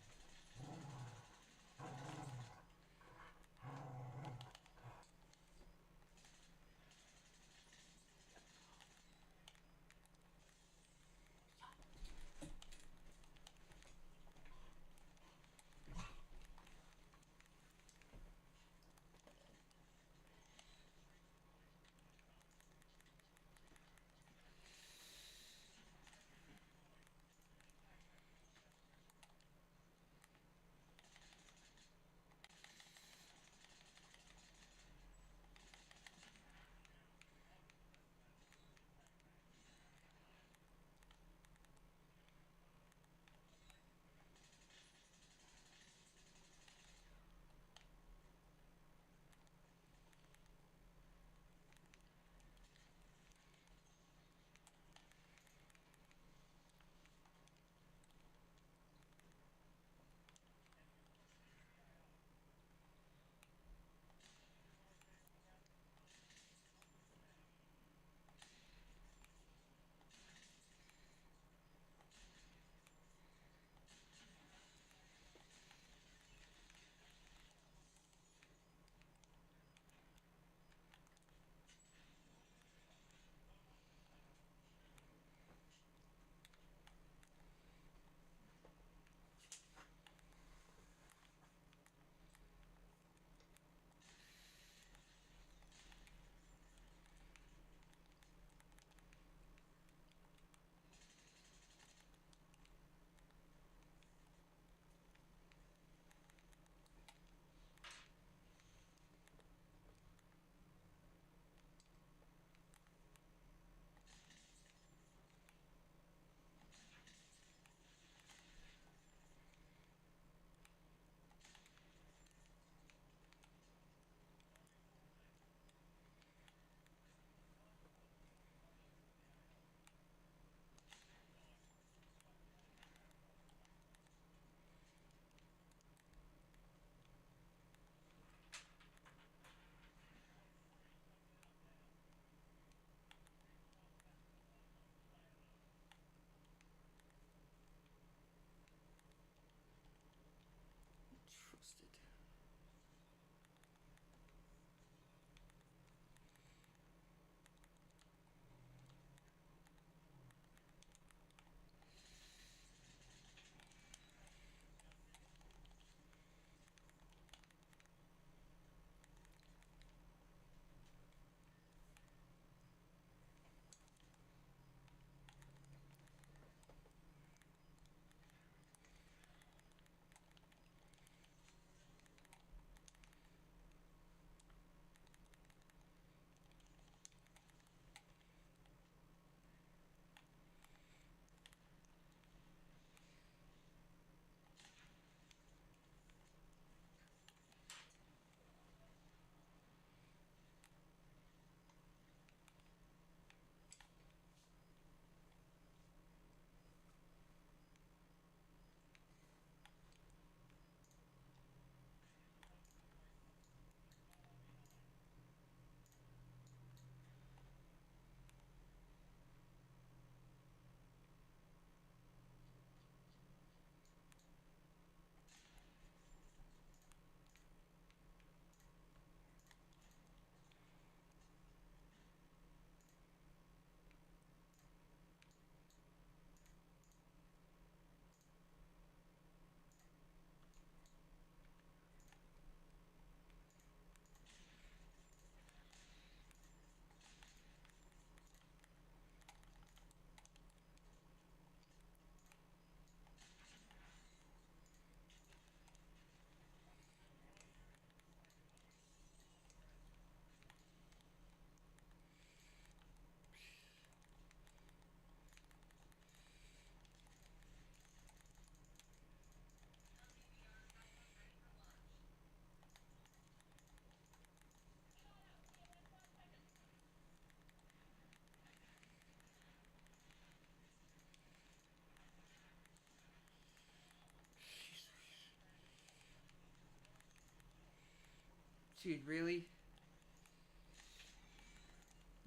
Dude, really?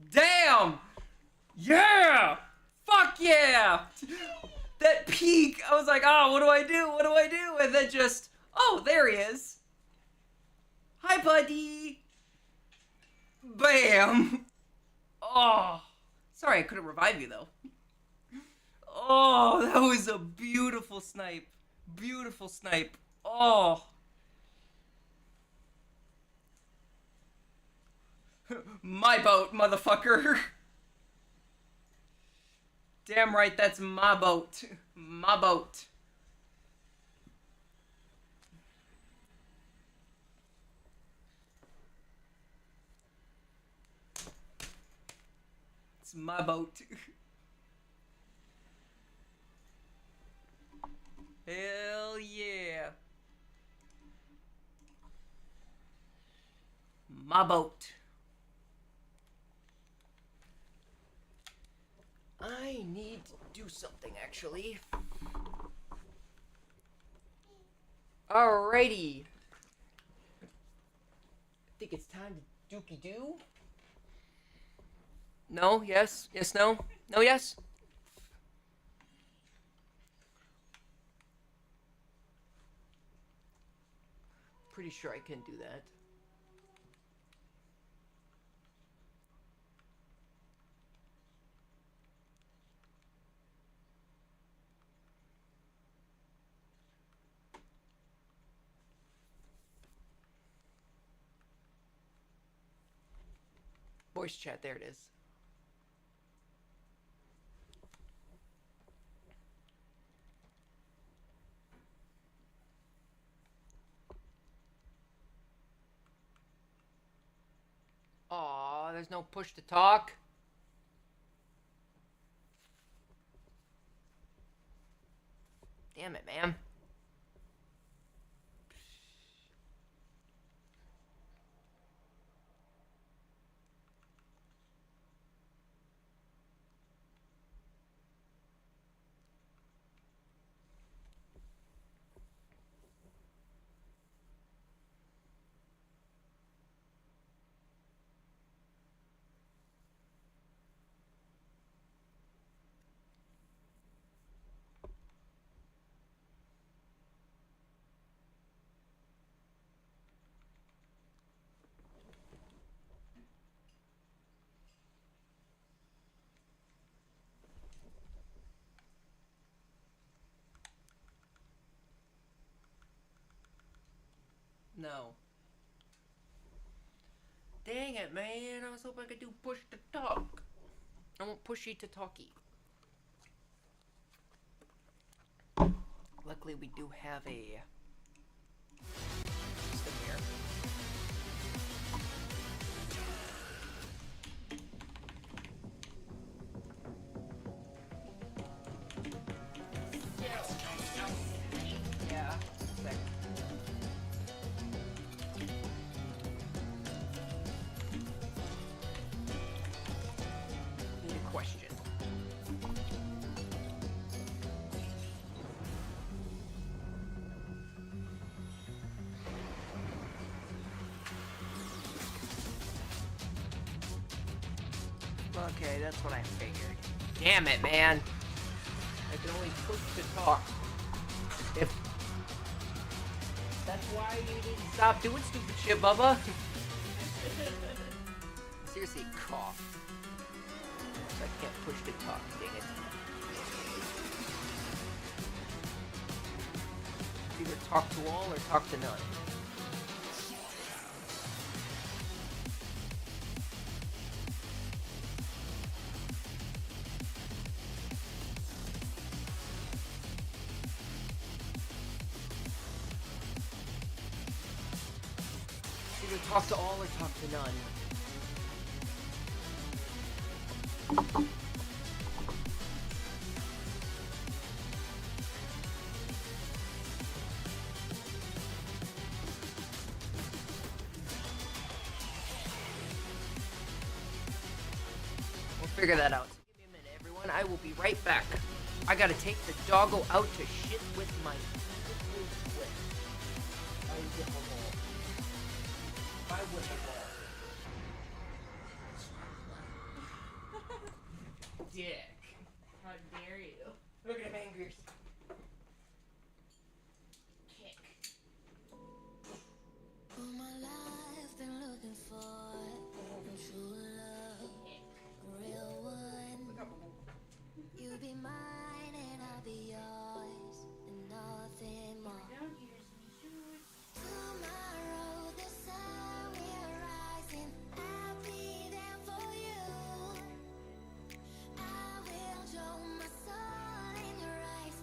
Damn! Yeah! Fuck yeah! That peak, I was like, oh, what do I do? What do I do? And then just, oh, there he is. Hi, buddy. Bam. Oh. Sorry, I couldn't revive you, though. Oh, that was a beautiful snipe. Beautiful snipe. Oh. My boat, motherfucker. Damn right, that's my boat. My boat. It's my boat. Hell yeah. My boat. I need to do something, actually. Alrighty. I think it's time to dookie-doo. No, yes, yes, no, no, yes. Pretty sure I can do that. Voice chat, there it is. Aw, there's no push to talk. Damn it, man. No. Dang it, man. I was hoping I could do push to talk. I want pushy to talkie. Luckily, we do have a system here. Yeah, second. Need a question. Okay, that's what I figured. Damn it, man. I can only push to talk. If that's why you need to stop doing stupid shit, Bubba. Seriously, cough. I can't push to talk, dang it. Either talk to all or talk to none. Either talk to all or talk to none. We'll figure that out. So give me a minute, everyone. I will be right back. I gotta take the doggo out to shit with my... I will whip a ball. Dick. How dare you? Look at him angry. Kick. All my life been looking for true love, a real one. You be mine and I'll be yours, and nothing more. Tomorrow the sun will rise and I'll be there for you. I will draw my soul in your eyes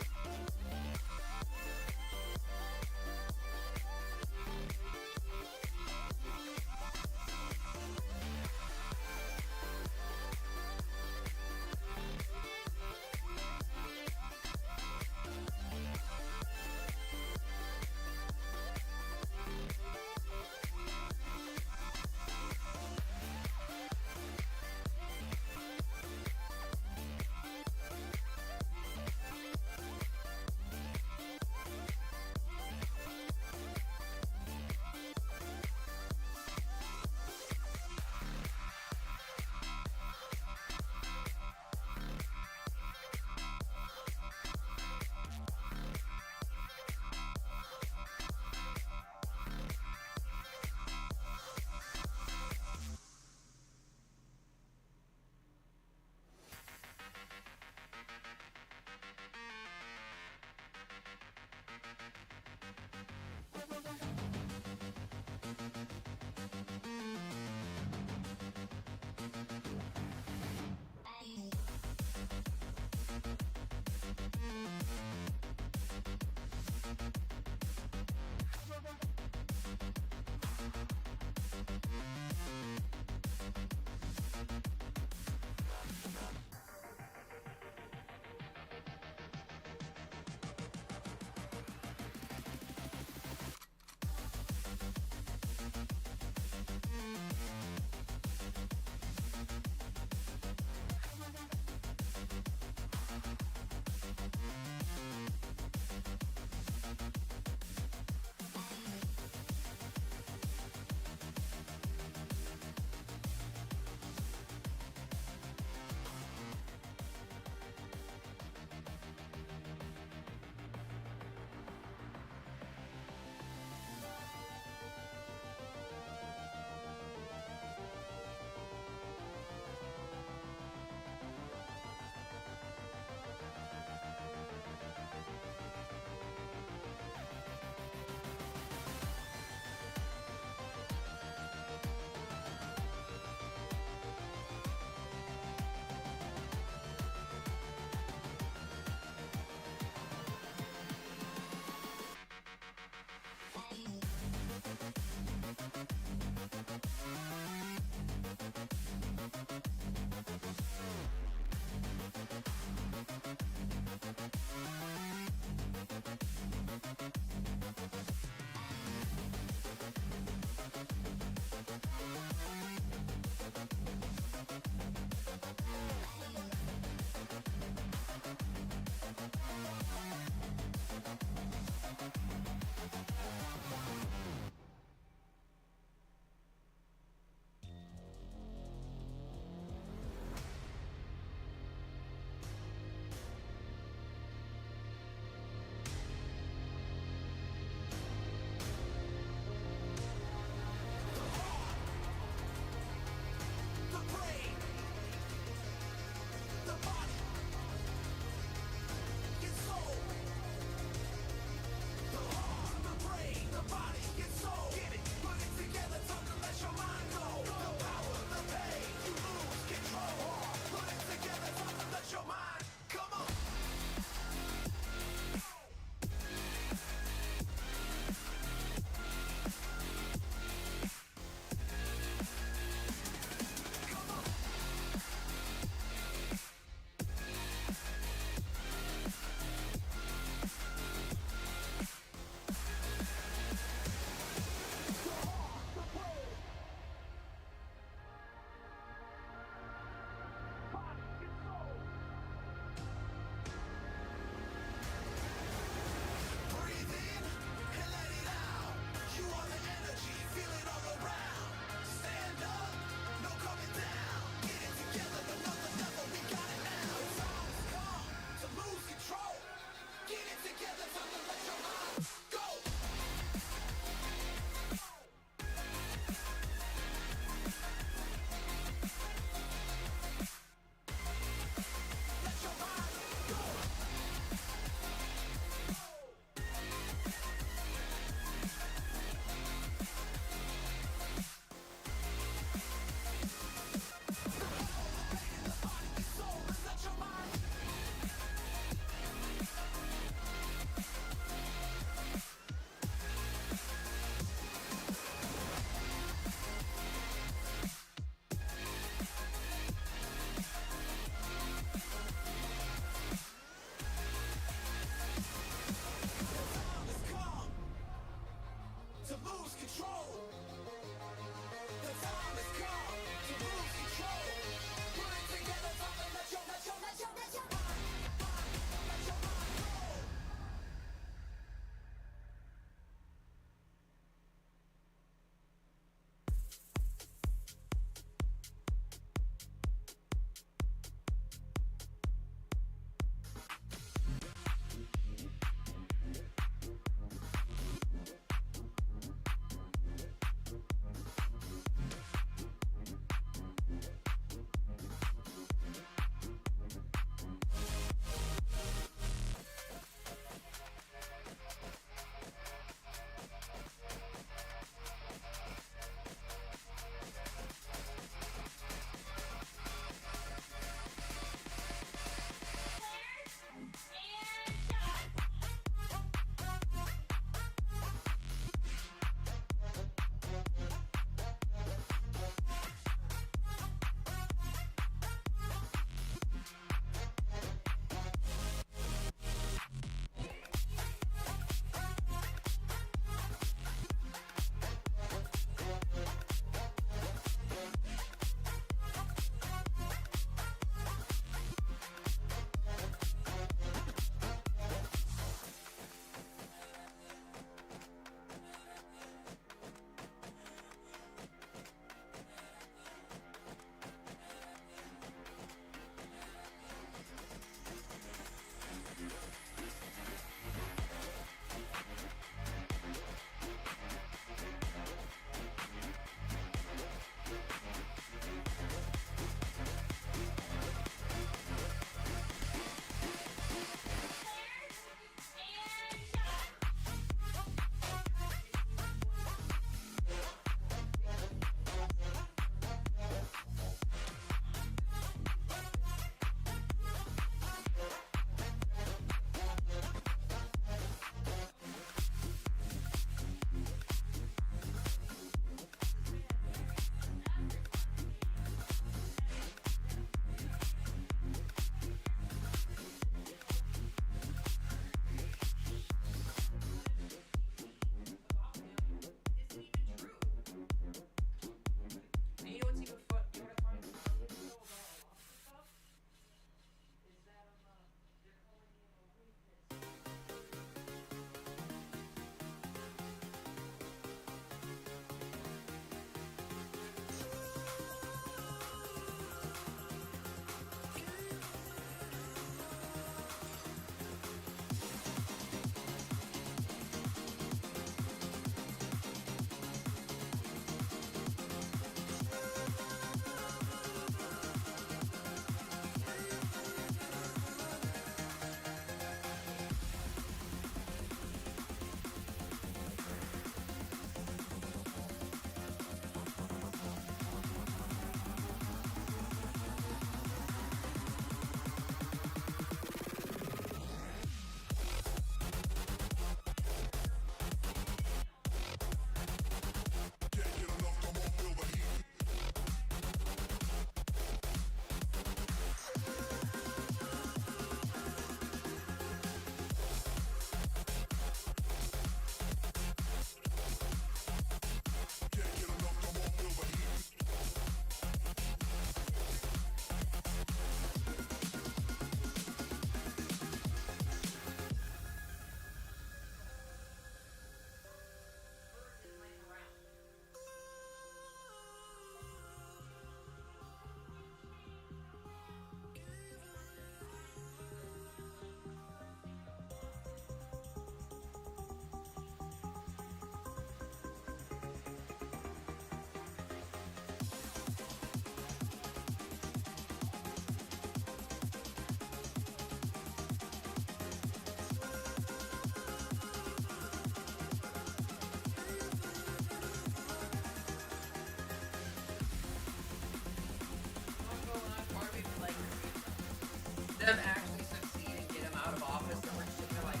them actually succeed and get him out of office, and we're just sitting there like,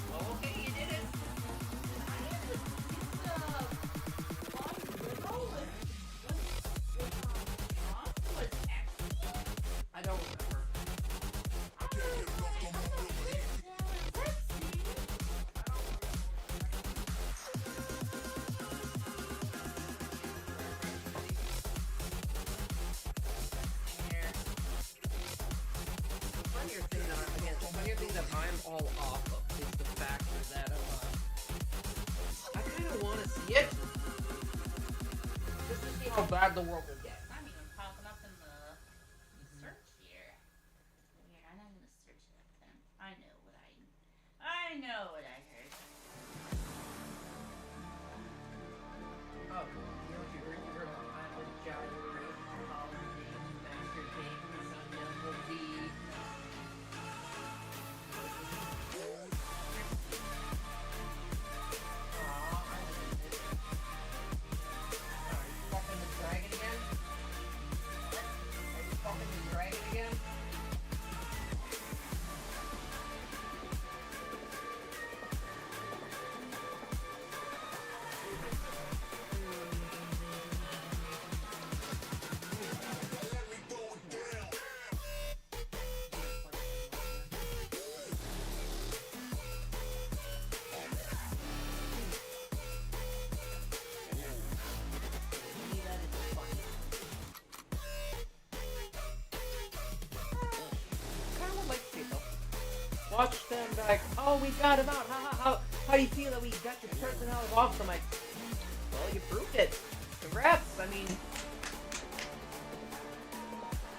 well, okay, you did it. I don't remember. Funnier thing that I'm all off of is the fact that I kind of want to see it just to see how bad the world will get. I'm even popping up in the search here. Weird. I'm not gonna search it up then. I know what I heard. Oh, you know what you heard? You heard about that with Jolly Great, Holiday, Master King, Sonya will be. Watch them like, oh, we got him out. How do you feel that we got this person out of office? I'm like, well, you proved it. Congrats. I mean,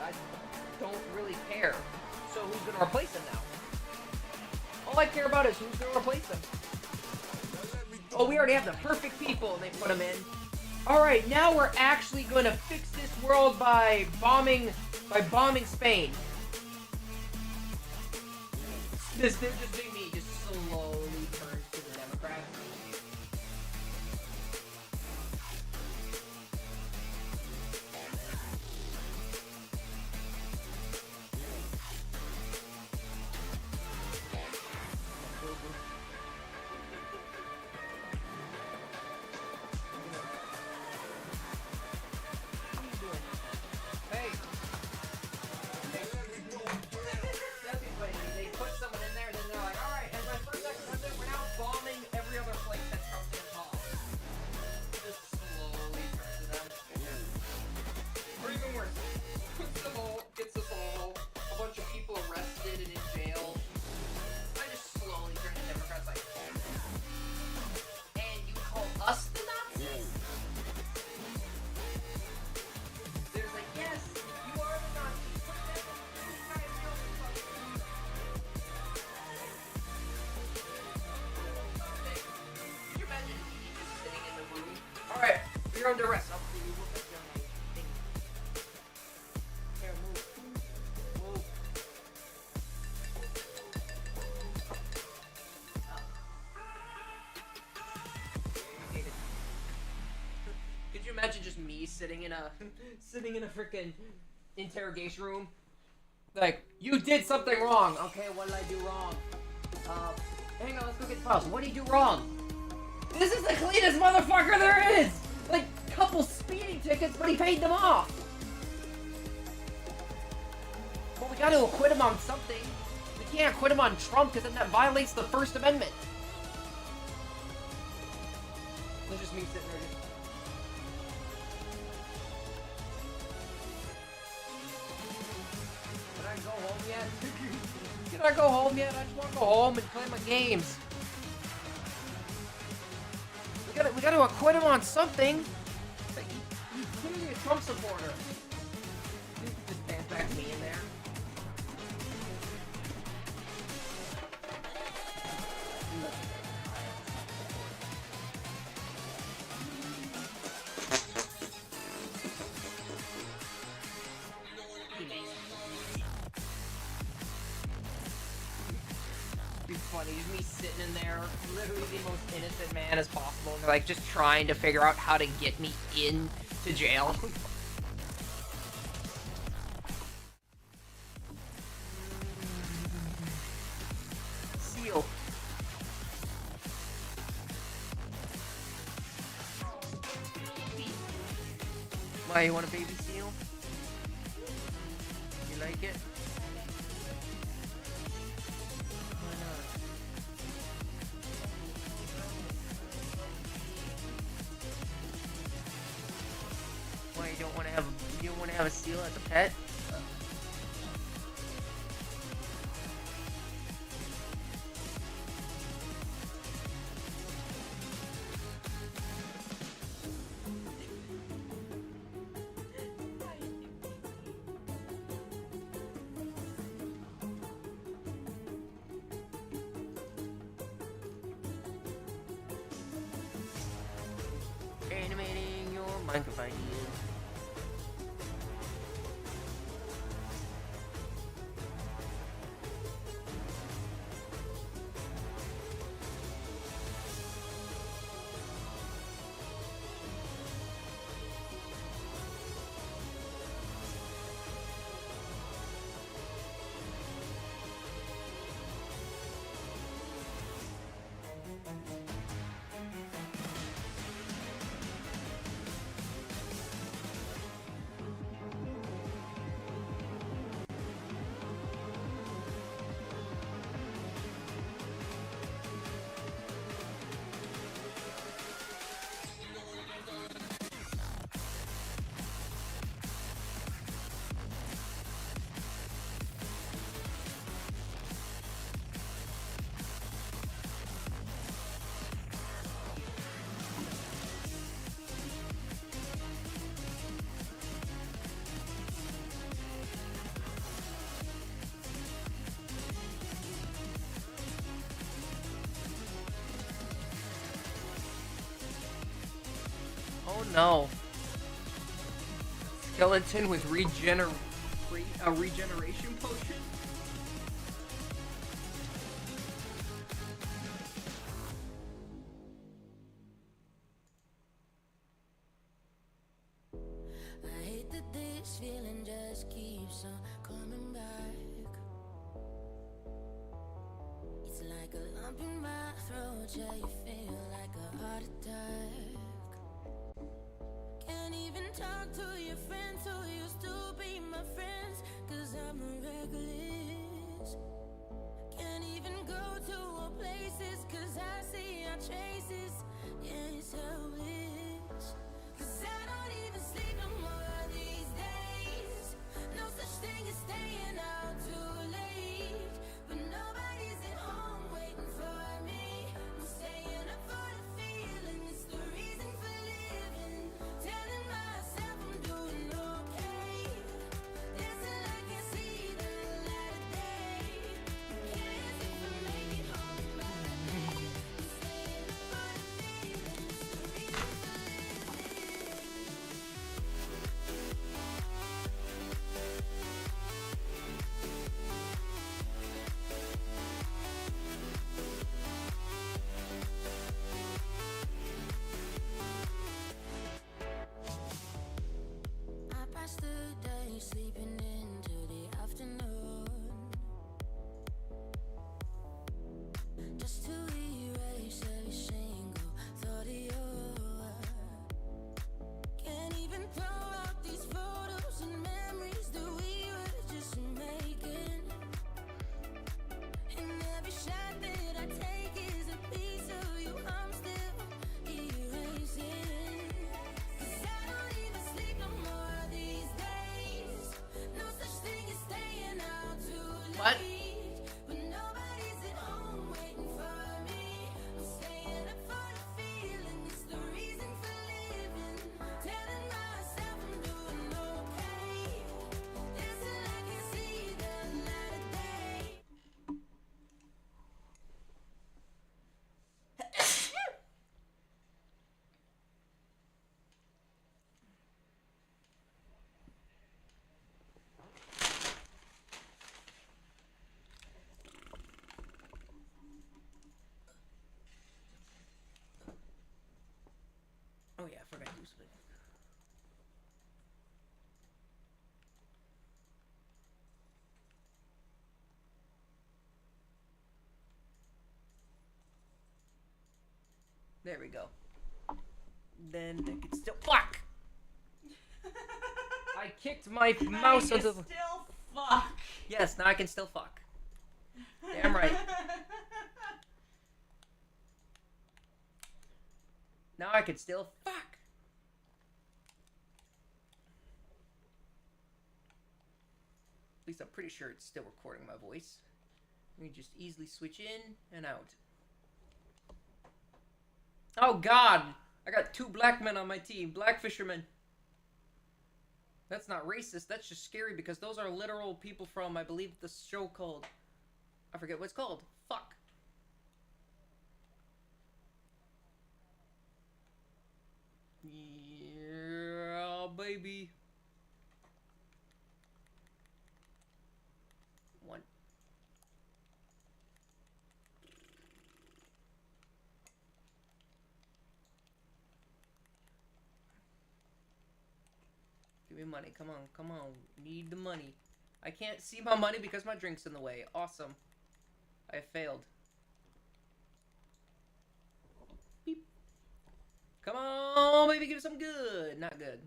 I don't really care. So who's gonna replace him now? All I care about is who's gonna replace him. Oh, we already have the perfect people, and they put him in. All right, now we're actually gonna fix this world by bombing Spain. This just made me just slowly turn to the Democrats. Hey. They put someone in there, and then they're like, all right, as my first ex-president, we're now bombing every other place that Trump's involved. Just slowly turn to them. Or even worse, gets us all a bunch of people arrested and in jail. I just slowly turn to Democrats like, and you call us the Nazis? There's like, yes, you are the Nazis. Can you imagine me just sitting in the room? Alright, you're under arrest. I'll see you. We'll put you on my thing. Here, move. Move. Could you imagine just me sitting in a freaking interrogation room? Like, you did something wrong. Okay, what did I do wrong? Hang on, let's go get the files. What did you do wrong? This is the cleanest motherfucker there is! Like, couple speeding tickets, but he paid them off! Well, we gotta acquit him on something. We can't acquit him on Trump, because then that violates the First Amendment. It's just me sitting there just... Can I go home yet? Can I go home yet? I just want to go home and play my games. We gotta acquit him on something. Like, he's clearly a Trump supporter. Just stand back me in there. Be funny, just me sitting in there, literally the most innocent man as possible, and they're like just trying to figure out how to get me into jail. Why, you want a baby seal? You like it? Why not? Why, you don't want to have a seal as a pet? Animating your Minecraft ideas. Oh no. Skeleton with regeneration potion? I hate that this feeling just keeps on coming back. It's like a lump in my throat, yeah, you feel like a heart attack. Can't even talk to your friends who used to be my friends, 'cause I'm a reckless. Can't even go to all places, 'cause I see our traces. Yeah, it's helpless. 'Cause I don't even sleep no more these days. No such thing as staying out too late. But nobody's at home waiting for me. I'm staying up for the feeling. It's the reason for living. Telling myself I'm doing okay. Dancing like I see the light of day. Who cares if I make it home by day? I'm staying up for the feeling. It's the reason for living. I pass the day sleeping into the afternoon, just to erase every single thought of you. Can't even throw out these photos and memories that we were just making. And every shot that I take is a piece of you I'm still erasing. 'Cause I don't even sleep no more these days. No such thing as staying out too late. What? But nobody's at home waiting for me. I'm staying up for the feeling. It's the reason for living. Telling myself I'm doing okay. Dancing like I see the light of day. Oh yeah, I forgot to do something. There we go. Then I can still fuck. I kicked my mouse I into can the... still fuck. Yes, now I can still fuck. Damn right. Now I can still fuck. At least I'm pretty sure it's still recording my voice. Let me just easily switch in and out. Oh God! I got 2 black men on my team. Black fishermen. That's not racist. That's just scary because those are literal people from, I believe, the show called... I forget what it's called. Fuck. Yeah, baby. One. Give me money. Come on, come on. Need the money. I can't see my money because my drink's in the way. Awesome. I failed. Beep. Come on, baby, give me some good. Not good.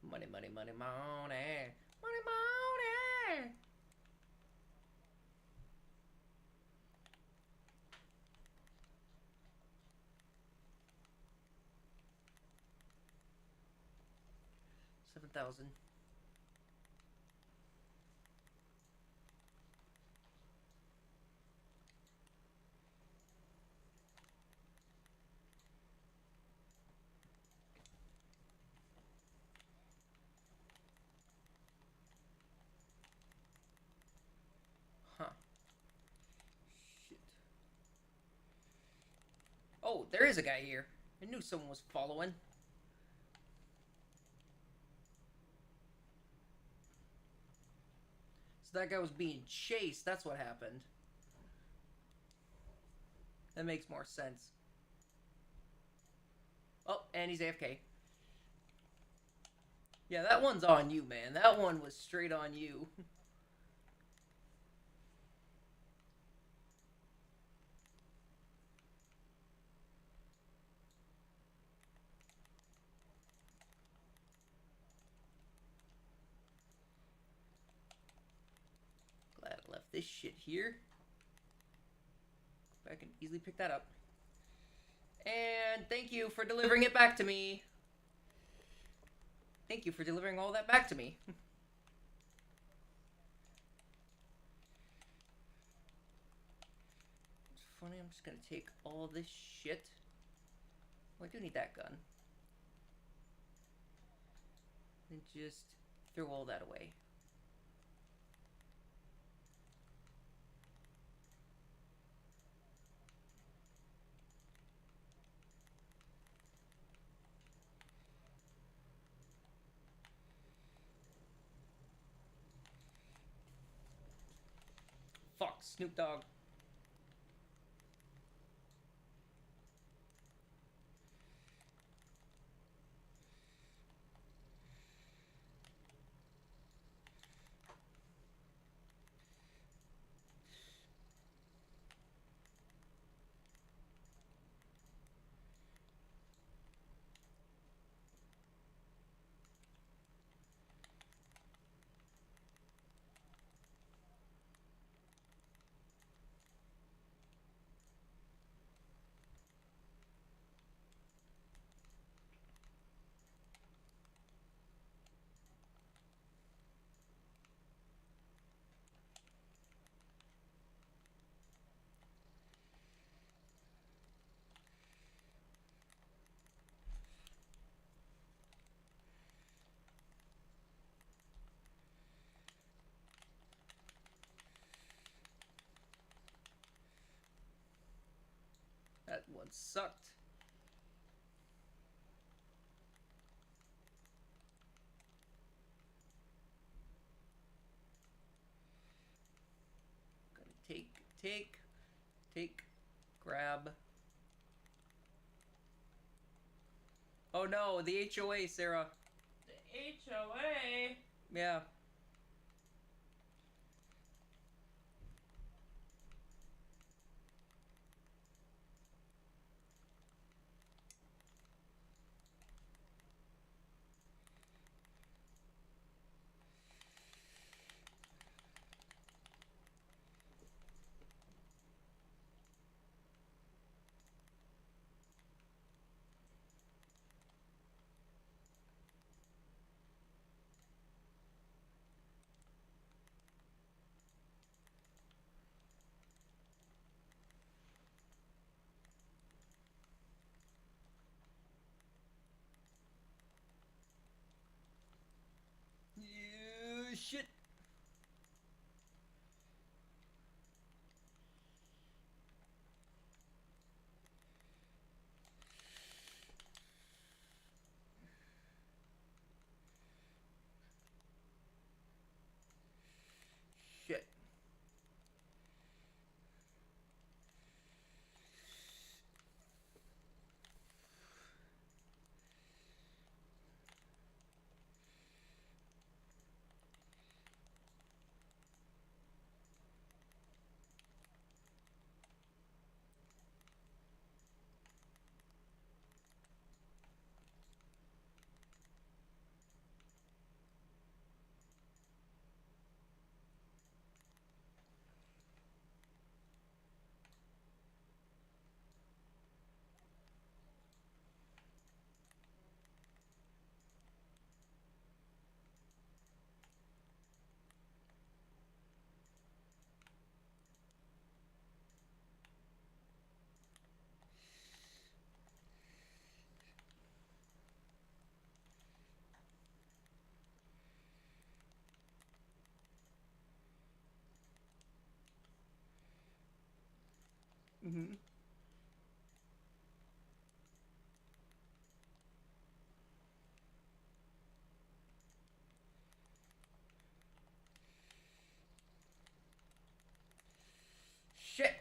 Money, money, money, money. Money, money. $7,000. Huh. Shit. Oh, there is a guy here. I knew someone was following. So that guy was being chased. That's what happened. That makes more sense. Oh, and he's AFK. Yeah, that one's on you, man. That one was straight on you. Glad I left this shit here. I can easily pick that up. And thank you for delivering it back to me. Thank you for delivering all that back to me. It's funny, I'm just gonna take all this shit. Well, I do need that gun. And just throw all that away. Fuck, Snoop Dogg. That one sucked. Gonna take, grab, Oh no, the HOA, Sarah. The HOA? Yeah. Shit. Shit. Mm-hmm. Shit.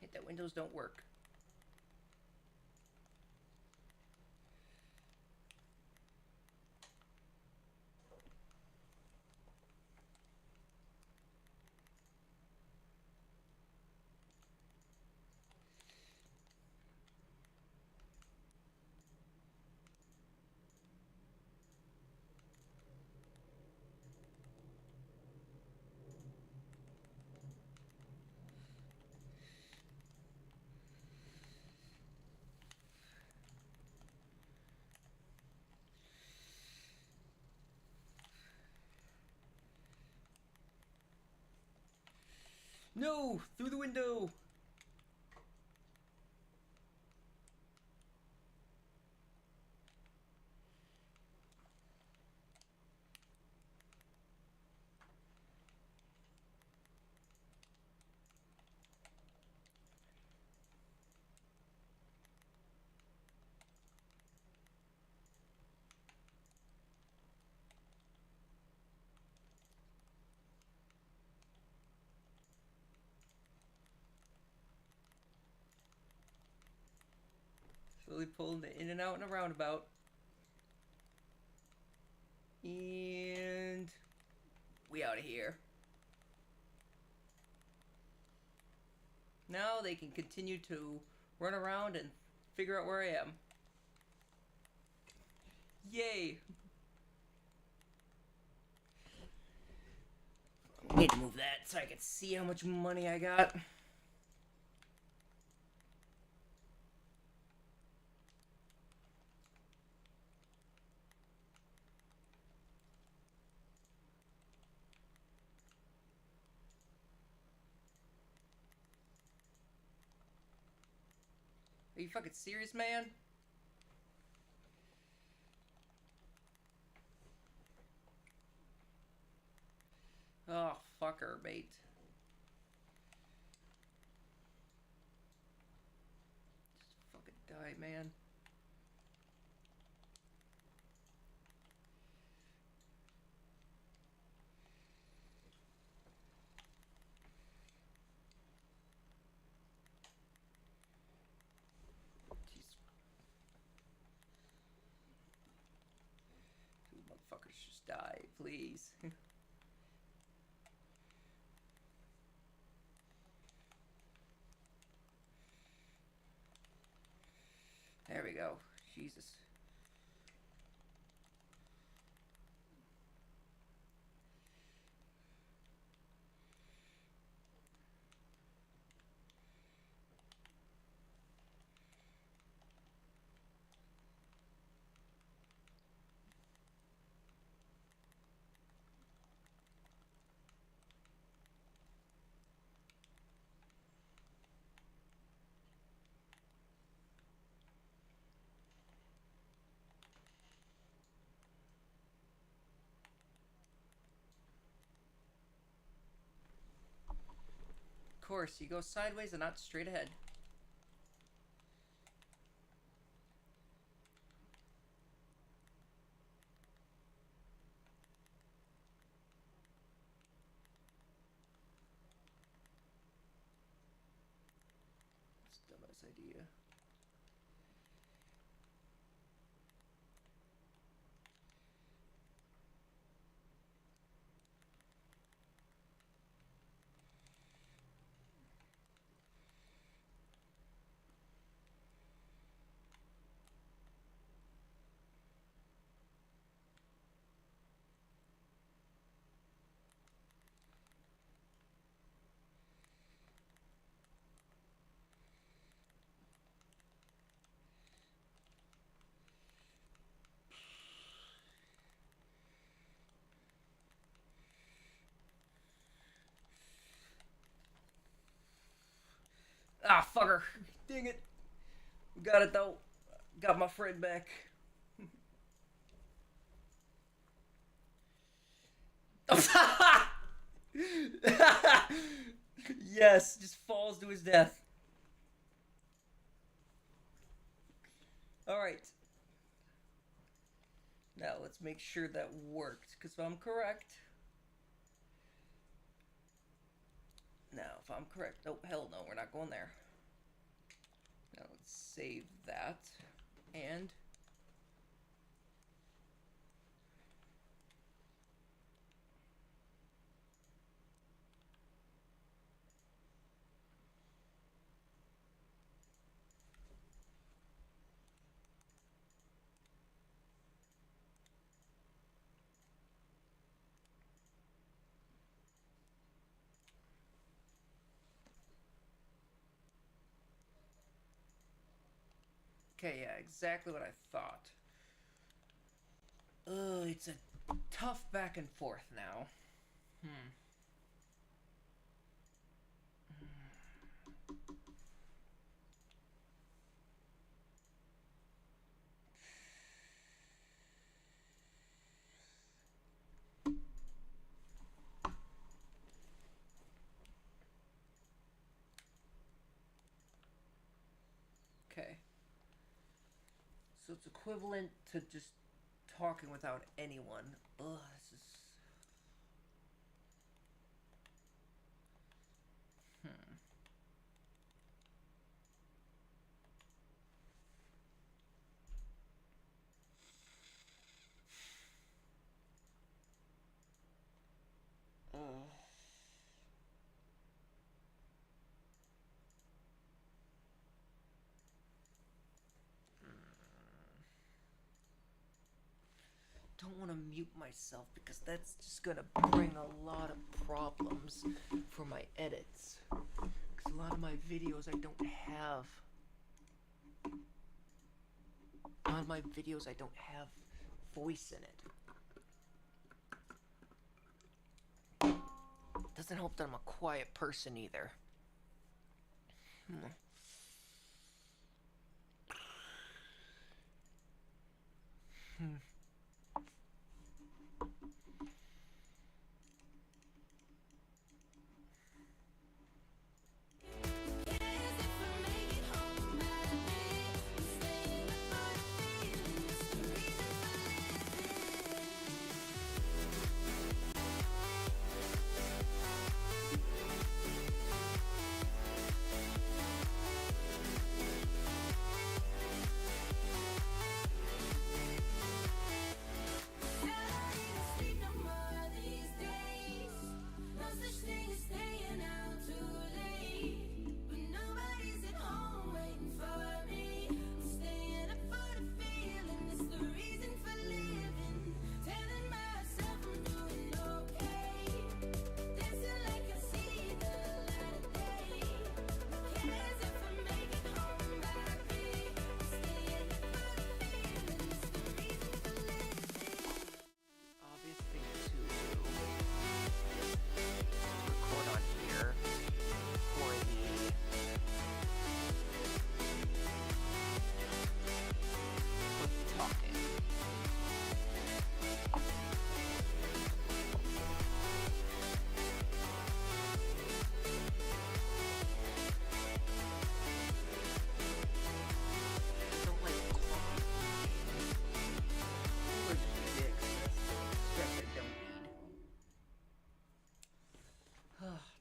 Hit that windows don't work. No! Through the window! Slowly pulling it in and out in a roundabout. And we out of here. Now they can continue to run around and figure out where I am. Yay! Need to move that so I can see how much money I got. Are you fucking serious, man? Oh, fucker, bait. Just fucking die, man. You motherfuckers just die, please. There we go. Jesus. Of course, you go sideways and not straight ahead. That's a dumbass idea. Ah, fucker. Dang it. Got it, though. Got my friend back. Yes, just falls to his death. Alright. Now, let's make sure that worked, because if I'm correct... Now, if I'm correct... Oh, hell no, we're not going there. Now, let's save that. And... Okay, yeah, exactly what I thought. It's a tough back and forth now. Okay. So it's equivalent to just talking without anyone. Ugh, this is... Don't want to mute myself because that's just gonna bring a lot of problems for my edits. Because a lot of my videos I don't have. A lot of my videos I don't have voice in it. Doesn't help that I'm a quiet person either.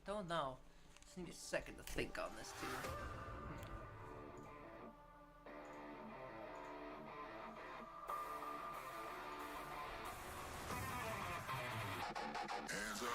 Don't know. Just need a second to think on this too. Hands up.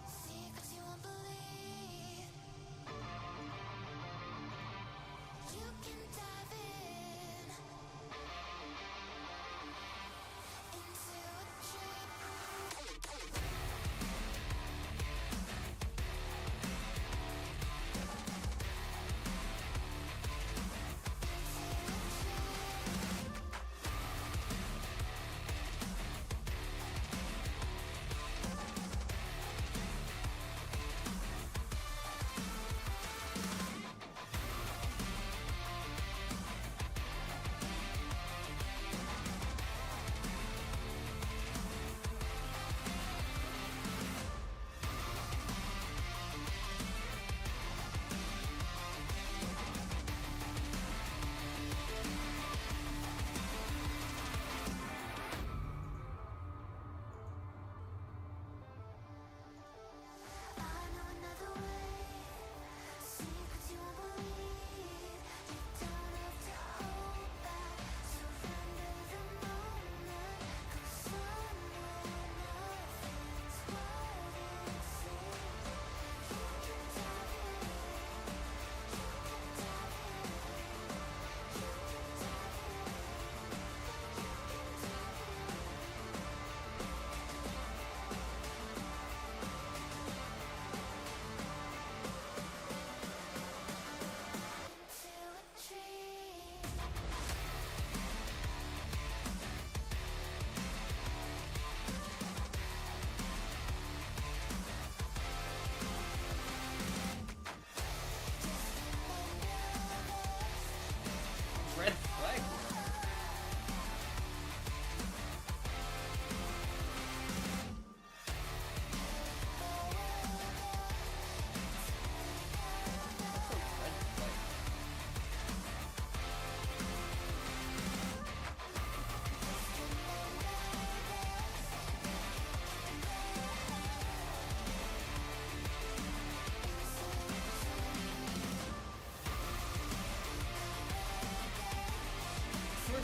See, 'cause you won't believe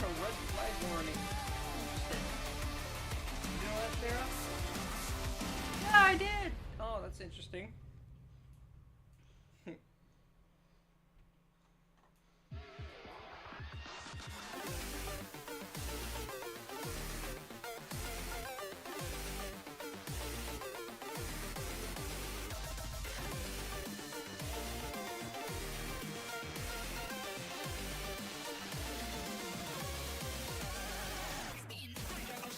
a red flag warning. You know that, Sarah? Yeah, I did. Oh, that's interesting.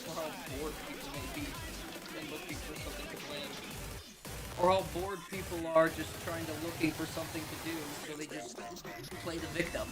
Or how bored people may be and looking for something to blame. Or how bored people are just looking for something to do, so they just play the victim.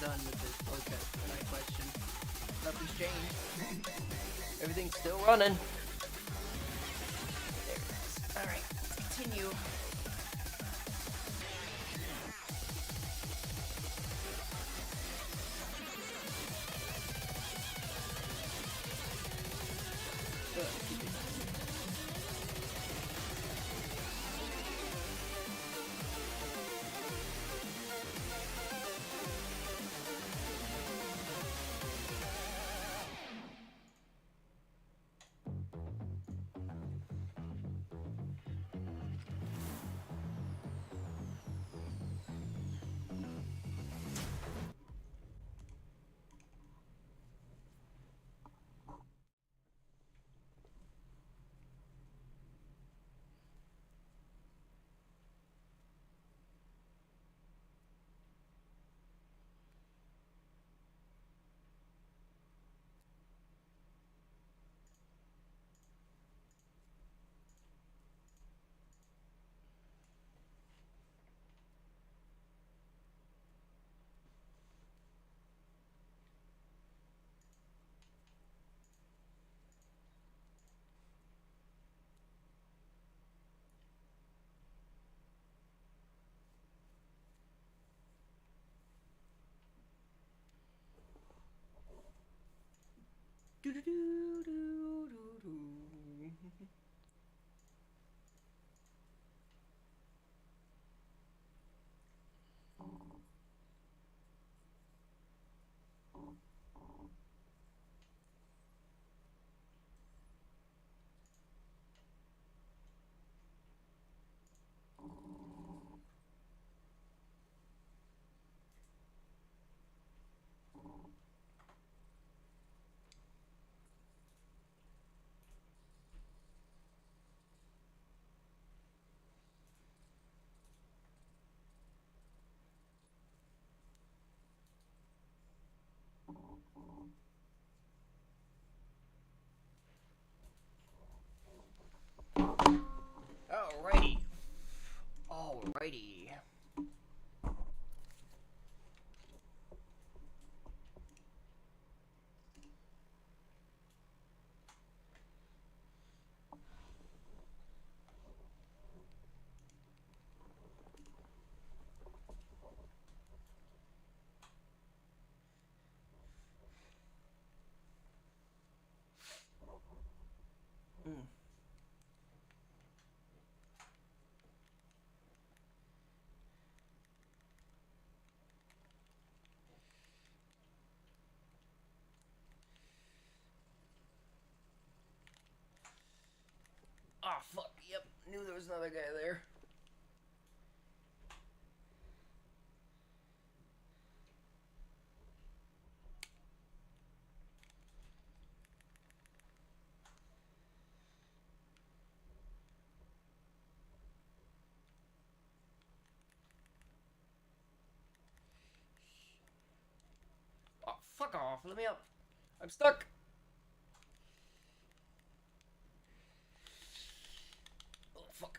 Done with this protest, is my question. Nothing's changed. Everything's still running. There it is. Alright, let's continue. Alrighty. Oh, fuck. Yep. Knew there was another guy there. Oh, fuck off. Let me up. I'm stuck. Oh, fuck.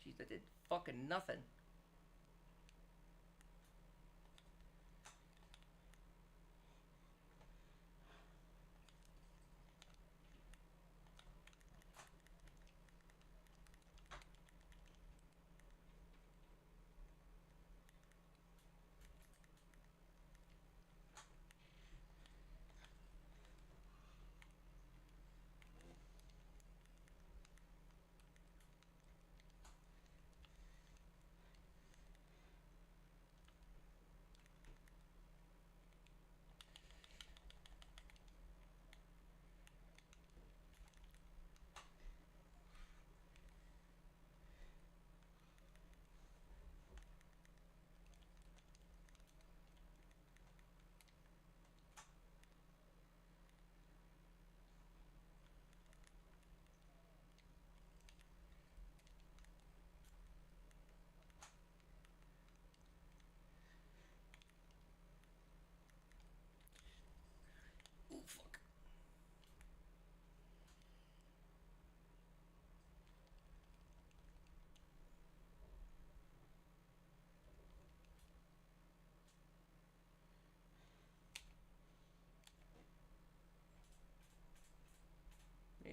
Jeez, that did fucking nothing. Oh, fuck.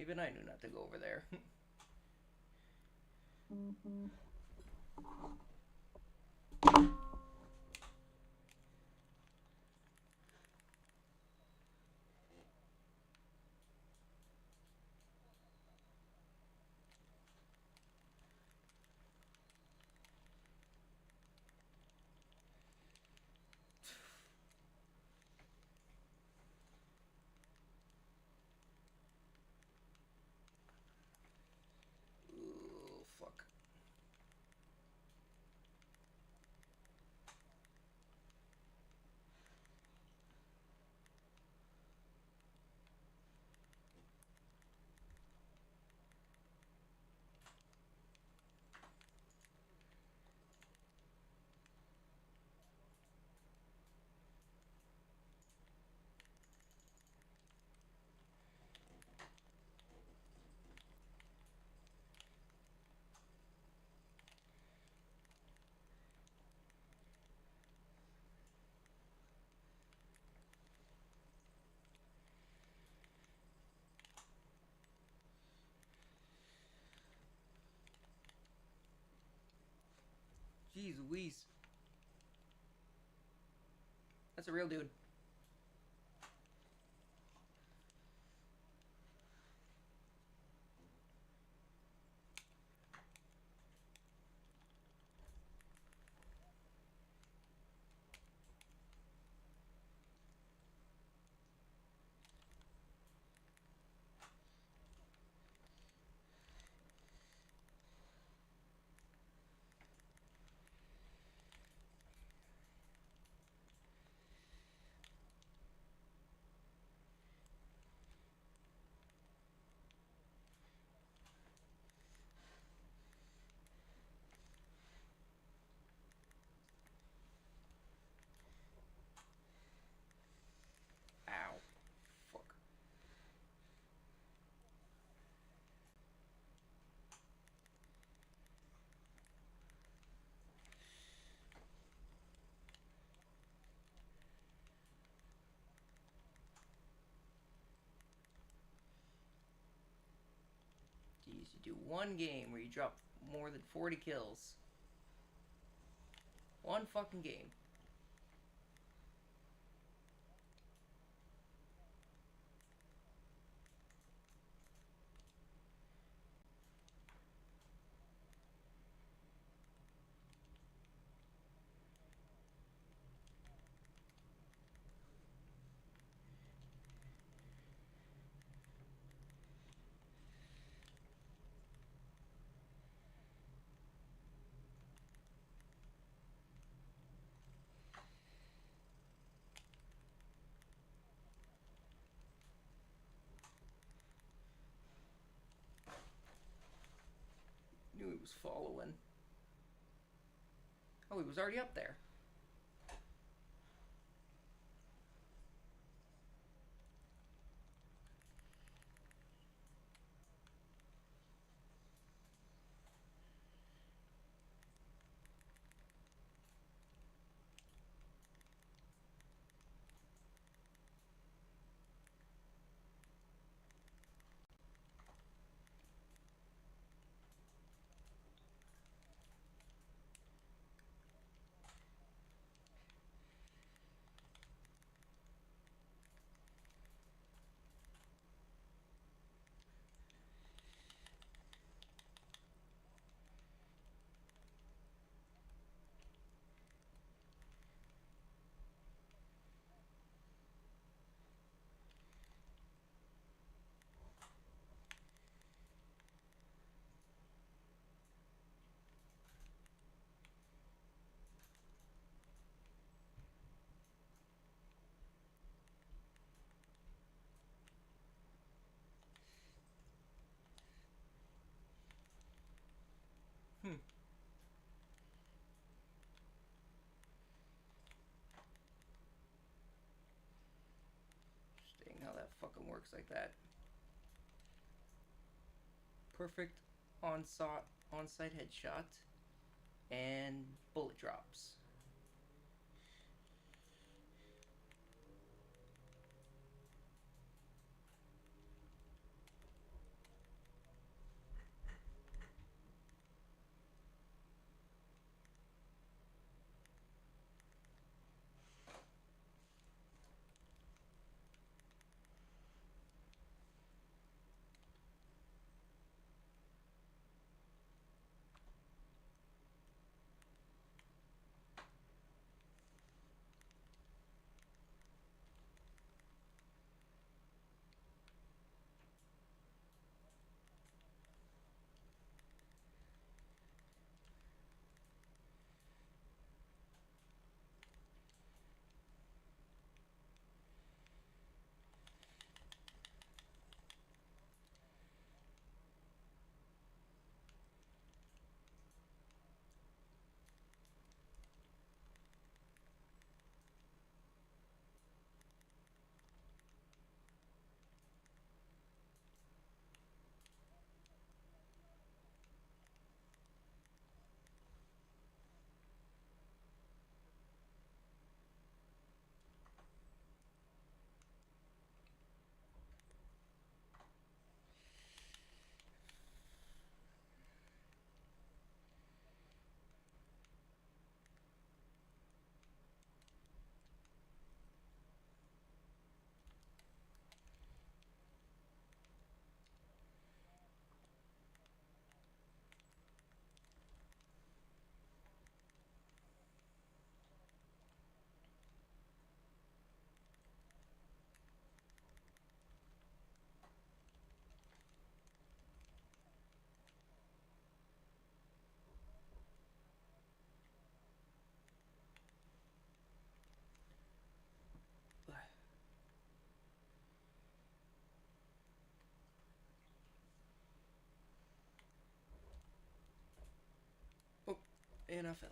Even I knew not to go over there. Oh, fuck. Jeez Louise. That's a real dude. do one game where you drop more than 40 kills. One fucking game. Knew he was following. Oh, he was already up there. Interesting how that fucking works like that. Perfect on-site headshot and bullet drops. Oh, NFL.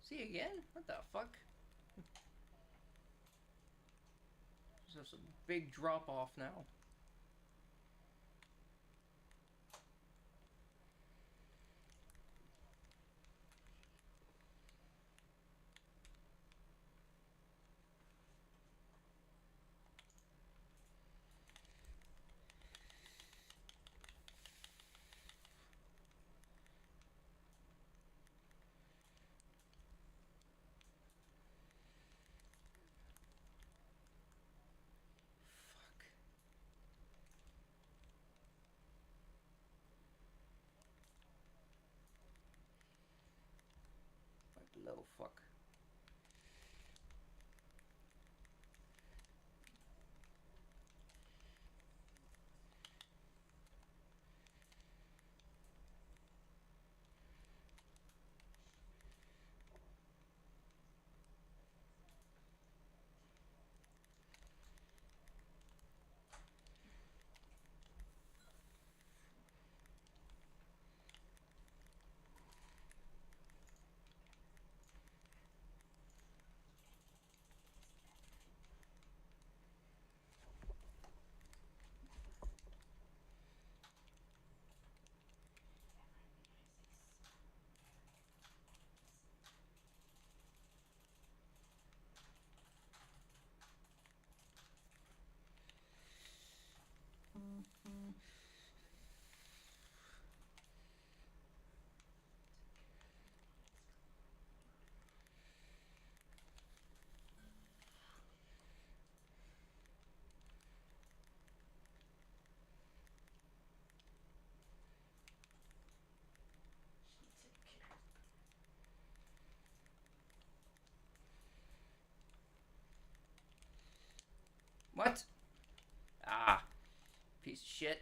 See again? What the fuck? There's a big drop off now. Little fuck. What? Ah, piece of shit.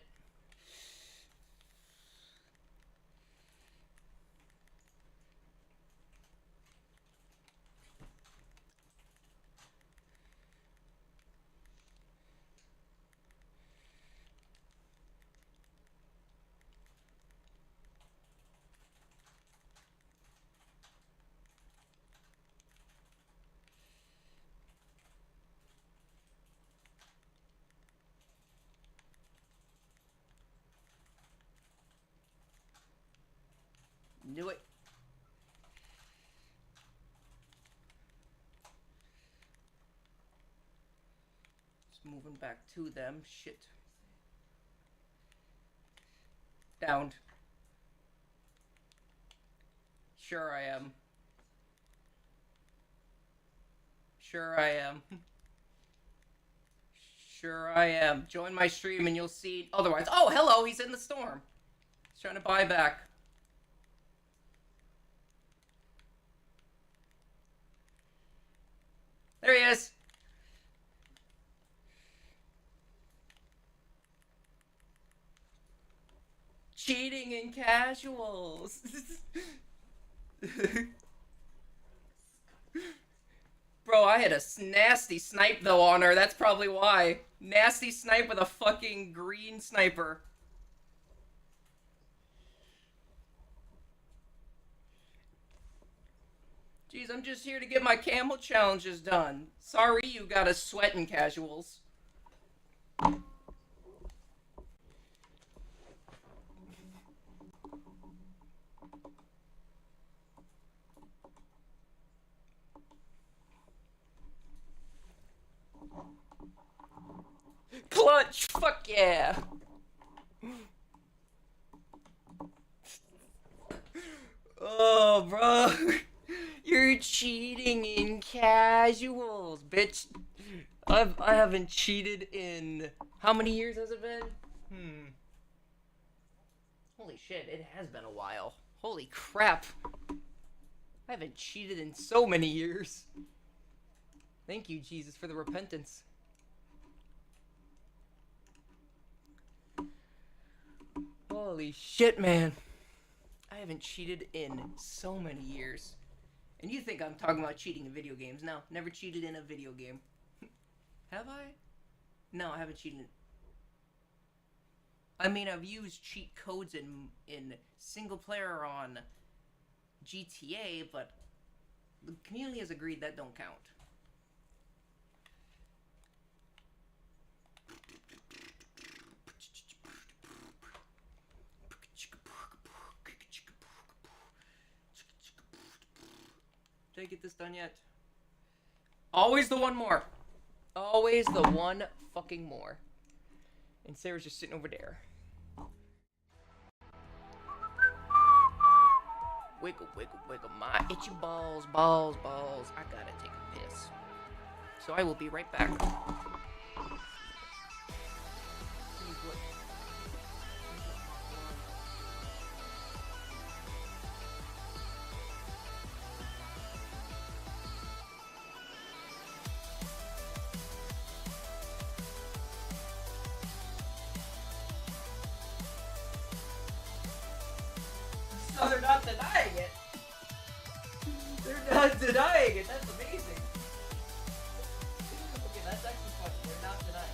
Knew it. Just moving back to them. Shit. Downed. Sure I am. Sure I am. Sure I am. Join my stream and you'll see otherwise. Oh, hello, he's in the storm. He's trying to buy back. There he is. Cheating in casuals. Bro, I had a nasty snipe though on her. That's probably why. Nasty snipe with a fucking green sniper. Jeez, I'm just here to get my camel challenges done. Sorry you got a sweat in casuals. Clutch! Fuck yeah! Oh, bro. You're cheating in casuals, bitch. I haven't cheated in... How many years has it been? Holy shit, it has been a while. Holy crap. I haven't cheated in so many years. Thank you, Jesus, for the repentance. Holy shit, man. I haven't cheated in so many years. And you think I'm talking about cheating in video games. No, never cheated in a video game. Have I? No, I haven't cheated. I mean, I've used cheat codes in single player on GTA, but The community has agreed that don't count. Did I get this done yet? Always the one more. Always the one fucking more. And Sarah's just sitting over there. Wiggle, wiggle, wiggle my itchy balls, balls, balls. I gotta take a piss. So I will be right back. So they're not denying it. They're not denying it. That's amazing. Okay, that's actually funny. They're not denying it.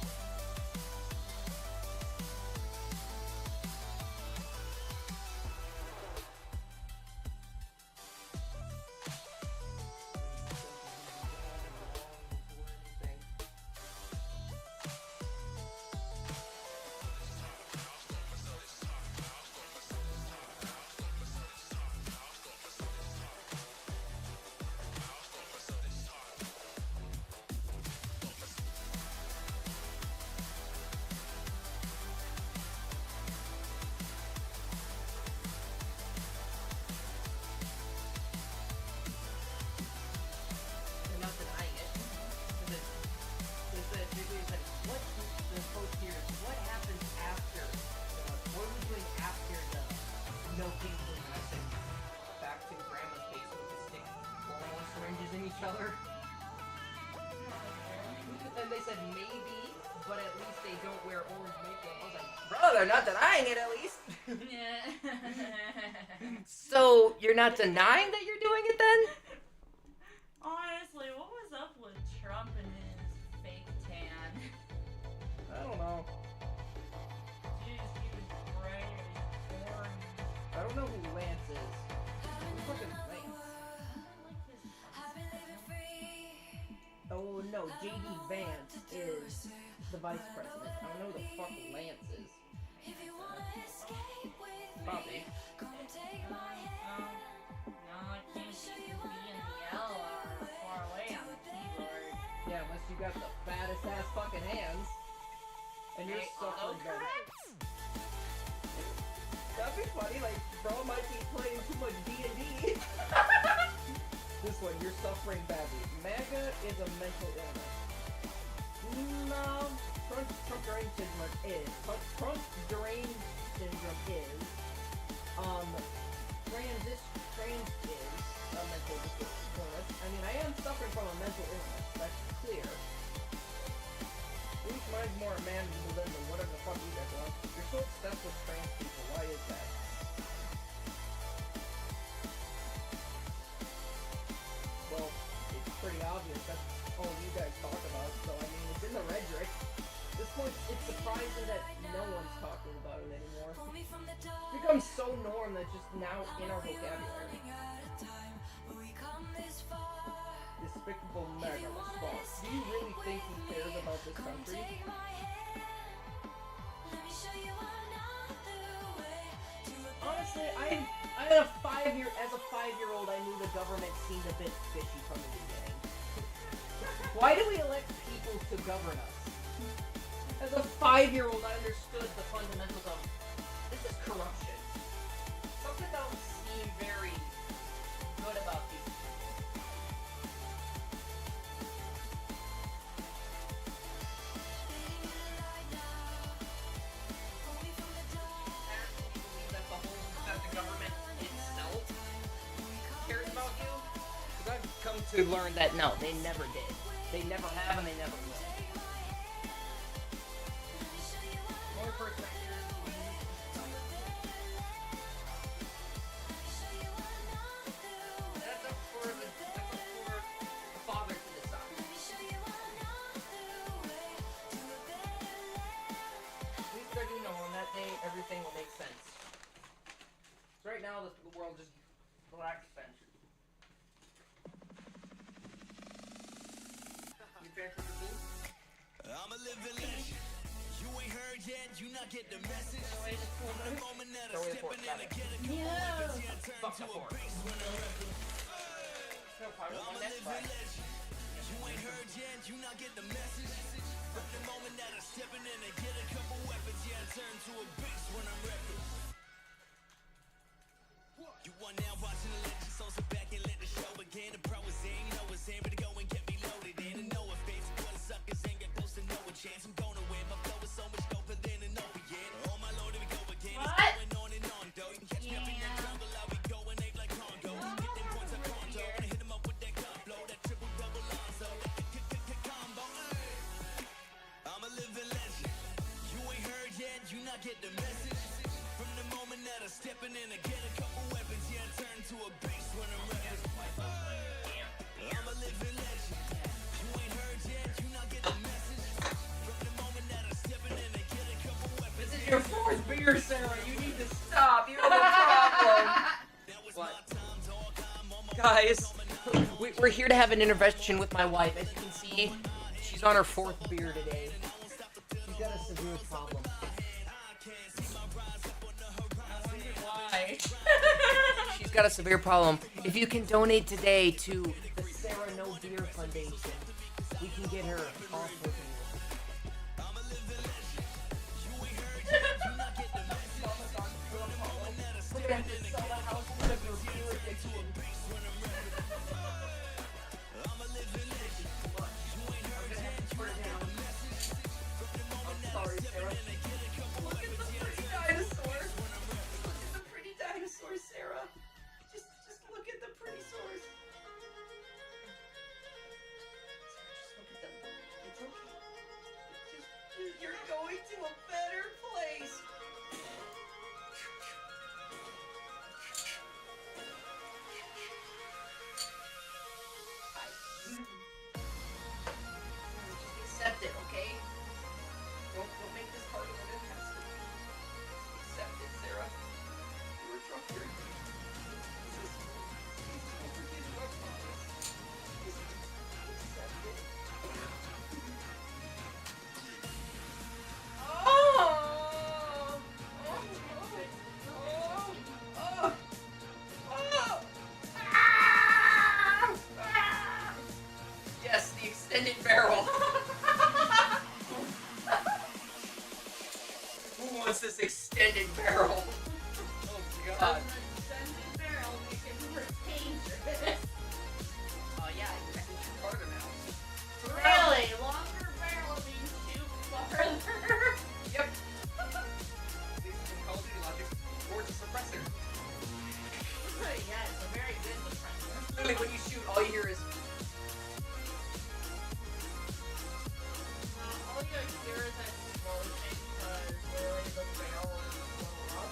Other. And they said maybe, but at least they don't wear orange makeup. I was like, bro, they're not denying it at least. So you're not denying that you're doing it then? Honestly, what was up with Trump and his fake tan? I don't know. Jeez, he was bright and orange. I don't know who Lance is. Who's fucking Lance? Oh no, J.D. Vance is the vice president. I don't know who the fuck Lance is. Probably. No, I can't see the B and the L are far away on the keyboard. Yeah, unless you got the fattest ass fucking hands. And you're suffering correct? That'd be funny, like, bro might be playing too much D&D. This one, you're suffering badly. MAGA is a mental illness. No, Trump deranged syndrome is. Trump deranged syndrome is. Trans is a mental illness. I mean, I am suffering from a mental illness. That's clear. At least mine's more manageable than whatever the fuck you guys want. You're so obsessed with trans people. Why is that? Well, it's pretty obvious that's all you guys talk about, so I mean, it's in the rhetoric. At this point, it's surprising that no one's talking about it anymore. It's become so norm that it's just now in our vocabulary. Despicable MAGA response. Do you really think he cares about this country? Honestly, as a 5-year-old, I knew the government seemed a bit fishy from the beginning. Why do we elect people to govern us? As a 5-year-old, I understood the fundamentals of this is corruption. Something don't seem very good about these people. Come to learn that no, they never did. They never have and they never will. More perspective. That's up for the father to decide. At least they're doing on that day, everything will make sense. So right now, the world just black center. I'm a living legend. You ain't heard yet, you not get the message. From the moment that I'm stepping in, I get a couple weapons, yeah, I turn to a beast when I'm rapping. I'm a living legend. You ain't heard yet, you not get the message. From the moment that I'm stepping in, I get a couple weapons, yeah, I turn to a beast when I'm rapping. You are now watching the legend, so sit back and let the show begin. The pro is in, you know it's in, but go and get me loaded in. And no offense, what the suckers ain't got close to no chance. I'm gonna win, my flow is so much doper than an opiate. Oh my lord, here we go again. It's going on and on, though. You can catch me up in that jungle, I'll be going ape like Congo. Get them points up pronto, and hit them up with that gun blow, that triple double Lonzo, that combo. I'm a living legend. You ain't heard yet, you not get the message. From the moment that I'm stepping in, I get a couple weapons, yeah, I turn to a beast when I'm rapping. I'm a living legend. You ain't heard yet, you not get the message. From the moment that I'm stepping in, I get a couple weapons. This is your fourth beer, Sarah. You need to stop. You're the problem. Guys, we're here to have an intervention with my wife. As you can see, she's on her fourth beer today. She's got a severe problem. Why? She's got a severe problem. If you can donate today to the Sarah No Beer Foundation, we can get her off with you. Sorry, Sarah. Look at the pretty dinosaur. Look at the pretty dinosaur, Sarah. Just look at the pretty swords. Sarah, just look at them. It's okay. You're going to a better place. Just accept it, okay? Don't make this harder than it has to be. Accept it, Sarah. You were drunk here. Don't forget it, I promise. Accept it. Yes, the extended barrel. Who wants this extended barrel? Oh god. Extended barrel make it more dangerous. Oh yeah, I can shoot harder now. Really? Longer barrel means shoot farther. Yep. This is Call of Duty logic. Towards a suppressor. Yeah, it's a very good suppressor. Literally, when you shoot, all you hear is. All you hear is that explosion because literally the barrel is blown up.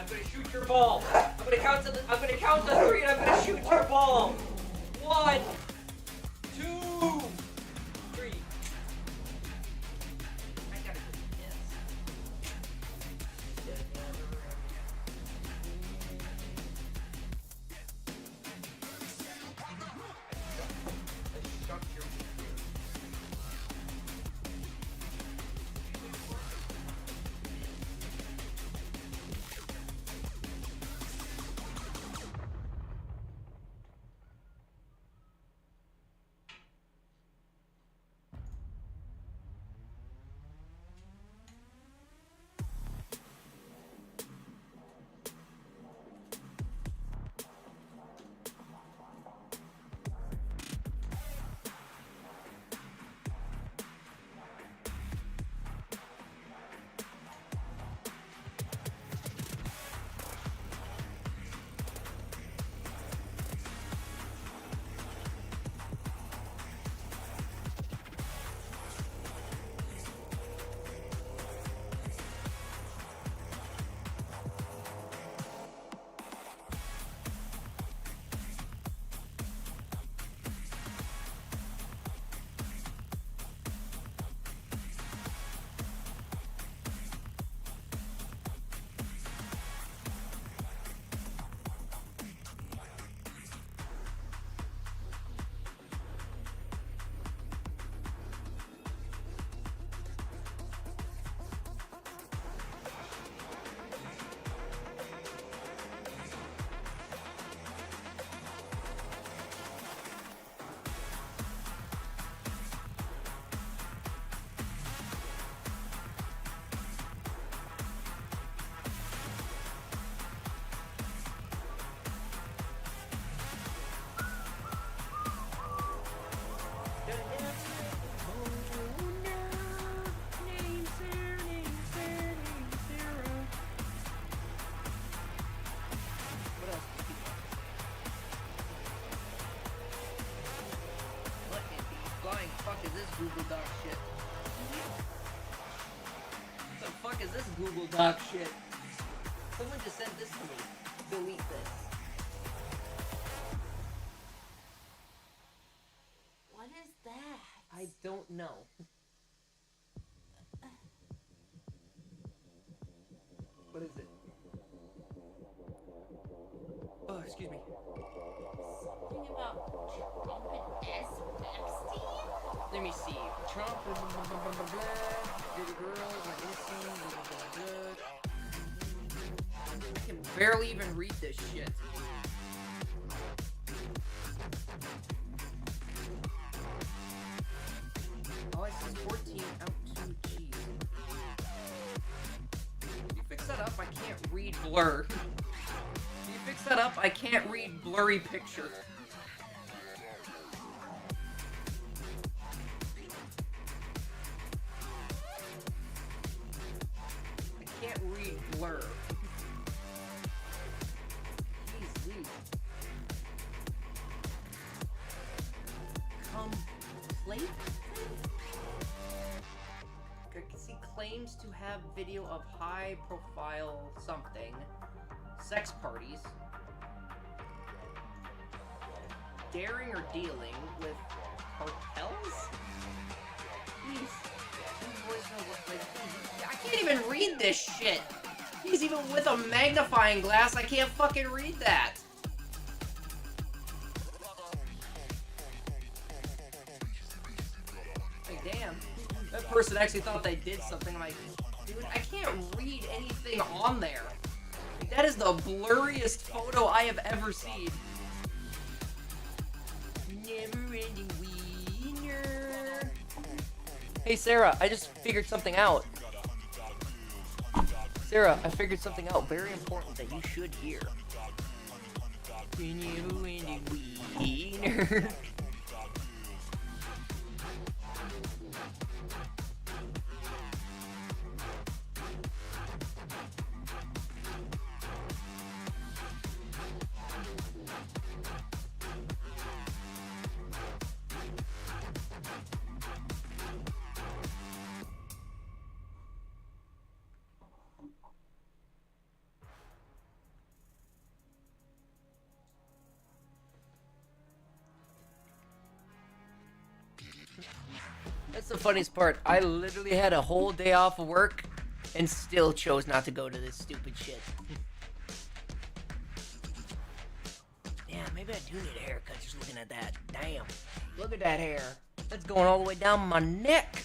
gonna shoot your ball. I'm gonna count to 3 and I'm gonna shoot your ball. 1, 2, 3. I gotta go piss. Google Doc shit? What the fuck is this Google Doc shit? Someone just sent this to me. Delete this. What is that? I don't know. What is it? Oh, excuse me. Something about Trump and Epstein? Let me see. Trump, blah, blah, blah, blah, blah, blah. Dirty girls, and innocent, blah, blah, blah, blah. I can barely even read this shit. Oh, it says 14 out to cheese. Can you fix that up? I can't read blur. Can you fix that up? I can't read blurry picture. Blur. Jeez, Complete? See, claims to have video of high-profile something. Sex parties. Daring or dealing with cartels? Please. I can't even read this shit! He's even with a magnifying glass, I can't fucking read that! Like, damn. That person actually thought they did something. I'm like, dude, I can't read anything on there. Like, that is the blurriest photo I have ever seen. Never-ending wiener. Hey, Sarah, I just figured something out. Sarah, I figured something out very important that you should hear. Never-ending wiener. That's the funniest part. I literally had a whole day off of work and still chose not to go to this stupid shit. Yeah, maybe I do need a haircut just looking at that. Damn. Look at that hair. That's going all the way down my neck.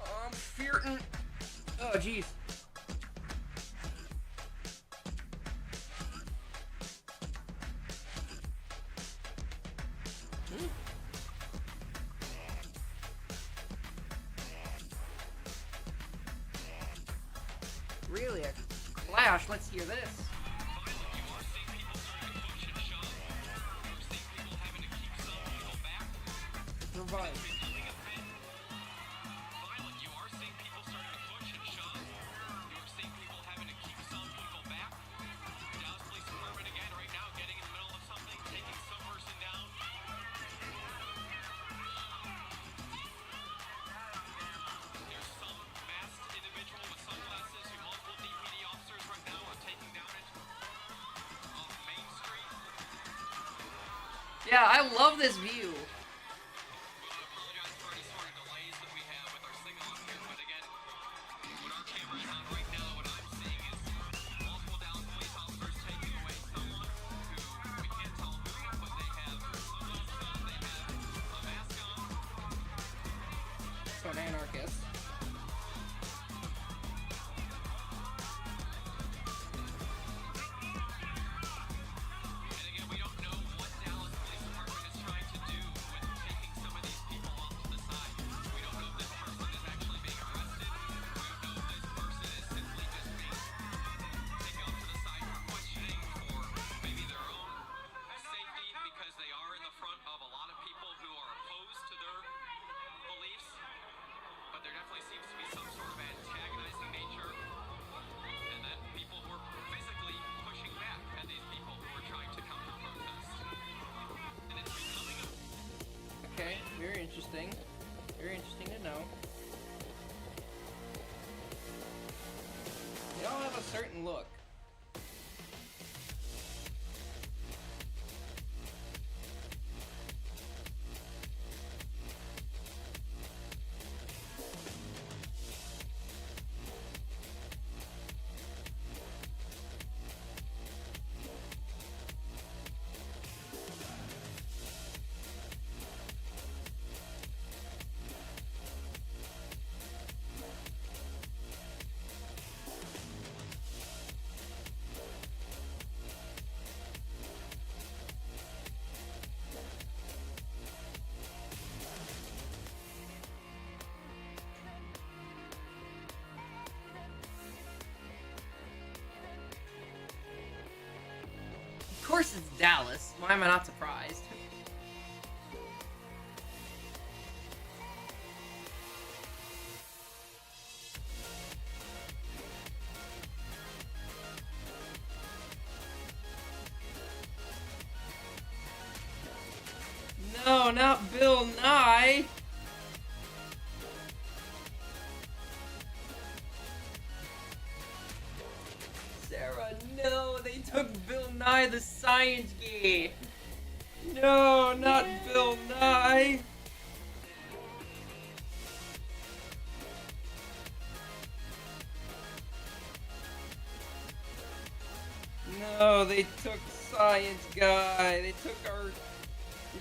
Oh, I'm fearing. Oh, jeez. Really? A clash? Let's hear this. Revive. Yeah, I love this view. So an anarchist. Okay, very interesting. Very interesting to know. They all have a certain look. Of course it's Dallas. Why am I not surprised? No, not Bill Nye. Sarah, no, they took Bill Nye the Science Guy. No, not Bill Nye. No, they took Science Guy. They took our.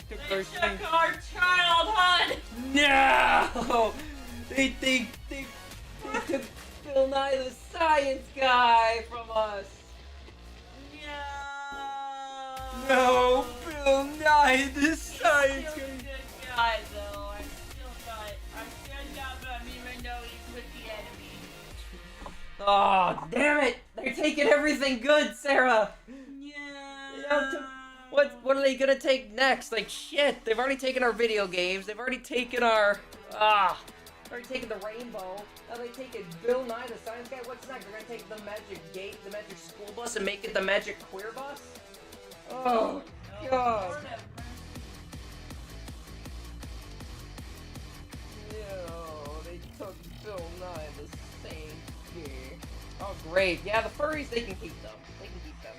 They took our childhood. No, they took Bill Nye the Science Guy from us. No, Bill Nye the Science Guy. I'm still not even though he's with the enemy. Oh, damn it! They're taking everything good, Sarah. Yeah. What are they gonna take next? Like shit, they've already taken our video games. They've already taken our already taken the rainbow. Now they taking Bill Nye the Science Guy. What's next? They're gonna take the magic gate, the magic school bus, and make it the magic queer bus. Oh god. Yo, they took Bill Nye the same year. Oh great. Yeah, the furries, they can keep them. They can keep them.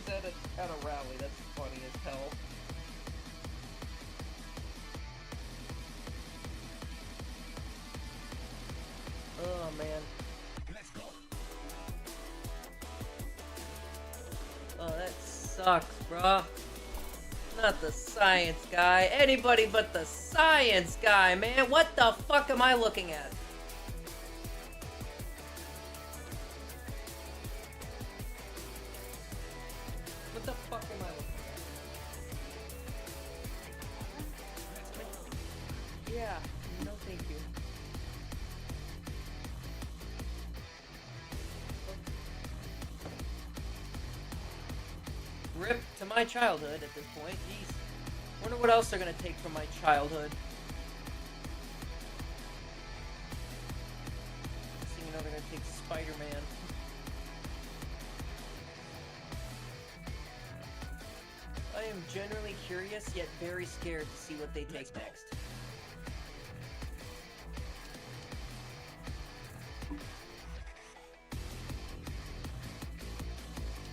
pictures at a rally. That's funny as hell. Oh man. Let's go. Oh, that sucks, bruh. Not the science guy. Anybody but the science guy, man. What the fuck am I looking at? What the fuck am I looking at? Yeah, no thank you. Rip to my childhood at this point. Jeez. Wonder what else they're gonna take from my childhood. You know they're gonna take Spider-Man. I am genuinely curious yet very scared to see what they take next.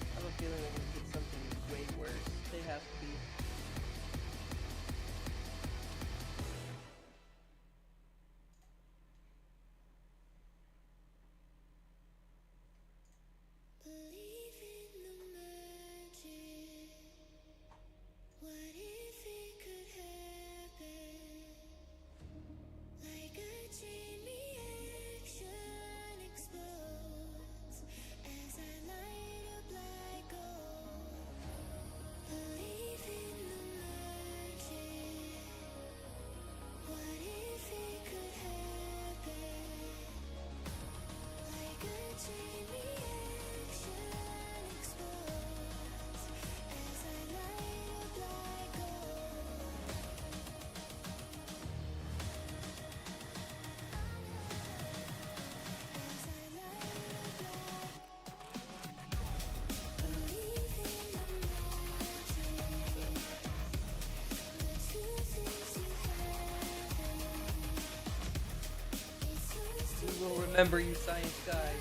I have a feeling they're gonna take something way worse. They have to be. What if it could happen? Like a chain reaction explodes as I light up like gold. Believe in the magic. What if it could happen? Like a chain reaction explodes as I light up like gold. We will remember you, science guy.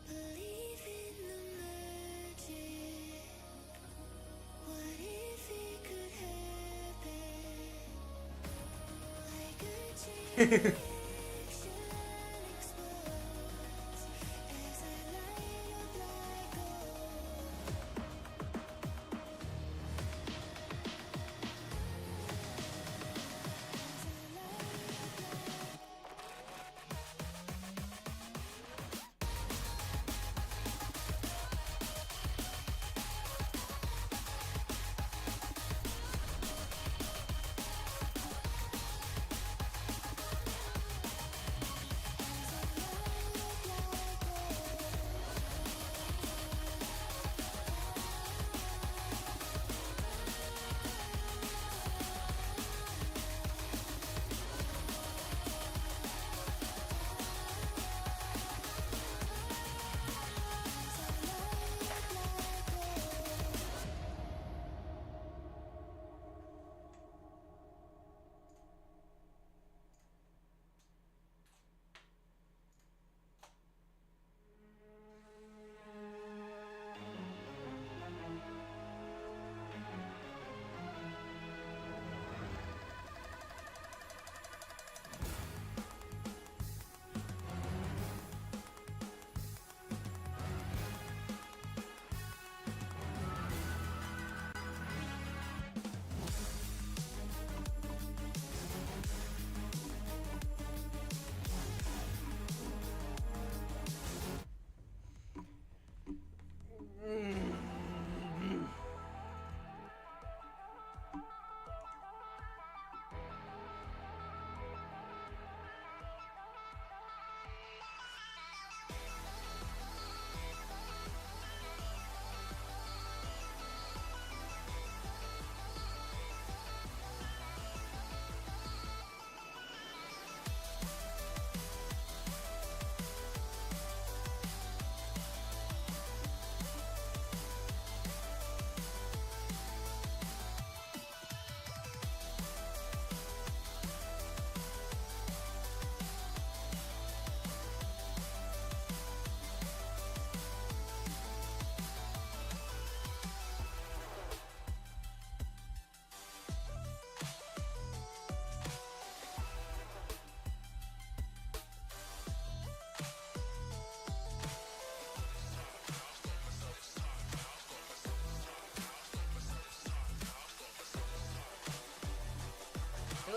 Believe in the magic. What if it could happen? Like a chain reaction explodes as I light up like gold.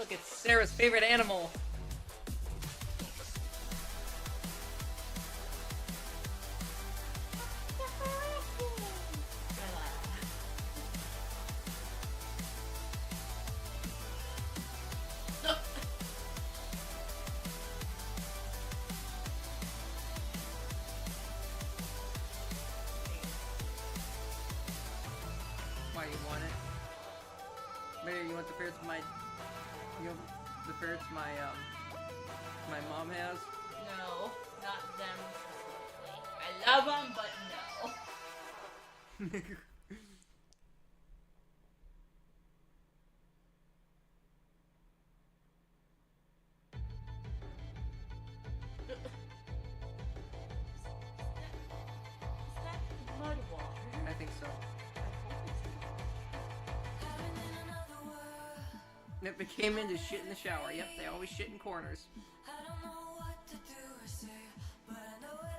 Look, it's Sarah's favorite animal. Why you want it? Maybe you want the ferrets the ferrets my mom has? No, not them specifically. I love them, but no. Mud water. I think so. Yep, it came in to shit in the shower. Yep, they always shit in corners.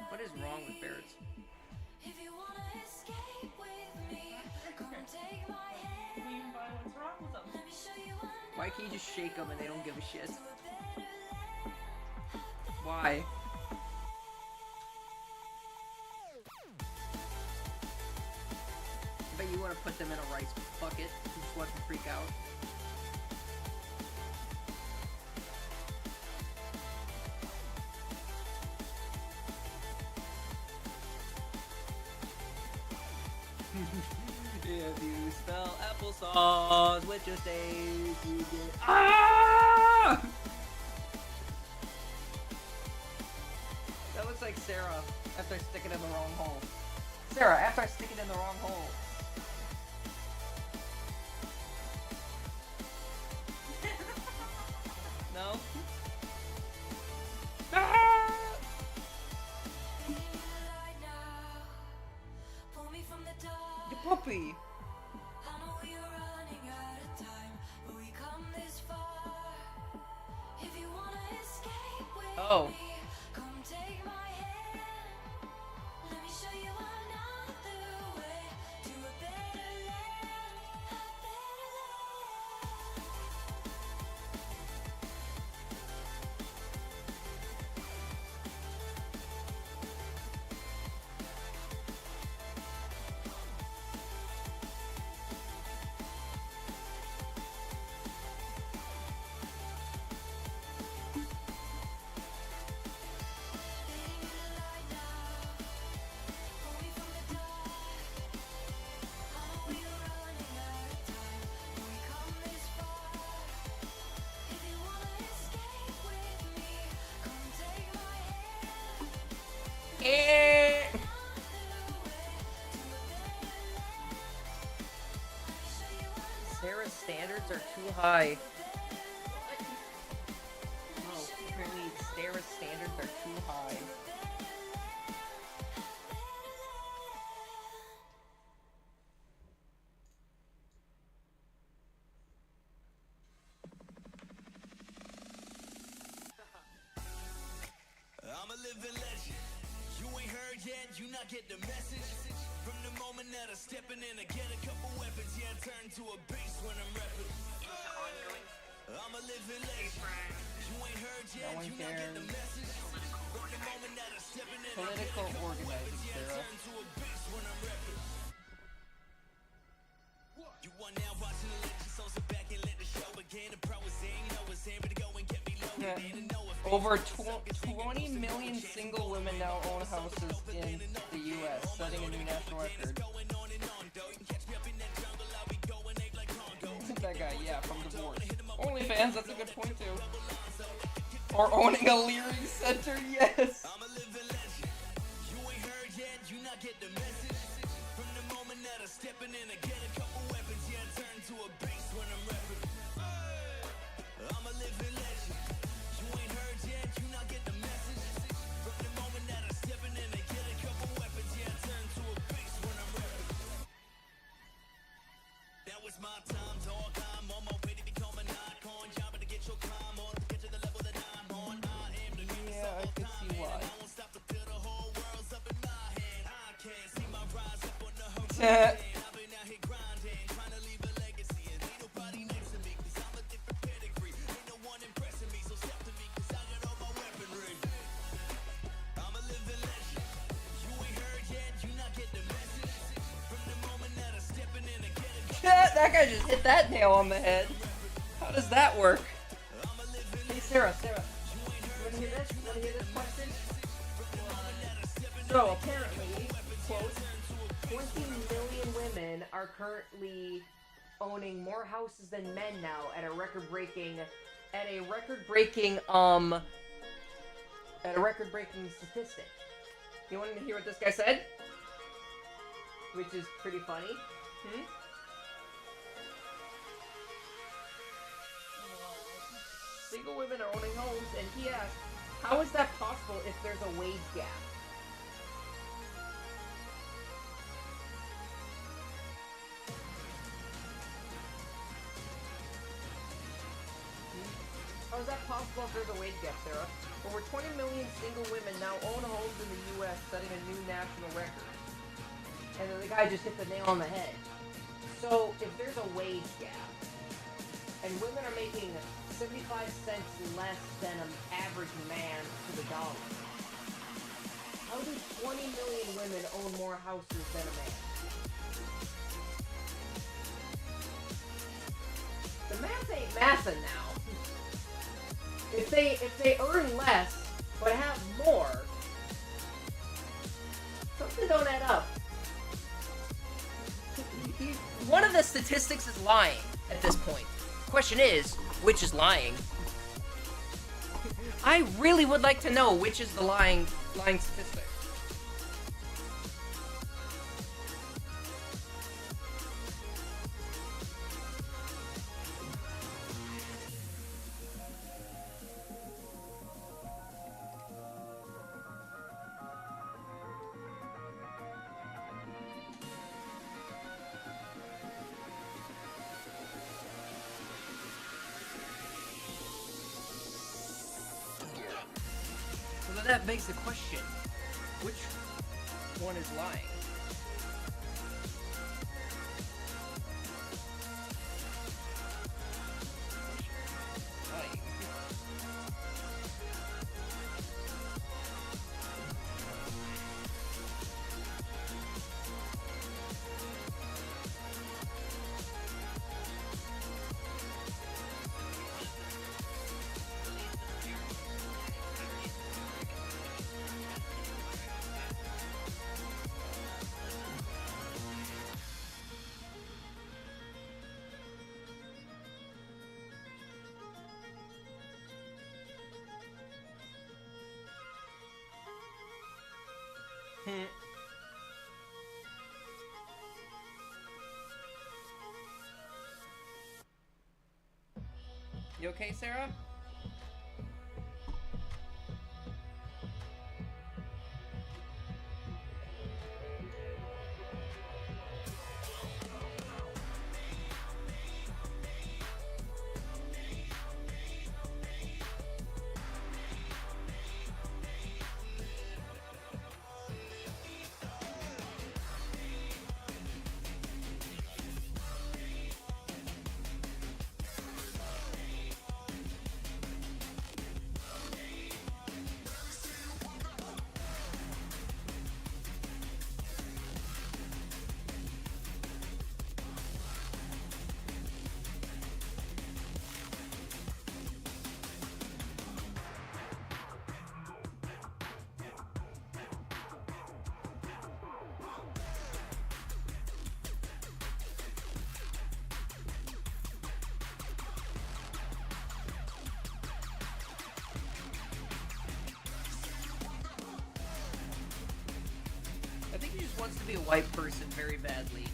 What is wrong with ferrets? Why can't you just shake them and they don't give a shit? Why? I bet you want to put them in a rice bucket and just let them freak out. If you spell applesauce with just A's, you get ah! That looks like Sarah after I stick it in the wrong hole. Sarah, after I stick it in the wrong hole. No? Ah! The puppy. Oh. Sarah's standards are too high. Oh, apparently Sarah's standards are too high. I'm a living legend. You ain't heard yet, you not get the message. From the moment that I stepping in, I get a couple weapons. Yeah, I turn to a beast when I'm rapping. I'm a living legend. You ain't heard yet, you not get the message. From the moment that I stepping in, Political organizing, Sarah. turn to a beast when I'm rapping. You are now watching the legend, so sit back and let the show begin. The pro is in, you know it's in, but go and get me loaded. And know if Over 20 million single women now own houses in the U.S., setting a new national record. That guy, yeah, from divorce. OnlyFans, that's a good point too. Or owning a Leary Center, yes. I'm a living legend. You ain't heard yet, you not get the message. From the moment that I stepping in, I get a couple weapons. Yeah, I turn to a beast when I'm rapping. I'm a living legend. You ain't heard yet, you not get the message. From the moment that I stepping in, I get a couple weapons. Yeah, I turn to a beast when I'm rapping. Now it's my time, dog. I'm on my way to become an icon. Job to get your climb on, get to the level that I'm on. I am the Yeah, I can see why. I won't stop to feel the whole world's up in my hand. I can't see my rise up on the horizon. I've been out here grinding, trying to leave a legacy. And ain't nobody next to me, 'cause I'm a different pedigree. Ain't that guy just hit that nail on the head. How does that work? Hey, Sarah, you wanna hear this? You wanna hear this question? So, apparently, quote, 20 million women are currently owning more houses than men now at a record-breaking statistic. You want to hear what this guy said? Which is pretty funny. Single women are owning homes, and he asked, how is that possible if there's a wage gap? How is that possible if there's a wage gap, Sarah? Over 20 million single women now own homes in the U.S., setting a new national record. And then the guy just hit the nail on the head. So, if there's a wage gap, and women are making 75 cents less than an average man to the dollar, how do 20 million women own more houses than a man? The math ain't mathin' now. If they earn less but have more, something don't add up. One of the statistics is lying at this point. Question is, which is lying? I really would like to know which is the lying statistic. So that begs the question, which one is lying? You okay, Sarah? I think he just wants to be a white person very badly.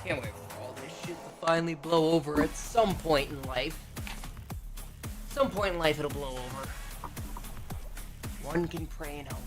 Can't wait for all this shit to finally blow over at some point in life. Some point in life it'll blow over. One can pray and hope.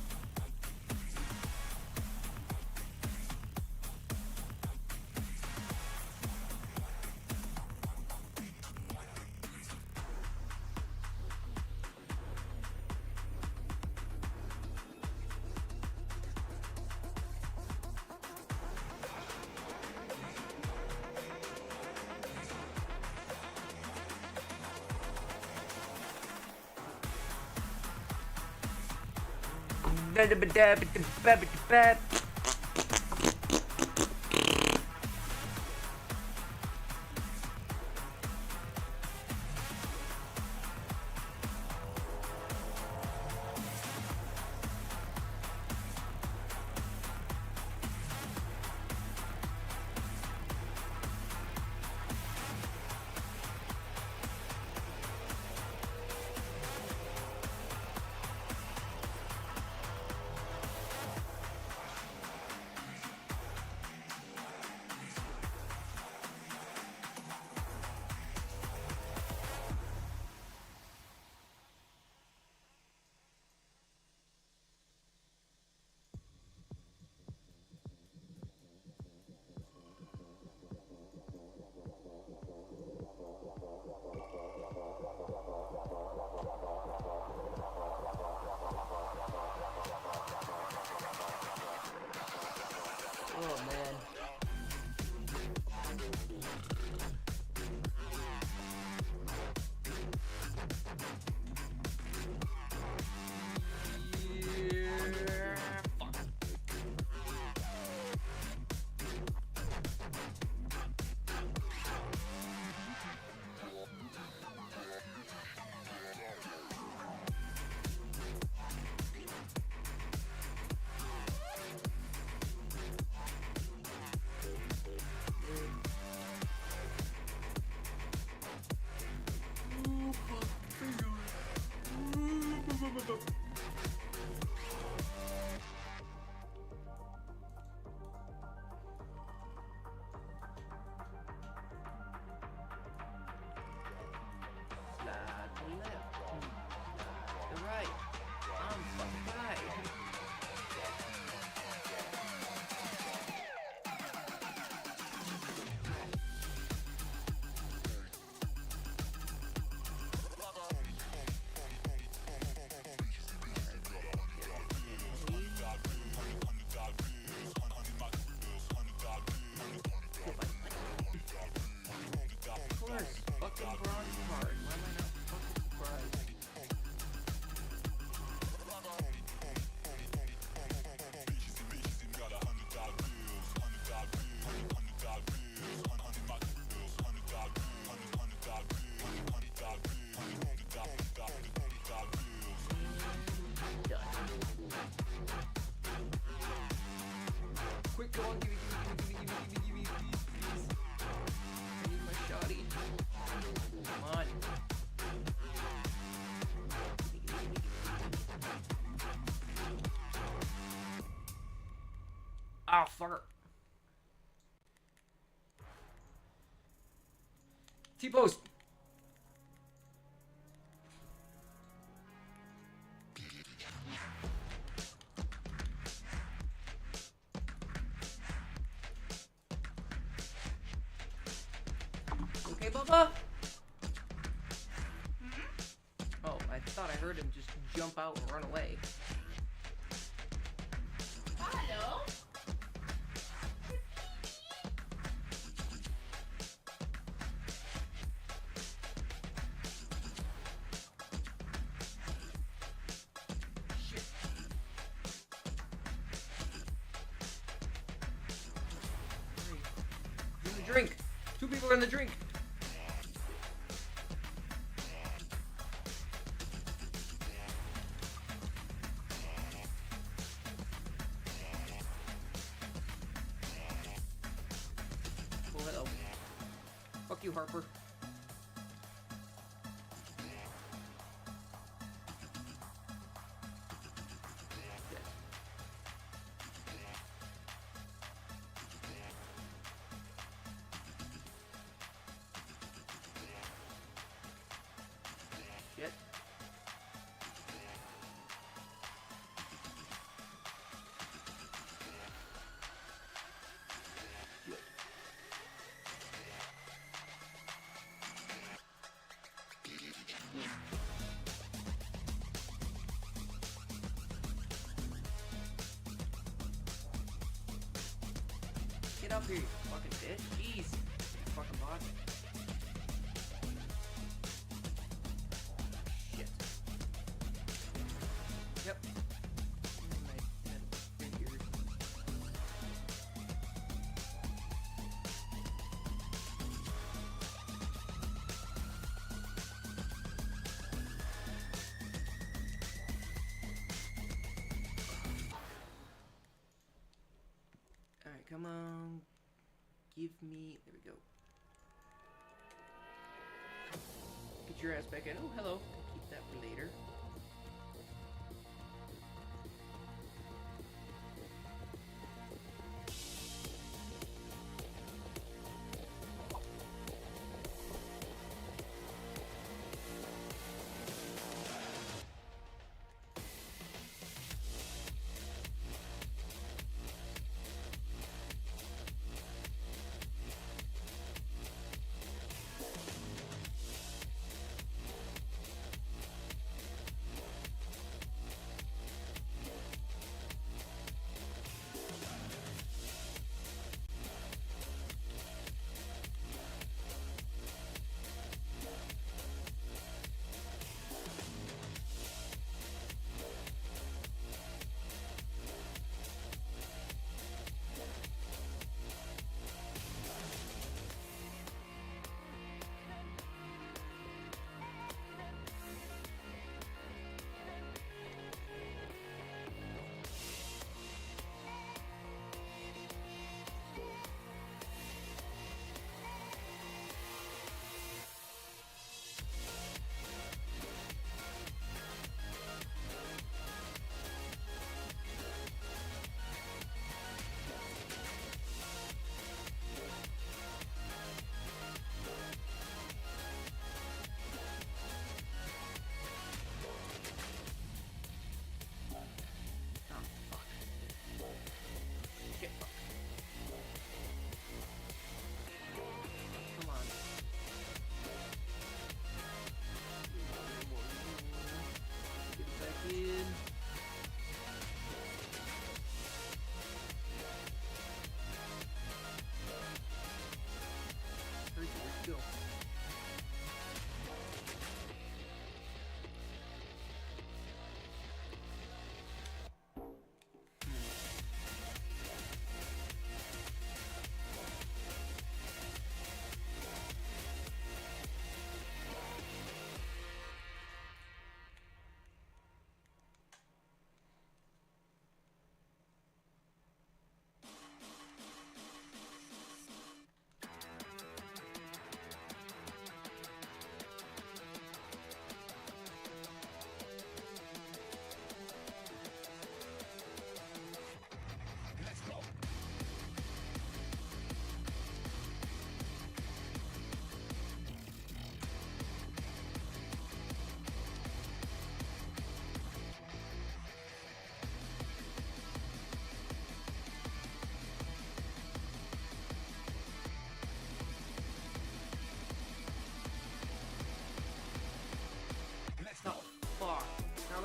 Oh man. Right. I'm fucking right. Of course, fucking bronze card. Why am I not fucking surprised? Quick, go on, give me, please. I need my shotty. Come on. Oh, fucker. T-post. Okay, Bubba? Oh, I thought I heard him just jump out and run away. Hello? Shit. He's in the drink. Two people are in the drink. Well, hello. Fuck you, Harper. up here, you fucking bitch. Jeez. Fucking bot. Shit. Yep. Alright, come on. Give me... There we go. Get your ass back in. Oh, hello. Keep that for later.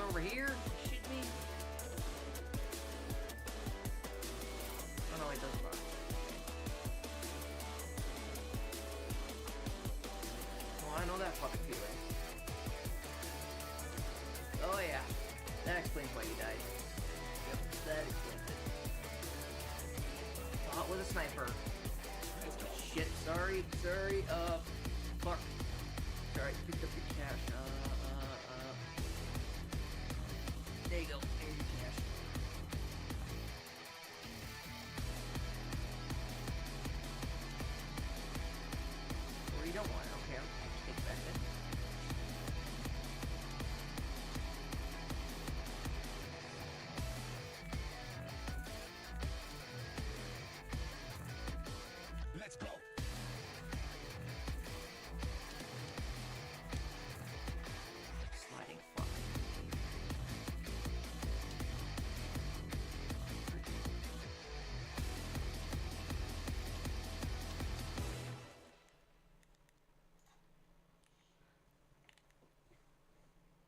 Over here? Shit me? Oh no, it doesn't bother. Oh, I know that fucking feeling. Oh yeah. That explains why you died. Yep, that explains it. Fought with a sniper. Shit, sorry, fuck. Sorry, picked up your cash. There you go. There's your cash. Or you don't want it. I don't care. Just take it back then. Let's go. Sliding fuck.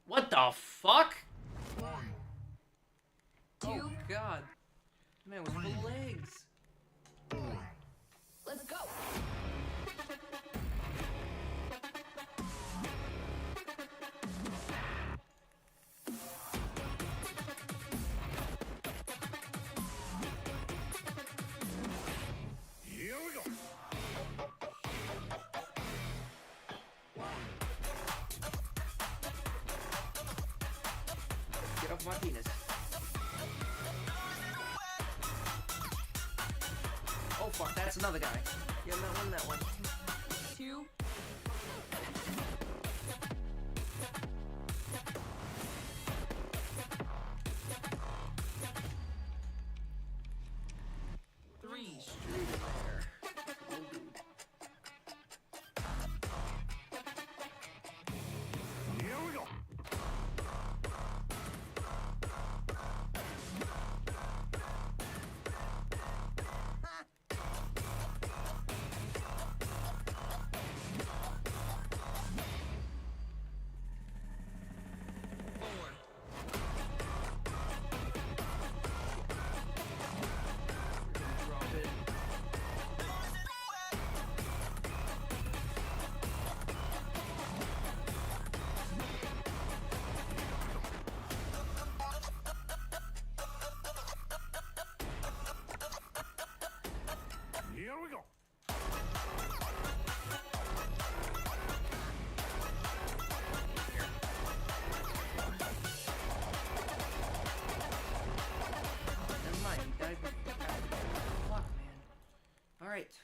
What the fuck? Oh god. Man with full legs. off my penis. Oh fuck, that's another guy. Yeah, that one. 2. Straight in there. Oh, dude. Here we go. Here we go. Never mind, he died. Fuck, man. Alright.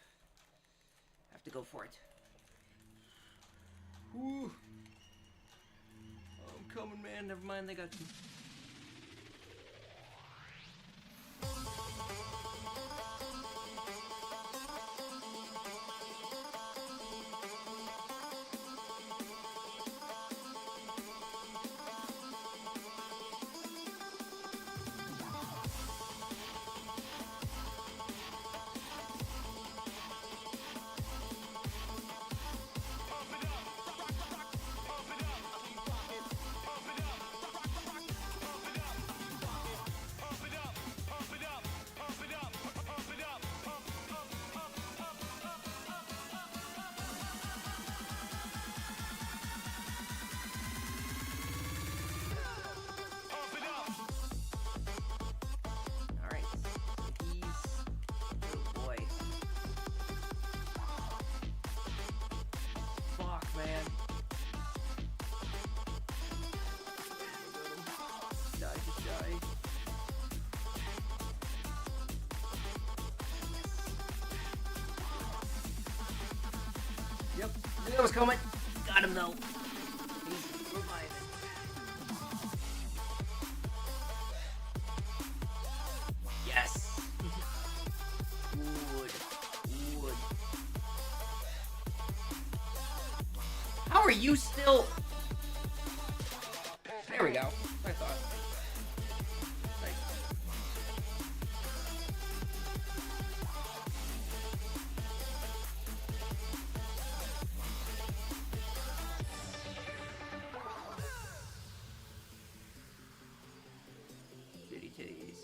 Have to go for it. Whew. I'm coming, man. Never mind, they got you. Alright, so he's... Oh boy. Fuck, man. Die, just die. Yep, knew that was coming. Got him though. He's reviving. Yes. Wood. How are you still? There we go. I thought. Like... Titty titties.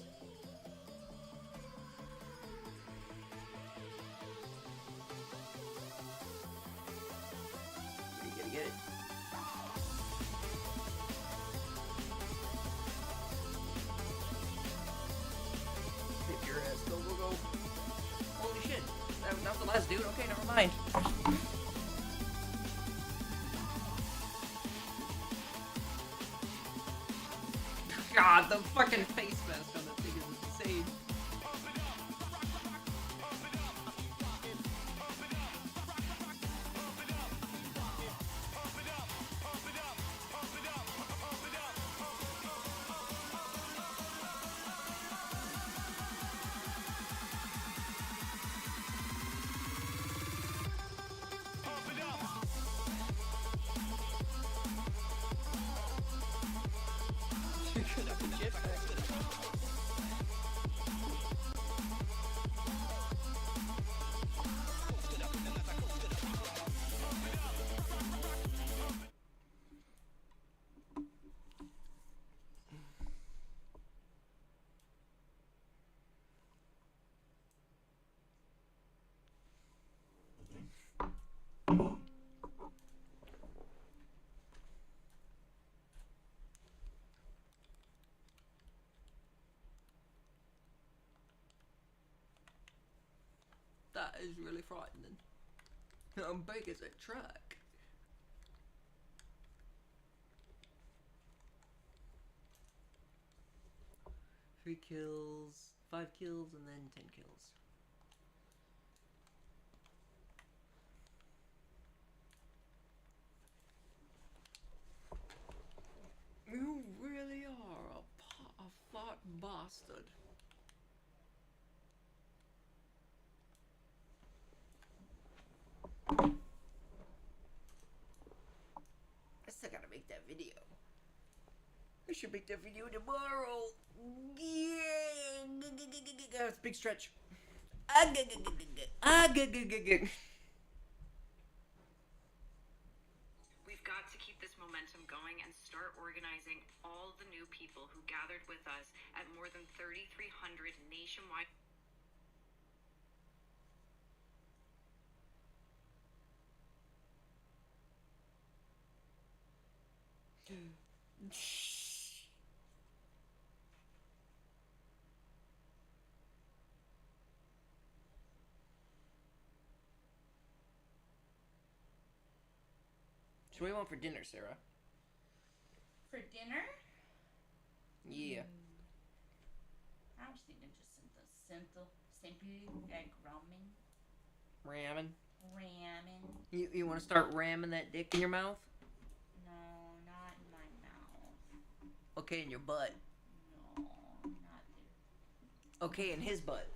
Get it. Hit your ass. Go, go, go. Holy shit. That was the last dude. Okay, never mind. God, the fucking face mask on that thing is insane. That is really frightening. How big is a truck? 3 kills, 5 kills, and then 10 kills. You really are a fat bastard. I still gotta make that video. I should make that video tomorrow. Yeah, it's a big stretch. We've got to keep this momentum going and start organizing all the new people who gathered with us at more than 3,300 nationwide. So what do you want for dinner, Sarah? For dinner? Yeah. I was thinking just simple egg ramen. Ramen? Ramen. You want to start ramming that dick in your mouth? No, not in my mouth. Okay, in your butt. No, not there. Okay, in his butt.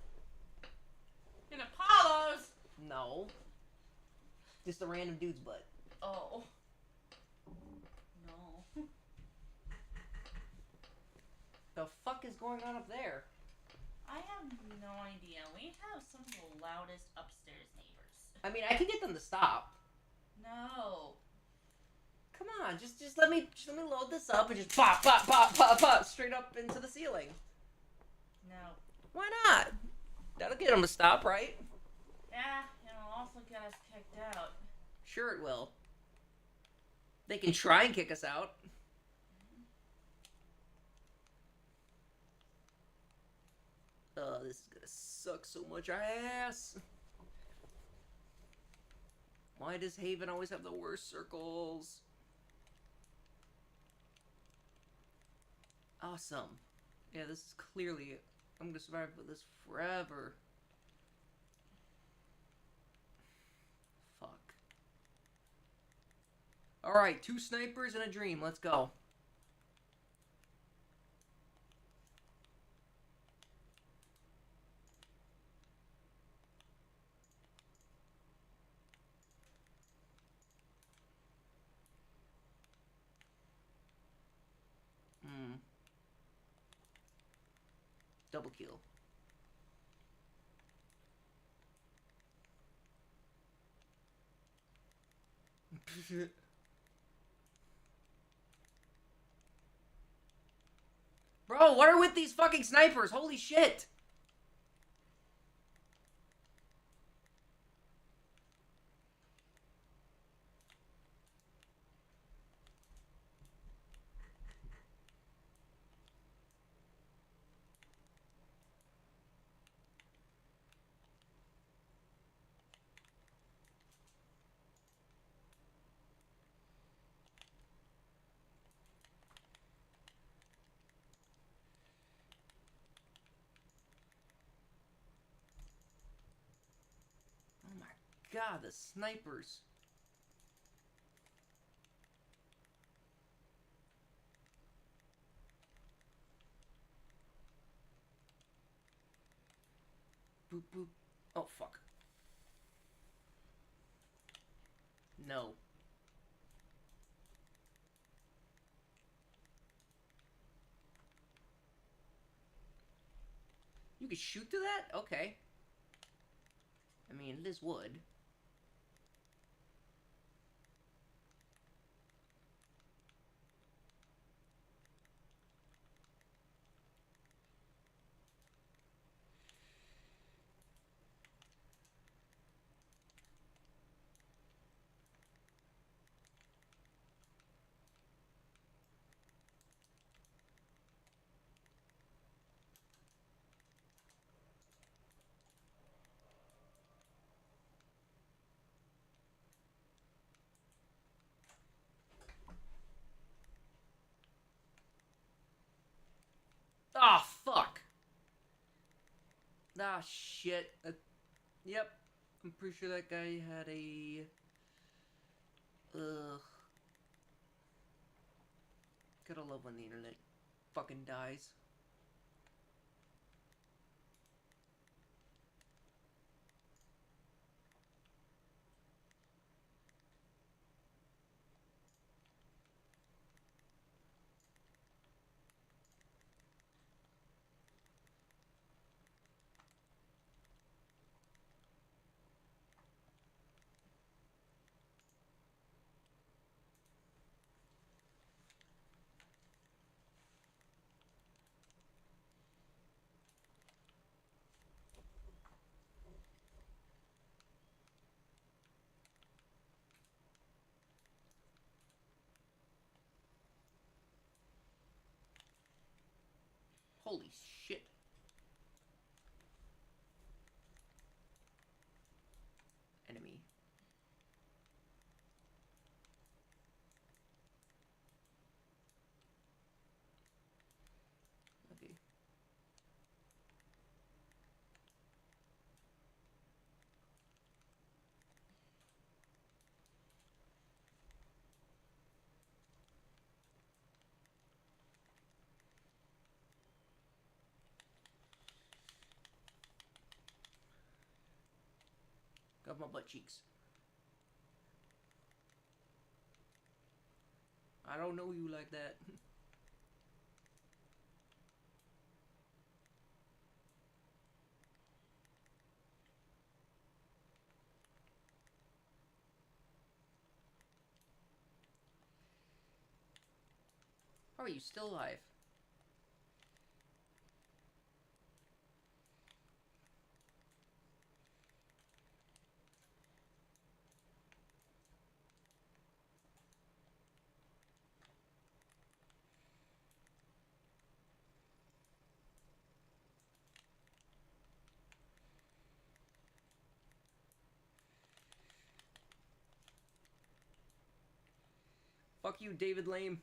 In Apollo's? No. Just a random dude's butt. Oh. No. The fuck is going on up there? I have no idea. We have some of the loudest upstairs neighbors. I mean, I can get them to stop. No. Come on, just let me load this up and just pop, pop, pop, pop, pop, straight up into the ceiling. No. Why not? That'll get them to stop, right? Yeah, it'll also get us kicked out. Sure it will. They can try and kick us out. Oh, this is gonna suck so much ass. Why does Haven always have the worst circles? Awesome. Yeah, this is clearly... I'm gonna survive with this forever. Fuck. Alright, 2 snipers and a dream. Let's go. Double kill. Bro, what are with these fucking snipers? Holy shit! God, the snipers. Boop, boop. Oh, fuck. No. You can shoot through that? Okay. I mean, it is wood. Ah, fuck. Ah, shit. Yep. I'm pretty sure that guy had a... Ugh. Gotta love when the internet fucking dies. Holy shit. Enemy. Okay. Got my butt cheeks. I don't know you like that. How are you still alive? Fuck you, David Lame.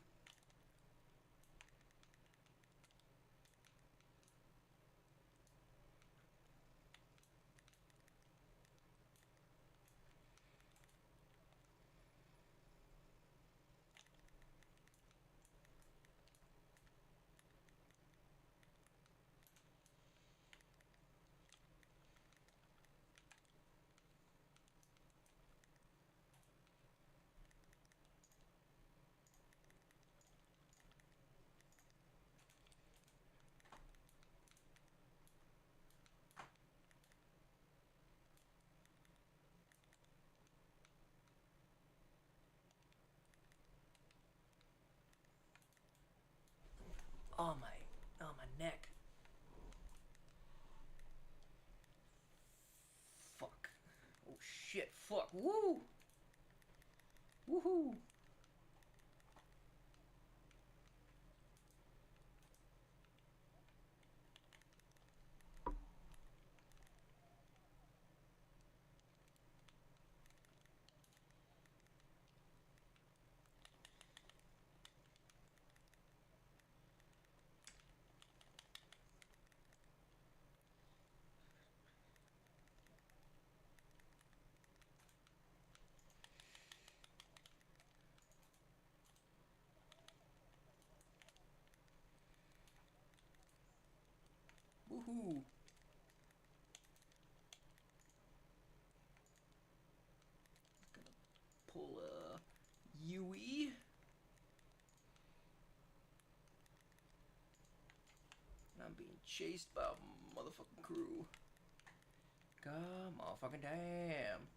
Oh my neck. Fuck. Oh shit, fuck. Woo! Woohoo! Woohoo! Gonna pull a Yui. And I'm being chased by a motherfucking crew. God motherfucking damn.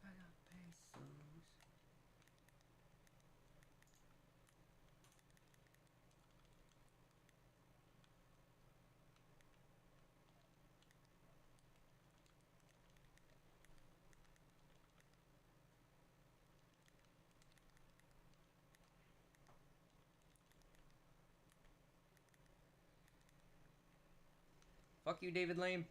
I got pesos. Fuck you, David Lame.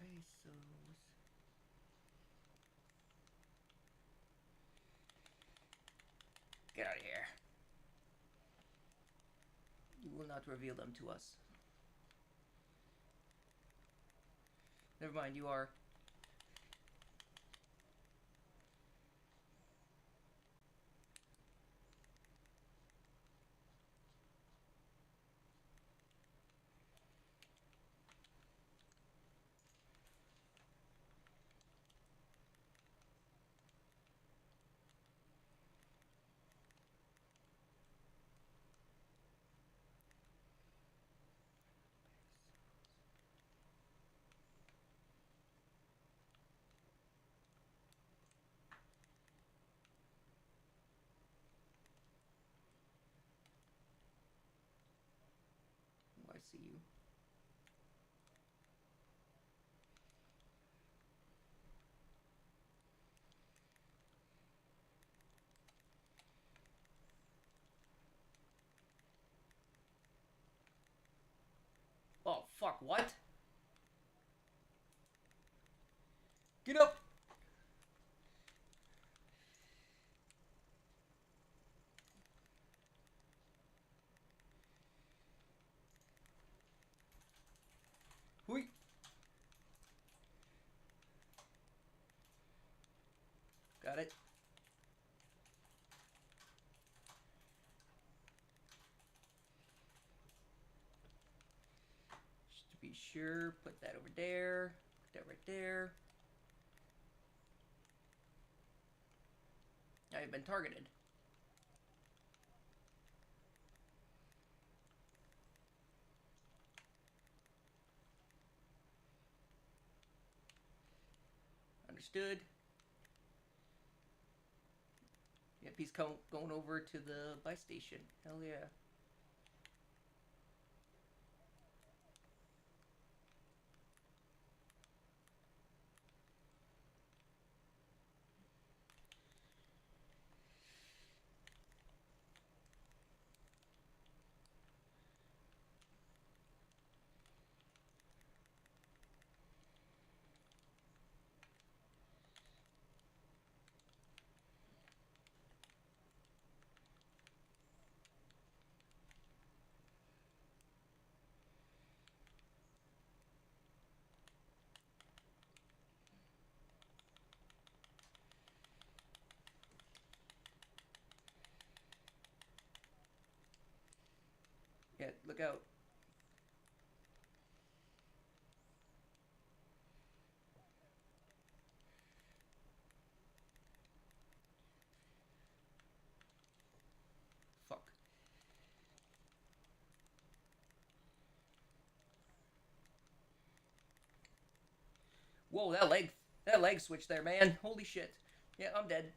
pesos. Get out of here. You will not reveal them to us. Never mind, you are. Oh, I see you. Oh, fuck, what? Get up! Hui! Got it. Just to be sure, put that over there. Put that right there. I have been targeted. Understood. Yep, he's going over to the buy station. Hell yeah. Yeah, look out. Fuck. Whoa, that leg switch there, man. Holy shit. Yeah, I'm dead.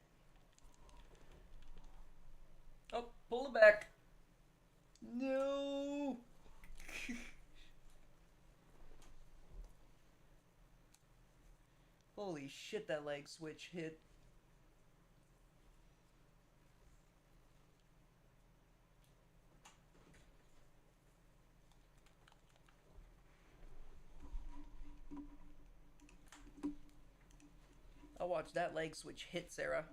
Oh, pull it back. No. Holy shit, that leg switch hit. I'll watch that leg switch hit, Sarah.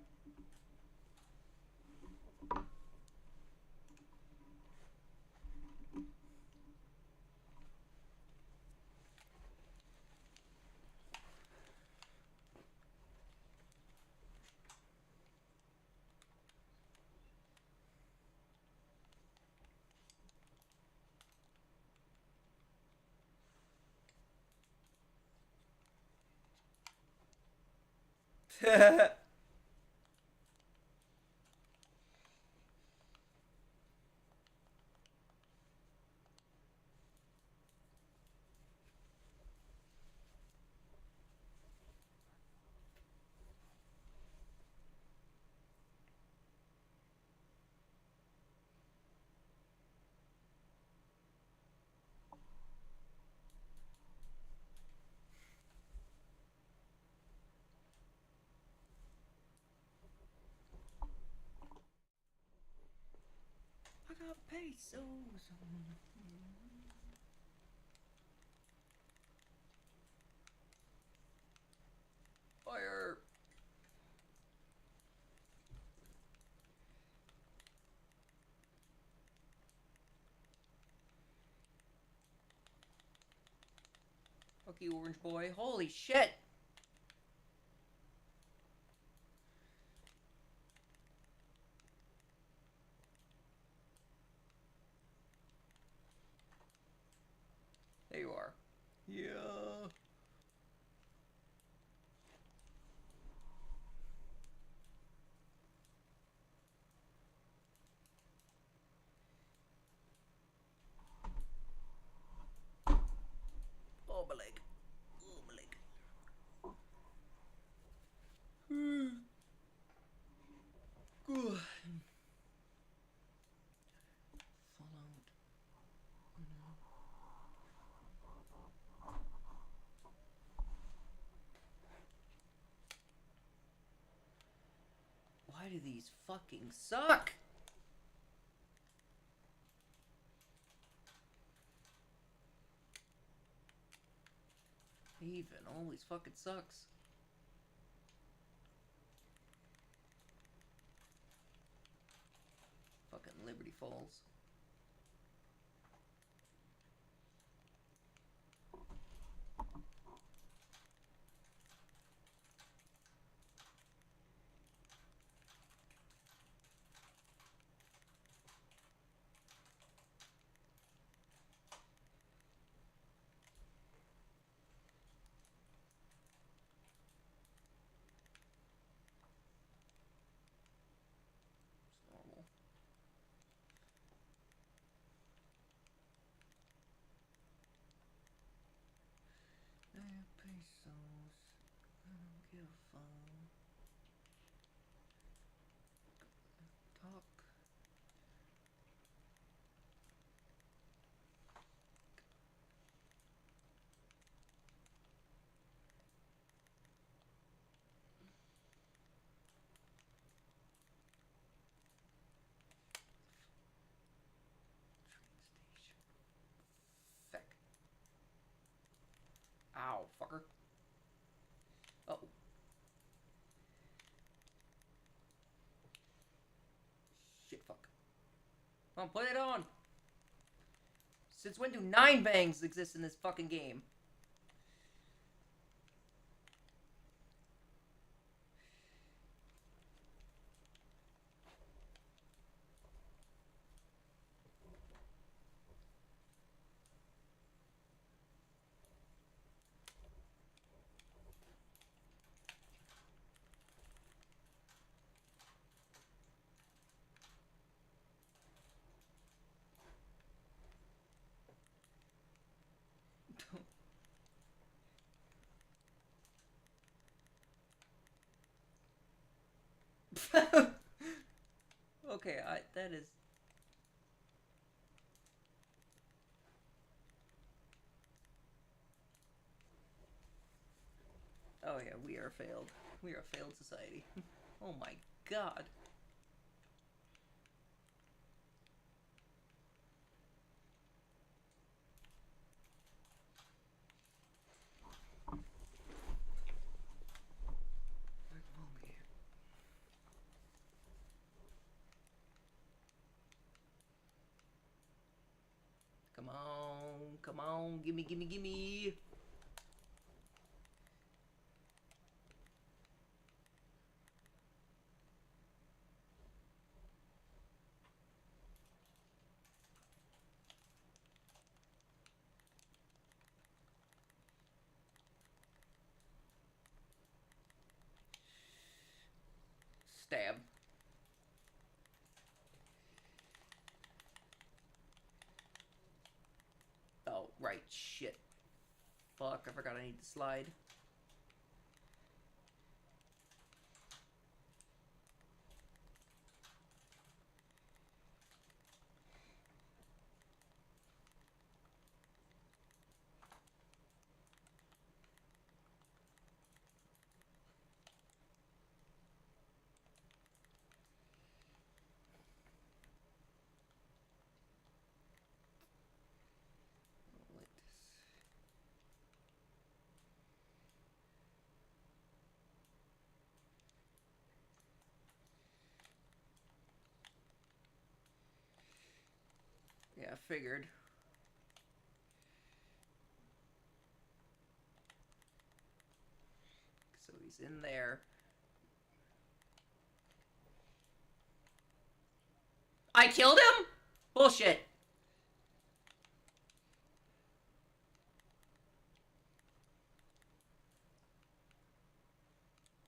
I got pesos. Fuck you, orange boy. Holy shit! There you are. Yeah. Oh, my leg. Oh, my leg. Good. Why do these fucking suck? Even always fucking sucks. Fucking Liberty Falls. It's normal. Pesos. I don't give a fuck. Talk. Feck. Ow, fucker. Oh. Shit, fuck. Come on, put it on! Since when do 9 bangs exist in this fucking game? Okay, that is... Oh yeah, we are failed. We are a failed society. Oh my god. Come on, gimme, gimme, gimme. Stab. Oh, right, shit. Fuck, I forgot I need to slide. Yeah, I figured. he's in there. I killed him? Bullshit.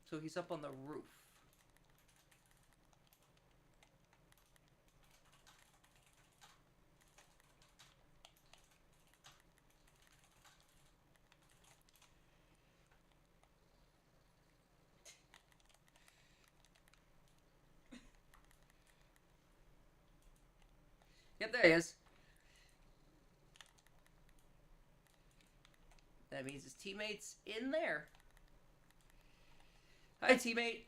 So he's up on the roof. Yep, there he is. That means his teammate's in there. Hi, teammate.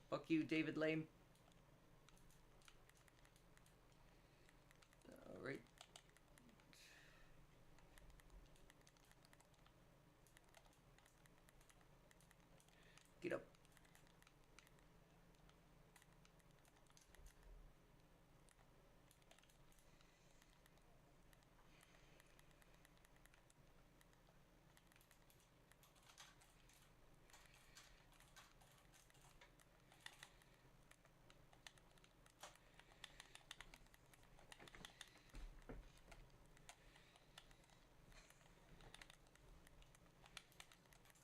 Fuck you, David Lame. Alright. Get up.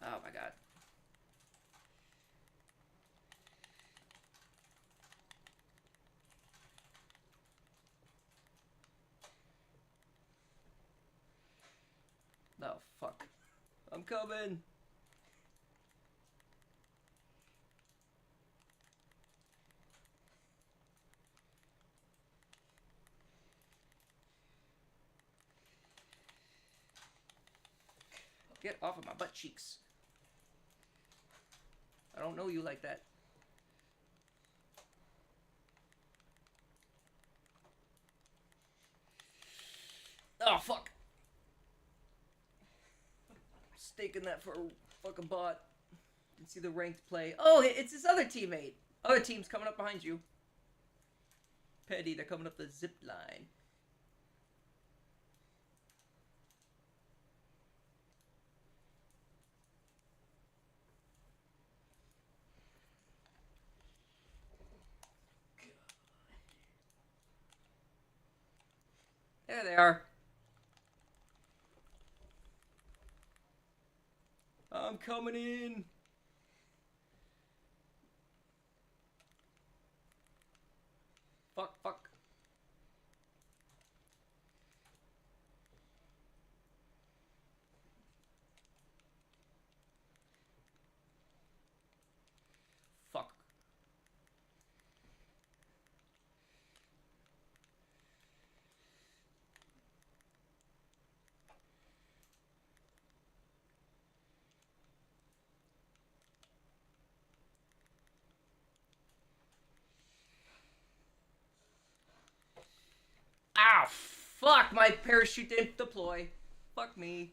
Oh my god. Oh, fuck. I'm coming. Get off of my butt cheeks. I don't know you like that. Oh, fuck. Staking that for a fucking bot. Didn't see the ranked play. Oh, it's his other teammate. Other team's coming up behind you. Petty, they're coming up the zip line. There they are. I'm coming in. Fuck, fuck. Fuck. Ow, fuck, my parachute didn't deploy. Fuck me.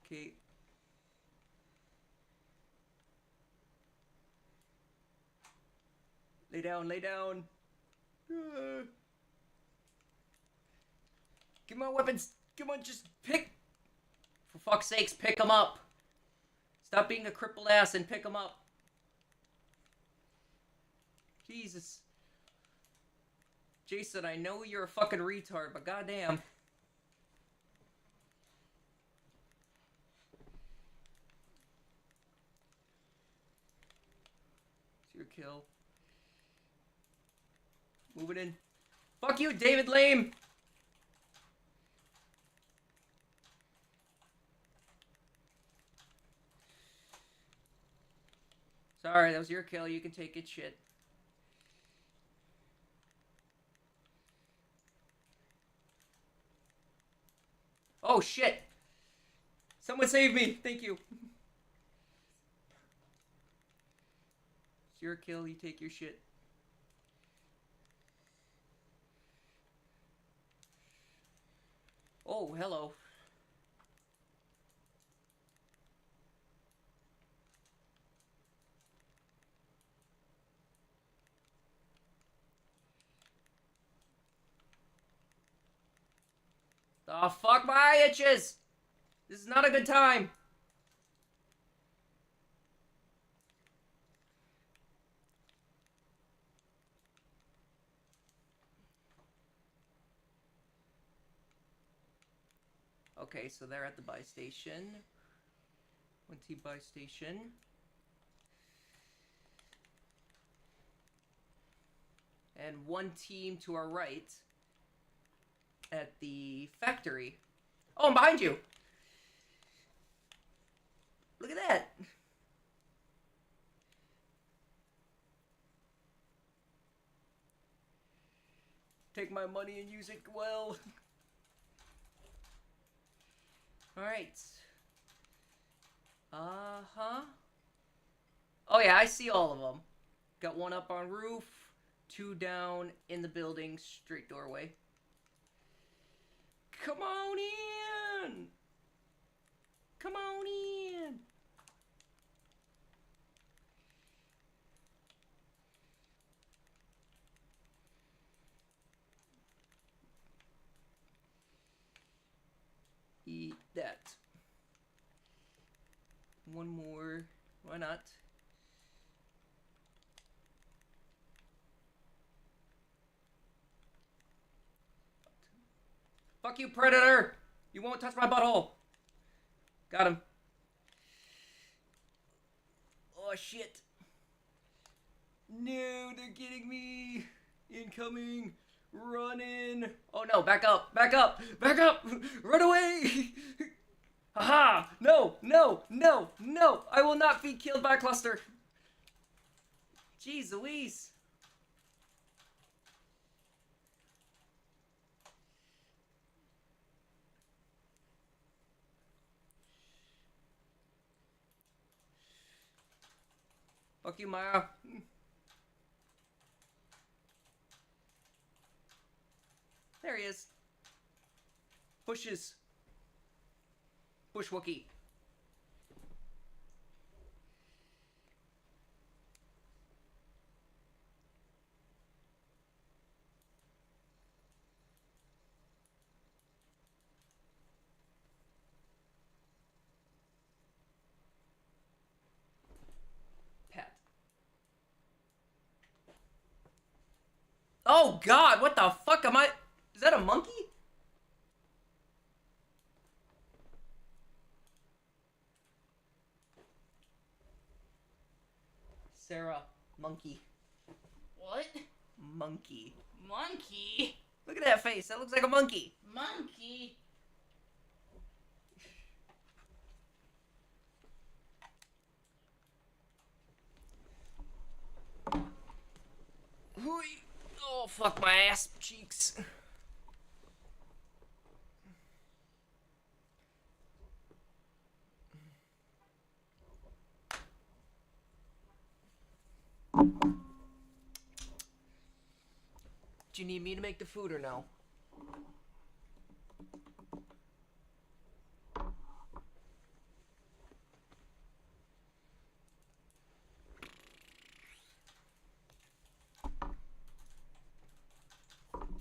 Okay. Lay down, lay down. Give me my weapons. Come on, just pick. For fuck's sakes, pick them up. Stop being a crippled ass and pick them up. Jesus. Jason, I know you're a fucking retard, but goddamn. It's your kill. Moving in. Fuck you, David Lame! Sorry, that was your kill. You can take it, shit. Oh, shit! Someone save me! Thank you. It's your kill. You take your shit. Oh, hello. Oh, fuck, my eye itches! This is not a good time. Okay, so they're at the buy station. 1T buy station. And one team to our right at the factory. Oh, I'm behind you! Look at that! Take my money and use it well. Alright. Uh-huh. Oh yeah, I see all of them. Got one up on roof, two down in the building, straight doorway. Come on in! Come on in! Eat that. One more. Why not? Fuck you, Predator! You won't touch my butthole! Got him. Oh, shit. No, they're getting me. Incoming. Running. Oh, no, back up. Back up. Back up. Run away. Haha. No, no, no, no. I will not be killed by a cluster. Jeez Louise. Fuck you, Maya. There he is. Bushes. Bush Wookie. Pat. Oh God, what the fuck am I? Is that a monkey? Sarah, monkey. What? Monkey. Monkey? Look at that face. That looks like a monkey. Monkey? Hooey. Oh, fuck my ass cheeks. Do you need me to make the food or no?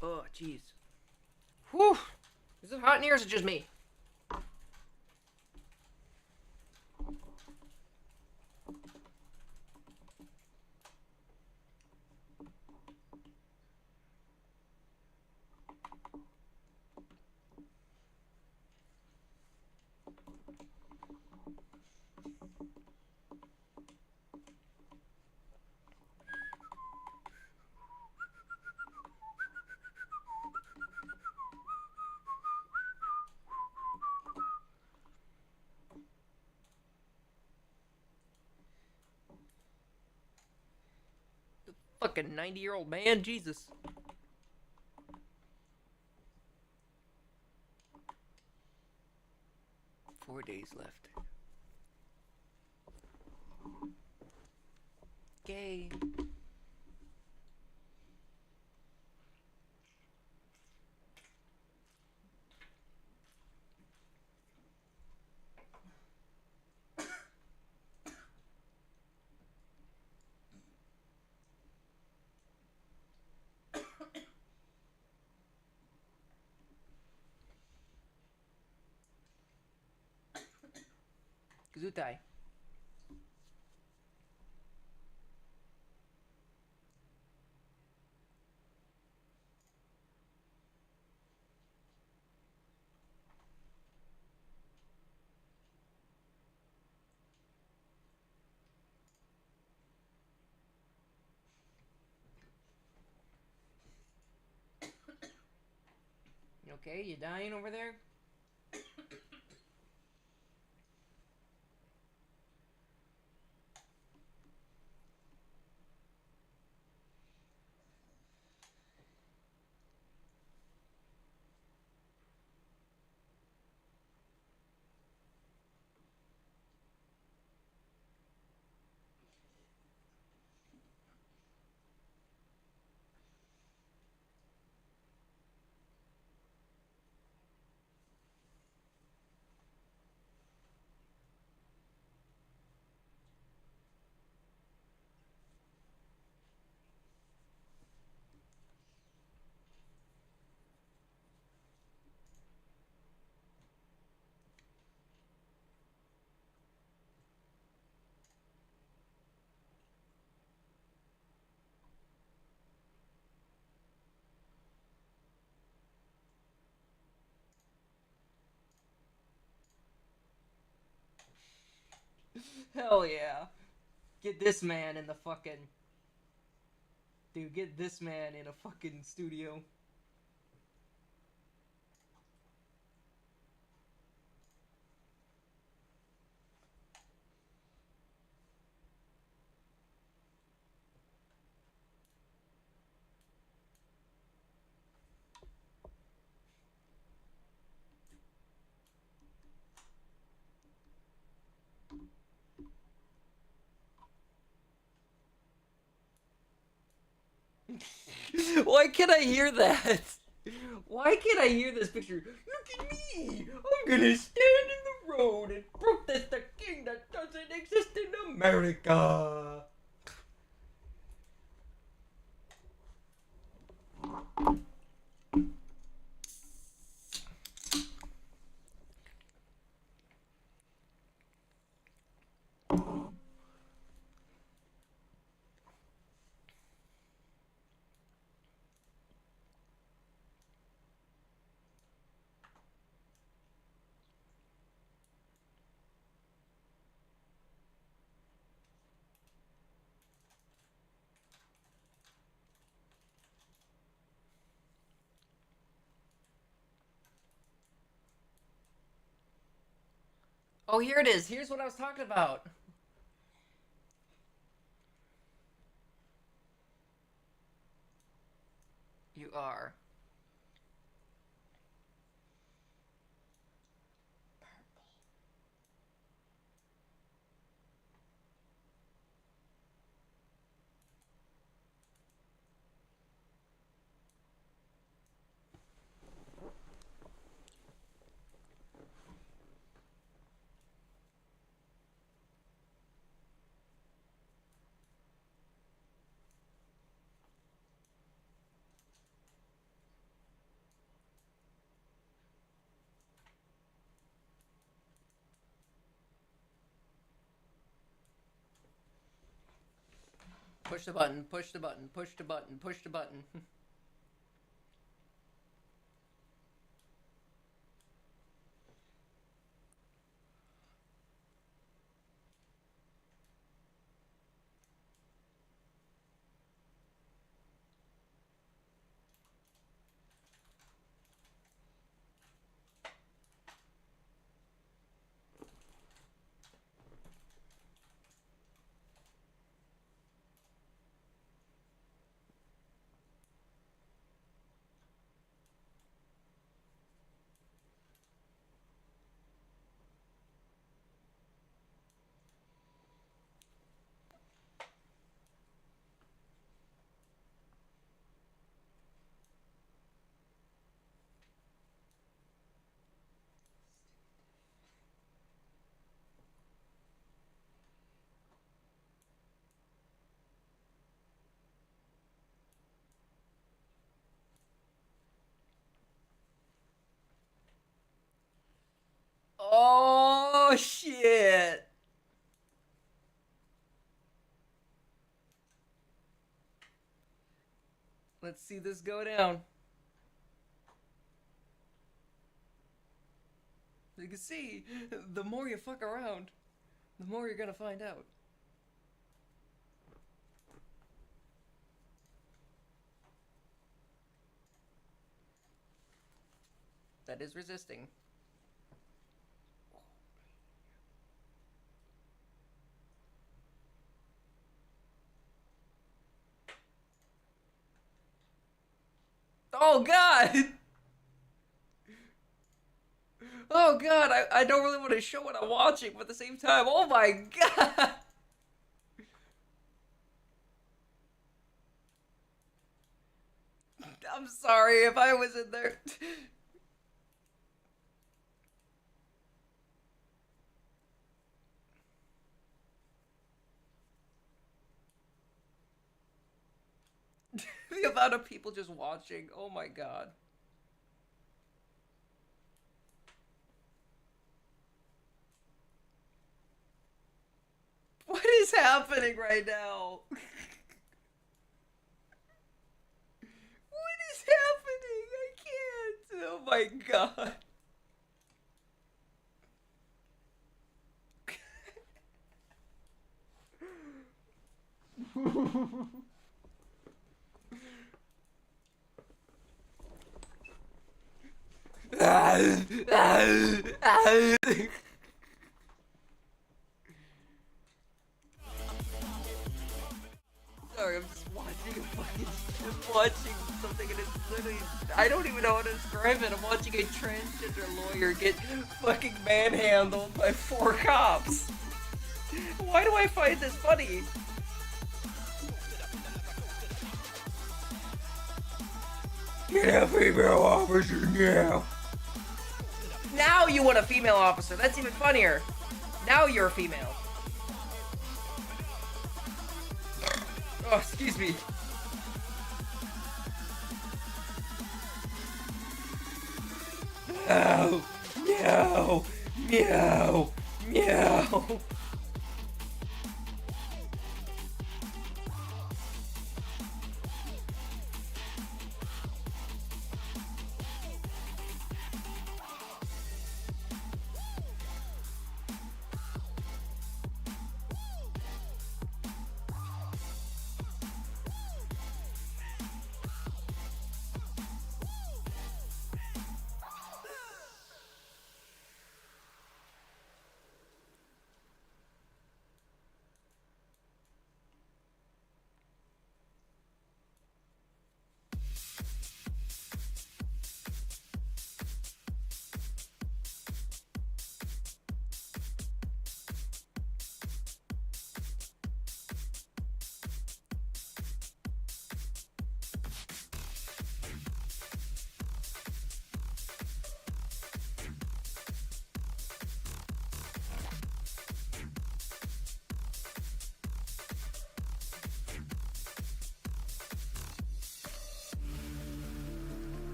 Oh, jeez. Whew. Is it hot in here or is it just me? Fucking 90-year-old man, Jesus. Four days left. Okay. Gesundheit. You okay? You dying over there? Hell yeah. Get this man in the fucking... Dude, get this man in a fucking studio. Why can't I hear that? Why can't I hear this picture? Look at me! I'm gonna stand in the road and protest the king that doesn't exist in America! Oh, here it is. Here's what I was talking about. You are. Push the button, push the button, push the button, push the button. Oh, shit. Let's see this go down. You can see, the more you fuck around, the more you're gonna find out. That is resisting. Oh god! Oh god, I don't really want to show what I'm watching, but at the same time, oh my god! I'm sorry if I was in there. The amount of people just watching, oh my god. What is happening right now? What is happening? I can't. Oh my god. Sorry, I'm just watching something and it's literally, I don't even know how to describe it. I'm watching a transgender lawyer get fucking manhandled by 4 cops. Why do I find this funny? Get a female officer now. Now you want a female officer. That's even funnier. Now you're a female. Oh, excuse me. Meow, meow, meow, meow.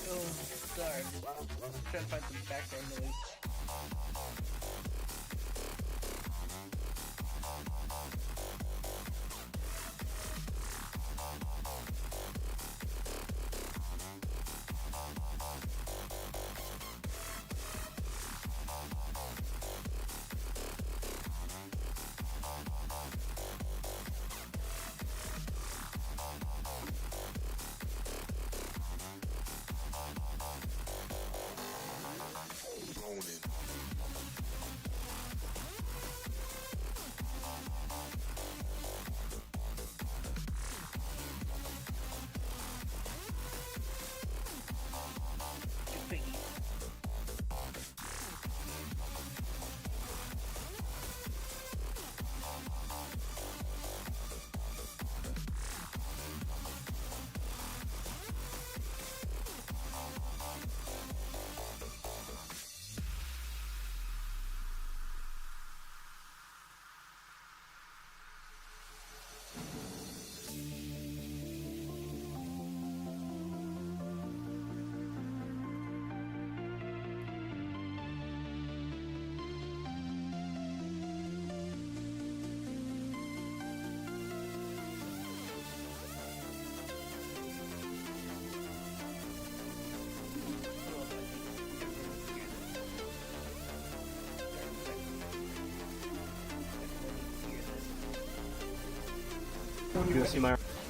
Oh, sorry. I'm trying to find some background noise. own it.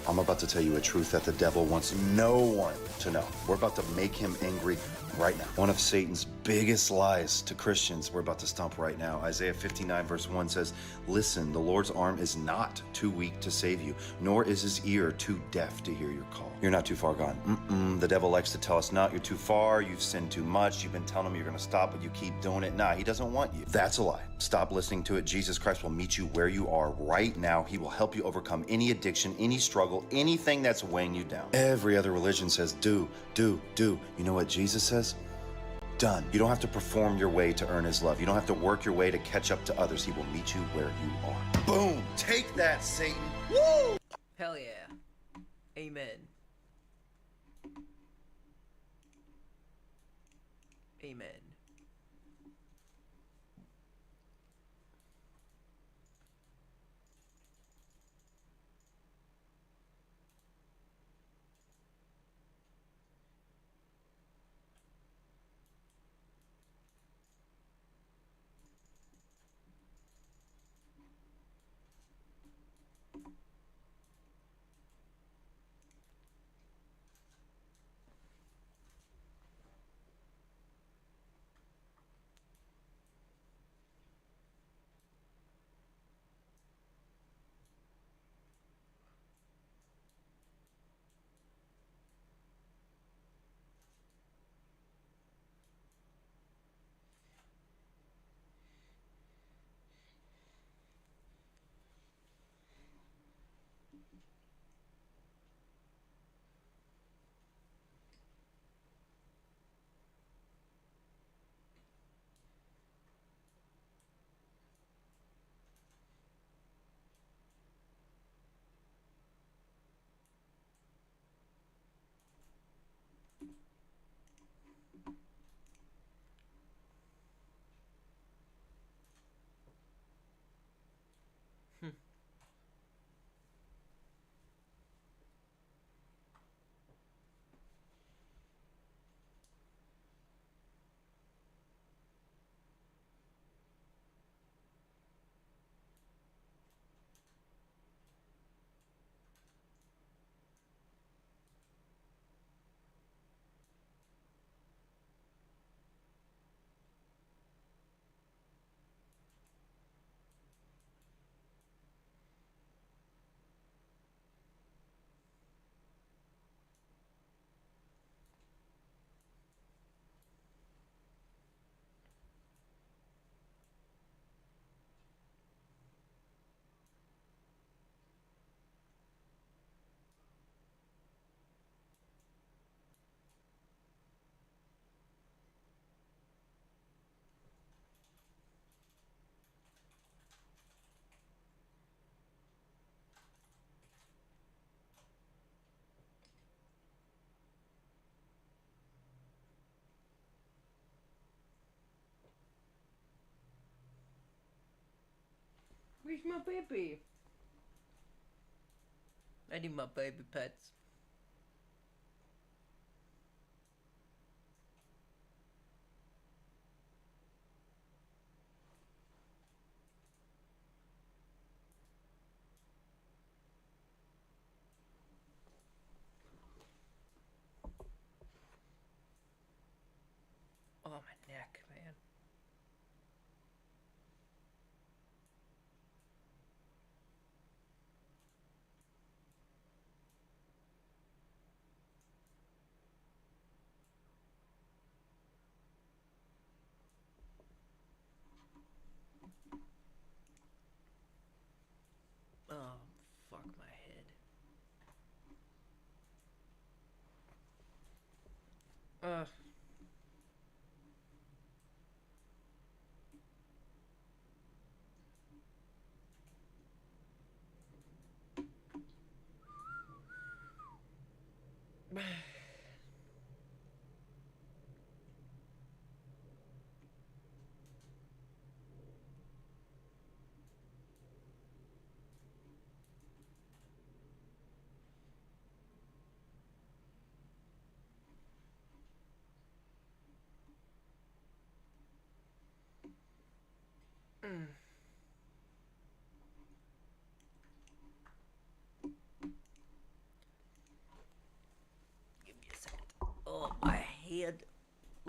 I'm about to tell you a truth that the devil wants no one to know. We're about to make him angry right now. One of Satan's biggest lies to Christians we're about to stomp right now. Isaiah 59 verse 1 says, "Listen, the Lord's arm is not too weak to save you, nor is his ear too deaf to hear your call." You're not too far gone. The devil likes to tell us, "No, you're too far, you've sinned too much, you've been telling him you're gonna stop, but you keep doing it." Nah, he doesn't want you. That's a lie. Stop listening to it. Jesus Christ will meet you where you are right now. He will help you overcome any addiction, any struggle, anything that's weighing you down. Every other religion says do. You know what Jesus says? Done. You don't have to perform your way to earn his love. You don't have to work your way to catch up to others. He will meet you where you are. Boom! Take that, Satan! Woo! Hell yeah. Amen. Amen. Where's my baby? I need my baby pets. Oh, my neck, man. Oh, fuck my head.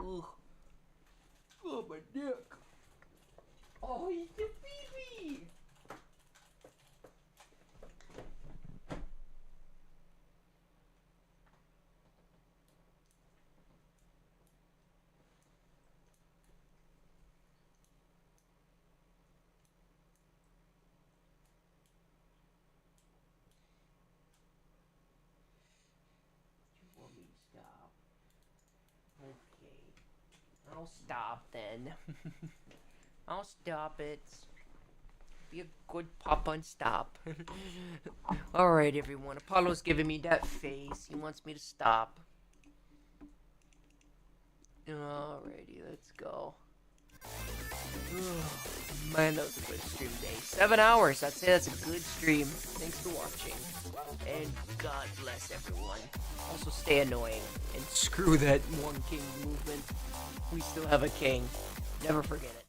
Ugh. Oh, my neck. Oh, he's a baby. You want me to stop? Okay. I'll stop then. I'll stop it. Be a good papa and stop. Alright, everyone. Apollo's giving me that face. He wants me to stop. Alrighty, let's go. Man, that was a good stream day. 7 hours. I'd say that's a good stream. Thanks for watching. And God bless everyone. Also stay annoying. And screw that one king movement. We still have a king. Never forget it.